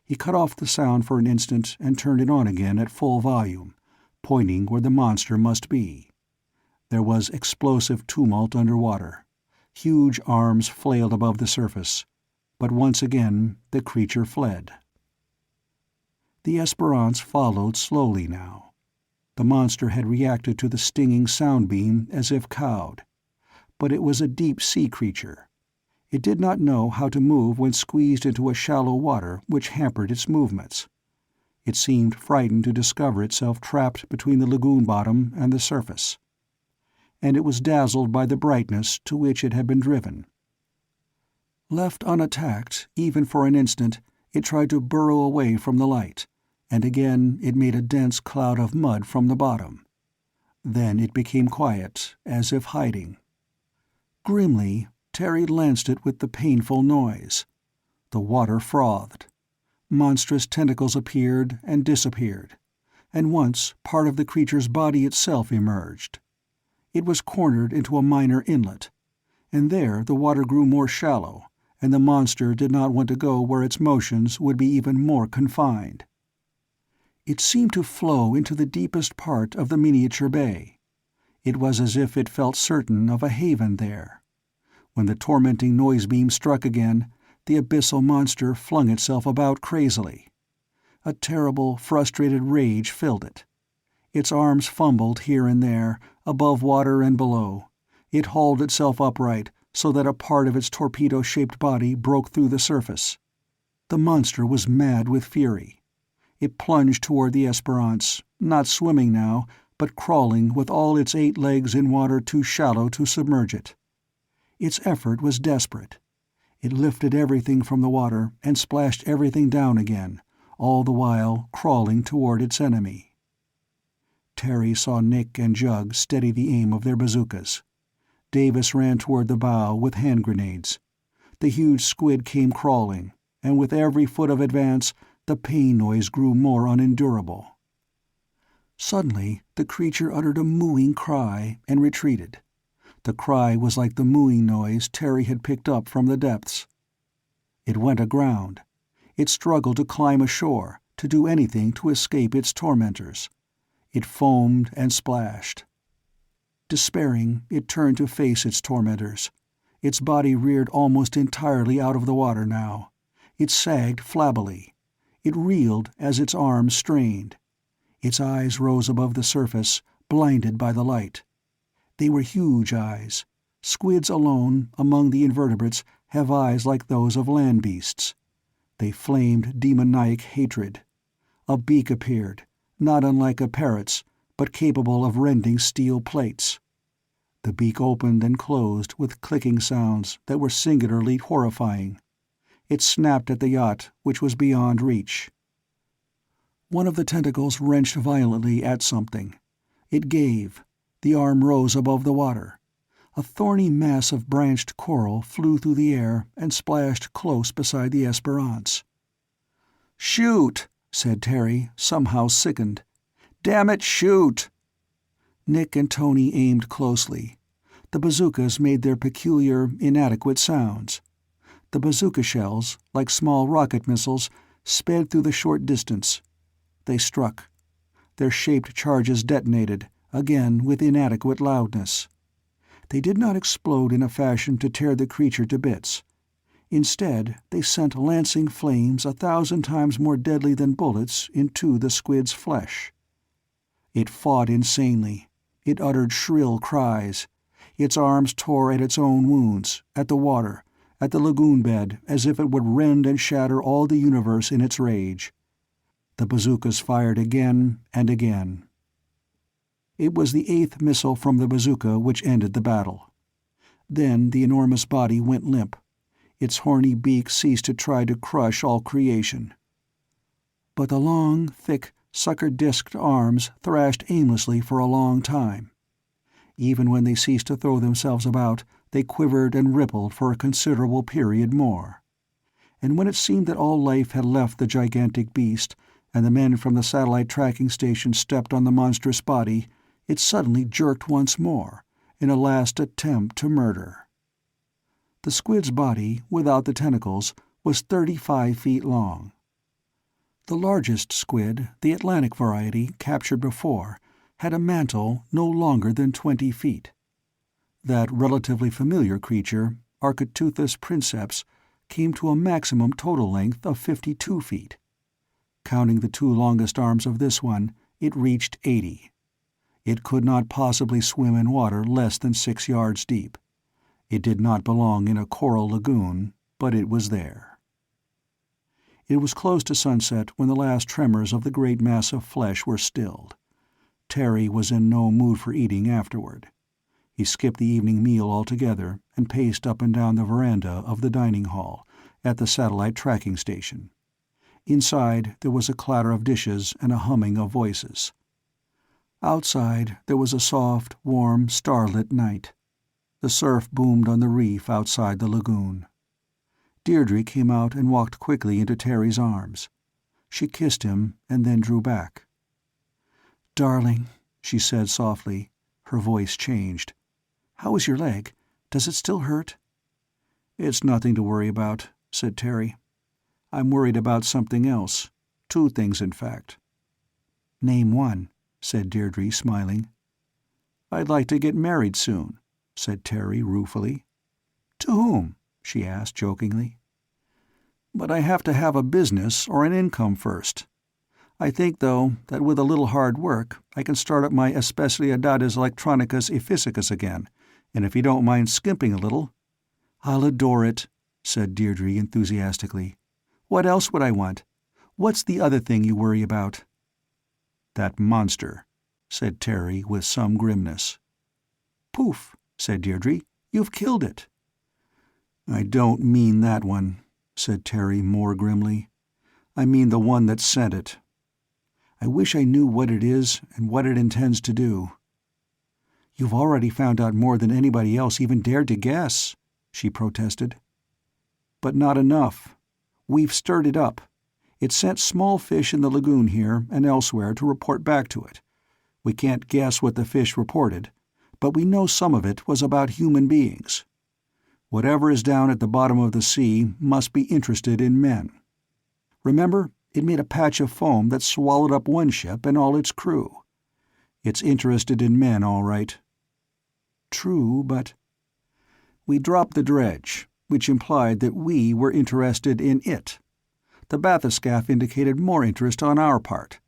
He cut off the sound for an instant and turned it on again at full volume, pointing where the monster must be. There was explosive tumult underwater. Huge arms flailed above the surface, but once again the creature fled. The Esperance followed slowly now. The monster had reacted to the stinging sound beam as if cowed. But it was a deep-sea creature. It did not know how to move when squeezed into a shallow water which hampered its movements. It seemed frightened to discover itself trapped between the lagoon bottom and the surface. And it was dazzled by the brightness to which it had been driven. Left unattacked, even for an instant, it tried to burrow away from the light, and again it made a dense cloud of mud from the bottom. Then it became quiet, as if hiding. Grimly, Terry lanced it with the painful noise. The water frothed. Monstrous tentacles appeared and disappeared, and once part of the creature's body itself emerged. It was cornered into a minor inlet, and there the water grew more shallow, and the monster did not want to go where its motions would be even more confined. It seemed to flow into the deepest part of the miniature bay. It was as if it felt certain of a haven there. When the tormenting noise beam struck again, the abyssal monster flung itself about crazily. A terrible, frustrated rage filled it. Its arms fumbled here and there, above water and below. It hauled itself upright, so that a part of its torpedo-shaped body broke through the surface. The monster was mad with fury. It plunged toward the Esperance, not swimming now, but crawling with all its 8 legs in water too shallow to submerge it. Its effort was desperate. It lifted everything from the water and splashed everything down again, all the while crawling toward its enemy. Terry saw Nick and Jug steady the aim of their bazookas. Davis ran toward the bow with hand grenades. The huge squid came crawling, and with every foot of advance, the pain noise grew more unendurable. Suddenly, the creature uttered a mooing cry and retreated. The cry was like the mooing noise Terry had picked up from the depths. It went aground. It struggled to climb ashore, to do anything to escape its tormentors. It foamed and splashed. Despairing, it turned to face its tormentors. Its body reared almost entirely out of the water now. It sagged flabbily. It reeled as its arms strained. Its eyes rose above the surface, blinded by the light. They were huge eyes. Squids alone, among the invertebrates, have eyes like those of land beasts. They flamed demoniac hatred. A beak appeared, not unlike a parrot's, but capable of rending steel plates. The beak opened and closed with clicking sounds that were singularly horrifying. It snapped at the yacht, which was beyond reach. One of the tentacles wrenched violently at something. It gave. The arm rose above the water. A thorny mass of branched coral flew through the air and splashed close beside the Esperance. "Shoot!" said Terry, somehow sickened. "Damn it, shoot!" Nick and Tony aimed closely. The bazookas made their peculiar, inadequate sounds. The bazooka shells, like small rocket missiles, sped through the short distance. They struck. Their shaped charges detonated, again with inadequate loudness. They did not explode in a fashion to tear the creature to bits. Instead, they sent lancing flames 1,000 times more deadly than bullets into the squid's flesh. It fought insanely. It uttered shrill cries. Its arms tore at its own wounds, at the water, at the lagoon bed, as if it would rend and shatter all the universe in its rage. The bazookas fired again and again. It was the 8th missile from the bazooka which ended the battle. Then the enormous body went limp. Its horny beak ceased to try to crush all creation. But the long, thick, sucker-disked arms thrashed aimlessly for a long time. Even when they ceased to throw themselves about, they quivered and rippled for a considerable period more. And when it seemed that all life had left the gigantic beast, and the men from the satellite tracking station stepped on the monstrous body, it suddenly jerked once more, in a last attempt to murder. The squid's body, without the tentacles, was 35 feet long. The largest squid, the Atlantic variety captured before, had a mantle no longer than 20 feet. That relatively familiar creature, Architeuthis princeps, came to a maximum total length of 52 feet. Counting the two longest arms of this one, it reached 80. It could not possibly swim in water less than 6 yards deep. It did not belong in a coral lagoon, but it was there. It was close to sunset when the last tremors of the great mass of flesh were stilled. Terry was in no mood for eating afterward. He skipped the evening meal altogether and paced up and down the veranda of the dining hall at the satellite tracking station. Inside there was a clatter of dishes and a humming of voices. Outside there was a soft, warm, starlit night. The surf boomed on the reef outside the lagoon. Deirdre came out and walked quickly into Terry's arms. She kissed him and then drew back. "Darling," she said softly. Her voice changed. "How is your leg? Does it still hurt?" "It's nothing to worry about," said Terry. "I'm worried about something else. 2 things, in fact." "Name one," said Deirdre, smiling. "I'd like to get married soon," said Terry ruefully. "To whom?" she asked jokingly. "But I have to have a business or an income first. I think, though, that with a little hard work I can start up my Especialidades Electronicas y Physicas again, and if you don't mind skimping a little—" "I'll adore it," said Deirdre enthusiastically. "What else would I want? What's the other thing you worry about?" "That monster," said Terry with some grimness. "Poof," said Deirdre. "You've killed it." "I don't mean that one," said Terry more grimly. "I mean the one that sent it. I wish I knew what it is and what it intends to do." "You've already found out more than anybody else even dared to guess," she protested. "But not enough. We've stirred it up. It sent small fish in the lagoon here and elsewhere to report back to it. We can't guess what the fish reported, but we know some of it was about human beings. Whatever is down at the bottom of the sea must be interested in men. Remember, it made a patch of foam that swallowed up one ship and all its crew. It's interested in men, all right." "True, but—" "We dropped the dredge, which implied that we were interested in it. The bathyscaphe indicated more interest on our part.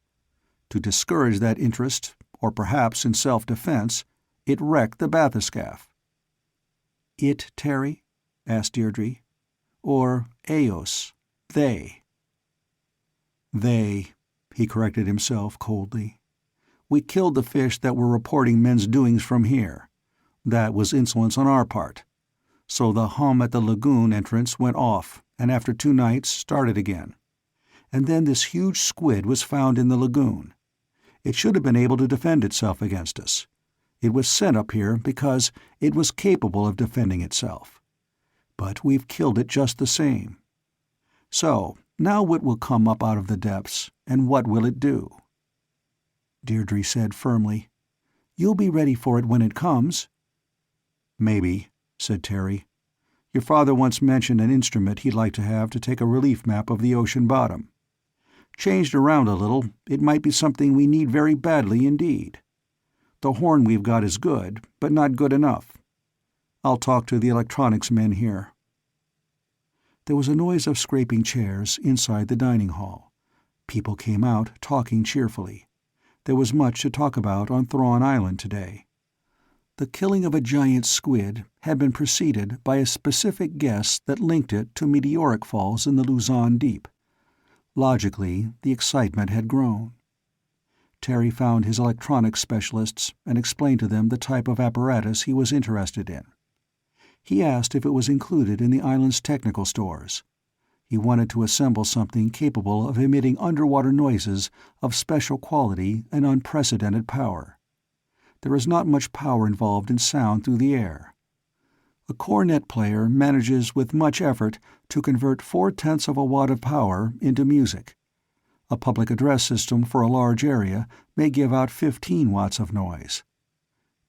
To discourage that interest, or perhaps in self-defense, it wrecked the bathyscaphe." "It, Terry?" asked Deirdre. "Or ellos, they?" "They," he corrected himself coldly. "We killed the fish that were reporting men's doings from here. That was insolence on our part. So the hum at the lagoon entrance went off, and after 2 nights started again. And then this huge squid was found in the lagoon. It should have been able to defend itself against us. It was sent up here because it was capable of defending itself. But we've killed it just the same. So, now what will come up out of the depths, and what will it do?" Deirdre said firmly, "You'll be ready for it when it comes." "Maybe," said Terry. "Your father once mentioned an instrument he'd like to have to take a relief map of the ocean bottom. Changed around a little, it might be something we need very badly indeed. The horn we've got is good, but not good enough. I'll talk to the electronics men here." There was a noise of scraping chairs inside the dining hall. People came out, talking cheerfully. There was much to talk about on Thrawn Island today. The killing of a giant squid had been preceded by a specific guess that linked it to meteoric falls in the Luzon Deep. Logically, the excitement had grown. Terry found his electronics specialists and explained to them the type of apparatus he was interested in. He asked if it was included in the island's technical stores. He wanted to assemble something capable of emitting underwater noises of special quality and unprecedented power. There is not much power involved in sound through the air. A cornet player manages with much effort to convert 0.4 of a watt of power into music. A public address system for a large area may give out 15 watts of noise.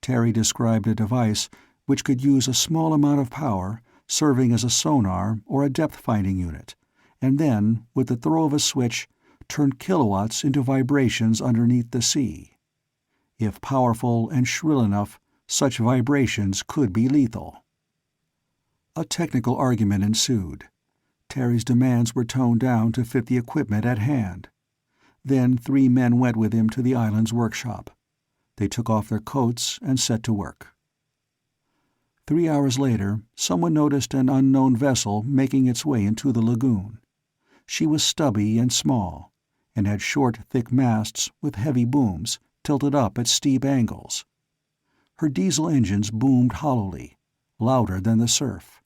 Terry described a device which could use a small amount of power, serving as a sonar or a depth-finding unit, and then, with the throw of a switch, turned kilowatts into vibrations underneath the sea. If powerful and shrill enough, such vibrations could be lethal. A technical argument ensued. Terry's demands were toned down to fit the equipment at hand. Then 3 men went with him to the island's workshop. They took off their coats and set to work. 3 hours later, someone noticed an unknown vessel making its way into the lagoon. She was stubby and small, and had short, thick masts with heavy booms tilted up at steep angles. Her diesel engines boomed hollowly, louder than the surf.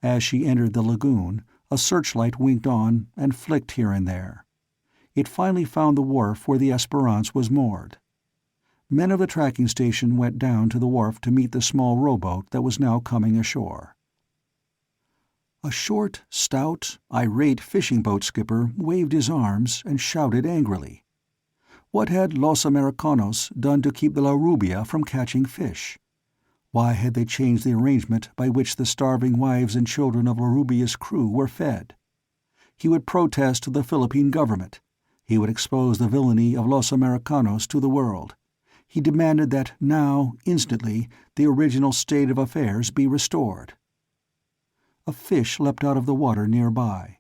As she entered the lagoon, a searchlight winked on and flicked here and there. It finally found the wharf where the Esperance was moored. Men of the tracking station went down to the wharf to meet the small rowboat that was now coming ashore. A short, stout, irate fishing boat skipper waved his arms and shouted angrily. What had Los Americanos done to keep the La Rubia from catching fish? Why had they changed the arrangement by which the starving wives and children of La Rubia's crew were fed? He would protest to the Philippine government. He would expose the villainy of Los Americanos to the world. He demanded that now, instantly, the original state of affairs be restored. A fish leapt out of the water nearby.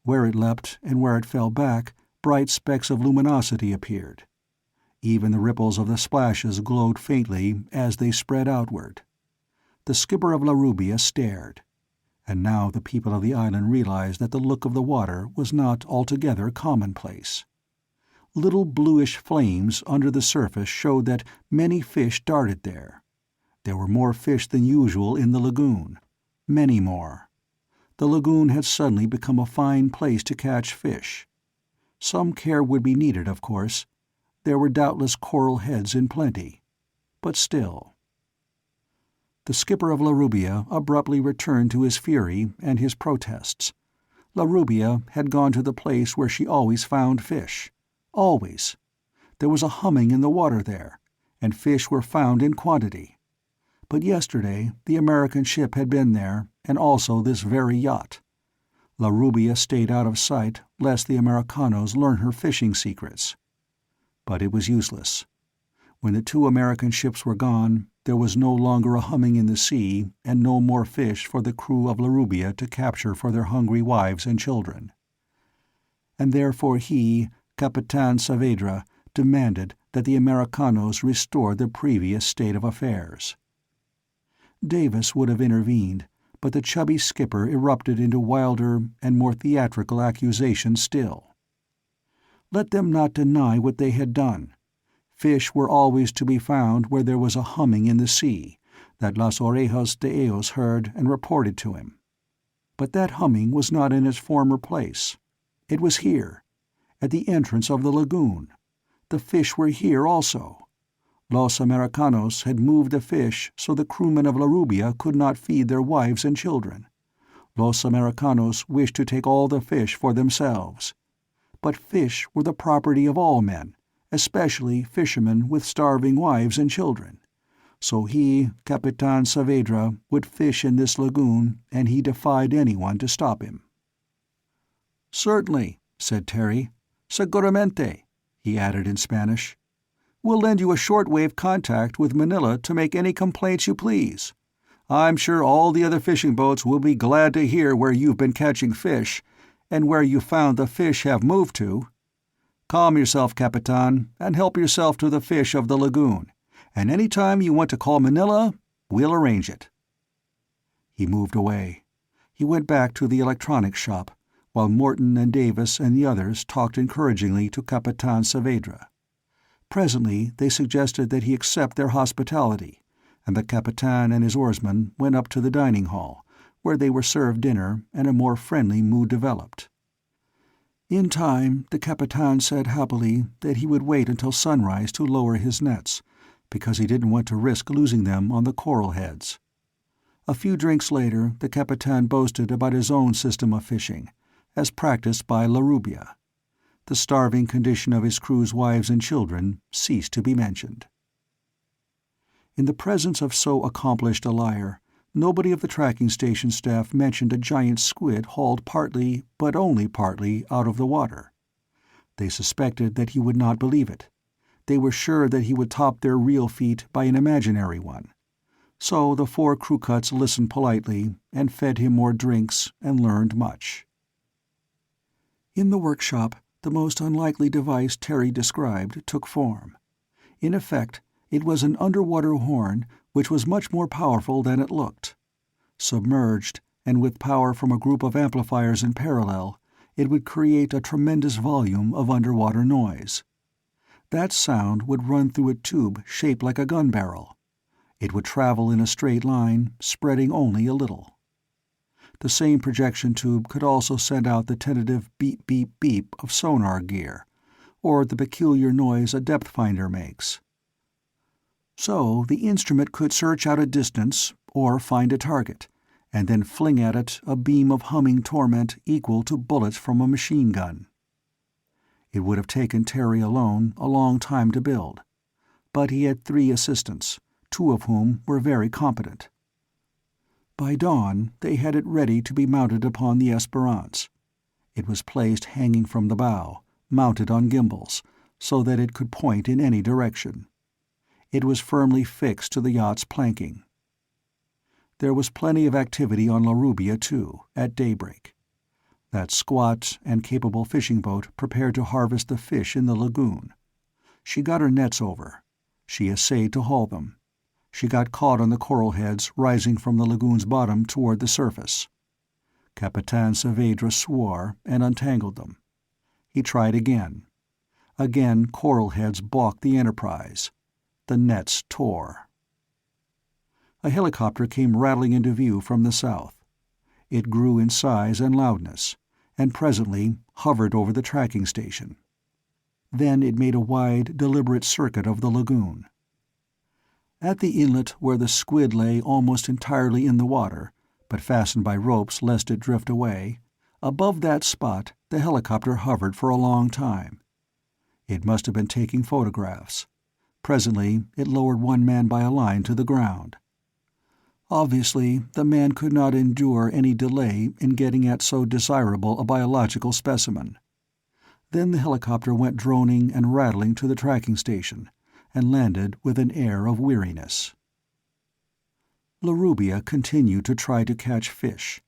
Where it leapt and where it fell back, bright specks of luminosity appeared. Even the ripples of the splashes glowed faintly as they spread outward. The skipper of La Rubia stared. And now the people of the island realized that the look of the water was not altogether commonplace. Little bluish flames under the surface showed that many fish darted there. There were more fish than usual in the lagoon. Many more. The lagoon had suddenly become a fine place to catch fish. Some care would be needed, of course. There were doubtless coral heads in plenty. But still. The skipper of La Rubia abruptly returned to his fury and his protests. La Rubia had gone to the place where she always found fish. Always. There was a humming in the water there, and fish were found in quantity. But yesterday the American ship had been there, and also this very yacht. La Rubia stayed out of sight lest the Americanos learn her fishing secrets. But it was useless. When the 2 American ships were gone, there was no longer a humming in the sea and no more fish for the crew of La Rubia to capture for their hungry wives and children. And therefore he, Capitan Saavedra, demanded that the Americanos restore the previous state of affairs. Davis would have intervened, but the chubby skipper erupted into wilder and more theatrical accusations still. Let them not deny what they had done. Fish were always to be found where there was a humming in the sea, that Las Orejas de ellos heard and reported to him. But that humming was not in its former place. It was here, at the entrance of the lagoon. The fish were here also. Los Americanos had moved the fish so the crewmen of La Rubia could not feed their wives and children. Los Americanos wished to take all the fish for themselves. But fish were the property of all men, especially fishermen with starving wives and children. So he, Capitan Saavedra, would fish in this lagoon, and he defied anyone to stop him. "Certainly," said Terry. "Seguramente," he added in Spanish. "We'll lend you a shortwave contact with Manila to make any complaints you please. I'm sure all the other fishing boats will be glad to hear where you've been catching fish, and where you found the fish have moved to. Calm yourself, Capitan, and help yourself to the fish of the lagoon, and any time you want to call Manila, we'll arrange it." He moved away. He went back to the electronics shop, while Morton and Davis and the others talked encouragingly to Capitan Saavedra. Presently they suggested that he accept their hospitality, and the Capitan and his oarsmen went up to the dining hall, where they were served dinner and a more friendly mood developed. In time, the Capitan said happily that he would wait until sunrise to lower his nets, because he didn't want to risk losing them on the coral heads. A few drinks later, the Capitan boasted about his own system of fishing, as practiced by La Rubia. The starving condition of his crew's wives and children ceased to be mentioned. In the presence of so accomplished a liar, nobody of the tracking station staff mentioned a giant squid hauled partly, but only partly, out of the water. They suspected that he would not believe it. They were sure that he would top their real feat by an imaginary one. So the 4 crew-cuts listened politely and fed him more drinks and learned much. In the workshop, the most unlikely device Terry described took form. In effect, it was an underwater horn which was much more powerful than it looked. Submerged, and with power from a group of amplifiers in parallel, it would create a tremendous volume of underwater noise. That sound would run through a tube shaped like a gun barrel. It would travel in a straight line, spreading only a little. The same projection tube could also send out the tentative beep-beep-beep of sonar gear, or the peculiar noise a depth finder makes. So the instrument could search out a distance, or find a target, and then fling at it a beam of humming torment equal to bullets from a machine gun. It would have taken Terry alone a long time to build, but he had 3 assistants, 2 of whom were very competent. By dawn, they had it ready to be mounted upon the Esperance. It was placed hanging from the bow, mounted on gimbals, so that it could point in any direction. It was firmly fixed to the yacht's planking. There was plenty of activity on La Rubia, too, at daybreak. That squat and capable fishing boat prepared to harvest the fish in the lagoon. She got her nets over. She essayed to haul them. She got caught on the coral heads rising from the lagoon's bottom toward the surface. Capitan Saavedra swore and untangled them. He tried again. Again coral heads balked the enterprise. The nets tore. A helicopter came rattling into view from the south. It grew in size and loudness, and presently hovered over the tracking station. Then it made a wide, deliberate circuit of the lagoon. At the inlet where the squid lay almost entirely in the water, but fastened by ropes lest it drift away, above that spot the helicopter hovered for a long time. It must have been taking photographs. Presently it lowered one man by a line to the ground. Obviously, the man could not endure any delay in getting at so desirable a biological specimen. Then the helicopter went droning and rattling to the tracking station, and landed with an air of weariness. La Rubia continued to try to catch fish.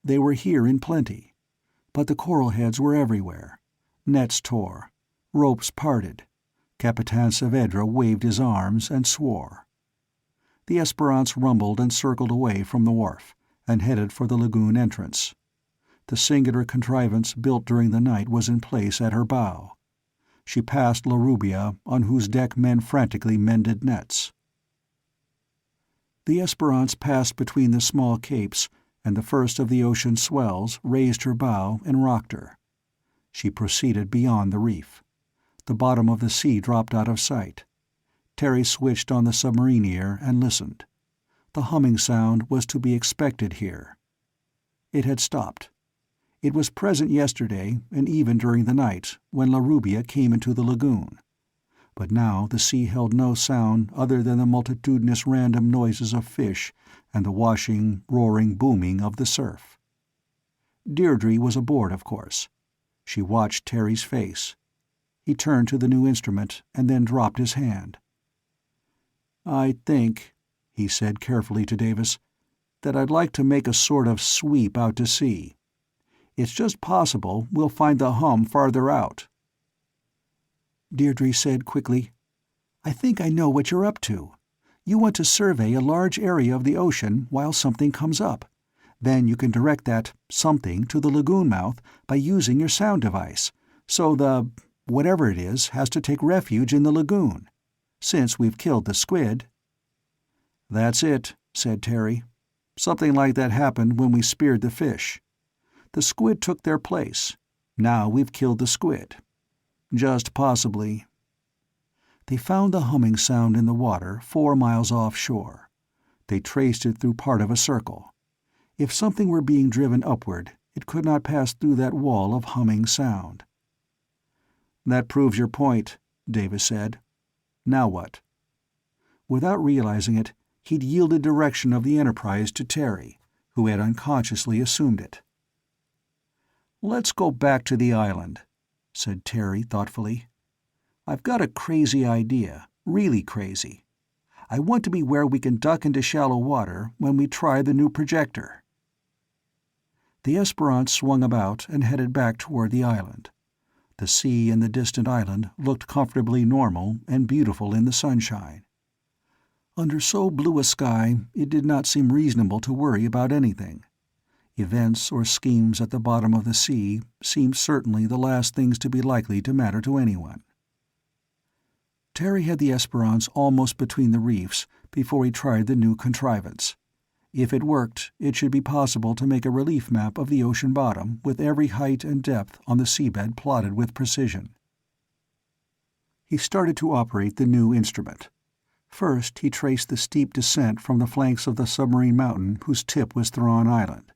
They were here in plenty. But the coral heads were everywhere. Nets tore. Ropes parted. Capitan Saavedra waved his arms and swore. The Esperance rumbled and circled away from the wharf, and headed for the lagoon entrance. The singular contrivance built during the night was in place at her bow. She passed La Rubia, on whose deck men frantically mended nets. The Esperance passed between the small capes, and the first of the ocean swells raised her bow and rocked her. She proceeded beyond the reef. The bottom of the sea dropped out of sight. Terry switched on the submarine ear and listened. The humming sound was to be expected here. It had stopped. It was present yesterday, and even during the night, when La Rubia came into the lagoon. But now the sea held no sound other than the multitudinous random noises of fish and the washing, roaring booming of the surf. Deirdre was aboard, of course. She watched Terry's face. He turned to the new instrument and then dropped his hand. "I think," he said carefully to Davis, "that I'd like to make a sort of sweep out to sea. It's just possible we'll find the hum farther out." Deirdre said quickly, "I think I know what you're up to. You want to survey a large area of the ocean while something comes up. Then you can direct that something to the lagoon mouth by using your sound device, so the whatever it is has to take refuge in the lagoon. Since we've killed the squid." "That's it," said Terry. "Something like that happened when we speared the fish. The squid took their place. Now we've killed the squid. Just possibly." They found the humming sound in the water 4 miles offshore. They traced it through part of a circle. If something were being driven upward, it could not pass through that wall of humming sound. "That proves your point," Davis said. "Now what?" Without realizing it, he'd yielded direction of the Enterprise to Terry, who had unconsciously assumed it. "Let's go back to the island. said Terry thoughtfully. "I've got a crazy idea, really crazy. I want to be where we can duck into shallow water when we try the new projector." The Esperance swung about and headed back toward the island. The sea and the distant island looked comfortably normal and beautiful in the sunshine. Under so blue a sky, it did not seem reasonable to worry about anything. Events or schemes at the bottom of the sea seemed certainly the last things to be likely to matter to anyone. Terry had the Esperance almost between the reefs before he tried the new contrivance. If it worked, it should be possible to make a relief map of the ocean bottom with every height and depth on the seabed plotted with precision. He started to operate the new instrument. First, he traced the steep descent from the flanks of the submarine mountain whose tip was Thrawn Island.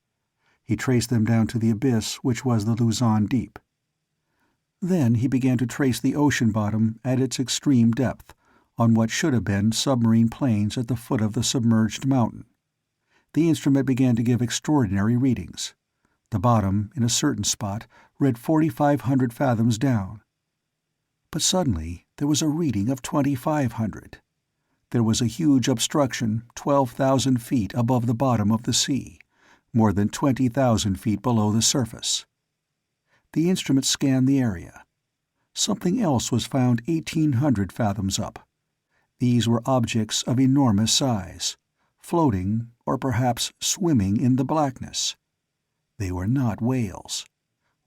He traced them down to the abyss which was the Luzon Deep. Then he began to trace the ocean bottom at its extreme depth, on what should have been submarine plains at the foot of the submerged mountain. The instrument began to give extraordinary readings. The bottom, in a certain spot, read 4,500 fathoms down. But suddenly there was a reading of 2,500. There was a huge obstruction 12,000 feet above the bottom of the sea, more than 20,000 feet below the surface. The instrument scanned the area. Something else was found 1,800 fathoms up. These were objects of enormous size, floating, or perhaps swimming in the blackness. They were not whales.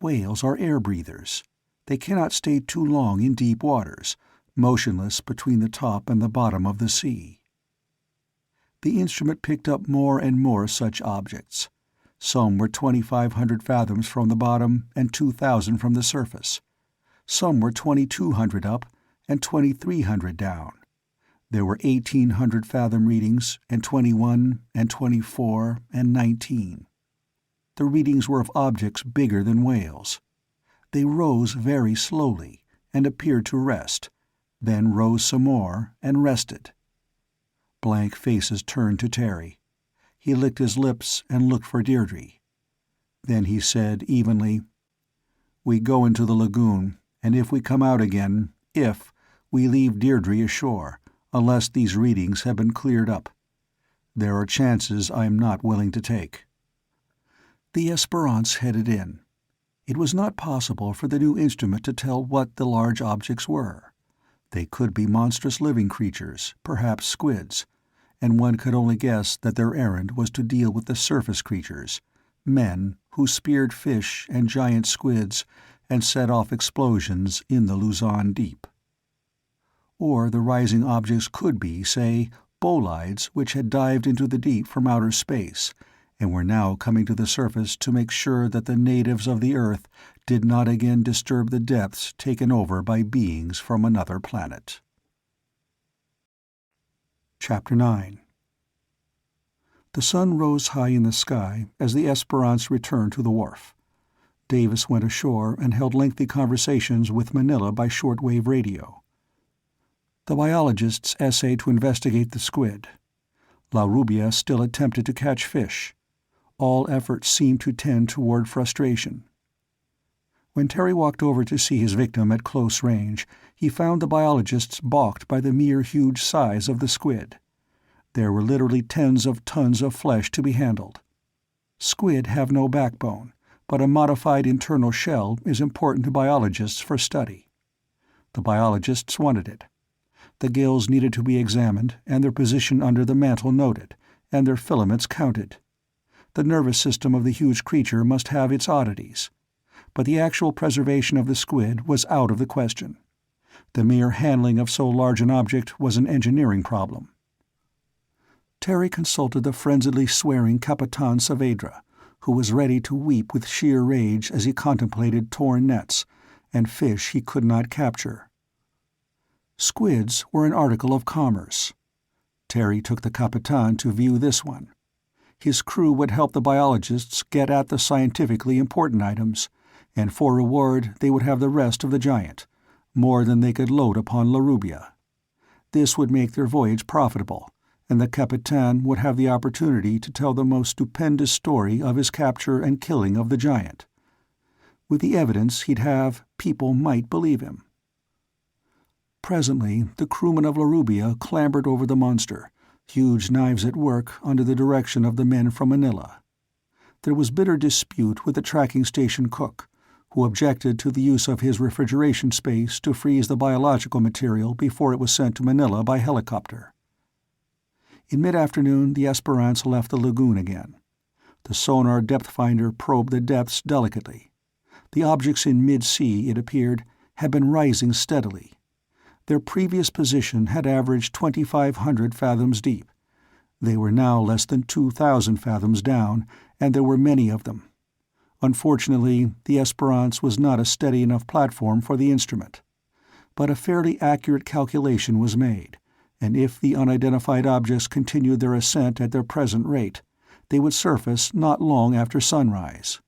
Whales are air breathers. They cannot stay too long in deep waters, motionless between the top and the bottom of the sea. The instrument picked up more and more such objects. Some were 2,500 fathoms from the bottom and 2,000 from the surface. Some were 2,200 up and 2,300 down. There were 1,800 fathom readings, and 21, and 24, and 19. The readings were of objects bigger than whales. They rose very slowly, and appeared to rest, then rose some more, and rested. Blank faces turned to Terry. He licked his lips and looked for Deirdre. Then he said evenly, "We go into the lagoon, and if we come out again, we leave Deirdre ashore, unless these readings have been cleared up. There are chances I am not willing to take." The Esperance headed in. It was not possible for the new instrument to tell what the large objects were. They could be monstrous living creatures, perhaps squids, and one could only guess that their errand was to deal with the surface creatures, men who speared fish and giant squids and set off explosions in the Luzon Deep. Or the rising objects could be, say, bolides which had dived into the deep from outer space and were now coming to the surface to make sure that the natives of the Earth did not again disturb the depths taken over by beings from another planet. Chapter 9. The sun rose high in the sky as the Esperance returned to the wharf. Davis went ashore and held lengthy conversations with Manila by shortwave radio. The biologists essayed to investigate the squid. La Rubia still attempted to catch fish. All efforts seemed to tend toward frustration. When Terry walked over to see his victim at close range, he found the biologists balked by the mere huge size of the squid. There were literally tens of tons of flesh to be handled. Squid have no backbone, but a modified internal shell is important to biologists for study. The biologists wanted it. The gills needed to be examined and their position under the mantle noted, and their filaments counted. The nervous system of the huge creature must have its oddities. But the actual preservation of the squid was out of the question. The mere handling of so large an object was an engineering problem. Terry consulted the frenziedly swearing Capitan Saavedra, who was ready to weep with sheer rage as he contemplated torn nets and fish he could not capture. Squids were an article of commerce. Terry took the Capitan to view this one. His crew would help the biologists get at the scientifically important items, and for reward they would have the rest of the giant, more than they could load upon La Rubia. This would make their voyage profitable, and the Capitan would have the opportunity to tell the most stupendous story of his capture and killing of the giant. With the evidence he'd have, people might believe him. Presently, the crewmen of La Rubia clambered over the monster, huge knives at work under the direction of the men from Manila. There was bitter dispute with the tracking station cook, who objected to the use of his refrigeration space to freeze the biological material before it was sent to Manila by helicopter. In mid-afternoon, the Esperance left the lagoon again. The sonar depth finder probed the depths delicately. The objects in mid-sea, it appeared, had been rising steadily. Their previous position had averaged 2,500 fathoms deep. They were now less than 2,000 fathoms down, and there were many of them. Unfortunately, the Esperance was not a steady enough platform for the instrument. But a fairly accurate calculation was made, and if the unidentified objects continued their ascent at their present rate, they would surface not long after sunrise.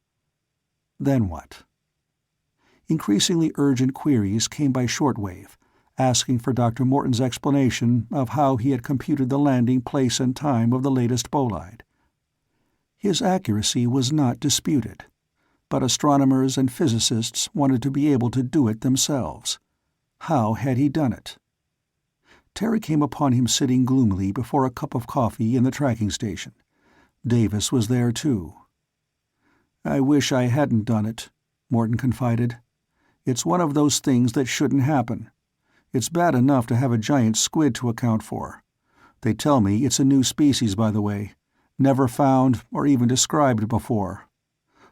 Then what? Increasingly urgent queries came by shortwave, asking for Dr. Morton's explanation of how he had computed the landing place and time of the latest bolide. His accuracy was not disputed, but astronomers and physicists wanted to be able to do it themselves. How had he done it? Terry came upon him sitting gloomily before a cup of coffee in the tracking station. Davis was there too. "I wish I hadn't done it," Morton confided. "It's one of those things that shouldn't happen. It's bad enough to have a giant squid to account for. They tell me it's a new species, by the way, never found or even described before.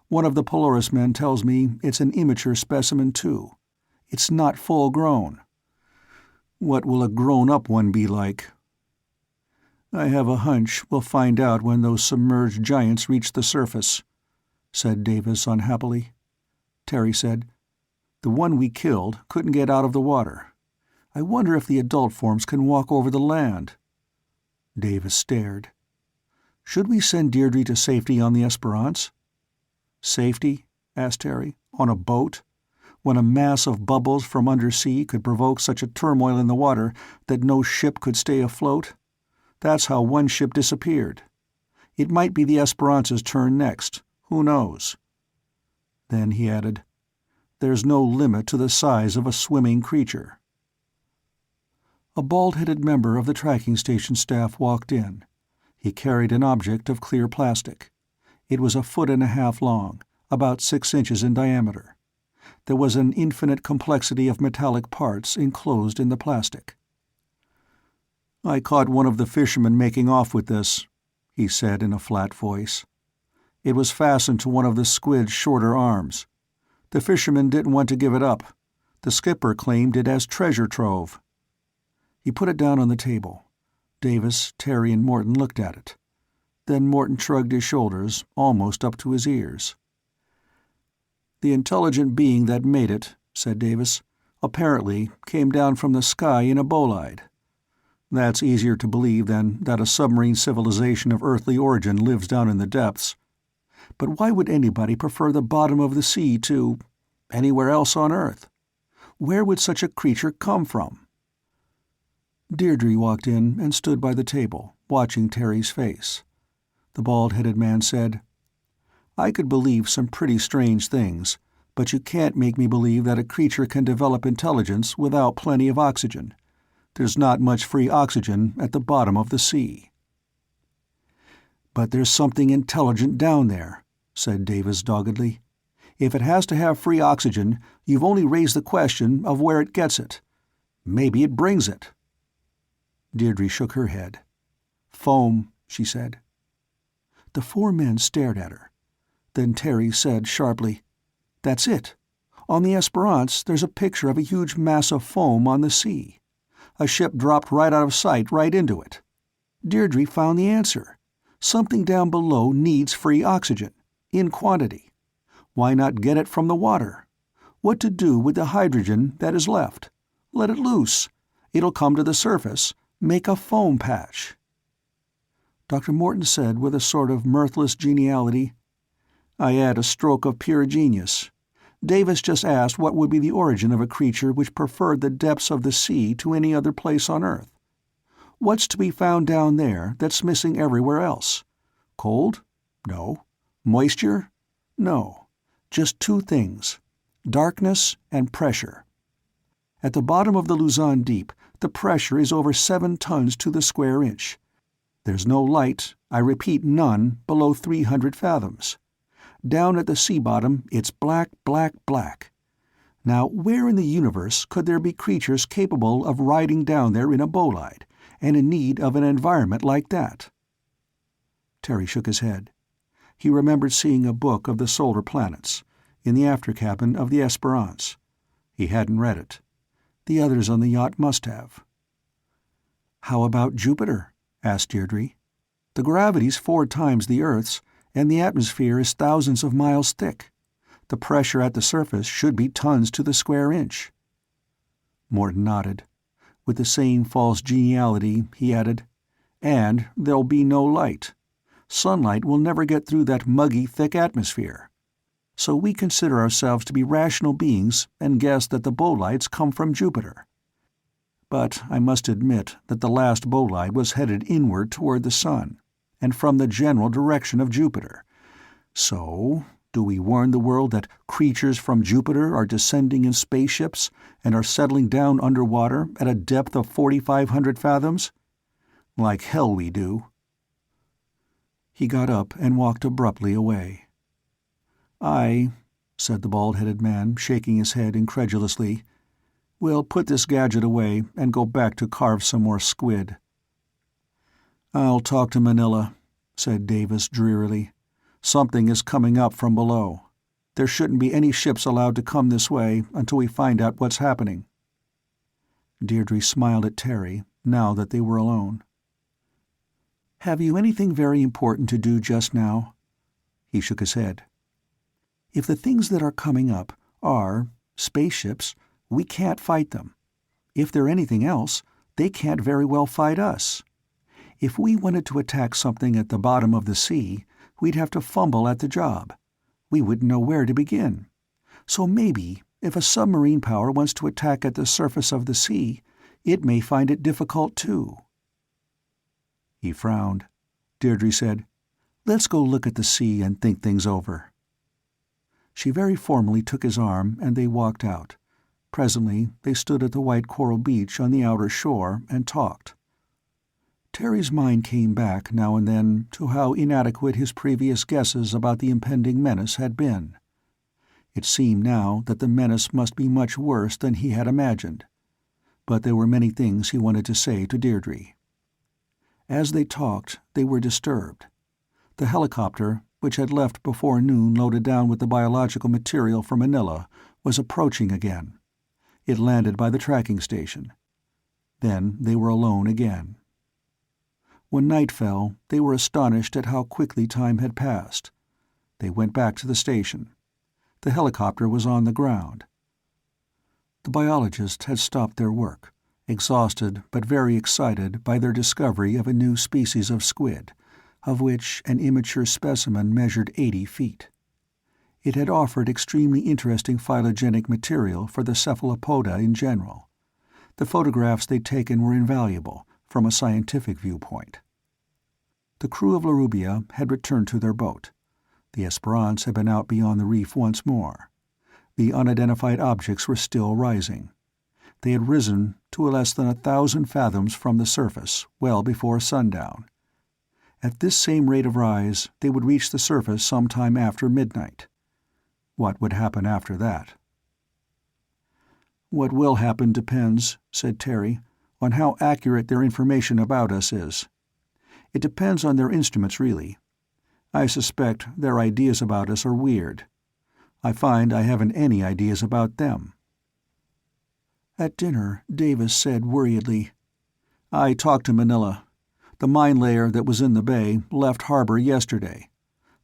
One of the Polaris men tells me it's an immature specimen too. It's not full grown. What will a grown-up one be like?" "I have a hunch we'll find out when those submerged giants reach the surface," said Davis unhappily. Terry said, "The one we killed couldn't get out of the water. I wonder if the adult forms can walk over the land." Davis stared. "Should we send Deirdre to safety on the Esperance?" "Safety?" asked Terry. "On a boat? When a mass of bubbles from undersea could provoke such a turmoil in the water that no ship could stay afloat? That's how one ship disappeared. It might be the Esperance's turn next. Who knows?" Then he added, "There's no limit to the size of a swimming creature." A bald-headed member of the tracking station staff walked in. He carried an object of clear plastic. It was 1.5 feet long, about 6 inches in diameter. There was an infinite complexity of metallic parts enclosed in the plastic. "I caught one of the fishermen making off with this," he said in a flat voice. "It was fastened to one of the squid's shorter arms. The fisherman didn't want to give it up. The skipper claimed it as treasure trove." He put it down on the table. Davis, Terry, and Morton looked at it. Then Morton shrugged his shoulders, almost up to his ears. "The intelligent being that made it," said Davis, "apparently came down from the sky in a bolide. That's easier to believe than that a submarine civilization of earthly origin lives down in the depths. But why would anybody prefer the bottom of the sea to anywhere else on Earth? Where would such a creature come from?" Deirdre walked in and stood by the table, watching Terry's face. The bald-headed man said, "I could believe some pretty strange things, but you can't make me believe that a creature can develop intelligence without plenty of oxygen. There's not much free oxygen at the bottom of the sea." "But there's something intelligent down there," said Davis doggedly. "If it has to have free oxygen, you've only raised the question of where it gets it. Maybe it brings it." Deirdre shook her head. "Foam," she said. The 4 men stared at her. Then Terry said sharply, "That's it. On the Esperance there's a picture of a huge mass of foam on the sea. A ship dropped right out of sight right into it. Deirdre found the answer. Something down below needs free oxygen, in quantity. Why not get it from the water? What to do with the hydrogen that is left? Let it loose. It'll come to the surface, make a foam patch." Dr. Morton said with a sort of mirthless geniality, "I add a stroke of pure genius. Davis just asked what would be the origin of a creature which preferred the depths of the sea to any other place on Earth. What's to be found down there that's missing everywhere else? Cold? No. Moisture? No. Just two things: darkness and pressure. At the bottom of the Luzon Deep, the pressure is over 7 tons to the square inch. There's no light, I repeat none, below 300 fathoms. Down at the sea bottom, it's black, black, black. Now, where in the universe could there be creatures capable of riding down there in a bolide, and in need of an environment like that? Terry shook his head. He remembered seeing a book of the solar planets, in the aftercabin of the Esperance. He hadn't read it. The others on the yacht must have. "How about Jupiter?" asked Deirdre. "The gravity's 4 times the Earth's, and the atmosphere is thousands of miles thick. The pressure at the surface should be tons to the square inch." Morton nodded. With the same false geniality, he added, "And there'll be no light. Sunlight will never get through that muggy, thick atmosphere. So we consider ourselves to be rational beings and guess that the bolides come from Jupiter. But I must admit that the last bolide was headed inward toward the sun, and from the general direction of Jupiter. So, do we warn the world that creatures from Jupiter are descending in spaceships and are settling down underwater at a depth of 4,500 fathoms? Like hell we do." He got up and walked abruptly away. "I," said the bald-headed man, shaking his head incredulously, "will put this gadget away and go back to carve some more squid." "I'll talk to Manila," said Davis drearily. "Something is coming up from below. There shouldn't be any ships allowed to come this way until we find out what's happening." Deirdre smiled at Terry, now that they were alone. "Have you anything very important to do just now?" He shook his head. "If the things that are coming up are spaceships, we can't fight them. If they're anything else, they can't very well fight us. If we wanted to attack something at the bottom of the sea, we'd have to fumble at the job. We wouldn't know where to begin. So maybe, if a submarine power wants to attack at the surface of the sea, it may find it difficult too." He frowned. Deirdre said, "Let's go look at the sea and think things over." She very formally took his arm, and they walked out. Presently they stood at the white coral beach on the outer shore and talked. Terry's mind came back now and then to how inadequate his previous guesses about the impending menace had been. It seemed now that the menace must be much worse than he had imagined. But there were many things he wanted to say to Deirdre. As they talked, they were disturbed. The helicopter, which had left before noon loaded down with the biological material for Manila, was approaching again. It landed by the tracking station. Then they were alone again. When night fell, they were astonished at how quickly time had passed. They went back to the station. The helicopter was on the ground. The biologists had stopped their work, exhausted but very excited by their discovery of a new species of squid, of which an immature specimen measured 80 feet. It had offered extremely interesting phylogenetic material for the cephalopoda in general. The photographs they'd taken were invaluable from a scientific viewpoint. The crew of La Rubia had returned to their boat. The Esperance had been out beyond the reef once more. The unidentified objects were still rising. They had risen to less than 1,000 fathoms from the surface, well before sundown. At this same rate of rise, they would reach the surface some time after midnight. What would happen after that? "What will happen depends," said Terry, "on how accurate their information about us is. It depends on their instruments, really. I suspect their ideas about us are weird. I find I haven't any ideas about them." At dinner, Davis said worriedly, "I talked to Manila. The mine layer that was in the bay left harbor yesterday.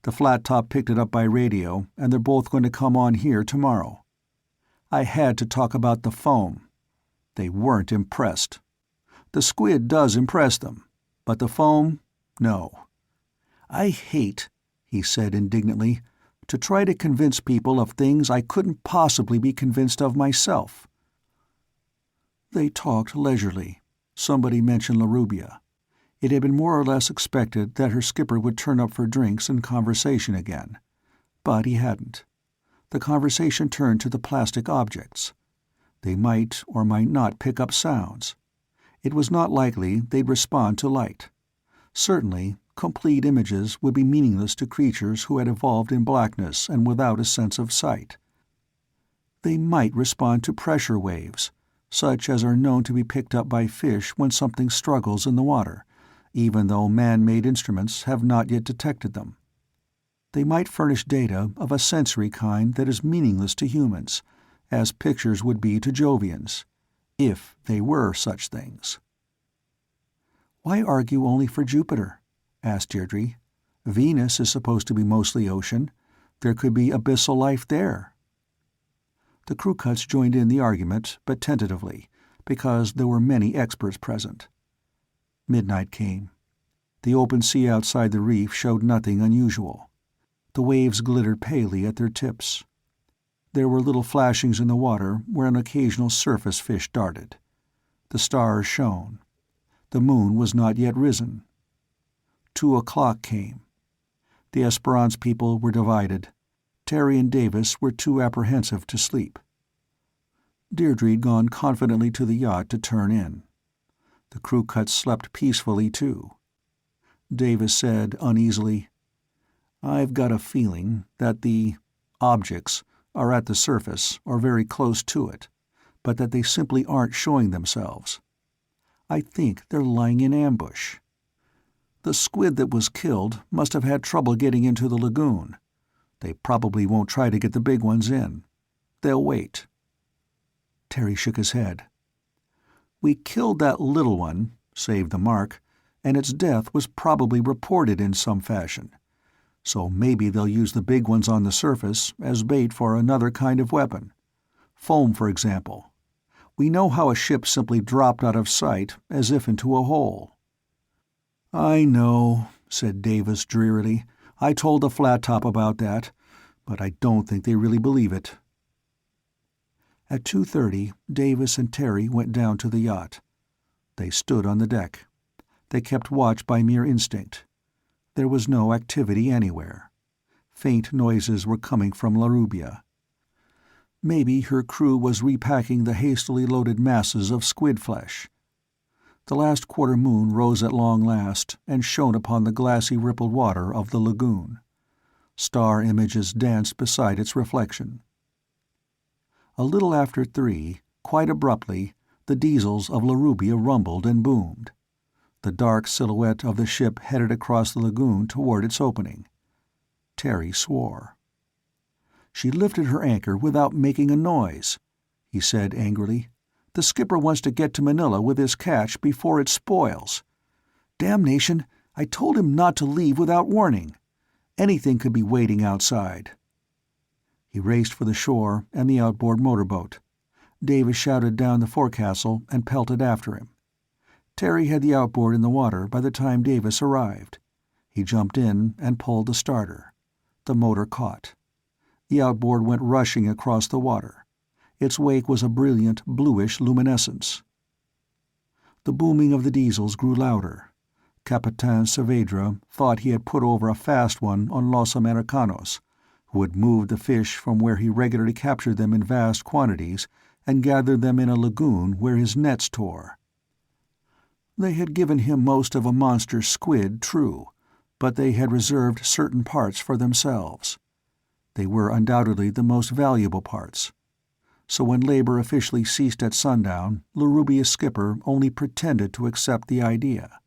The flat top picked it up by radio, and they're both going to come on here tomorrow. I had to talk about the foam. They weren't impressed. The squid does impress them, but the foam, no. I hate," he said indignantly, "to try to convince people of things I couldn't possibly be convinced of myself." They talked leisurely. Somebody mentioned La Rubia. It had been more or less expected that her skipper would turn up for drinks and conversation again. But he hadn't. The conversation turned to the plastic objects. They might or might not pick up sounds. It was not likely they'd respond to light. Certainly, complete images would be meaningless to creatures who had evolved in blackness and without a sense of sight. They might respond to pressure waves, such as are known to be picked up by fish when something struggles in the water, even though man-made instruments have not yet detected them. They might furnish data of a sensory kind that is meaningless to humans, as pictures would be to Jovians, if they were such things. "Why argue only for Jupiter?" asked Deirdre. "Venus is supposed to be mostly ocean. There could be abyssal life there." The crew cuts joined in the argument, but tentatively, because there were many experts present. Midnight came. The open sea outside the reef showed nothing unusual. The waves glittered palely at their tips. There were little flashings in the water where an occasional surface fish darted. The stars shone. The moon was not yet risen. 2:00 came. The Esperance people were divided. Terry and Davis were too apprehensive to sleep. Deirdre'd gone confidently to the yacht to turn in. The crew cuts slept peacefully, too. Davis said uneasily, "I've got a feeling that the objects are at the surface or very close to it, but that they simply aren't showing themselves. I think they're lying in ambush. The squid that was killed must have had trouble getting into the lagoon. They probably won't try to get the big ones in. They'll wait." Terry shook his head. "We killed that little one, saved the mark, and its death was probably reported in some fashion. So maybe they'll use the big ones on the surface as bait for another kind of weapon. Foam, for example. We know how a ship simply dropped out of sight, as if into a hole." "I know," said Davis drearily. "I told the flat top about that, but I don't think they really believe it." At 2:30, Davis and Terry went down to the yacht. They stood on the deck. They kept watch by mere instinct. There was no activity anywhere. Faint noises were coming from Larubia. Maybe her crew was repacking the hastily loaded masses of squid flesh. The last quarter moon rose at long last and shone upon the glassy rippled water of the lagoon. Star images danced beside its reflection. A little after 3, quite abruptly, the diesels of Larubia rumbled and boomed. The dark silhouette of the ship headed across the lagoon toward its opening. Terry swore. "She lifted her anchor without making a noise," he said angrily. "The skipper wants to get to Manila with his catch before it spoils. Damnation, I told him not to leave without warning. Anything could be waiting outside." He raced for the shore and the outboard motorboat. Davis shouted down the forecastle and pelted after him. Terry had the outboard in the water by the time Davis arrived. He jumped in and pulled the starter. The motor caught. The outboard went rushing across the water. Its wake was a brilliant, bluish luminescence. The booming of the diesels grew louder. Capitan Saavedra thought he had put over a fast one on Los Americanos, who had moved the fish from where he regularly captured them in vast quantities and gathered them in a lagoon where his nets tore. They had given him most of a monster squid, true, but they had reserved certain parts for themselves. They were undoubtedly the most valuable parts. So when labor officially ceased at sundown, Larubia's skipper only pretended to accept the idea.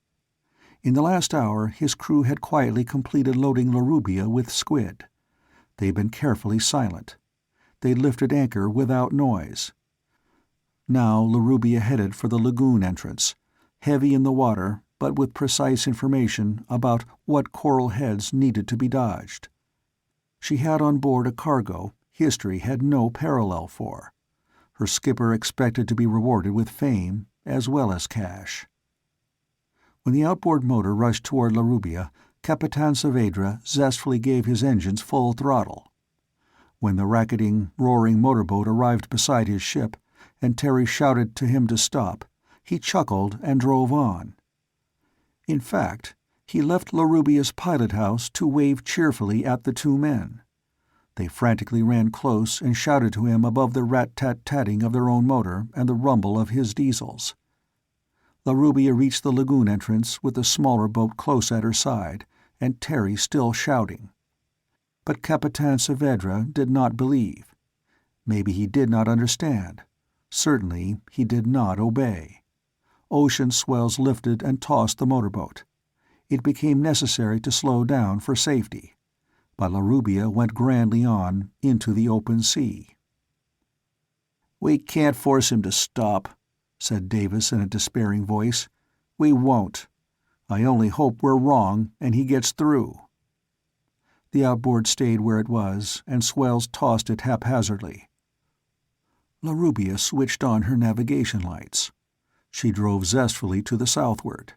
In the last hour, his crew had quietly completed loading Larubia with squid. They'd been carefully silent. They'd lifted anchor without noise. Now Larubia headed for the lagoon entrance, heavy in the water, but with precise information about what coral heads needed to be dodged. She had on board a cargo history had no parallel for. Her skipper expected to be rewarded with fame as well as cash. When the outboard motor rushed toward Larubia, Capitan Saavedra zestfully gave his engines full throttle. When the racketing, roaring motorboat arrived beside his ship, and Terry shouted to him to stop, he chuckled and drove on. In fact, he left Larubia's pilot house to wave cheerfully at the two men. They frantically ran close and shouted to him above the rat-tat-tatting of their own motor and the rumble of his diesels. La Rubia reached the lagoon entrance with the smaller boat close at her side, and Terry still shouting. But Capitan Saavedra did not believe. Maybe he did not understand. Certainly he did not obey. Ocean swells lifted and tossed the motorboat. It became necessary to slow down for safety, but La Rubia went grandly on into the open sea. "We can't force him to stop," said Davis in a despairing voice. "We won't. I only hope we're wrong and he gets through." The outboard stayed where it was, and swells tossed it haphazardly. La Rubia switched on her navigation lights. She drove zestfully to the southward.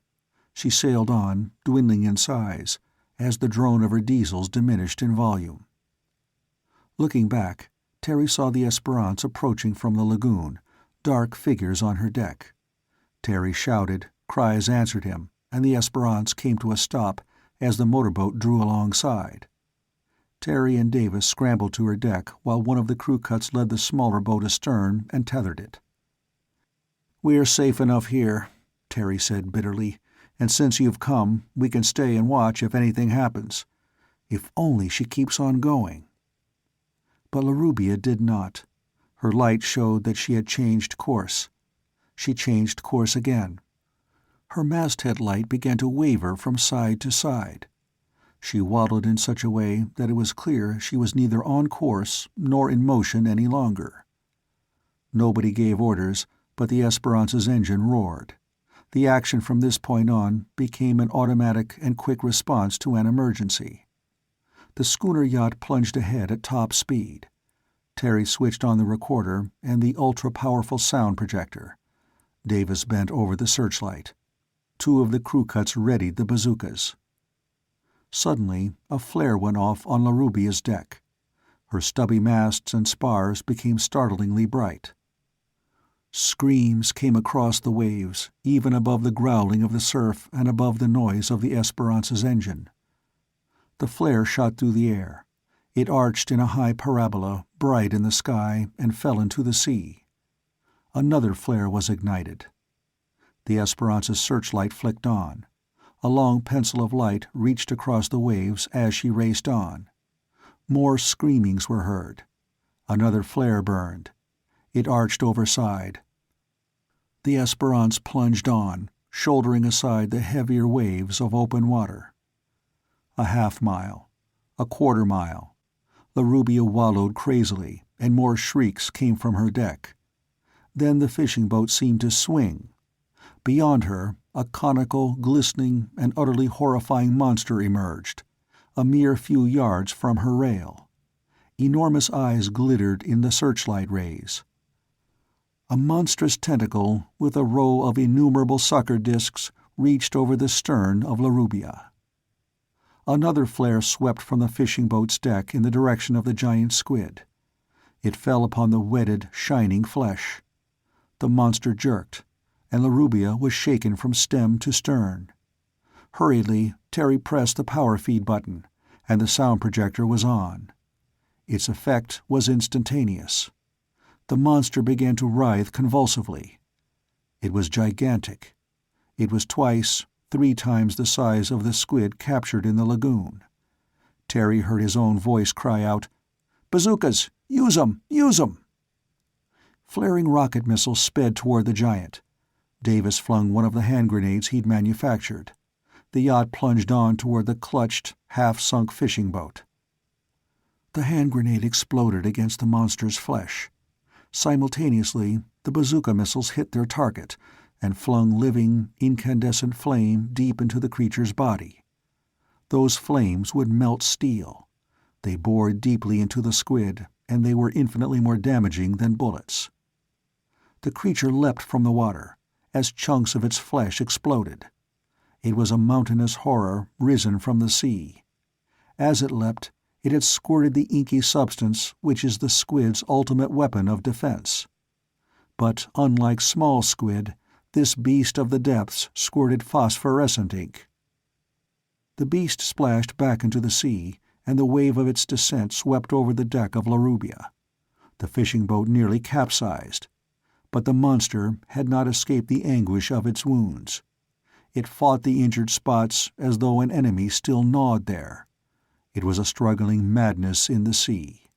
She sailed on, dwindling in size, as the drone of her diesels diminished in volume. Looking back, Terry saw the Esperance approaching from the lagoon, dark figures on her deck. Terry shouted, cries answered him, and the Esperance came to a stop as the motorboat drew alongside. Terry and Davis scrambled to her deck while one of the crew cuts led the smaller boat astern and tethered it. "We're safe enough here," Terry said bitterly, "and since you've come, we can stay and watch if anything happens. If only she keeps on going." But La Rubia did not. Her light showed that she had changed course. She changed course again. Her masthead light began to waver from side to side. She waddled in such a way that it was clear she was neither on course nor in motion any longer. Nobody gave orders, but the Esperance's engine roared. The action from this point on became an automatic and quick response to an emergency. The schooner yacht plunged ahead at top speed. Terry switched on the recorder and the ultra-powerful sound projector. Davis bent over the searchlight. Two of the crew cuts readied the bazookas. Suddenly, a flare went off on La Rubia's deck. Her stubby masts and spars became startlingly bright. Screams came across the waves, even above the growling of the surf and above the noise of the Esperance's engine. The flare shot through the air. It arched in a high parabola, bright in the sky, and fell into the sea. Another flare was ignited. The Esperance's searchlight flicked on. A long pencil of light reached across the waves as she raced on. More screamings were heard. Another flare burned. It arched overside. The Esperance plunged on, shouldering aside the heavier waves of open water. A half-mile. A quarter-mile. La Rubia wallowed crazily, and more shrieks came from her deck. Then the fishing boat seemed to swing. Beyond her, a conical, glistening, and utterly horrifying monster emerged, a mere few yards from her rail. Enormous eyes glittered in the searchlight rays. A monstrous tentacle with a row of innumerable sucker discs reached over the stern of La Rubia. Another flare swept from the fishing boat's deck in the direction of the giant squid. It fell upon the wetted, shining flesh. The monster jerked, and La Rubia was shaken from stem to stern. Hurriedly, Terry pressed the power feed button, and the sound projector was on. Its effect was instantaneous. The monster began to writhe convulsively. It was gigantic. It was twice, 3 times the size of the squid captured in the lagoon. Terry heard his own voice cry out, "Bazookas! Use 'em! Use 'em!" Flaring rocket missiles sped toward the giant. Davis flung one of the hand grenades he'd manufactured. The yacht plunged on toward the clutched, half-sunk fishing boat. The hand grenade exploded against the monster's flesh. Simultaneously, the bazooka missiles hit their target and flung living, incandescent flame deep into the creature's body. Those flames would melt steel. They bored deeply into the squid, and they were infinitely more damaging than bullets. The creature leapt from the water, as chunks of its flesh exploded. It was a mountainous horror risen from the sea. As it leapt, it had squirted the inky substance which is the squid's ultimate weapon of defense. But unlike small squid, this beast of the depths squirted phosphorescent ink. The beast splashed back into the sea, and the wave of its descent swept over the deck of La Rubia. The fishing boat nearly capsized. But the monster had not escaped the anguish of its wounds. It fought the injured spots as though an enemy still gnawed there. It was a struggling madness in the sea.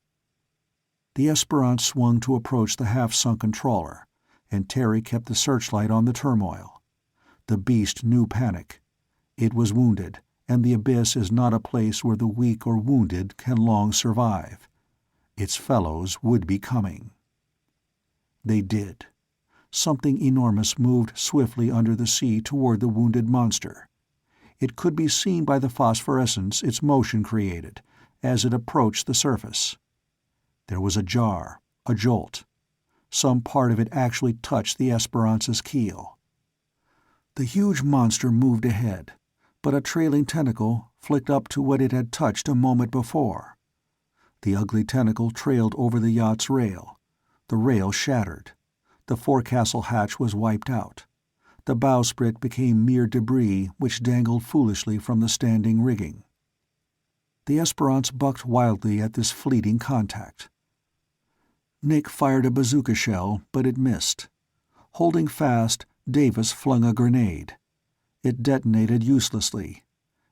The Esperance swung to approach the half-sunken trawler, and Terry kept the searchlight on the turmoil. The beast knew panic. It was wounded, and the abyss is not a place where the weak or wounded can long survive. Its fellows would be coming. They did. Something enormous moved swiftly under the sea toward the wounded monster. It could be seen by the phosphorescence its motion created as it approached the surface. There was a jar, a jolt. Some part of it actually touched the Esperance's keel. The huge monster moved ahead, but a trailing tentacle flicked up to what it had touched a moment before. The ugly tentacle trailed over the yacht's rail. The rail shattered. The forecastle hatch was wiped out. The bowsprit became mere debris which dangled foolishly from the standing rigging. The Esperance bucked wildly at this fleeting contact. Nick fired a bazooka shell, but it missed. Holding fast, Davis flung a grenade. It detonated uselessly.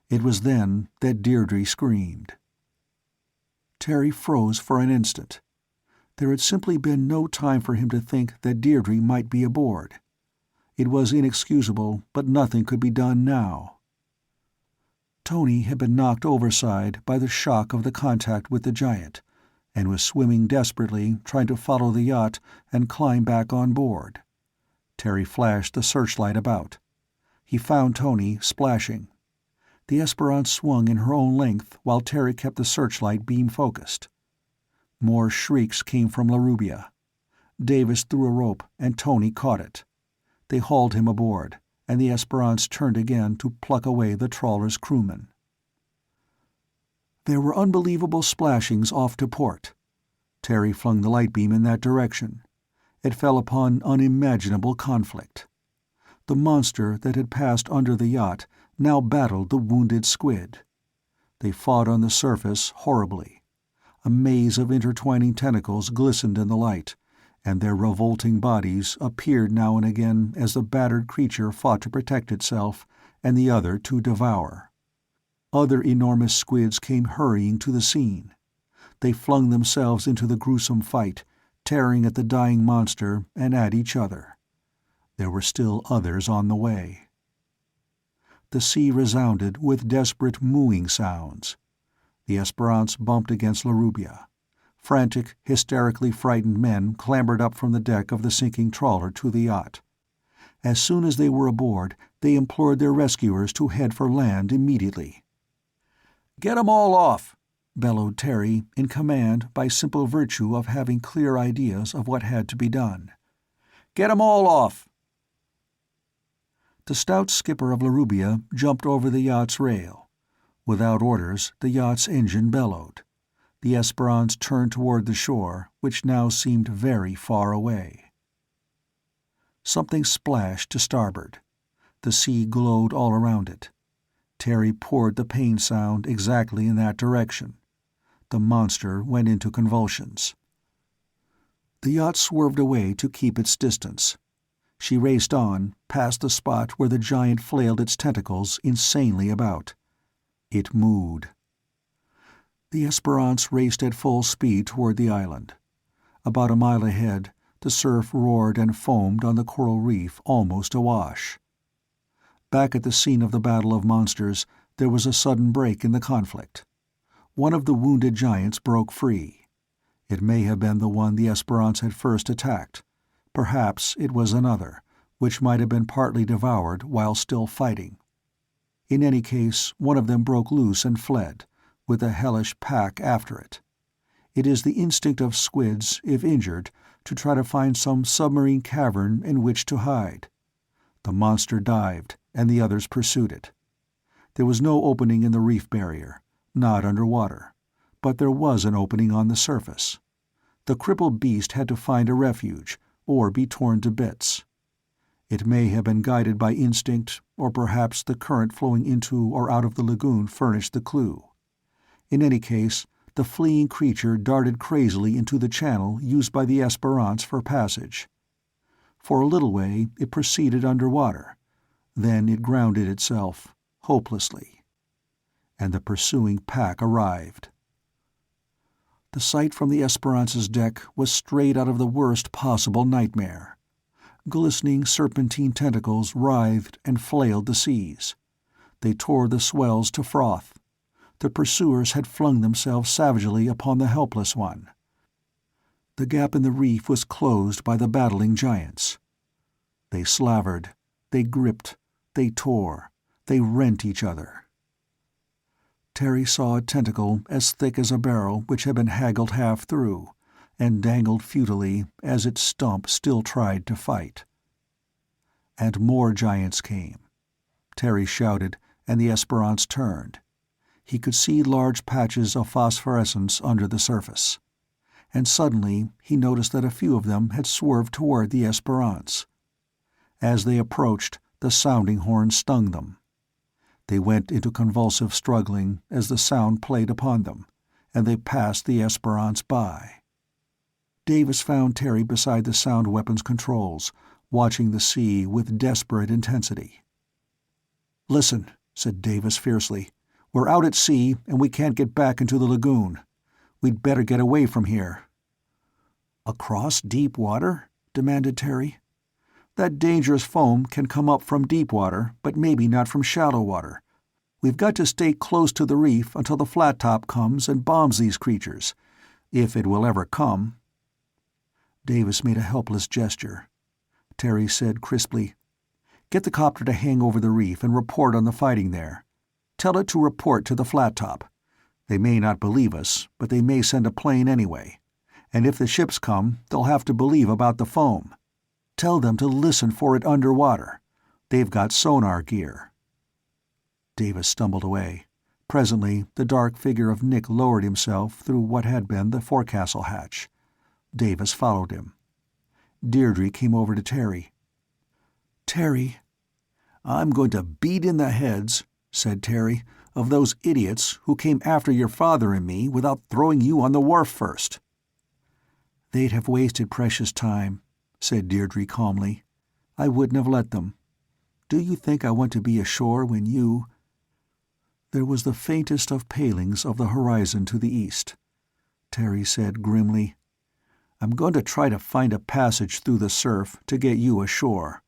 It was then that Deirdre screamed. Terry froze for an instant. There had simply been no time for him to think that Deirdre might be aboard. It was inexcusable, but nothing could be done now. Tony had been knocked overside by the shock of the contact with the giant, and was swimming desperately, trying to follow the yacht and climb back on board. Terry flashed the searchlight about. He found Tony, splashing. The Esperance swung in her own length while Terry kept the searchlight beam focused. More shrieks came from La Rubia. Davis threw a rope, and Tony caught it. They hauled him aboard, and the Esperance turned again to pluck away the trawler's crewmen. There were unbelievable splashings off to port. Terry flung the light beam in that direction. It fell upon unimaginable conflict. The monster that had passed under the yacht now battled the wounded squid. They fought on the surface horribly. A maze of intertwining tentacles glistened in the light, and their revolting bodies appeared now and again as the battered creature fought to protect itself and the other to devour. Other enormous squids came hurrying to the scene. They flung themselves into the gruesome fight, tearing at the dying monster and at each other. There were still others on the way. The sea resounded with desperate mooing sounds. The Esperance bumped against La Rubia. Frantic, hysterically frightened men clambered up from the deck of the sinking trawler to the yacht. As soon as they were aboard, they implored their rescuers to head for land immediately. "Get 'em all off!" bellowed Terry, in command by simple virtue of having clear ideas of what had to be done. "Get 'em all off!" The stout skipper of La Rubia jumped over the yacht's rail. Without orders, the yacht's engine bellowed. The Esperance turned toward the shore, which now seemed very far away. Something splashed to starboard. The sea glowed all around it. Terry poured the pain sound exactly in that direction. The monster went into convulsions. The yacht swerved away to keep its distance. She raced on, past the spot where the giant flailed its tentacles insanely about. It mooed. The Esperance raced at full speed toward the island. About a mile ahead, the surf roared and foamed on the coral reef almost awash. Back at the scene of the Battle of Monsters, there was a sudden break in the conflict. One of the wounded giants broke free. It may have been the one the Esperance had first attacked. Perhaps it was another, which might have been partly devoured while still fighting. In any case, one of them broke loose and fled, with a hellish pack after it. It is the instinct of squids, if injured, to try to find some submarine cavern in which to hide. The monster dived, and the others pursued it. There was no opening in the reef barrier, not underwater, but there was an opening on the surface. The crippled beast had to find a refuge, or be torn to bits. It may have been guided by instinct, or perhaps the current flowing into or out of the lagoon furnished the clue. In any case, the fleeing creature darted crazily into the channel used by the Esperance for passage. For a little way it proceeded underwater. Then it grounded itself, hopelessly. And the pursuing pack arrived. The sight from the Esperance's deck was straight out of the worst possible nightmare. Glistening serpentine tentacles writhed and flailed the seas. They tore the swells to froth. The pursuers had flung themselves savagely upon the helpless one. The gap in the reef was closed by the battling giants. They slavered, they gripped, they tore, they rent each other. Terry saw a tentacle as thick as a barrel which had been haggled half through, and dangled futilely as its stump still tried to fight. And more giants came. Terry shouted, and the Esperance turned. He could see large patches of phosphorescence under the surface. And suddenly he noticed that a few of them had swerved toward the Esperance. As they approached, the sounding horn stung them. They went into convulsive struggling as the sound played upon them, and they passed the Esperance by. Davis found Terry beside the sound weapon's controls, watching the sea with desperate intensity. "Listen," said Davis fiercely. "We're out at sea, and we can't get back into the lagoon. We'd better get away from here." "Across deep water?" demanded Terry. "That dangerous foam can come up from deep water, but maybe not from shallow water. We've got to stay close to the reef until the flat top comes and bombs these creatures. If it will ever come." Davis made a helpless gesture. Terry said crisply, "Get the copter to hang over the reef and report on the fighting there. Tell it to report to the flat top. They may not believe us, but they may send a plane anyway. And if the ships come, they'll have to believe about the foam. Tell them to listen for it underwater. They've got sonar gear." Davis stumbled away. Presently, the dark figure of Nick lowered himself through what had been the forecastle hatch. Davis followed him. Deirdre came over to Terry. "Terry." "I'm going to beat in the heads," said Terry, "of those idiots who came after your father and me without throwing you on the wharf first." "They'd have wasted precious time," said Deirdre calmly. "I wouldn't have let them. Do you think I want to be ashore when you—" There was the faintest of palings of the horizon to the east. Terry said grimly, "I'm going to try to find a passage through the surf to get you ashore.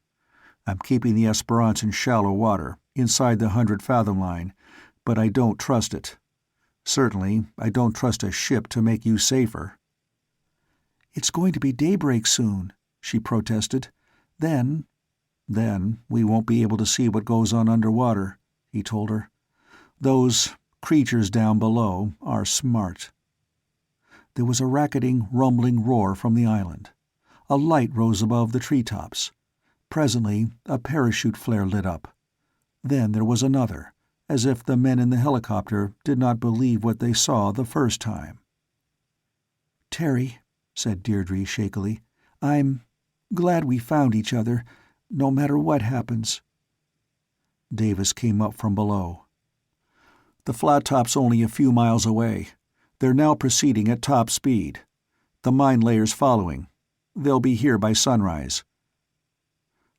I'm keeping the Esperance in shallow water, inside the 100-fathom line, but I don't trust it. Certainly, I don't trust a ship to make you safer." "It's going to be daybreak soon," she protested. Then we won't be able to see what goes on underwater," he told her. "Those creatures down below are smart." There was a racketing, rumbling roar from the island. A light rose above the treetops. Presently, a parachute flare lit up. Then there was another, as if the men in the helicopter did not believe what they saw the first time. "Terry," said Deirdre shakily, "I'm glad we found each other, no matter what happens." Davis came up from below. "The flat top's only a few miles away. They're now proceeding at top speed. The mine layer's following. They'll be here by sunrise."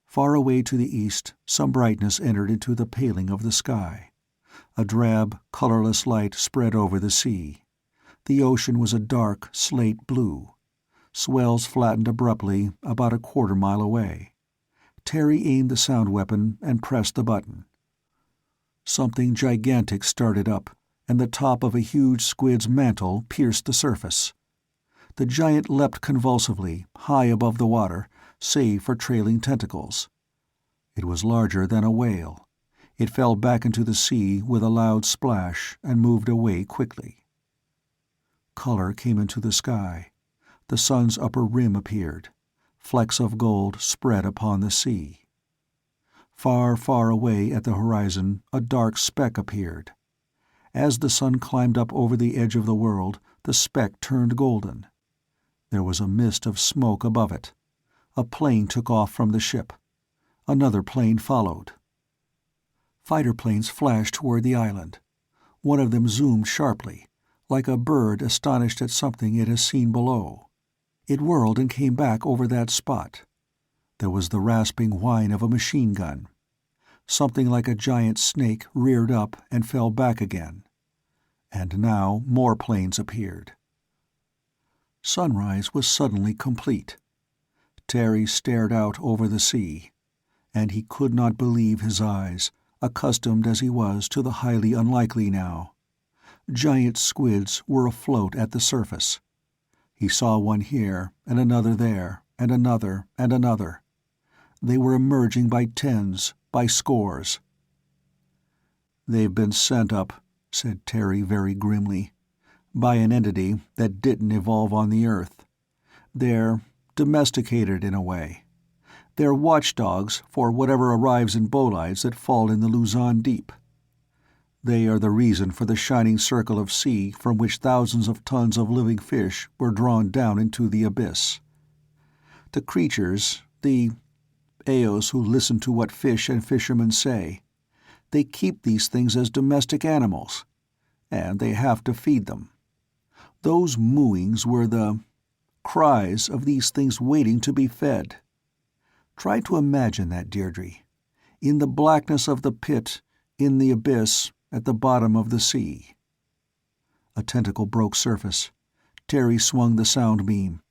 Far away to the east, some brightness entered into the paling of the sky. A drab, colorless light spread over the sea. The ocean was a dark slate blue. Swells flattened abruptly about a quarter-mile away. Terry aimed the sound weapon and pressed the button. Something gigantic started up, and the top of a huge squid's mantle pierced the surface. The giant leapt convulsively, high above the water, save for trailing tentacles. It was larger than a whale. It fell back into the sea with a loud splash and moved away quickly. Color came into the sky. The sun's upper rim appeared. Flecks of gold spread upon the sea. Far, far away at the horizon, a dark speck appeared. As the sun climbed up over the edge of the world, the speck turned golden. There was a mist of smoke above it. A plane took off from the ship. Another plane followed. Fighter planes flashed toward the island. One of them zoomed sharply, like a bird astonished at something it has seen below. It whirled and came back over that spot. There was the rasping whine of a machine gun. Something like a giant snake reared up and fell back again. And now more planes appeared. Sunrise was suddenly complete. Terry stared out over the sea, and he could not believe his eyes, accustomed as he was to the highly unlikely now. Giant squids were afloat at the surface. He saw one here, and another there, and another, and another. They were emerging by tens, by scores. "They've been sent up," said Terry very grimly, "by an entity that didn't evolve on the Earth. They're domesticated in a way. They're watchdogs for whatever arrives in bolides that fall in the Luzon Deep. They are the reason for the shining circle of sea from which thousands of tons of living fish were drawn down into the abyss. The creatures, the ellos who listen to what fish and fishermen say, they keep these things as domestic animals, and they have to feed them. Those mooings were the cries of these things waiting to be fed. Try to imagine that, Deirdre. In the blackness of the pit, in the abyss, at the bottom of the sea." A tentacle broke surface. Terry swung the sound beam.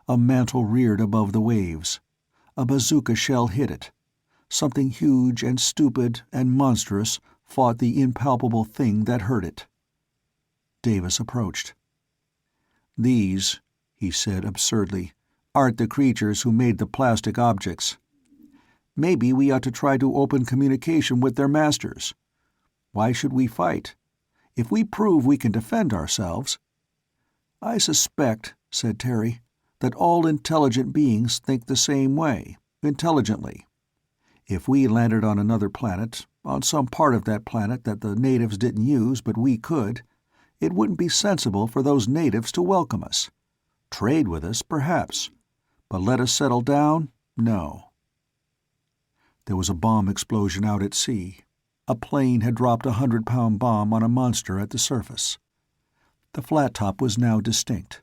A mantle reared above the waves. A bazooka shell hit it. Something huge and stupid and monstrous fought the impalpable thing that hurt it. Davis approached. "These," he said absurdly, "aren't the creatures who made the plastic objects. Maybe we ought to try to open communication with their masters. Why should we fight? If we prove we can defend ourselves—" "I suspect," said Terry, "that all intelligent beings think the same way, intelligently. If we landed on another planet, on some part of that planet that the natives didn't use but we could, it wouldn't be sensible for those natives to welcome us. Trade with us, perhaps. But let us settle down? No." There was a bomb explosion out at sea. A plane had dropped a 100-pound bomb on a monster at the surface. The flat top was now distinct.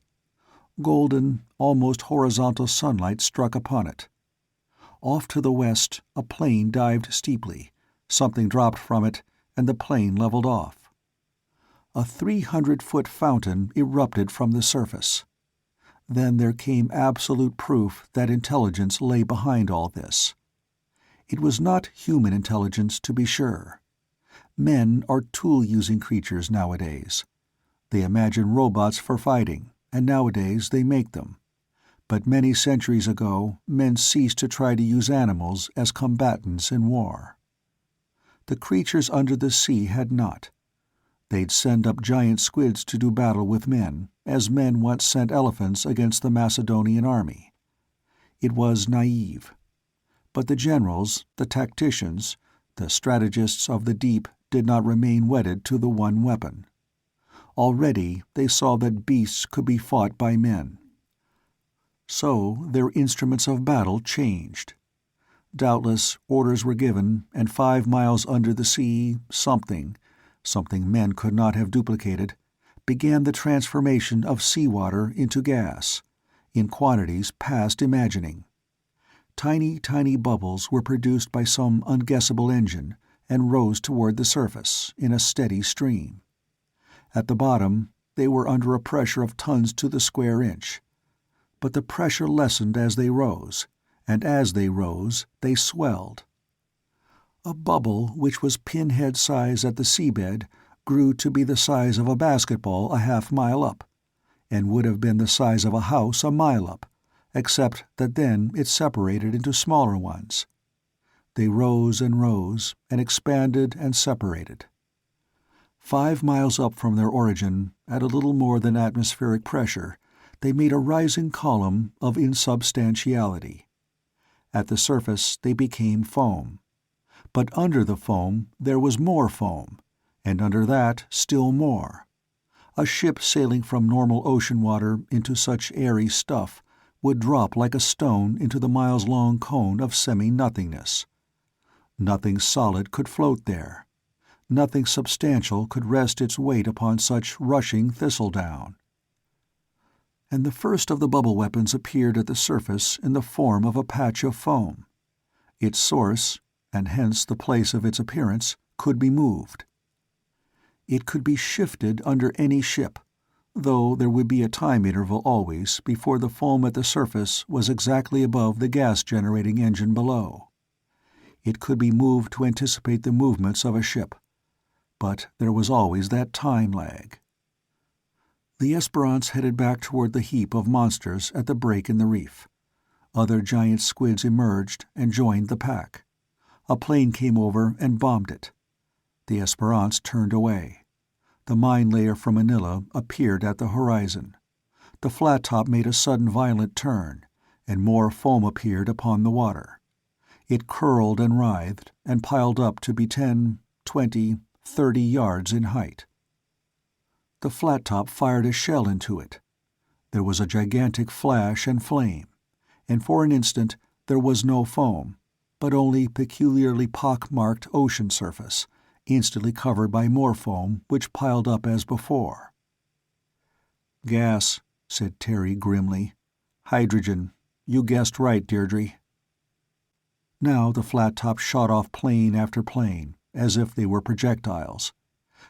Golden, almost horizontal sunlight struck upon it. Off to the west, a plane dived steeply. Something dropped from it, and the plane leveled off. A 300-foot fountain erupted from the surface. Then there came absolute proof that intelligence lay behind all this. It was not human intelligence, to be sure. Men are tool-using creatures nowadays. They imagine robots for fighting, and nowadays they make them. But many centuries ago, men ceased to try to use animals as combatants in war. The creatures under the sea had not. They'd send up giant squids to do battle with men, as men once sent elephants against the Macedonian army. It was naive. But the generals, the tacticians, the strategists of the deep did not remain wedded to the one weapon. Already they saw that beasts could be fought by men. So their instruments of battle changed. Doubtless orders were given, and 5 miles under the sea, something men could not have duplicated, began the transformation of seawater into gas, in quantities past imagining. Tiny, tiny bubbles were produced by some unguessable engine and rose toward the surface, in a steady stream. At the bottom, they were under a pressure of tons to the square inch. But the pressure lessened as they rose, and as they rose, they swelled. A bubble which was pinhead size at the seabed grew to be the size of a basketball a half-mile up, and would have been the size of a house a mile up, except that then it separated into smaller ones. They rose and expanded and separated. 5 miles up from their origin, at a little more than atmospheric pressure, they made a rising column of insubstantiality. At the surface they became foam. But under the foam there was more foam, and under that still more. A ship sailing from normal ocean water into such airy stuff would drop like a stone into the miles-long cone of semi-nothingness. Nothing solid could float there. Nothing substantial could rest its weight upon such rushing thistledown. And the first of the bubble weapons appeared at the surface in the form of a patch of foam. Its source, and hence the place of its appearance, could be moved. It could be shifted under any ship, though there would be a time interval always before the foam at the surface was exactly above the gas-generating engine below. It could be moved to anticipate the movements of a ship, but there was always that time lag. The Esperance headed back toward the heap of monsters at the break in the reef. Other giant squids emerged and joined the pack. A plane came over and bombed it. The Esperance turned away. The mine layer from Manila appeared at the horizon. The flat top made a sudden violent turn, and more foam appeared upon the water. It curled and writhed and piled up to be 10, 20, 30 yards in height. The flat top fired a shell into it. There was a gigantic flash and flame, and for an instant there was no foam, but only peculiarly pock-marked ocean surface, instantly covered by more foam which piled up as before. "Gas," said Terry grimly. "Hydrogen. You guessed right, Deirdre." Now the flat top shot off plane after plane, as if they were projectiles.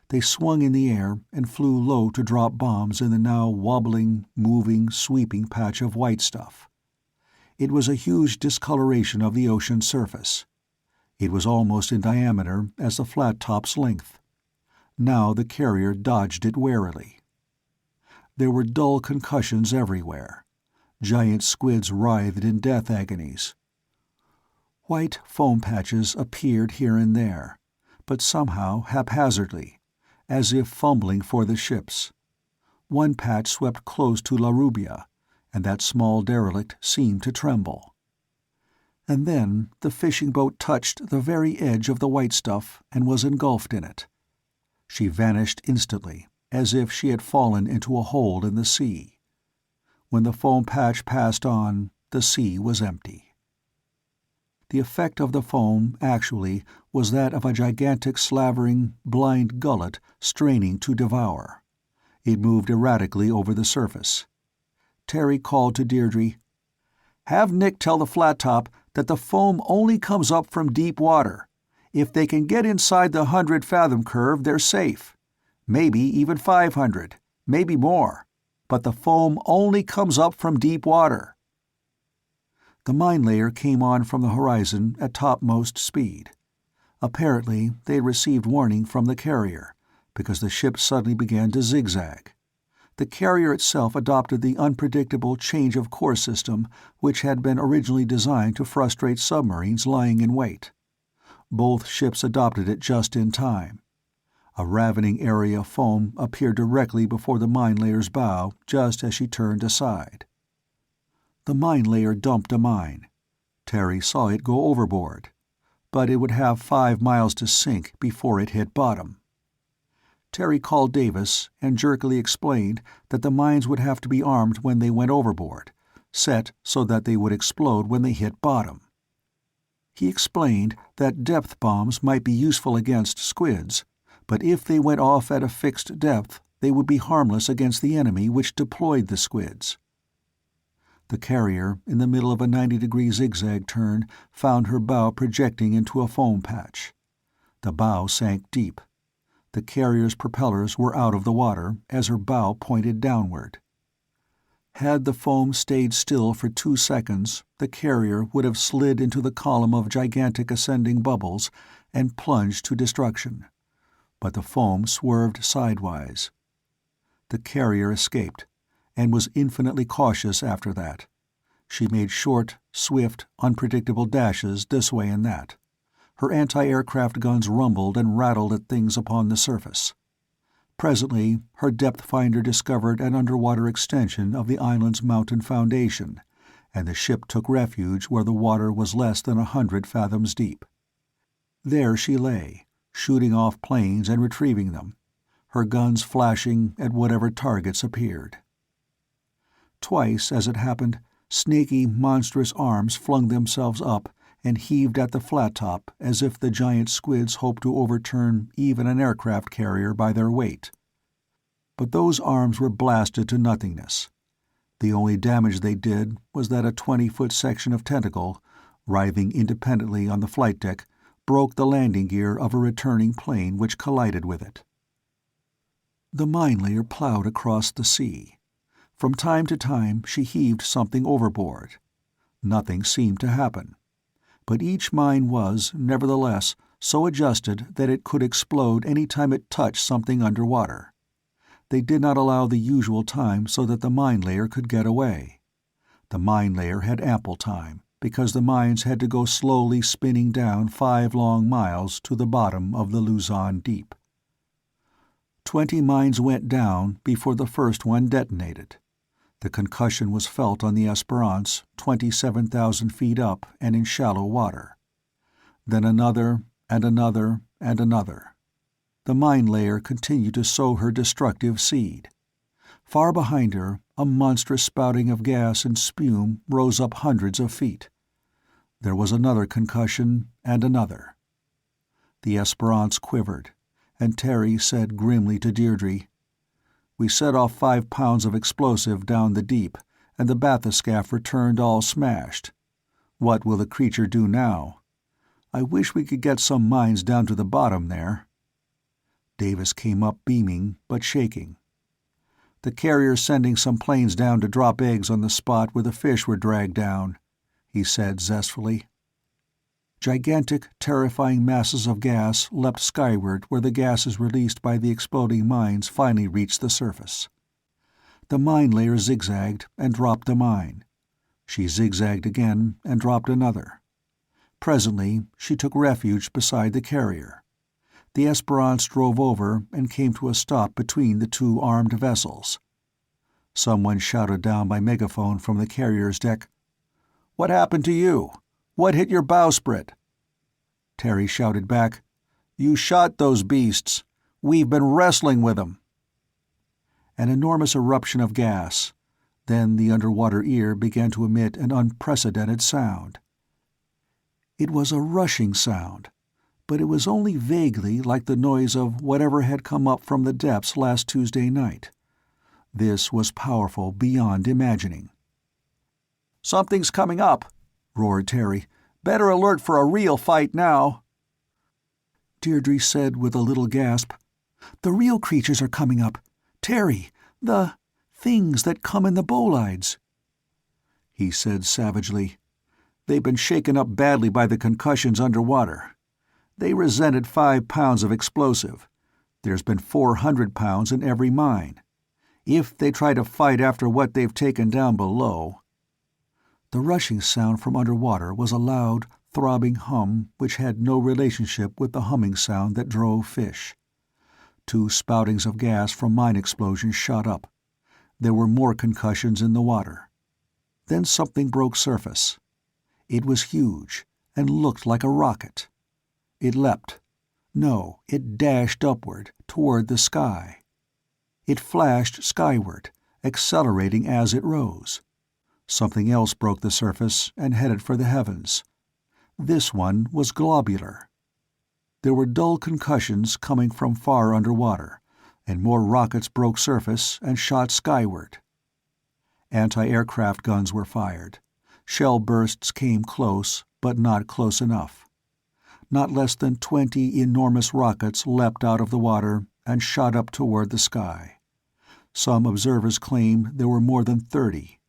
They swung in the air and flew low to drop bombs in the now wobbling, moving, sweeping patch of white stuff. It was a huge discoloration of the ocean surface. It was almost in diameter as the flat top's length. Now the carrier dodged it warily. There were dull concussions everywhere. Giant squids writhed in death agonies. White foam patches appeared here and there, but somehow haphazardly, as if fumbling for the ships. One patch swept close to La Rubia, and that small derelict seemed to tremble. And then the fishing boat touched the very edge of the white stuff and was engulfed in it. She vanished instantly, as if she had fallen into a hole in the sea. When the foam patch passed on, the sea was empty. The effect of the foam, actually, was that of a gigantic slavering, blind gullet straining to devour. It moved erratically over the surface. Terry called to Deirdre, "Have Nick tell the flat top that the foam only comes up from deep water. If they can get inside the 100-fathom curve, they're safe. Maybe even 500, maybe more. But the foam only comes up from deep water." The mine layer came on from the horizon at topmost speed. Apparently they had received warning from the carrier, because the ship suddenly began to zigzag. The carrier itself adopted the unpredictable change-of-course system which had been originally designed to frustrate submarines lying in wait. Both ships adopted it just in time. A ravening area of foam appeared directly before the mine layer's bow just as she turned aside. The mine layer dumped a mine. Terry saw it go overboard, but it would have 5 miles to sink before it hit bottom. Terry called Davis and jerkily explained that the mines would have to be armed when they went overboard, set so that they would explode when they hit bottom. He explained that depth bombs might be useful against squids, but if they went off at a fixed depth, they would be harmless against the enemy which deployed the squids. The carrier, in the middle of a 90-degree zigzag turn, found her bow projecting into a foam patch. The bow sank deep. The carrier's propellers were out of the water as her bow pointed downward. Had the foam stayed still for 2 seconds, the carrier would have slid into the column of gigantic ascending bubbles and plunged to destruction. But the foam swerved sidewise. The carrier escaped, and was infinitely cautious after that. She made short, swift, unpredictable dashes this way and that. Her anti-aircraft guns rumbled and rattled at things upon the surface. Presently, her depth finder discovered an underwater extension of the island's mountain foundation, and the ship took refuge where the water was less than 100 fathoms deep. There she lay, shooting off planes and retrieving them, her guns flashing at whatever targets appeared. Twice, as it happened, snaky, monstrous arms flung themselves up and heaved at the flat top as if the giant squids hoped to overturn even an aircraft carrier by their weight. But those arms were blasted to nothingness. The only damage they did was that a 20-foot section of tentacle, writhing independently on the flight deck, broke the landing gear of a returning plane which collided with it. The mine layer plowed across the sea. From time to time she heaved something overboard. Nothing seemed to happen. But each mine was, nevertheless, so adjusted that it could explode any time it touched something underwater. They did not allow the usual time so that the mine layer could get away. The mine layer had ample time, because the mines had to go slowly spinning down 5 long miles to the bottom of the Luzon Deep. 20 mines went down before the first one detonated. The concussion was felt on the Esperance, 27,000 feet up and in shallow water. Then another, and another, and another. The mine layer continued to sow her destructive seed. Far behind her, a monstrous spouting of gas and spume rose up hundreds of feet. There was another concussion, and another. The Esperance quivered, and Terry said grimly to Deirdre, "We set off 5 pounds of explosive down the deep, and the bathyscaphe returned all smashed. What will the creature do now? I wish we could get some mines down to the bottom there." Davis came up beaming, but shaking. "The carrier's sending some planes down to drop eggs on the spot where the fish were dragged down," he said zestfully. Gigantic, terrifying masses of gas leapt skyward where the gases released by the exploding mines finally reached the surface. The mine layer zigzagged and dropped a mine. She zigzagged again and dropped another. Presently she took refuge beside the carrier. The Esperance drove over and came to a stop between the 2 armed vessels. Someone shouted down by megaphone from the carrier's deck, "What happened to you? What hit your bowsprit?" Terry shouted back, "You shot those beasts. We've been wrestling with them." An enormous eruption of gas. Then the underwater ear began to emit an unprecedented sound. It was a rushing sound, but it was only vaguely like the noise of whatever had come up from the depths last Tuesday night. This was powerful beyond imagining. "Something's coming up," roared Terry. "Better alert for a real fight now." Deirdre said with a little gasp, "The real creatures are coming up. Terry, the things that come in the bolides." He said savagely, "They've been shaken up badly by the concussions underwater. They resented 5 pounds of explosive. There's been 400 pounds in every mine. If they try to fight after what they've taken down below—" The rushing sound from underwater was a loud, throbbing hum which had no relationship with the humming sound that drove fish. 2 spoutings of gas from mine explosions shot up. There were more concussions in the water. Then something broke surface. It was huge, and looked like a rocket. It leapt. No, it dashed upward, toward the sky. It flashed skyward, accelerating as it rose. Something else broke the surface and headed for the heavens. This one was globular. There were dull concussions coming from far underwater, and more rockets broke surface and shot skyward. Anti-aircraft guns were fired. Shell bursts came close, but not close enough. Not less than 20 enormous rockets leapt out of the water and shot up toward the sky. Some observers claimed there were more than 30.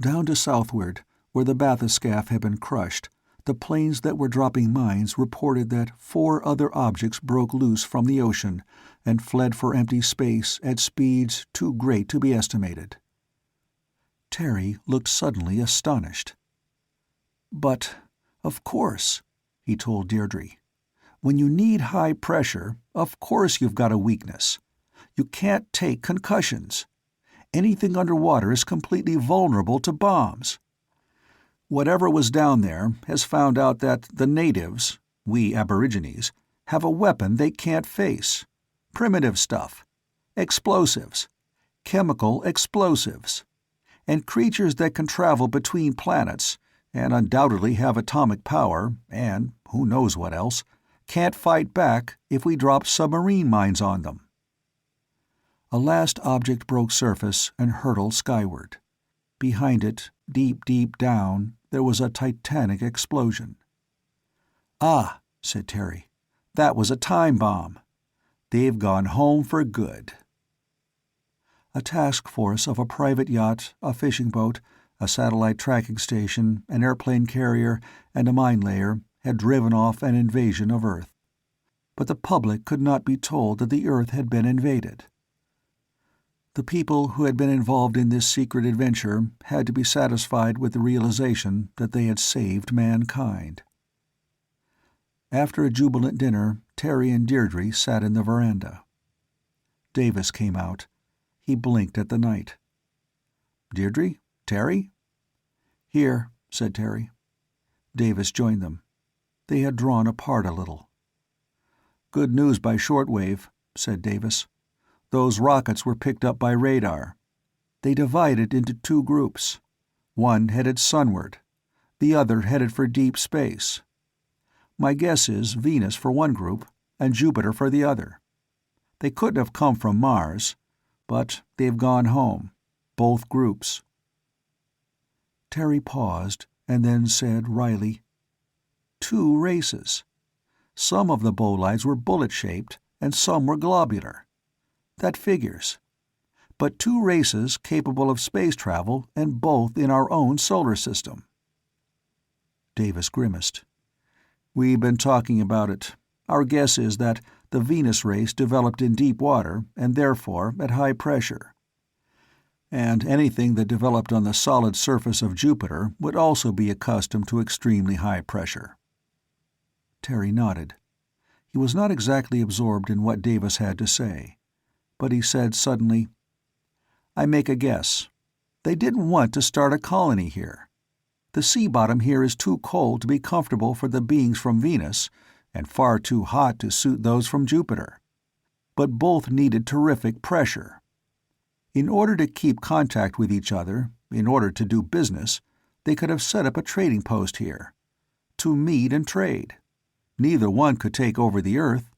Down to southward, where the bathyscaphe had been crushed, the planes that were dropping mines reported that 4 other objects broke loose from the ocean and fled for empty space at speeds too great to be estimated. Terry looked suddenly astonished. "But, of course," he told Deirdre. "When you need high pressure, of course you've got a weakness. You can't take concussions. Anything underwater is completely vulnerable to bombs. Whatever was down there has found out that the natives, we aborigines, have a weapon they can't face. Primitive stuff. Explosives. Chemical explosives. And creatures that can travel between planets, and undoubtedly have atomic power, and who knows what else, can't fight back if we drop submarine mines on them. A last object broke surface and hurtled skyward. Behind it, deep, deep down, there was a titanic explosion. "Ah," said Terry. "That was a time bomb. They've gone home for good." A task force of a private yacht, a fishing boat, a satellite tracking station, an airplane carrier, and a mine layer had driven off an invasion of Earth. But the public could not be told that the Earth had been invaded. The people who had been involved in this secret adventure had to be satisfied with the realization that they had saved mankind. After a jubilant dinner, Terry and Deirdre sat in the veranda. Davis came out. He blinked at the night. "Deirdre? Terry?" "Here," said Terry. Davis joined them. They had drawn apart a little. "Good news by shortwave," said Davis. "Those rockets were picked up by radar. They divided into two groups. One headed sunward. The other headed for deep space. My guess is Venus for one group, and Jupiter for the other. They couldn't have come from Mars, but they've gone home. Both groups." Terry paused, and then said wryly, "Two races. Some of the bolides were bullet-shaped, and some were globular. That figures. But two races capable of space travel, and both in our own solar system." Davis grimaced. "We've been talking about it. Our guess is that the Venus race developed in deep water, and therefore at high pressure. And anything that developed on the solid surface of Jupiter would also be accustomed to extremely high pressure." Terry nodded. He was not exactly absorbed in what Davis had to say, but he said suddenly, "I make a guess. They didn't want to start a colony here. The sea bottom here is too cold to be comfortable for the beings from Venus, and far too hot to suit those from Jupiter. But both needed terrific pressure. In order to keep contact with each other, in order to do business, they could have set up a trading post here. To meet and trade. Neither one could take over the Earth.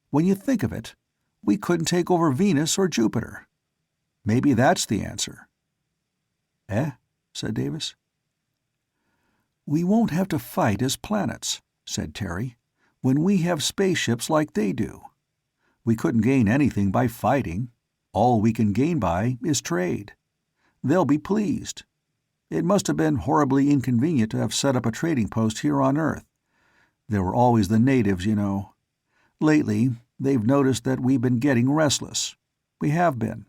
When you think of it, we couldn't take over Venus or Jupiter. Maybe that's the answer." "Eh?" said Davis. "We won't have to fight as planets," said Terry, "when we have spaceships like they do. We couldn't gain anything by fighting. All we can gain by is trade. They'll be pleased. It must have been horribly inconvenient to have set up a trading post here on Earth. There were always the natives, you know. Lately, they've noticed that we've been getting restless. We have been.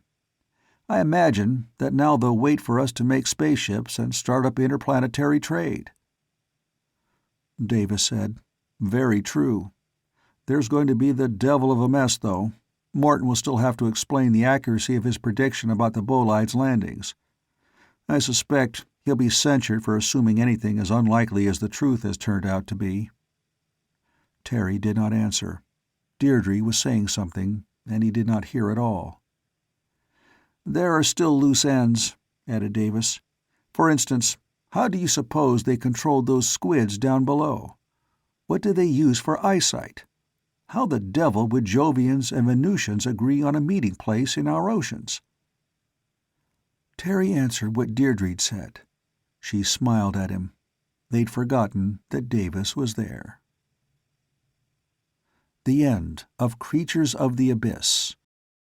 I imagine that now they'll wait for us to make spaceships and start up interplanetary trade." Davis said, "Very true. There's going to be the devil of a mess, though. Morton will still have to explain the accuracy of his prediction about the bolides' landings. I suspect he'll be censured for assuming anything as unlikely as the truth has turned out to be." Terry did not answer. Deirdre was saying something, and he did not hear at all. "There are still loose ends," added Davis. "For instance, how do you suppose they controlled those squids down below? What did they use for eyesight? How the devil would Jovians and Venusians agree on a meeting place in our oceans?" Terry answered what Deirdre'd said. She smiled at him. They'd forgotten that Davis was there. The end of Creatures of the Abyss